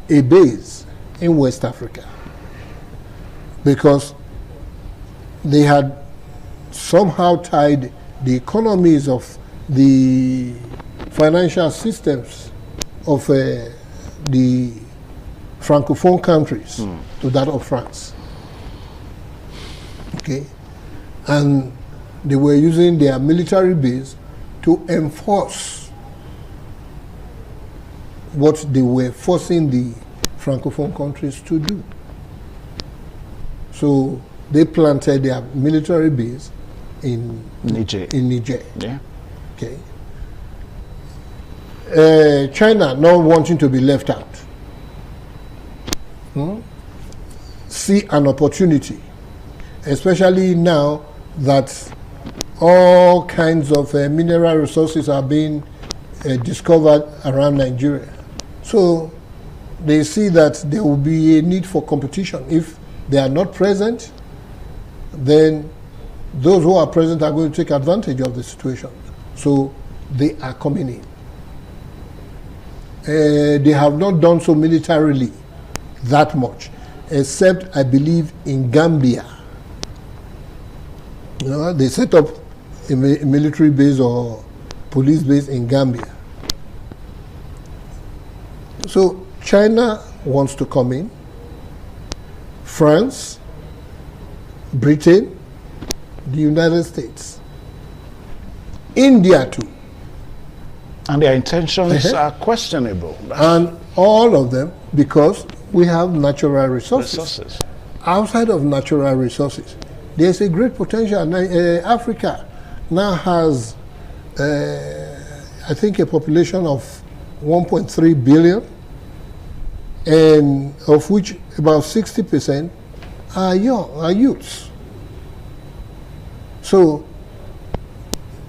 a base in West Africa because they had somehow tied the economies of the financial systems of the Francophone countries to that of France. Okay, and they were using their military base to enforce what they were forcing the Francophone countries to do. So they planted their military base in Niger. Yeah. Okay. China not wanting to be left out. See an opportunity, especially now that all kinds of mineral resources are being discovered around Nigeria. So they see that there will be a need for competition. If they are not present, then those who are present are going to take advantage of the situation. So they are coming in. They have not done so militarily that much, except I believe in Gambia. You know, they set up a military base or police base in Gambia. So China wants to come in, France, Britain, the United States, India too. And their intentions are questionable. And all of them, because we have natural resources. Outside of natural resources, there's a great potential. Africa now has, I think, a population of 1.3 billion, and of which about 60% are youths. So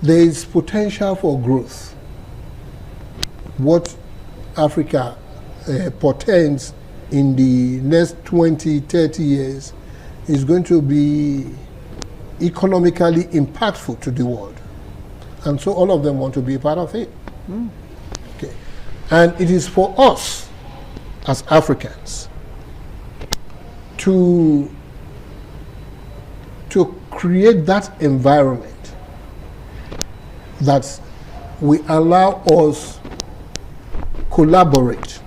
there is potential for growth. What Africa portends in the next 20, 30 years is going to be economically impactful to the world. And so all of them want to be a part of it. Okay. And it is for us as Africans to create that environment that we allow us collaborate,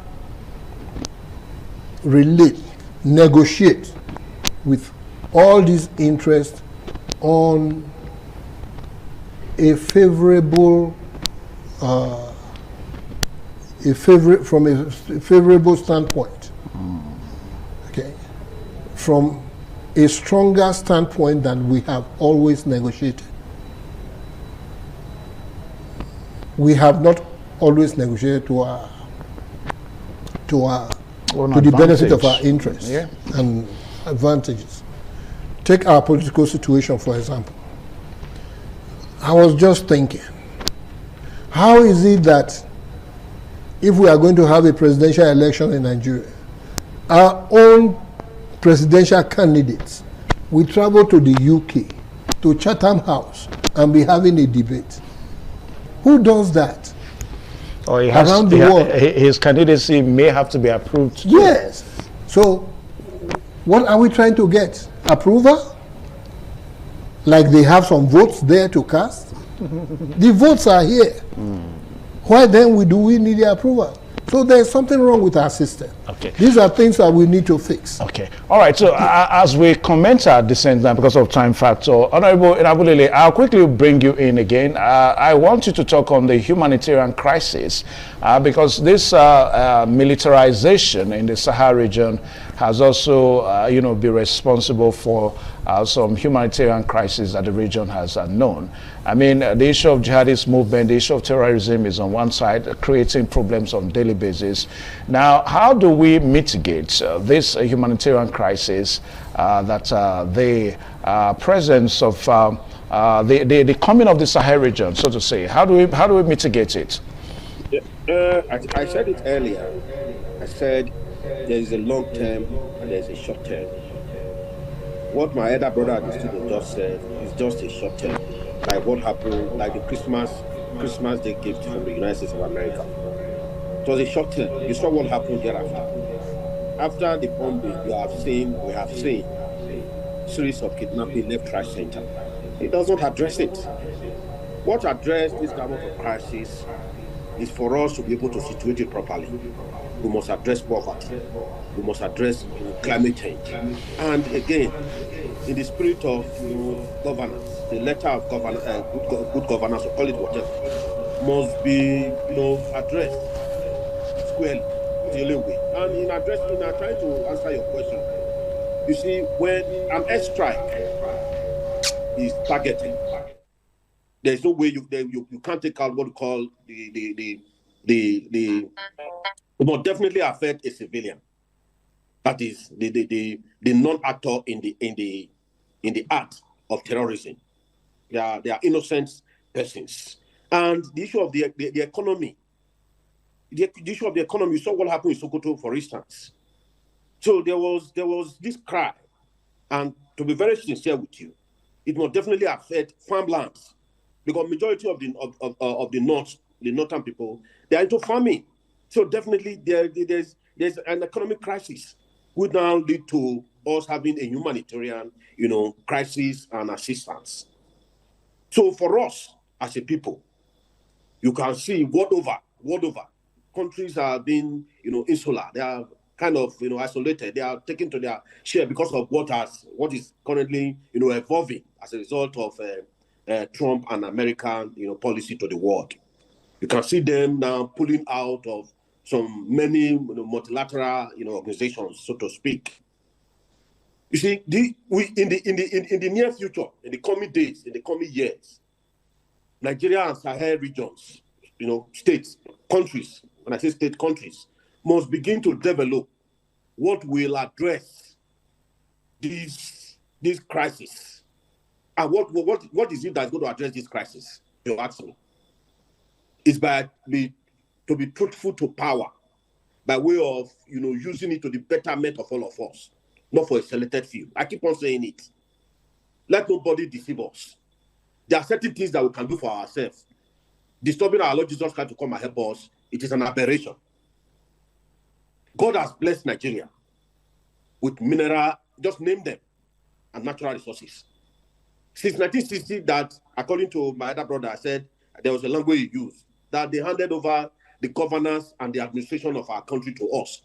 relate, negotiate with all these interests on a favorable, from a favorable standpoint. Okay, from a stronger standpoint than we have always negotiated. We have not always negotiated to the benefit of our interests and advantages. Take our political situation, for example. I was just thinking, how is it that if we are going to have a presidential election in Nigeria, our own presidential candidates will travel to the UK, to Chatham House, and be having a debate? Who does that? Or around the world? His candidacy may have to be approved. Yes. So, what are we trying to get? Approval? Like they have some votes there to cast? The votes are here. Why then do we need the approval? So there's something wrong with our system. Okay. These are things that we need to fix. Okay. All right. So as we comment our dissent now because of time factor, Honorable Inabulele, I'll quickly bring you in again. I want you to talk on the humanitarian crisis because this militarization in the Sahel region has also, been responsible for some humanitarian crisis that the region has known. I mean, the issue of jihadist movement, the issue of terrorism is on one side, creating problems on a daily basis. Now, how do we mitigate this humanitarian crisis that the presence of the coming of the Sahel region, so to say? How do we mitigate it? I said it earlier. I said there is a long term and there is a short term. What my elder brother at the studio just said is just a short term, like what happened, like the Christmas Day gift from the United States of America. It was a short term. You saw what happened thereafter. After the bombing, we have seen series of kidnapping left, right, center. It does not address it. What addressed this kind of crisis is for us to be able to situate it properly. We must address poverty. We must address climate change. And again, in the spirit of governance, the letter of governance, good governance, or call it whatever, must be addressed squarely, the only way. And in trying to answer your question, you see, when an airstrike is targeted, there's no way you can't take out what you call it will definitely affect a civilian. That is the non-actor in the act of terrorism. They are innocent persons. And the issue of the economy, the issue of the economy, you saw what happened in Sokoto, for instance. So there was this cry, and to be very sincere with you, it will definitely affect farmlands, because majority of the northern people, they are into farming. So definitely there's an economic crisis, would now lead to us having a humanitarian, crisis and assistance. So for us as a people, you can see world over, countries are being, insular. They are kind of, isolated. They are taken to their share because of what is currently, evolving as a result of Trump and American, policy to the world. You can see them now pulling out of many multilateral organizations, so to speak. You see, in the near future, in the coming days, in the coming years, Nigeria and Sahel regions, states, countries, when I say state countries, must begin to develop what will address this crisis. And what is it that's going to address this crisis? You ask me. It's to be truthful to power, by way of using it to the betterment of all of us, not for a selected few. I keep on saying it. Let nobody deceive us. There are certain things that we can do for ourselves. Disturbing our Lord Jesus Christ to come and help us, it is an aberration. God has blessed Nigeria with mineral, just name them, and natural resources. Since 1960, that, according to my other brother, I said there was a language he used, that they handed over the governance and the administration of our country to us.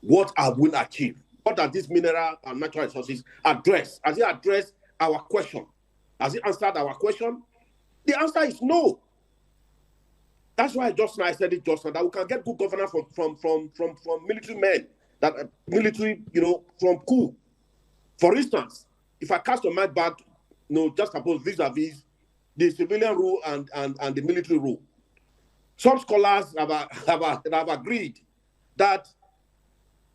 What have we achieved? What does this mineral and natural resources address? Has it addressed our question? Has it answered our question? The answer is no. That's why I said it just now, that we can get good governance from military men, that military, from coup. For instance, if I cast a mind back, just suppose vis-a-vis the civilian rule and the military rule. Some scholars have agreed that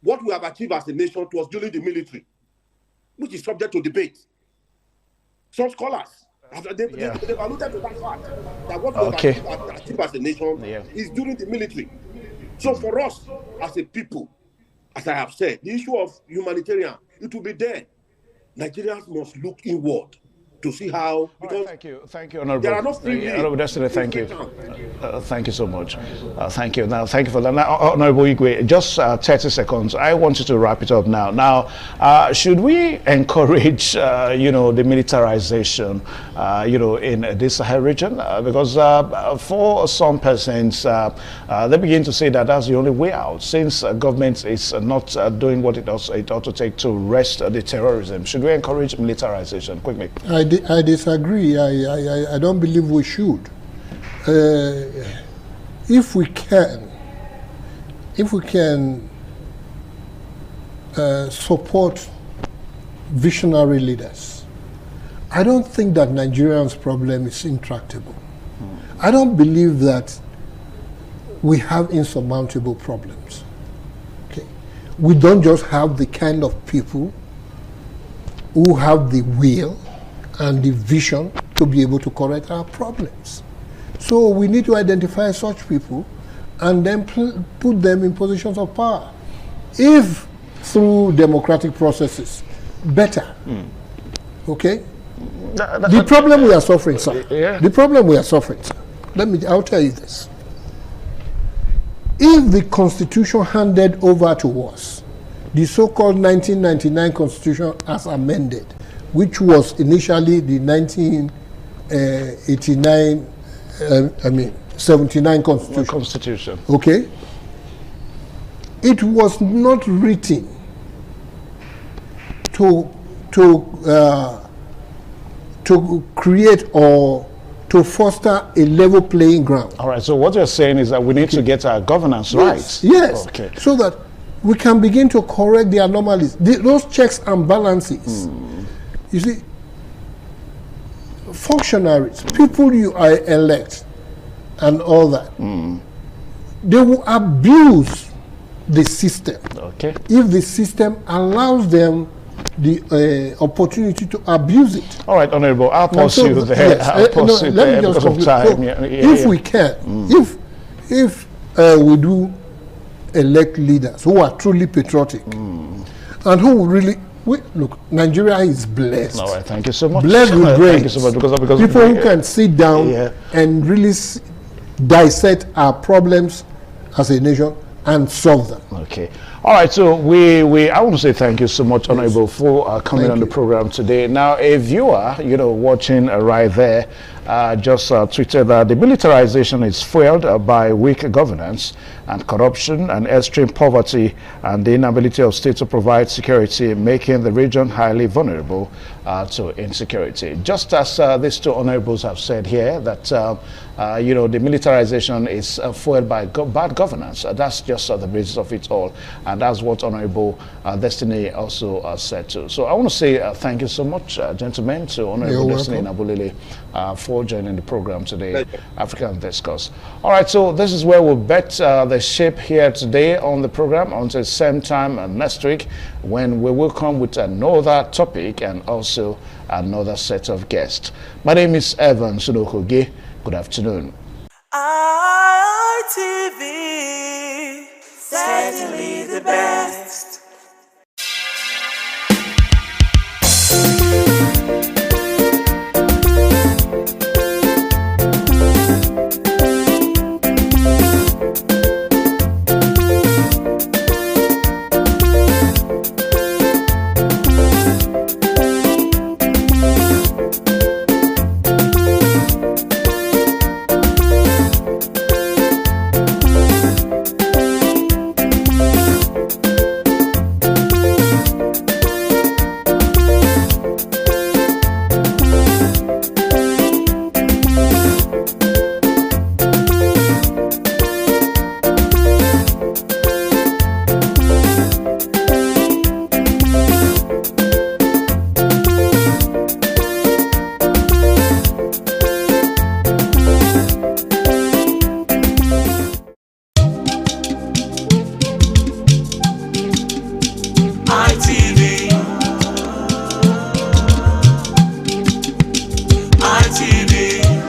what we have achieved as a nation was during the military, which is subject to debate. Some scholars they've alluded to that fact, that what we have achieved as a nation is during the military. So for us as a people, as I have said, the issue of humanitarian, it will be there. Nigerians must look inward to see how. Because thank you, Honorable. There are no free Honorable Destiny, thank you. Thank you so much. Thank you. Now, thank you for that. Now, Honorable Igwe, just 30 seconds. I want you to wrap it up now. Now, should we encourage, the militarization, in this Sahel region? Because for some persons, they begin to say that that's the only way out, since government is not doing what it ought to take to arrest the terrorism. Should we encourage militarization? Quickly. I disagree. I don't believe we should. If we can support visionary leaders, I don't think that Nigerians' problem is intractable. I don't believe that we have insurmountable problems. Okay, we don't just have the kind of people who have the will and the vision to be able to correct our problems. So we need to identify such people and then put them in positions of power. If through democratic processes, better. Okay? The problem we are suffering, sir. Yeah. The problem we are suffering, sir. I'll tell you this. If the Constitution handed over to us the so-called 1999 Constitution as amended, which was initially the 79 Constitution. Okay? It was not written to create or to foster a level playing ground. All right, so what you're saying is that we need to get our governance right. Yes, okay. So that we can begin to correct the anomalies, those checks and balances. You see, functionaries, people you elect and all that, they will abuse the system. Okay. If the system allows them the opportunity to abuse it. All right, Honorable, I'll pause you there. Yes, I'll pause you there because of time. So if we can, if we do elect leaders who are truly patriotic and who really look, Nigeria is blessed. All right, thank you so much. Blessed with brains. Thank you so much because people who can sit down and really dissect our problems as a nation and solve them. Okay. All right, so I want to say thank you so much, Honorable, for coming on the program today. Now, a viewer, watching right there, just tweeted that the militarization is fueled by weak governance and corruption and extreme poverty and the inability of states to provide security, making the region highly vulnerable to insecurity. Just as these two honorables have said here, that the militarization is fueled by bad governance. That's just the basis of it all, and that's what Honorable Destiny also said too. So I want to say thank you so much, gentlemen, to Honorable Destiny Nabulele for joining the program today, African Discourse. All right, so this is where we'll bet the ship here today on the program until the same time next week, when we will come with another topic and also another set of guests. My name is Evan Sunokoge. Good afternoon. ITV, certainly the best.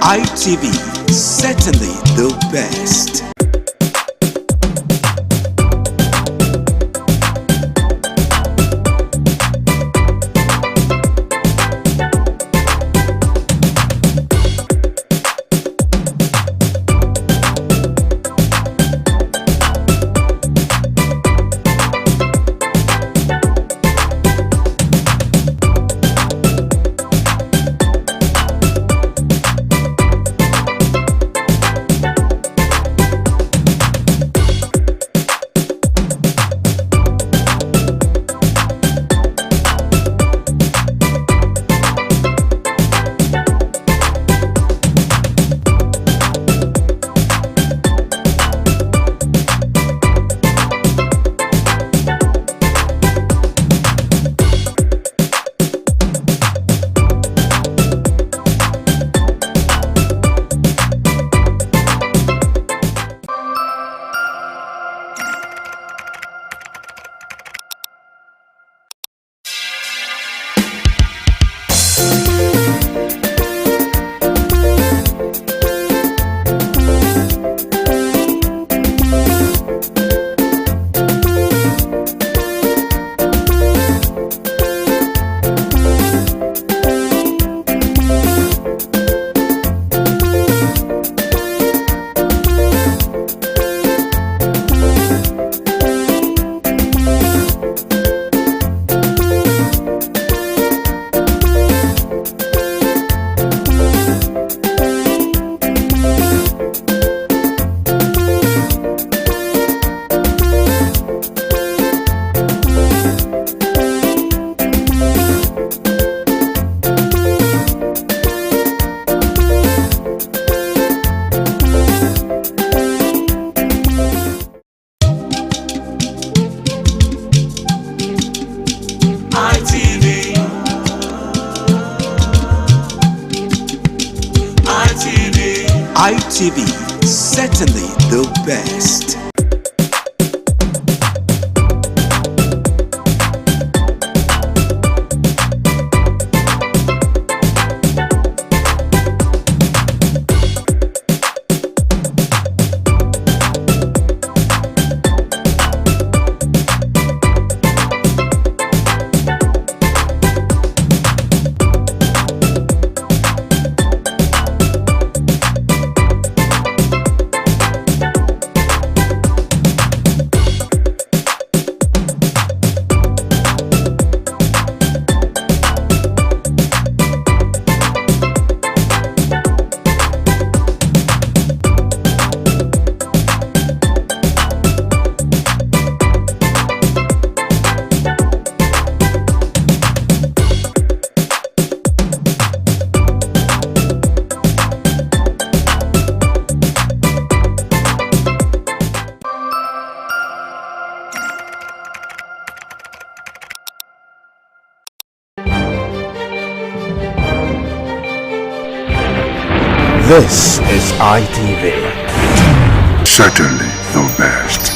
ITV, certainly the best. ITV, certainly the best. This is ITV. Certainly the best.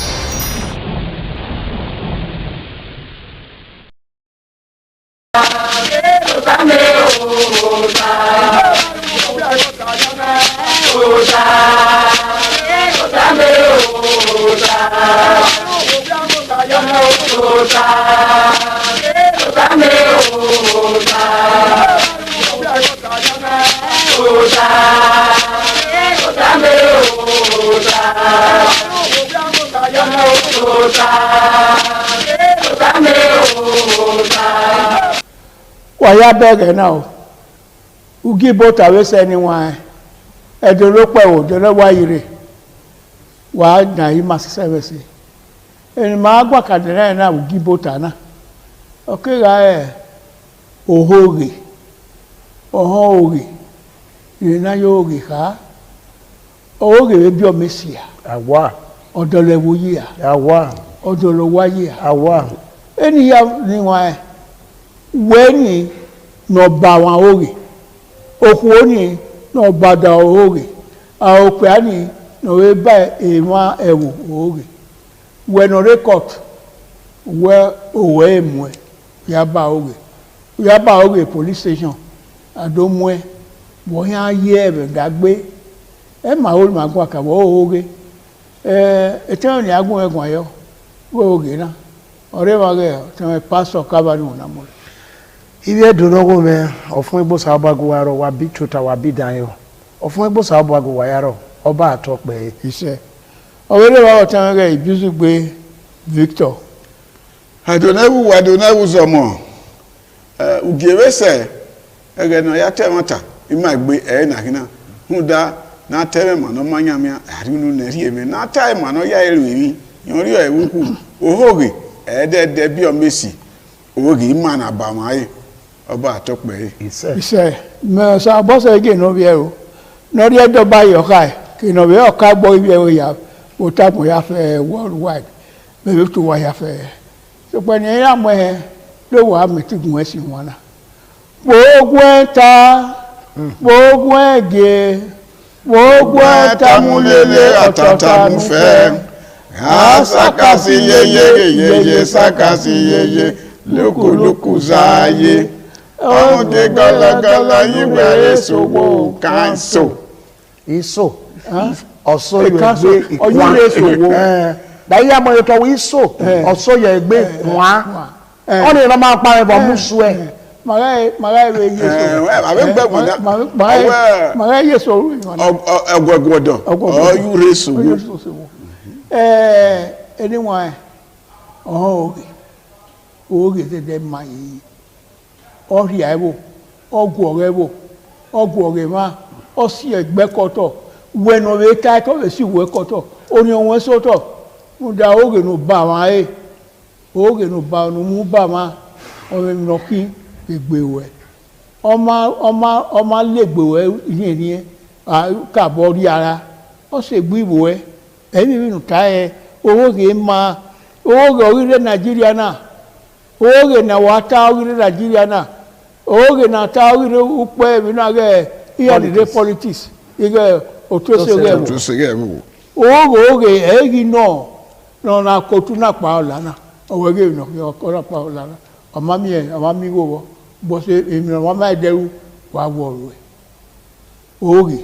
Waya bege now. Ugi bota we se ni wan. E do lo pe o do lo wa ire. Wa na yi ma service. Eni ma agwa kadere na ugi bota na. Okay ga ohoge. Ohoge. Ni na yoge ha. Ohoge we bi o mesia. Awa. Odole wo yi a. Awa. Odolo wa yi a. Awa. Eni ya ni wan. Weni no ba wan oge oku oni no bada oge a ope ani no we ba ewa ewu oge we no record we owe mwe ya ba oge police station adomwe wo yan ye be dagbe e ma o ma gwa ka wo oge etan ni agun egun ayo we oge na ore wa ge tan pastor kabanu na mo Ibe donogo me ofun igbo sabago waro wa bi tuta wa bi dan yo. Ofun igbo sabago wa yaro oba atope ise. Owele wa otan re ibizu gbe Victor. Adonewu zomo. Ugewese ege no ya temata ima gbe na hina. Huda na teme ma no manya me arinu na ri eme na time ma no ya erewi. Yori o ewuku. Ohoge de bi o mesi. Ohoge ima na ba mai. Ọba atọpẹ ise me sa boss again no be o no ri edo ba yo kai ki no be o ka gbo ibi e ya o ta mo ya fe worldwide me be to wa ya fe so pe ni ya mo he lo wa mi ti gun esi won na gbogbo eta gbogbo ege gbogbo eta mu lele otota mu fe sakasi yeye sakasi yeye loko zaye Ode gala yiwe sowo kanso. Iso. Oso ye gbe oyure sowo. Da ya mo to wi so. Oso ye gbe kwa. Oni na ma pa ebo musu e. Mara we yeso. Abe gbe mo da. Mara yeso. Ogwogwodo. Oyure sowo. Anyone. Oge de mai. Ori aibo ogu ore ma o si egbe koto we no we kai ko we si we koto oni won soto mu da oge no ba wa oge no ba no mu ba ma o me no ki egbewe ọma legbewe ihe ni ka bo ri ara o se gbiwo emi mi ta owó ge ma owó ge orílẹ̀ Nàìjíríà náà owó ge na wa ta orílẹ̀ Nàìjíríà náà owó ge na ta orílẹ̀ upe mi na ge iya the politics ige otosege oge egi no na kotu na pa olana owege no ko pa olana amami wo bo se emi no ma deru wa wo oge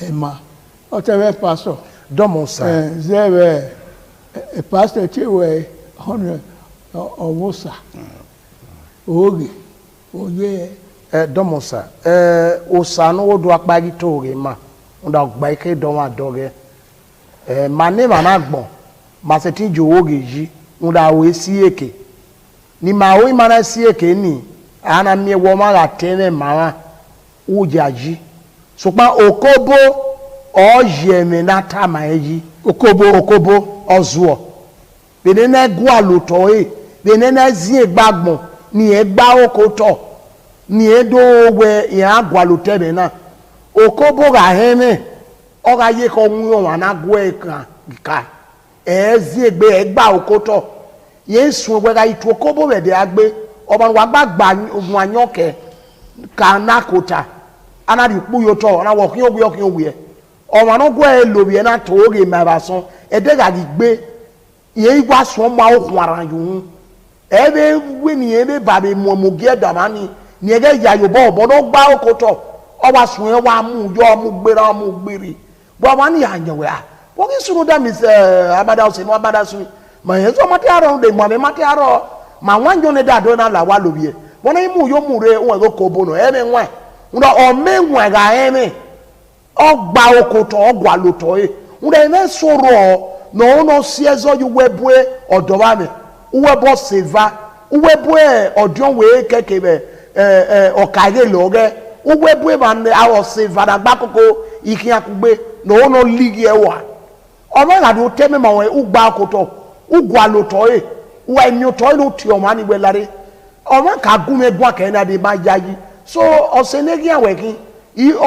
ema otewe pastor domosa zebe pastor chewe hono owosa oge oye domosa osano wodo apagi toge ma unda gba ike don wa doge mane mana gbon ma se ti jo oge yi unda we si eke ni ma o mana si eke ni ana mi wo ma la tene mara ujaji so pa okobo o yeme na tama eji okobo ozuo benene gwa loto benene zi egbagbon ni egba okoto ni edo we ya gwa lote be na okobo ga heme o ga ye ko nwo wa na gwa ekan ka ezi egbe egba okoto yesu we ga itu okobo be de agbe oba wa gbagba ogun anyoke ka na kota ana di pu yo to na wo kin ogwe ọmọ náà gbọ́ ẹ lòbí ẹ náà tó oge mẹ́ra sán ẹ̀dẹ́ gàdí gbé yẹ igba sọ ma ó kun ara yòówù ẹ bẹ wí ni ẹ bẹ bàbá mọ̀mọ́gí ẹ dàmá ni ni ẹ gẹ́ ìyá yorùbá ọ̀bọ náà gbá ọkọ tọ̀ ọba sùn ẹ wà mú yọ ọmú gbéra ọmú gbére bọ́ ọba ní àyẹ̀wò à wọ́n kì í sùn dá mi sẹ́ abada ọ̀sẹ̀ ní abada sùn mà yẹn sọ mọ́tí àrọ̀ ọ̀dẹ̀ mọ̀ àmì mọ́tí àrọ̀ mà wọ́n jọ ní dàdó náà là wà lòbí ẹ wọ́n ní mú yóò mú rẹ wọn kò kó bọ̀ ẹ mi wọ́n ọ̀mẹ́wọ̀n ẹ̀gà ẹ̀ mi ọgbà okoto ọgbà lotọ ye wúdẹ ẹ sọ̀rọ̀ na ọ̀nà sí ẹzọ yìí wẹ́bùẹ́ ọ̀dọ̀ wa mi wẹ́bọ̀ sèva wẹ́bùẹ́ ọ̀dọ̀ wẹ́ẹ́ kẹ̀kẹ́ bẹ ọ̀kàgé lọ́gẹ́ wẹ́bùẹ́ mà ní àwọ̀ sèva nàgbà kókó ìkíni àkúgbé na ọ̀nà lígi ẹ wà ọmọ ìlànà tẹ́ mi mà wọ́n ọgbà okoto ọgbà lotọ ye wọ́n ẹ̀mí ọ̀tọ̀ yìí ló ti ọmọ ànigbẹ́ lárí ọmọ kàgún mi gbọ́ kẹ́hìn náà di má yá yìí so ọ̀sẹ̀ nẹ́gí àwẹ̀kí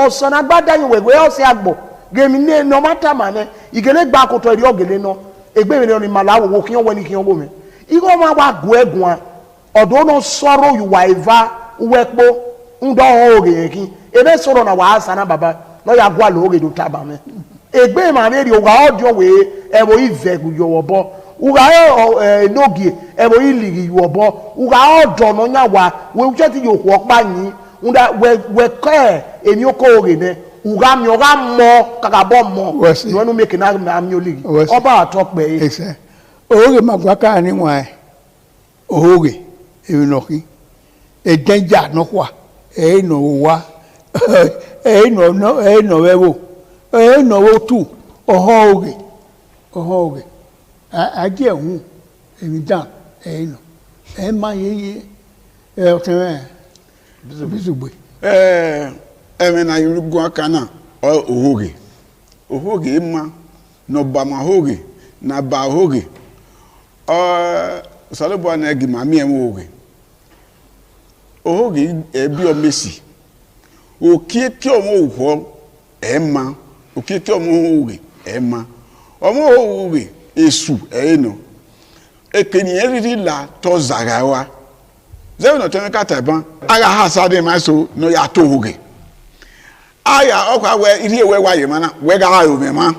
ọ̀sán agbádá yìí wẹ̀wẹ̀ ọ̀sẹ̀ àgbọ̀ gèmí ní ẹni ọmọ àtàmà ní ìgẹ̀lẹ́ gba akọ̀tọ̀ ẹ̀rí ọ̀gẹ̀lẹ́ náà ẹgbẹ́ mi ní màlá wò kí wọ́n wẹ̀ ní kí wọ́n wò mí. ikú ọmọ àgbà gùn ẹ̀gùn à ọ̀dọ́ náà sọ̀rọ̀ ìwà ìvá wẹ́pọ̀ ńdọ́ ọ̀hún ògè yẹn kí ebe sọ̀rọ̀ náà wàá sànà bàbá náà yà gbọ́ àlọ́ ògè tó tábà mẹ́. ẹgbẹ́ mi àmì rí ọ̀gá ọ̀dọ́ wẹ̀ ẹ̀rọ ìvẹ̀ yọ̀wọ̀ bọ́ ọ̀gá ẹ̀nọ́gì ẹ̀rọ ìlìrì yọ̀wọ̀ bọ́ ọ̀gá ọ̀dọ̀ náà yà wá wẹ́wùjẹ́ ti yòókù ọ̀pá yìí unda weke emi oko ore ne uga mi oga mo kakabo mo ni wonu make na ami oligi oba atokpe ese ore magwaka ni wa ore emi noki e danger no kwa e no wa e no wewo e no wo tu oho ore aje hu emi dan e no e ma ye o teme bizugbe eme na irugu aka na ohoge ma no ba ma hoge na ba hoge salobo na egi ma mi em ohoge ebi o mesi okie ti o mo ho ema okie ti o mo hoge ema o mo hoge esu no ekeni eriri la to zagawa zero no tell me kataban aga hasade my so no ya to hoge aya okwa we iri we wa yema na we ga ayo me ma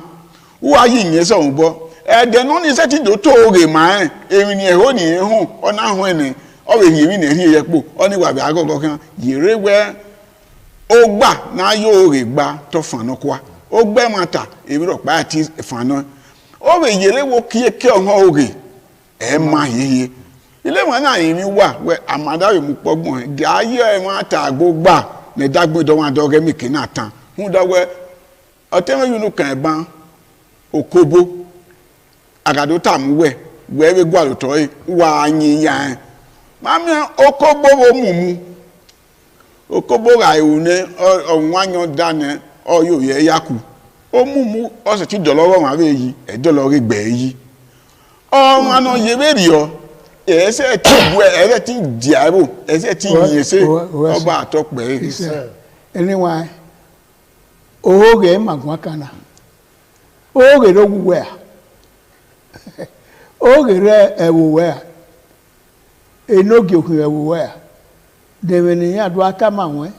wo ayi nyen so nbo e de no ni se ti do to hoge ma emi ni eho ni ehu ona ho eni o we yemi na ri yepo oni wa bi agogo kan yire we ogba na yo hoge gba to fan no kwa ogbe mata emi ro pa ti fan no o we yire wo kieke o hoge e ma yeye ilé wọn náà yìí ni wà wẹ àmàdáwì mú pọgbọn gẹ ayé ẹ wọn àtàgbò gbà ní dágbédọ wọn àdọgẹ mìkì náà tán fún dọwẹ ọtẹwọn yìí ló kàn ẹ bán òkóbó àgàdo tààmú wẹ wẹẹrẹ gbọ àlùtọ yìí wà á yin ya ẹ mami òkóbó wo mùmú òkóbó rà ìwò ní ọ̀hún àyàn dáná ọyọ yẹ yaku ó mùmú ọsẹ tí dọlọrọ wọn àbẹ yìí ẹ dọlọrọ gbẹ yìí ọmọ àná yẹrẹ rí ọ ese ti bu ese ti diabo ese ti yese ọba atọpẹ anyway oge magwa kana oge ro wuwe oge re ewuwe enoge okun ewuwe deveni adu atama won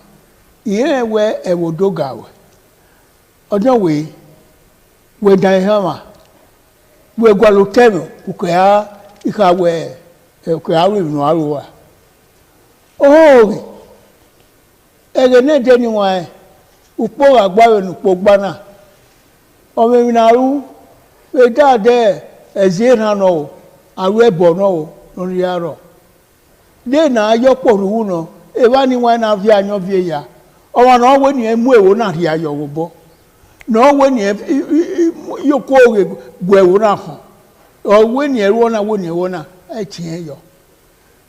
iye we ewodoga we ọdún wèé wèé dàn yẹn hàn wèé gbọ́dọ̀ tẹ̀mí kùkẹ́ ìka wẹ̀ kùkẹ́ àwọn ìrìnà àrò wa òhòòrè ẹ̀rẹ̀ náà dé níwọ̀n ẹ̀ òpó àgbáyé nùpó gbaná ọmọ ìrìnà àrò wèé dáadẹ́ ẹ̀zẹ̀ ìrànà o àrò ẹ̀bọ̀ náà o lórí àrọ̀ dé náà ayọ́pọ̀ òrùwù náà èèwà níwọ̀n ẹ̀ náà fi àyàn fi ẹ̀yà ọmọ náà wọ́n ní ẹ̀ mú èwo náà rí ayọ̀ wò bọ́ náà wọ́n ní ẹ̀ yóò kó òrè gbọ́ èwo náà hàn ọ̀wọ́ ní ẹ̀rọ náà wọ́n ní ẹ̀wọ́ náà ẹ̀ tì ẹ̀ yọ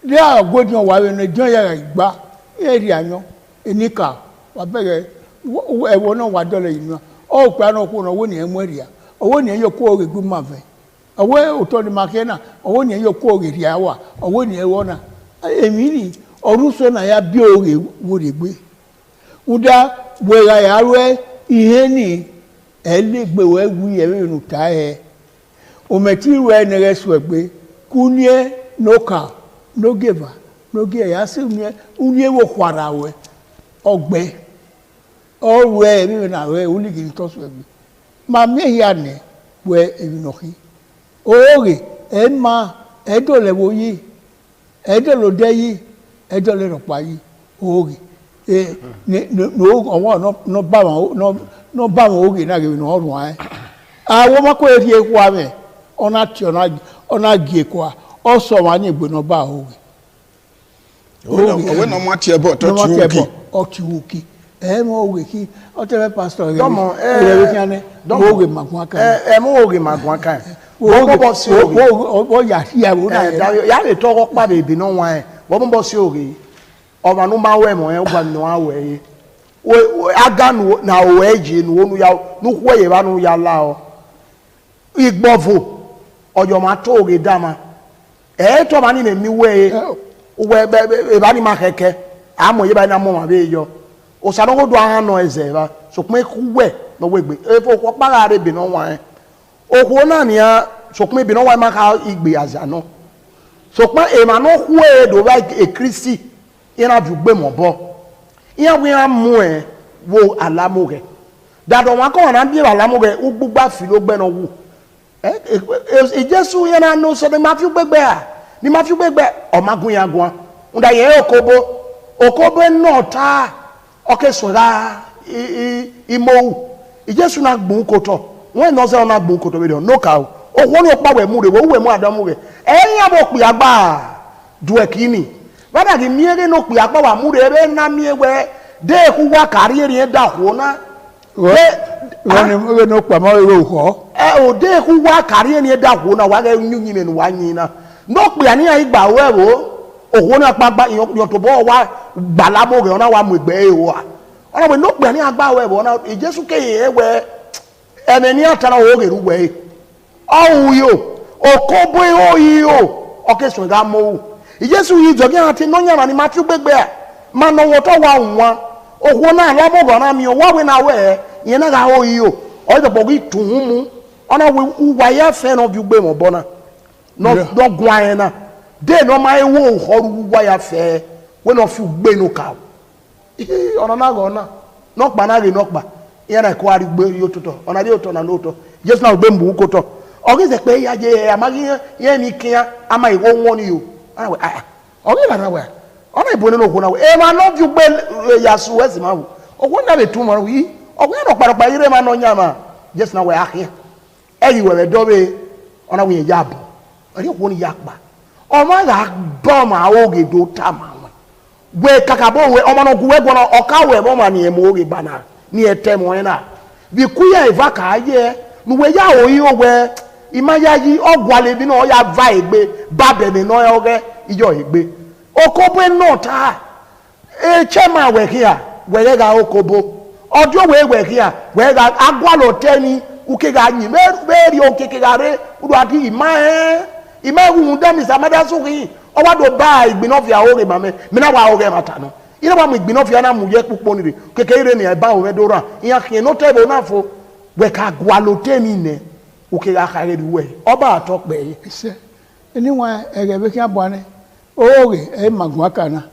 dé àgọ́dì ọ̀wà rẹ̀ ní ẹ̀jọ́ yàrá ìgbà ẹ̀rì àyàn ẹ̀níkà wà bẹ̀rẹ̀ ẹ̀wọ́ náà wà dọ́lẹ̀ yìí náà ọ̀pẹ àná kó náà wọ́n ní ẹ̀ mú ẹ̀rì à ọ̀wọ́ ní ẹ̀ yóò kó òrè gbé máa fẹ́ ọ̀wọ́ òtọ́ ni màkẹ́ náà ọ̀wọ́ ní ẹ̀ yóò kó òrè rí àwà ọ̀wọ́ ní ẹ̀wọ́ náà èmi ní ọdún sọ náà yá bí òrè wòrè gbé wúdà wẹ̀rẹ̀ àyàrọ̀ ihe ní ẹ̀ lé gbèwọ̀ ẹ̀ wú yẹ̀ nù tá ẹ̀ ometiru enere swegbe kunye noka nogeva noge ya se unye wo kwara we ogbe owe mi na we uligi to swegbe ma me ya ne we ebi noki oge ma edole wo yi edolo de yi edole ro pa yi oge no owo no ba won no ba won oge na ge no orun ai awo mako eri eku ame ona ti ona gie kwa oso wa ni igbo no ba owe owe no ma ti ebo to ti wuki o ti wuki mo owe ki o te pastor re domo we ki ane owe magun aka mo owe magun aka bo bo si owe o ya si awo na ya le to ko pa bebi no wan bo bo si owe o ma no ma we mo gba no awe we aganu na owe ji nu onu ya nu kwo ye ba nu ya la o igbovo ojo ma to oge dama to ma ni me mi we e ba ni ma keke amo ye ba na mo ma be yo o sa no do an no eze ba so pin ku we no we gbe e fo ko para re bi no wan o ko na ni a so pin bi no wan ma ka igbe aza no so pin e ma no ku e do ba e Kristi ina ju gbe mo bo iya we amu e wo alamu re dado wa ko na bi alamu re ugbugba fi lo gbe no wu Jesu yẹn náà ló sọ ní ma fi gbẹgbẹ à ní ma fi gbẹgbẹ ọmagun yẹn agun nda yẹn okobo náà ta ọkẹ sọra imowu Jesu náà gbùn kòtò wọn náà sọ náà gbùn kòtò bẹẹ n'oka o òkú ni ọpa wẹmú rẹ wọ́n wẹmú àdámú rẹ ẹ̀yìn àbọ̀ pè àgbà du ẹ̀kíní bàbá kì miere ní pè àgbà wà mú rẹ ẹ náà miewẹ dé ẹkú wá kárí ẹ̀rìn ẹ̀dá kó náà. wọ́n ní pa mọ́ ìwé òkọ́. O de ku wa kari ni da ko na wa ga nyunyi me no wa yin na no pe ani ai gba we wo owo na pa gba yo to bo wa gbala mo ge na wa mu egbe e wo ona we no pe ani agba we bo na Jesu ke ye we ene ni atara wo ge ru we o yo okobo o yo o ke so ga mo Jesu yi jogi ati no nya na ni ma tu gbegbe ma no wo to wa nwa owo na la mo go na mi o wa we na we yen na ga o yo o de bogi tuhumu ona we wa ya fe no bi gbe mo bona no do gwan na de no ma ewo horu wa ya fe we no fi gbe no ka ona na go na no pa na re no pa ya na ko ari gbe yo toto ona de oto na no to Jesu na gbe mbu ko to o ge se pe ya je amagi ye mi kian ama iwo won ni yo ana we o ge la na we ona ibo ni no ko na we e ma no ju gbe ya su we si ma wo o ko na be tu mo wi o ko no pa ire ma no nya ma Jesu na we ahia eyi were dobe ona we ya bo ori ko ni ya pa o ma ga bo ma o ge do ta ma we kaka bo we o ma no ku we gbono o ka we bo ma ni e mo ge bana ni e te mo na bi ku ya eva ka ye nu we ya o yi o we imaya yi ogwale bi no ya va egbe ba be mi no ya oge ijo egbe okobo no ta e chema we here we ga okobo ojo we here we ga agwalo teni uke ga nyi meri oke ke gare udu ati ima wu ndami samada suki o wa do ba igbino fi aore mame mi na wa oge mata no ire wa mu igbino fi ana mu ye pupo ni keke ire ni e ba o me do ran iya kin no tebo na fo we ka gwalo teni ne uke ga kare duwe oba atokpe ise eni wa ege be ki abane oge e magun akana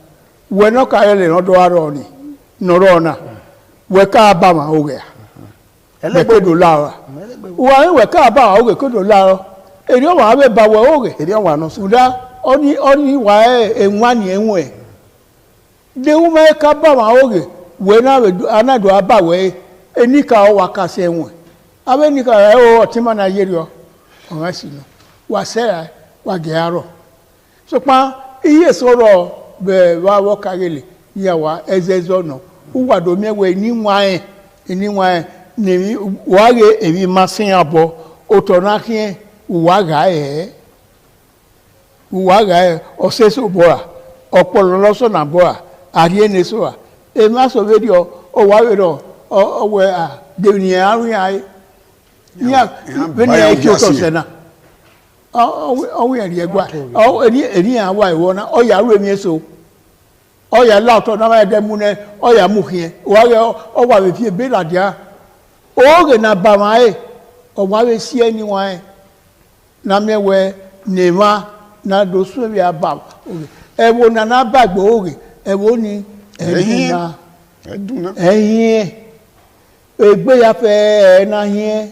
we no ka ele no do aro ni no ro na we ka ba ma oge kodo la wa we ka ba o kodo la eri o wa be ba we o ge eri wa no so da oni wa enwa ni enwe de wo me ka ba wa o ge we na we anado aba we enika o wa ka se enwe abe nika o tima na yeri o wa si no wa se wa ge aro so pa iye soro be wa wo kagele ya wa ezezo no uwa do mewe ni nwan ni wa ge ebi masin abo otona kin uwa ga oseso bora opolo loso na bora ari ene so a e ma so video o wa we ro o we a de ni ari ai ya be ni e ki o so se na o we ri egwa o eri an wa iwo na o ya ru emi so o ya la to na ma de mu ne o ya mu hie wa ge o wa be fie be la dia o ge na ba ma e o wa we si eni wa e na me we ne ma na do so bi aba e wo na ba gbo o ge e wo ni eduna egbe ya fe na hie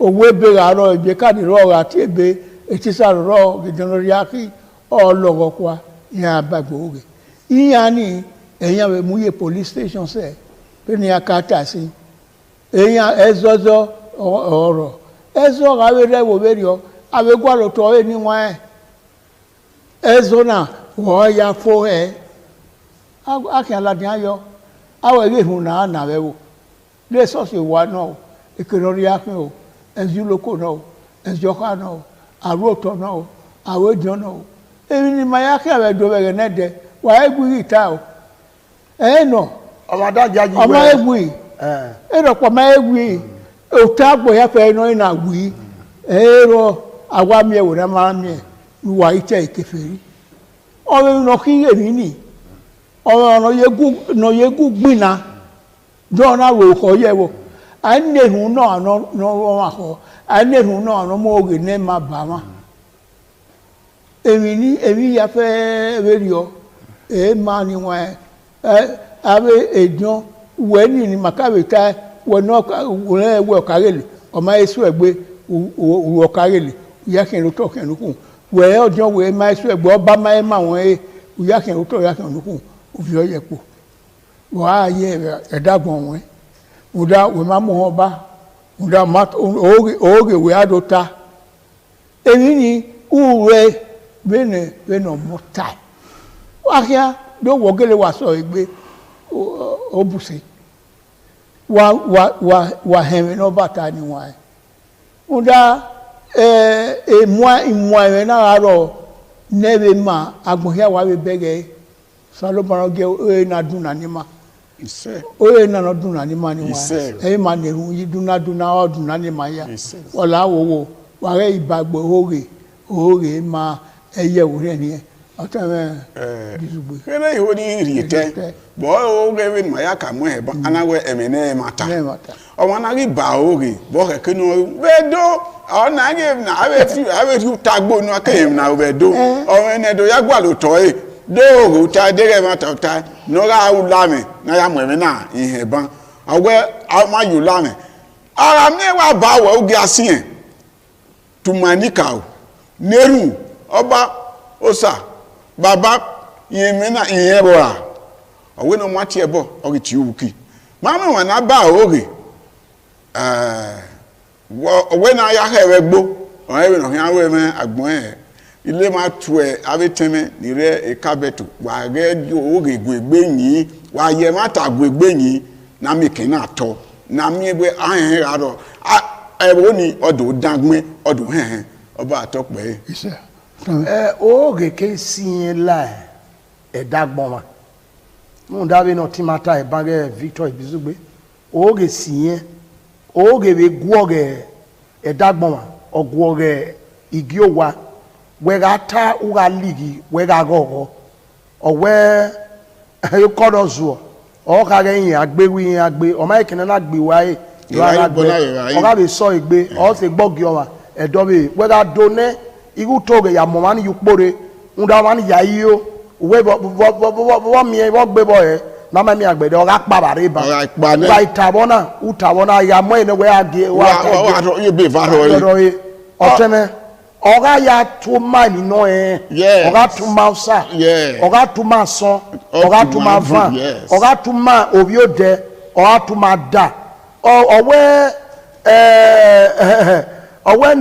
owo ebe ga ro ebe ka di ro ati ebe eti sa ro gidan ri aki o logo kwa ya bagbo oge iya ni eyan we muye police station se pe ni akata si eyan ezozo oro ezo ga we re wo be ri o awe gwa lo to e ni wa ezo na wo ya fo akan la din ayo awe re hu na we wo le so se wa no ikinori akin o ezuloko no ezoka no aroto no awojo no ebi ni mayake abe do be ne de wa egbu ita o no amada jaji o ma egbu ro po ma egbu o ta gbo ya fe no ina gbu ro awa mi e wo na ma mi wa ite ikeferi o be no ki emi ni o no yegu gbina do na ro ko ye wo anehu no wa ho anehu no mo oge ne ma ba ma emi ya fe berio ma ni wa abe ejon we ni makabe ta we no we karele o ma esu egbe o karele ya kin lo to kin ku we ojon we ma esu egbe oba ma won ya kin lo to ya kin ku o fi oye po wa ye edagbon won uda we ma mo ba uda mat oge we adota emi ni uwe bene mota wa kia do wogele wa so igbe obuse wa hemi no bata ni wa uda moi we na aro nebe ma agbohia wa be bege salomon ge na duna ni ma oye na no duna ni ma ni wa e ma ne hu yi duna o duna ni ma ya ola wo wa re ibagbo oge ma eye wo re ni otame disugbe kene yo ni riete bo o ge win ma ya ka mo he ba anawe emene mata o wana ri ba oge bo ke kenu bedo o na ge na ave fi tagbo nu aka na bedo o ene do ya gwa lo to e do ta dere mata ta no ga u lame na ya mo na ihe ban awe ma yu lame ara me wa ba wa oge asin tumanika o neru oba osa baba yemena yebora owe no mati ebo oge ti uki mama wa na ba oge owe na ya hewe gbo owe no ya we me agbon ile ma tu ave teme ni re e kabetu wa ge oge gwegbe yin wa ye mata gwegbe yin na mi kin na to na mi egbe ahen aro ewo ni odo dangme odo hen oba atokpe ise oge ke sin la edagbon ma mu dawe no timata e bange Victor Ibizugbe oge sin oge be gwoge edagbon ma ogwoge igi owa we ga ta uga ligi we ga gogo owe you kodo zuo o ka ge yin agbe o ma ikene na gbe wa e o ga be so igbe o se gbogi o wa edo be we ga done igu toge ya mo mani yukpore unda mani ya iyo we bo mi bo gbe bo e mama mi agbede oga kpabare ba Oga kpane. wa utabona ya mo ene we age wa you be varo oteme oga ya to mani no oga to mausa oga to maso oga to mavan oga to ma obiode oga to mada owe owe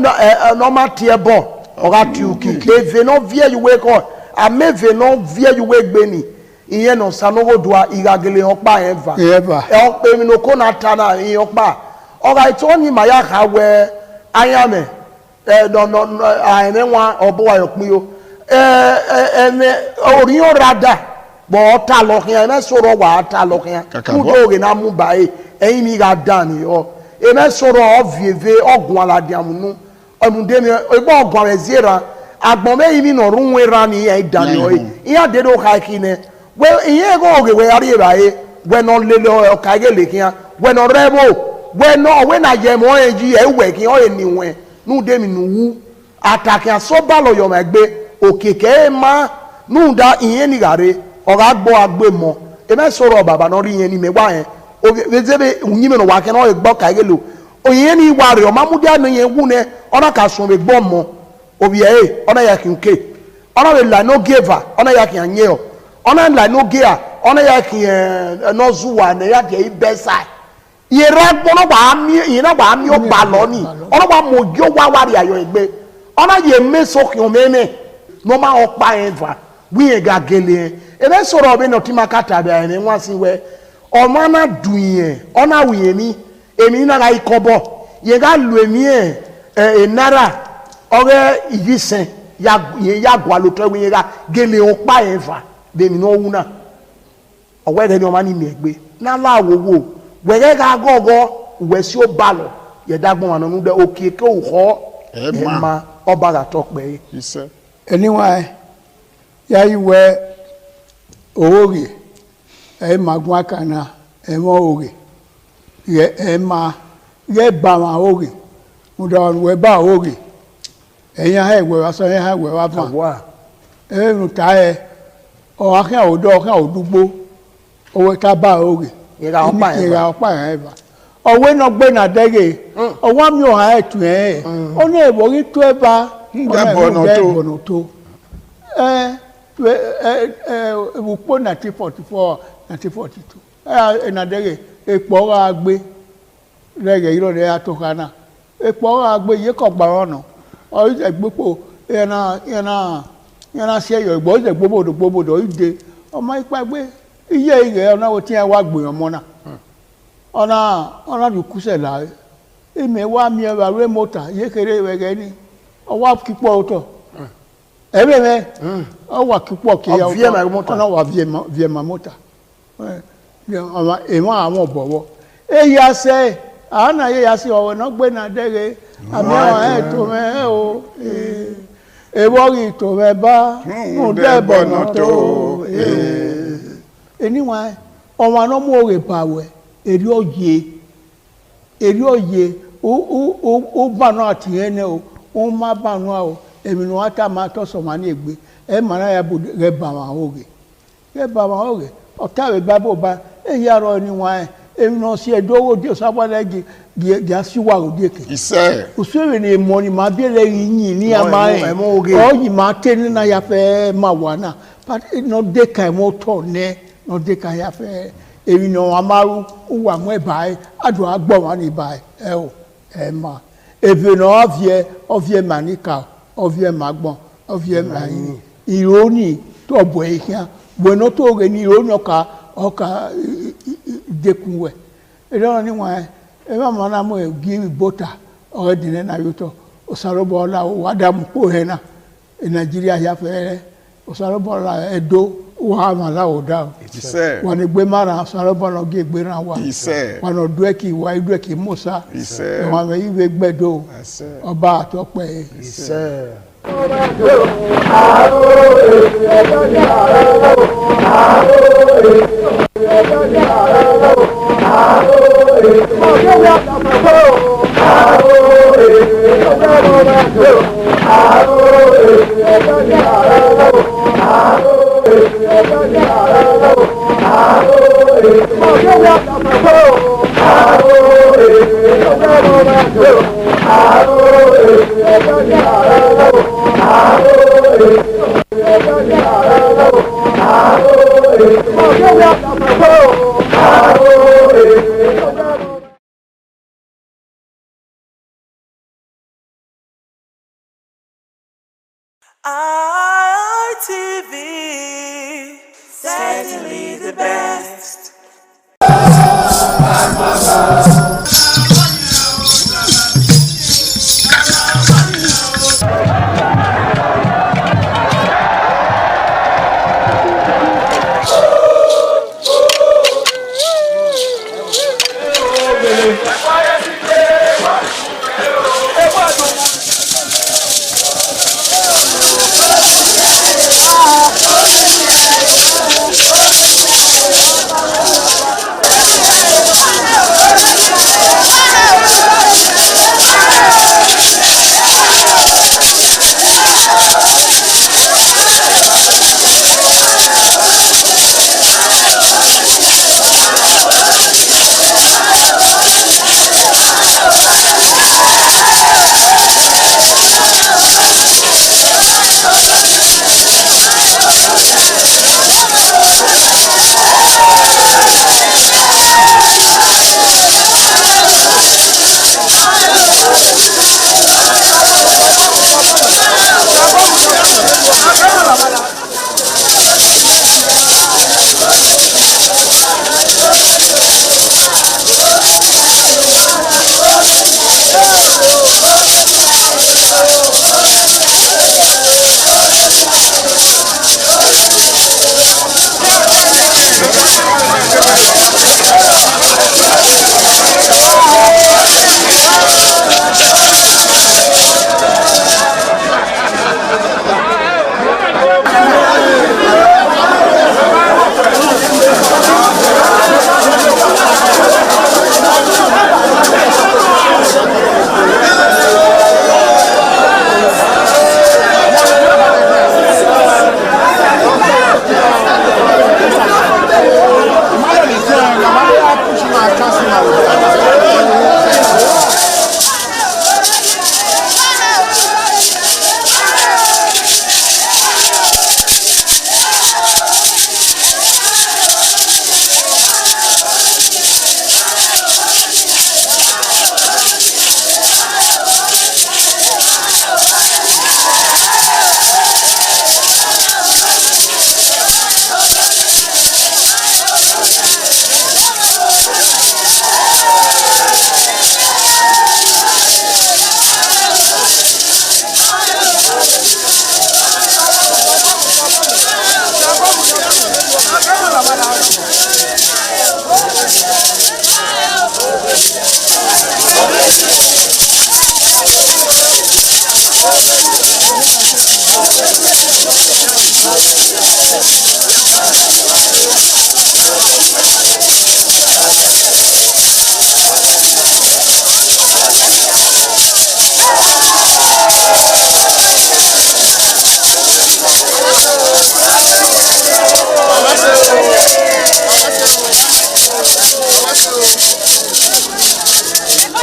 no matie bo oga tiuki eve no vie you wake on ameve no vie you wake beni iye no sanogo dua igagele okpa eva e okpe mi no kona tana iye okpa oga itoni maya kawe ayame no ene wa obo ayopin yo ene oriyo rada bo ta lo kan ene soro wa ta lo kan kudo ge na mu bae eyin mi ga dan yo ene soro ovieve ogun alade amunu omude mi egbo ogun ezira agbon me imi no runwe ra ni e dan yo iya de do ka kine we iye go oge we ari bae we no lele o ka ge le kian we no rebo we na ye mo eji e we kin o eniwe nu de mi nu atake asoba lo yo magbe okeke ma nu da iyen ni gare o ga gbo agbe mo e me soro baba no ri yen ni megba yen o bezebe unyime no wa ke no gbo ka gelo o yen ni wa re o mamude anu yen wu ne ona ka sun be gbo mo obi e ona ya kinke ona we la no giver ona ya kin anye o ona la no gia ona ya kin no zuwa ne ya de ibesa yera gbono ba mi yin ba mi o ba lo ni ona ba mojo wa wari ayo egbe ona ye meso kion meme no ma o pa eva wi e ga gele e be soro be no timakata be ene nwa si we o ma na duyen ona wi emi emi na ga ikobo ye ga lu emi nara ore ijisen ya gwa lo to wi ga gele o pa eva be mi no wuna o we de ni o ma ni mi egbe na la wo wege ga gogo wesi obalo ye dagbon anu nu de okeke uho ema obaga tokpe ise anyway ya iwe oge e magwa kana e mo oge ye ema ye ba ma oge mu da we ba oge eyan ha ewe wa so ha ewe wa fa e nu ta e o akan odo akan odugbo owe ka ba oge ira opa eva owe no gbe na dege owa mi o ha etu ona ebo ri to eba bono to ebupo na 44 na 42 na dege epo ra gbe dege iro de atokana epo ra gbe ye ko gba ona o je gbepo yana se yo igbo je gbobodo ide o ma ipa gbe iye ire ona wo tin wa gboyan mo na ona du kuse la ime wa mi e wa re mota ye kere wege ni o wa kipo oto ebe me o wa kipo ke ya ona wa vie ma mota e ma àwọn bowo e ya se ana ye ya se o na gbe na dere ami o to me o e wo ri to me ba mo de bono to anyway ọmọ no mo re bawe eri oye o ba no ati ene o ma ba no o emi no ata ma to so ma ni egbe e ma na ya bo re ba ma oge o ta we ba bo ba e ya ro ni wa emi no si edowo di o sabo legi di asiwa o di ke ise o so we ni mo ni ma bi le yin ni ama o yi ma te ni na ya fe ma wa na but no de kai mo to ne no de ka ya fe ewi no amaru uwa mu ebai adu agbo wa ni bai o e ma eve no ovie manika ovie magbon ovie mai ironi to bo ehia bueno to ge ni ironi oka dekunwe e do ni wa e ma mana mo gi bota o dine na yuto o sarobo la o adam po he na e Nigeria ya fe o sarobo la edo wa ma la o da ise wa ni gbe mara sarobo lo ge gbe ran wa ise wa no do eki wa idu eki musa ise wa me iwe gbedo ọba atope ise Aro ITV, certainly the best.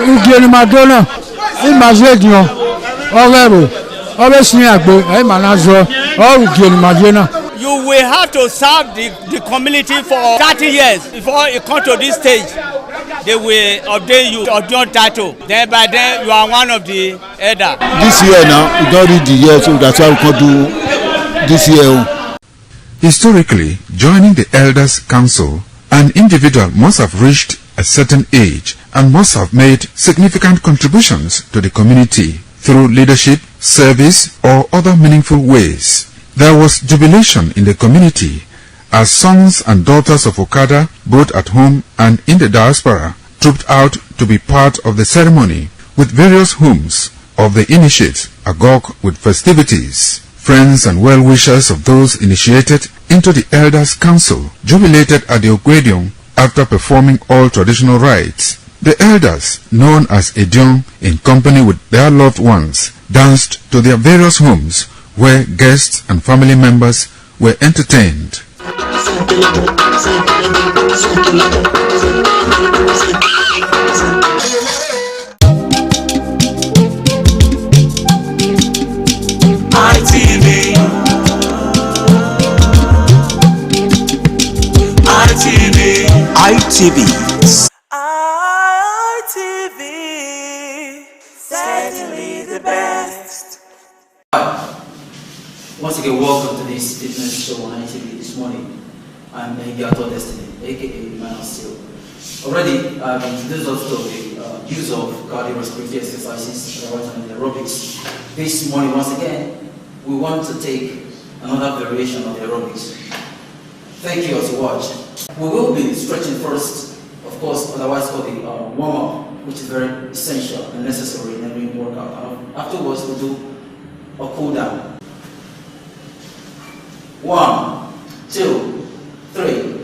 Ugieni Madonna, Imazedion, Orero, Obesni Agbo, Emanazo, or Ugieni Madonna. You will have to serve the community for 30 years before you come to this stage. They will ordain you ordain title. Then by then you are one of the elder. This year now, we don't read the year, so that's why we can do this year. Historically, joining the Elders Council, an individual must have reached a certain age and must have made significant contributions to the community through leadership, service, or other meaningful ways. There was jubilation in the community as sons and daughters of Okada, both at home and in the diaspora, trooped out to be part of the ceremony with various homes of the initiates agog with festivities. Friends and well-wishers of those initiated into the Elders Council jubilated at the Ogwedion after performing all traditional rites. The elders, known as Edion, in company with their loved ones, danced to their various homes where guests and family members were entertained. ITV. ITV, certainly the best. Once again, welcome to this fitness show on ITV this morning. I'm Engato Destiny, aka Man of Steel. Already, I've introduced us to the use of cardiorespiratory exercises and aerobics. This morning, once again, we want to take another variation of the aerobics. Thank you all to watch. We will be stretching first, of course, otherwise called the warm-up, which is very essential and necessary in every workout. Afterwards, we'll do a cool-down. 1, 2, 3,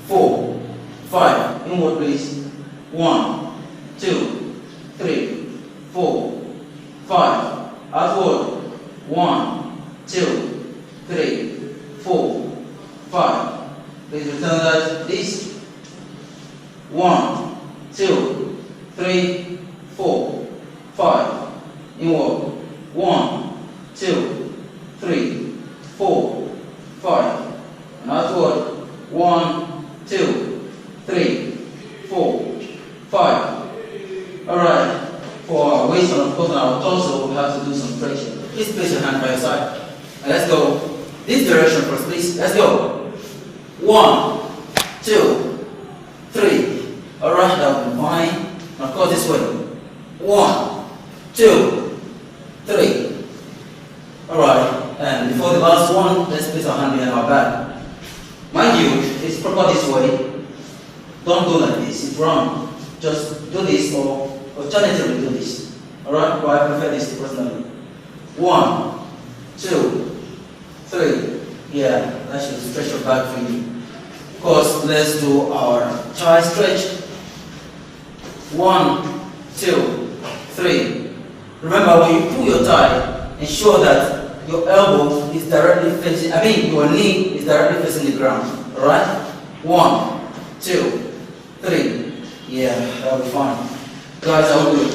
4, 5. Inward, please. 1, 2, 3, 4, 5. Outward. 1, 2, 3, 4, 5. Please return that, please. 1, 2, 3, 4, 5. Inward. 1, 2, 3, 4, 5. And outward. 1, 2, 3, 4, 5. Alright. For our waist and of course on our torso, we have to do some stretching. Please place your hand by your side. And let's go. This direction first, please. Let's go. 1, 2, 3. Alright, that will be fine. Now go this way. 1, 2, 3. Alright, and before the last one, let's place our hand behind our back. Mind you, it's proper this way. Don't go like this, it's wrong. Just do this or alternatively do this. Alright, but I prefer this personally. 1, 2, 3. Yeah, that should stretch your back for you. Of course, let's do our thigh stretch. 1, 2, 3. Remember, when you pull your thigh, ensure that your elbow is directly facing, your knee is directly facing the ground. Alright? 1, 2, 3. Yeah, that'll be fine. Guys, are we good?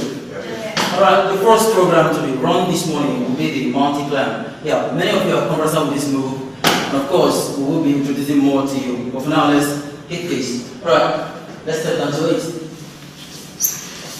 Alright, the first program to be run this morning will be the mountain climb. Yeah, many of you are conversant with this move. And of course, we will be introducing more to you. But for now, let's hit this. Alright, let's step down to it.